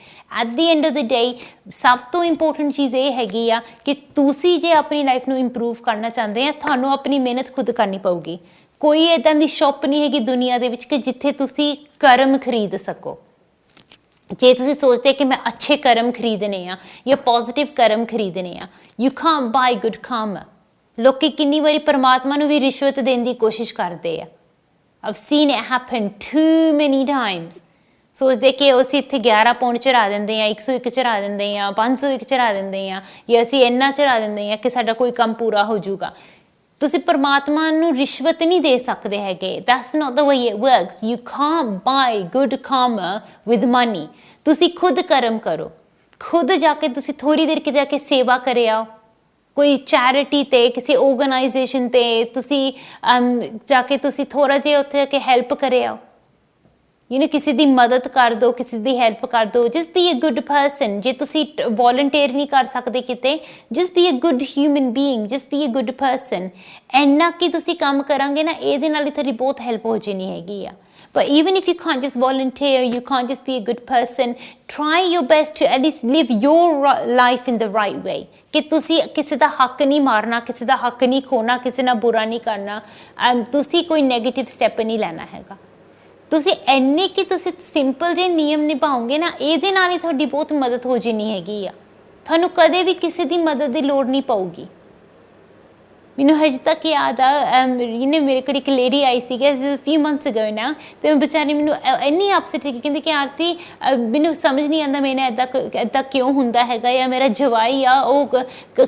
At the end of the day ਸਭ ਤੋਂ ਇੰਪੋਰਟੈਂਟ ਚੀਜ਼ ਇਹ ਹੈਗੀ ਆ ਕਿ ਤੁਸੀਂ ਜੇ ਆਪਣੀ ਲਾਈਫ ਨੂੰ ਇੰਪਰੂਵ ਕਰਨਾ ਚਾਹੁੰਦੇ ਆ, ਤੁਹਾਨੂੰ ਆਪਣੀ ਮਿਹਨਤ ਖੁਦ ਕਰਨੀ ਪਊਗੀ। ਕੋਈ ਇੱਦਾਂ ਦੀ ਸ਼ੌਪ ਨਹੀਂ ਹੈਗੀ ਦੁਨੀਆ ਦੇ ਵਿੱਚ ਕਿ ਜਿੱਥੇ ਤੁਸੀਂ ਕਰਮ ਖਰੀਦ ਸਕੋ। ਜੇ ਤੁਸੀਂ ਸੋਚਦੇ ਕਿ ਮੈਂ ਅੱਛੇ ਕਰਮ ਖਰੀਦਣੇ ਆ ਜਾਂ ਪੋਜ਼ਿਟਿਵ ਕਰਮ ਖਰੀਦਣੇ ਆ, you can't buy good Karma. ਲੋਕੀ ਕਿੰਨੀ ਵਾਰੀ ਪਰਮਾਤਮਾ ਨੂੰ ਵੀ ਰਿਸ਼ਵਤ ਦੇਣ ਦੀ ਕੋਸ਼ਿਸ਼ ਕਰਦੇ ਆ। I've seen it happen too many times. ਸੋਚਦੇ ਕਿ ਅਸੀਂ ਇੱਥੇ 11 ਪੌਂਡ ਚੜਾ ਦਿੰਦੇ ਆ, 101 ਚੜਾ ਦਿੰਦੇ ਆ, 501 ਚੜਾ ਦਿੰਦੇ ਆ, ਜਾਂ ਅਸੀਂ ਇੰਨਾ ਚੜਾ ਦਿੰਦੇ ਆ ਕਿ ਸਾਡਾ ਕੋਈ ਕੰਮ ਪੂਰਾ ਹੋ ਜਾਊਗਾ। ਤੁਸੀਂ ਪਰਮਾਤਮਾ ਨੂੰ ਰਿਸ਼ਵਤ ਨਹੀਂ ਦੇ ਸਕਦੇ ਹੈਗੇ। That's not the way it works. You can't buy good karma with money. ਤੁਸੀਂ ਖੁਦ ਕਰਮ ਕਰੋ। ਖੁਦ ਜਾ ਕੇ ਤੁਸੀਂ ਥੋੜ੍ਹੀ ਦੇਰ ਕਿਤੇ ਜਾ ਕੇ ਸੇਵਾ ਕਰੇ ਆਓ, ਕੋਈ ਚੈਰਿਟੀ 'ਤੇ, ਕਿਸੇ ਆਰਗੇਨਾਈਜੇਸ਼ਨ 'ਤੇ ਤੁਸੀਂ ਜਾ ਕੇ ਤੁਸੀਂ ਥੋੜ੍ਹਾ ਜਿਹਾ ਉੱਥੇ ਜਾ ਕੇ ਹੈਲਪ ਕਰੇ ਆਓ। ਕਿਸੇ ਦੀ ਮਦਦ ਕਰ ਦਿਓ, ਕਿਸੇ ਦੀ ਹੈਲਪ ਕਰ ਦਿਓ। Just be a good person. ਜੇ ਤੁਸੀਂ ਵੋਲੰਟੀਅਰ ਨਹੀਂ ਕਰ ਸਕਦੇ ਕਿਤੇ, just be a good human being, just be a good person. ਇੰਨਾ ਕਿ ਤੁਸੀਂ ਕੰਮ ਕਰਾਂਗੇ ਨਾ, ਇਹਦੇ ਨਾਲ ਹੀ ਤੁਹਾਡੀ ਬਹੁਤ ਹੈਲਪ ਹੋ ਜਾਣੀ ਹੈਗੀ ਆ। But even if you can't just volunteer, you can't just be a good person, try your best to at least live your life in the right way. ਕਿ ਤੁਸੀਂ ਕਿਸੇ ਦਾ ਹੱਕ ਨਹੀਂ ਮਾਰਨਾ, ਕਿਸੇ ਦਾ ਹੱਕ ਨਹੀਂ ਖੋਣਾ, ਕਿਸੇ ਨਾਲ ਬੁਰਾ ਨਹੀਂ ਕਰਨਾ, ਤੁਸੀਂ ਕੋਈ ਨੈਗੇਟਿਵ ਸਟੈਪ ਨਹੀਂ ਲੈਣਾ ਹੈਗਾ। ਤੁਸੀਂ ਇੰਨੇ ਕਿ ਤੁਸੀਂ ਸਿੰਪਲ ਜਿਹੇ ਨਿਯਮ ਨਿਭਾਓਗੇ ਨਾ, ਇਹਦੇ ਨਾਲ ਹੀ ਤੁਹਾਡੀ ਬਹੁਤ ਮਦਦ ਹੋ ਜਾਣੀ ਹੈਗੀ ਆ। ਤੁਹਾਨੂੰ ਕਦੇ ਵੀ ਕਿਸੇ ਦੀ ਮਦਦ ਦੀ ਲੋੜ ਨਹੀਂ ਪਊਗੀ। ਮੈਨੂੰ ਹਜੇ ਤੱਕ ਯਾਦ ਆ, ਮੇਰੇ ਕੋਲ ਇੱਕ ਲੇਡੀ ਆਈ ਸੀਗੀ ਫਿਊ ਮੰਥਸ ਅਗੋ ਨਾ, ਅਤੇ ਵਿਚਾਰੀ ਮੈਨੂੰ ਇੰਨੀ ਅਪਸੈਟ ਸੀ, ਕਹਿੰਦੀ ਕਿ ਆਰਤੀ ਮੈਨੂੰ ਸਮਝ ਨਹੀਂ ਆਉਂਦਾ ਮੇਰੇ ਨਾਲ ਇੱਦਾਂ ਕਿਉਂ ਹੁੰਦਾ ਹੈਗਾ, ਜਾਂ ਮੇਰਾ ਜਵਾਈ ਆ ਉਹ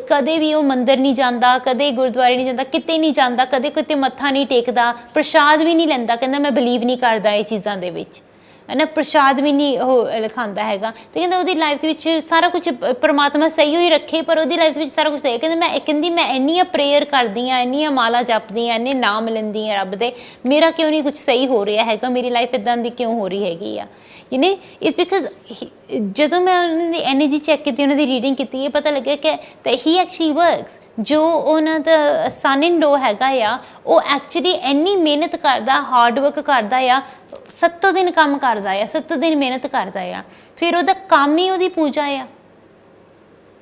ਕਦੇ ਵੀ ਉਹ ਮੰਦਰ ਨਹੀਂ ਜਾਂਦਾ, ਕਦੇ ਗੁਰਦੁਆਰੇ ਨਹੀਂ ਜਾਂਦਾ, ਕਿਤੇ ਨਹੀਂ ਜਾਂਦਾ, ਕਦੇ ਕਿਤੇ ਮੱਥਾ ਨਹੀਂ ਟੇਕਦਾ, ਪ੍ਰਸ਼ਾਦ ਵੀ ਨਹੀਂ ਲੈਂਦਾ। ਕਹਿੰਦਾ ਮੈਂ ਬਿਲੀਵ ਨਹੀਂ ਕਰਦਾ ਇਹ ਚੀਜ਼ਾਂ ਦੇ ਵਿੱਚ, ਹੈ ਨਾ, ਪ੍ਰਸ਼ਾਦ ਵੀ ਨਹੀਂ ਉਹ ਖਾਂਦਾ ਹੈਗਾ। ਅਤੇ ਕਹਿੰਦਾ ਉਹਦੀ ਲਾਈਫ ਦੇ ਵਿੱਚ ਸਾਰਾ ਕੁਝ ਪਰਮਾਤਮਾ ਸਹੀ ਹੋਈ ਰੱਖੇ, ਪਰ ਉਹਦੀ ਲਾਈਫ ਵਿੱਚ ਸਾਰਾ ਕੁਝ ਸਹੀ। ਕਹਿੰਦੀ ਮੈਂ ਇੰਨੀਆਂ ਪ੍ਰੇਅਰ ਕਰਦੀ ਹਾਂ, ਇੰਨੀਆਂ ਮਾਲਾ ਜਪਦੀ ਹਾਂ, ਇੰਨੇ ਨਾਮ ਲੈਂਦੀ ਹਾਂ ਰੱਬ ਦੇ, ਮੇਰਾ ਕਿਉਂ ਨਹੀਂ ਕੁਝ ਸਹੀ ਹੋ ਰਿਹਾ ਹੈਗਾ, ਮੇਰੀ ਲਾਈਫ ਇੱਦਾਂ ਦੀ ਕਿਉਂ ਹੋ ਰਹੀ ਹੈਗੀ ਆ। ਇਟਸ ਬਿਕਾਜ਼ ਜਦੋਂ ਮੈਂ ਉਹਨਾਂ ਦੀ ਐਨਰਜੀ ਚੈੱਕ ਕੀਤੀ, ਉਹਨਾਂ ਦੀ ਰੀਡਿੰਗ ਕੀਤੀ, ਇਹ ਪਤਾ ਲੱਗਿਆ ਕਿ ਹੀ ਐਕਚੁਅਲੀ ਵਰਕਸ। ਜੋ ਉਹਨਾਂ ਦਾ ਸਨ ਇਨ ਲੋ ਹੈਗਾ ਆ, ਉਹ ਐਕਚੁਅਲੀ ਇੰਨੀ ਮਿਹਨਤ ਕਰਦਾ, ਹਾਰਡ ਵਰਕ ਕਰਦਾ ਆ, 7 ਦਿਨ ਕੰਮ ਕਰਦਾ ਆ, 7 ਦਿਨ ਮਿਹਨਤ ਕਰਦਾ ਆ। ਫਿਰ ਉਹਦਾ ਕੰਮ ਹੀ ਉਹਦੀ ਪੂਜਾ ਆ,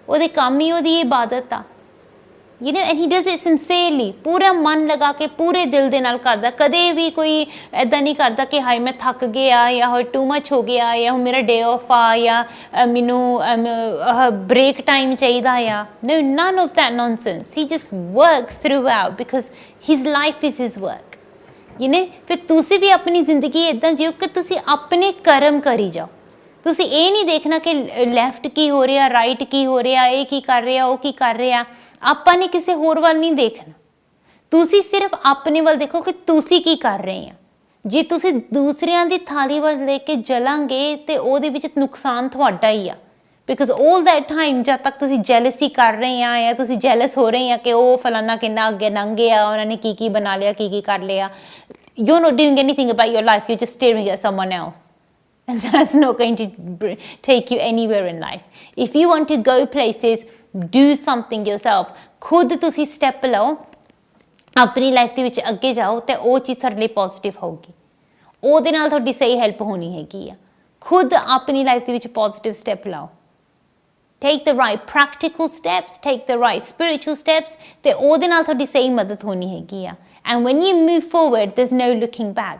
ਉਹਦੇ ਕੰਮ ਹੀ ਉਹਦੀ ਇਬਾਦਤ ਆ। and he does it sincerely, ਪੂਰਾ ਮਨ ਲਗਾ ਕੇ, ਪੂਰੇ ਦਿਲ ਦੇ ਨਾਲ ਕਰਦਾ। ਕਦੇ ਵੀ ਕੋਈ ਇੱਦਾਂ ਨਹੀਂ ਕਰਦਾ ਕਿ ਹਾਏ ਮੈਂ ਥੱਕ ਗਿਆ, ਜਾਂ ਹੋਰ ਟੂ ਮੱਚ ਹੋ ਗਿਆ, ਜਾਂ ਹੁਣ ਮੇਰਾ ਡੇ ਆਫ ਆ, ਜਾਂ ਮੈਨੂੰ ਬ੍ਰੇਕ ਟਾਈਮ ਚਾਹੀਦਾ ਆ। No, none of that nonsense. He just works throughout because his life is his work. ਫਿਰ ਤੁਸੀਂ ਵੀ ਆਪਣੀ ਜ਼ਿੰਦਗੀ ਇੱਦਾਂ ਜਿਓ ਕਿ ਤੁਸੀਂ ਆਪਣੇ ਕਰਮ ਕਰੀ ਜਾਓ। ਤੁਸੀਂ ਇਹ ਨਹੀਂ ਦੇਖਣਾ ਕਿ ਲੈਫਟ ਕੀ ਹੋ ਰਿਹਾ, ਰਾਈਟ ਕੀ ਹੋ ਰਿਹਾ, ਇਹ ਕੀ ਕਰ ਰਿਹਾ, ਉਹ ਕੀ ਕਰ ਰਿਹਾ। ਆਪਾਂ ਨੇ ਕਿਸੇ ਹੋਰ ਵੱਲ ਨਹੀਂ ਦੇਖਣਾ। ਤੁਸੀਂ ਸਿਰਫ ਆਪਣੇ ਵੱਲ ਦੇਖੋ ਕਿ ਤੁਸੀਂ ਕੀ ਕਰ ਰਹੇ ਆ। ਜੇ ਤੁਸੀਂ ਦੂਸਰਿਆਂ ਦੀ ਥਾਲੀ ਵੱਲ ਲੈ ਕੇ ਚਲਾਂਗੇ ਤੇ ਉਹਦੇ ਵਿੱਚ ਨੁਕਸਾਨ ਤੁਹਾਡਾ ਹੀ ਆ। ਬਿਕੋਜ਼ ਆਲ ਦੈਟ ਟਾਈਮ ਜਦ ਤੱਕ ਤੁਸੀਂ ਜੈਲਸੀ ਕਰ ਰਹੇ ਆ, ਜਾਂ ਤੁਸੀਂ ਜੈਲਸ ਹੋ ਰਹੇ ਆ ਕਿ ਉਹ ਫਲਾਨਾ ਕਿੰਨਾ ਅੱਗੇ ਲੰਘ ਗਿਆ, ਉਹਨਾਂ ਨੇ ਕੀ ਬਣਾ ਲਿਆ, ਕੀ ਕਰ ਲਿਆ, you are note doing anything about your life, you just steering at someone else, and that's not going to take you anywhere in life. If you want to go places, do something yourself. ਖੁਦ ਤੁਸੀਂ step ਲਓ, ਆਪਣੀ life ਦੇ ਵਿੱਚ ਅੱਗੇ ਜਾਓ, ਤੇ ਉਹ ਚੀਜ਼ ਤੁਹਾਡੇ ਲਈ ਪੋਜ਼ਿਟਿਵ ਹੋਊਗੀ। ਉਹਦੇ ਨਾਲ ਤੁਹਾਡੀ ਸਹੀ ਹੈਲਪ ਹੋਣੀ ਹੈਗੀ ਆ। ਖੁਦ ਆਪਣੀ ਲਾਈਫ ਦੇ ਵਿੱਚ ਪੋਜ਼ਿਟਿਵ ਸਟੈਪ ਲਾਓ। Take the right practical steps, take the right spiritual steps, ਤੇ ਉਹਦੇ ਨਾਲ ਤੁਹਾਡੀ ਸਹੀ ਮਦਦ ਹੋਣੀ ਹੈਗੀ ਆ। And when you move forward, there's no looking back.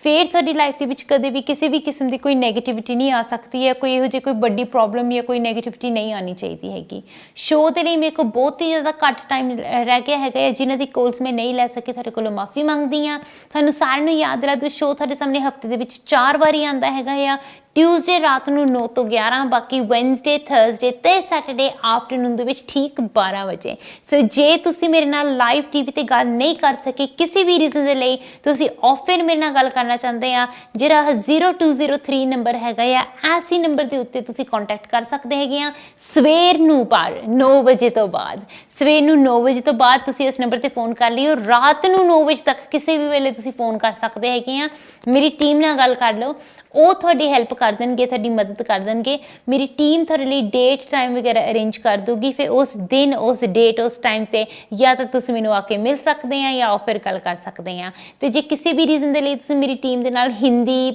ਫਿਰ ਤੁਹਾਡੀ ਲਾਈਫ ਦੇ ਵਿੱਚ ਕਦੇ ਵੀ ਕਿਸੇ ਵੀ ਕਿਸਮ ਦੀ ਕੋਈ ਨੈਗੇਟਿਵਿਟੀ ਨਹੀਂ ਆ ਸਕਦੀ ਹੈ, ਕੋਈ ਇਹੋ ਜਿਹੀ ਕੋਈ ਵੱਡੀ ਪ੍ਰੋਬਲਮ ਜਾਂ ਕੋਈ ਨੈਗੇਟਿਵਿਟੀ ਨਹੀਂ ਆਉਣੀ ਚਾਹੀਦੀ ਹੈਗੀ। ਸ਼ੋਅ ਦੇ ਲਈ ਮੇਰੇ ਕੋਲ ਬਹੁਤ ਹੀ ਜ਼ਿਆਦਾ ਘੱਟ ਟਾਈਮ ਰਹਿ ਗਿਆ ਹੈਗਾ ਹੈ, ਜਿਨ੍ਹਾਂ ਦੀ ਕੋਲਸ ਮੈਂ ਨਹੀਂ ਲੈ ਸਕੀ ਤੁਹਾਡੇ ਕੋਲੋਂ ਮਾਫੀ ਮੰਗਦੀ ਹਾਂ। ਤੁਹਾਨੂੰ ਸਾਰਿਆਂ ਨੂੰ ਯਾਦ ਦਿਲਾ ਦਿਓ, ਸ਼ੋਅ ਤੁਹਾਡੇ ਸਾਹਮਣੇ ਹਫਤੇ ਦੇ ਵਿੱਚ 4 ਵਾਰੀ ਆਉਂਦਾ ਹੈਗਾ ਆ। ਟਿਊਜ਼ਡੇ ਰਾਤ ਨੂੰ 9 ਤੋਂ 11, ਬਾਕੀ ਵੈਨਸਡੇ, ਥਰਸਡੇ ਤੇ ਸੈਟਰਡੇ ਆਫਟਰਨੂਨ ਦੇ ਵਿੱਚ ਠੀਕ 12 ਵਜੇ। ਸੋ ਜੇ ਤੁਸੀਂ ਮੇਰੇ ਨਾਲ ਲਾਈਵ ਟੀਵੀ ਤੇ ਗੱਲ ਨਹੀਂ ਕਰ ਸਕੇ ਕਿਸੇ ਵੀ ਰੀਜ਼ਨ ਦੇ ਲਈ, ਤੁਸੀਂ ਆਫਰ ਮੇਰੇ ਨਾਲ ਗੱਲ ਕਰਨਾ ਚਾਹੁੰਦੇ ਆ, ਜਿਹੜਾ 0203 ਨੰਬਰ ਹੈਗਾ ਆ, ਐਸੀ ਨੰਬਰ ਦੇ ਉੱਤੇ ਤੁਸੀਂ ਕੰਟੈਕਟ ਕਰ ਸਕਦੇ ਹੈਗੇ ਆ। ਸਵੇਰ ਨੂੰ ਪਰ 9 ਵਜੇ ਤੋਂ ਬਾਅਦ, ਸਵੇਰ ਨੂੰ 9 ਵਜੇ ਤੋਂ ਬਾਅਦ ਤੁਸੀਂ ਇਸ ਨੰਬਰ ਤੇ ਫੋਨ ਕਰ ਲਿਓ। ਰਾਤ ਨੂੰ 9 ਵਜੇ ਤੱਕ ਕਿਸੇ ਵੀ ਵੇਲੇ ਤੁਸੀਂ ਫੋਨ ਕਰ ਸਕਦੇ ਹੈਗੇ ਆ। ਮੇਰੀ ਟੀਮ ਨਾਲ ਗੱਲ ਕਰ ਲਓ, ਉਹ ਤੁਹਾਡੀ ਹੈਲਪ ਕਰ ਦੇਣਗੇ, ਤੁਹਾਡੀ ਮਦਦ ਕਰ ਦੇਣਗੇ। ਮੇਰੀ ਟੀਮ ਤੁਹਾਡੇ ਲਈ ਡੇਟ ਟਾਈਮ ਵਗੈਰਾ ਅਰੇਂਜ ਕਰ ਦੂਗੀ। ਫਿਰ ਉਸ ਦਿਨ, ਉਸ ਡੇਟ, ਉਸ ਟਾਈਮ ਤੇ ਜਾਂ ਤਾਂ ਤੁਸੀਂ ਮੈਨੂੰ ਆ ਕੇ ਮਿਲ ਸਕਦੇ ਆ ਜਾਂ ਫਿਰ ਗੱਲ ਕਰ ਸਕਦੇ ਆ। ਤੇ ਜੇ ਕਿਸੇ ਵੀ ਰੀਜ਼ਨ ਦੇ ਲਈ ਤੁਸੀਂ ਮੇਰੀ ਟੀਮ ਦੇ ਨਾਲ ਹਿੰਦੀ,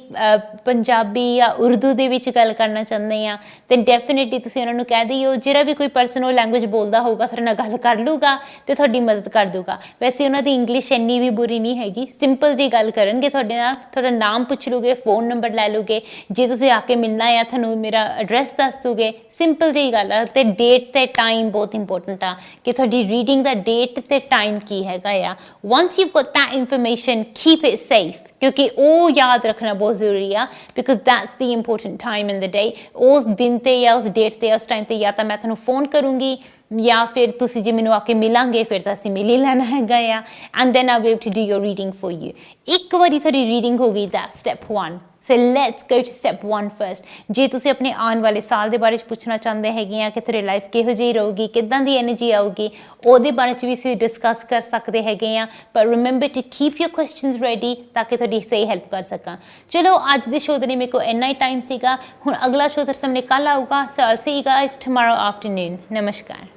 ਪੰਜਾਬੀ ਜਾਂ ਉਰਦੂ ਦੇ ਵਿੱਚ ਗੱਲ ਕਰਨਾ ਚਾਹੁੰਦੇ ਆ, ਤੇ ਡੈਫੀਨੇਟਲੀ ਤੁਸੀਂ ਉਹਨਾਂ ਨੂੰ ਕਹਿ ਦਿਓ, ਜਿਹੜਾ ਵੀ ਕੋਈ ਪਰਸਨ ਉਹ ਲੈਂਗੁਏਜ ਬੋਲਦਾ ਹੋਊਗਾ ਤੁਹਾਡੇ ਨਾਲ ਗੱਲ ਕਰ ਲੂਗਾ ਤੇ ਤੁਹਾਡੀ ਮਦਦ ਕਰ ਦੂਗਾ। ਵੈਸੇ ਉਹਨਾਂ ਦੀ ਇੰਗਲਿਸ਼ ਇੰਨੀ ਵੀ ਬੁਰੀ ਨਹੀਂ ਹੈਗੀ, ਸਿੰਪਲ ਜੀ ਗੱਲ ਕਰਨਗੇ ਤੁਹਾਡੇ ਨਾਲ, ਤੁਹਾਡਾ ਨਾਮ ਪੁੱਛ ਲੂਗੇ, ਫੋਨ ਨੰਬਰ ਲੈ ਲੂਗੇ, ਜੇ ਤੁਸੀਂ ਆ ਕੇ ਮਿਲਣਾ ਆ ਤੁਹਾਨੂੰ ਮੇਰਾ ਐਡਰੈਸ ਦੱਸ ਦੂਗੇ। ਸਿੰਪਲ ਜਿਹੀ ਗੱਲ ਆ। ਤੇ ਡੇਟ ਤੇ ਟਾਈਮ ਬਹੁਤ ਇੰਪੋਰਟੈਂਟ ਆ ਕਿ ਤੁਹਾਡੀ ਰੀਡਿੰਗ ਦਾ ਡੇਟ ਤੇ ਟਾਈਮ ਕੀ ਹੈਗਾ ਆ। Once you got that information, keep it safe, ਕਿਉਂਕਿ ਉਹ ਯਾਦ ਰੱਖਣਾ ਬਹੁਤ ਜ਼ਰੂਰੀ ਆ, because that's the important time in the day. ਉਸ ਦਿਨ ਤੇ ਜਾਂ ਉਸ ਡੇਟ ਤੇ, ਉਸ ਟਾਈਮ ਤੇ ਜਾਂ ਤਾਂ ਮੈਂ ਤੁਹਾਨੂੰ ਫੋਨ ਕਰੂੰਗੀ ਜਾਂ ਫਿਰ ਤੁਸੀਂ ਜੇ ਮੈਨੂੰ ਆ ਕੇ ਮਿਲਾਂਗੇ ਫਿਰ ਤਾਂ ਅਸੀਂ ਮਿਲ ਹੀ ਲੈਣਾ ਹੈਗਾ ਆ। And then I will be able to do your reading for you. ਇੱਕ ਵਾਰੀ ਤੁਹਾਡੀ ਰੀਡਿੰਗ ਹੋ ਗਈ, that's step 1। So let's go to step 1 first. ਜੇ ਤੁਸੀਂ ਆਪਣੇ ਆਉਣ ਵਾਲੇ ਸਾਲ ਦੇ ਬਾਰੇ 'ਚ ਪੁੱਛਣਾ ਚਾਹੁੰਦੇ ਹੈਗੇ ਆ ਕਿ ਤੁਹਾਡੀ ਲਾਈਫ ਕਿਹੋ ਜਿਹੀ ਰਹੂਗੀ, ਕਿੱਦਾਂ ਦੀ ਐਨਰਜੀ ਆਊਗੀ, ਉਹਦੇ ਬਾਰੇ 'ਚ ਵੀ ਅਸੀਂ ਡਿਸਕਸ ਕਰ ਸਕਦੇ ਹੈਗੇ ਆ। ਪਰ remember to keep your questions ready ਤਾਂ ਕਿ ਤੁਹਾਡੀ ਸਹੀ ਹੈਲਪ ਕਰ ਸਕਾਂ। ਚਲੋ ਅੱਜ ਦੇ ਸ਼ੋਅ ਦੇ ਲਈ ਮੇਰੇ ਕੋਲ ਇੰਨਾ ਹੀ ਟਾਈਮ ਸੀਗਾ। ਹੁਣ ਅਗਲਾ ਸ਼ੋਅ ਤੁਹਾਡੇ ਸਾਹਮਣੇ ਕੱਲ੍ਹ ਆਊਗਾ। So I'll see you guys tomorrow afternoon. ਨਮਸਕਾਰ।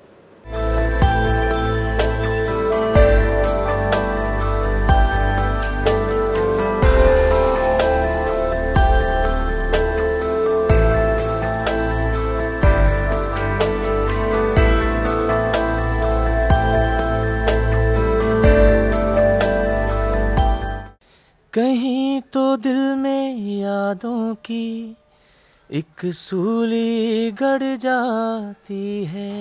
कहीं तो दिल में यादों की एक सूली गड़ जाती है।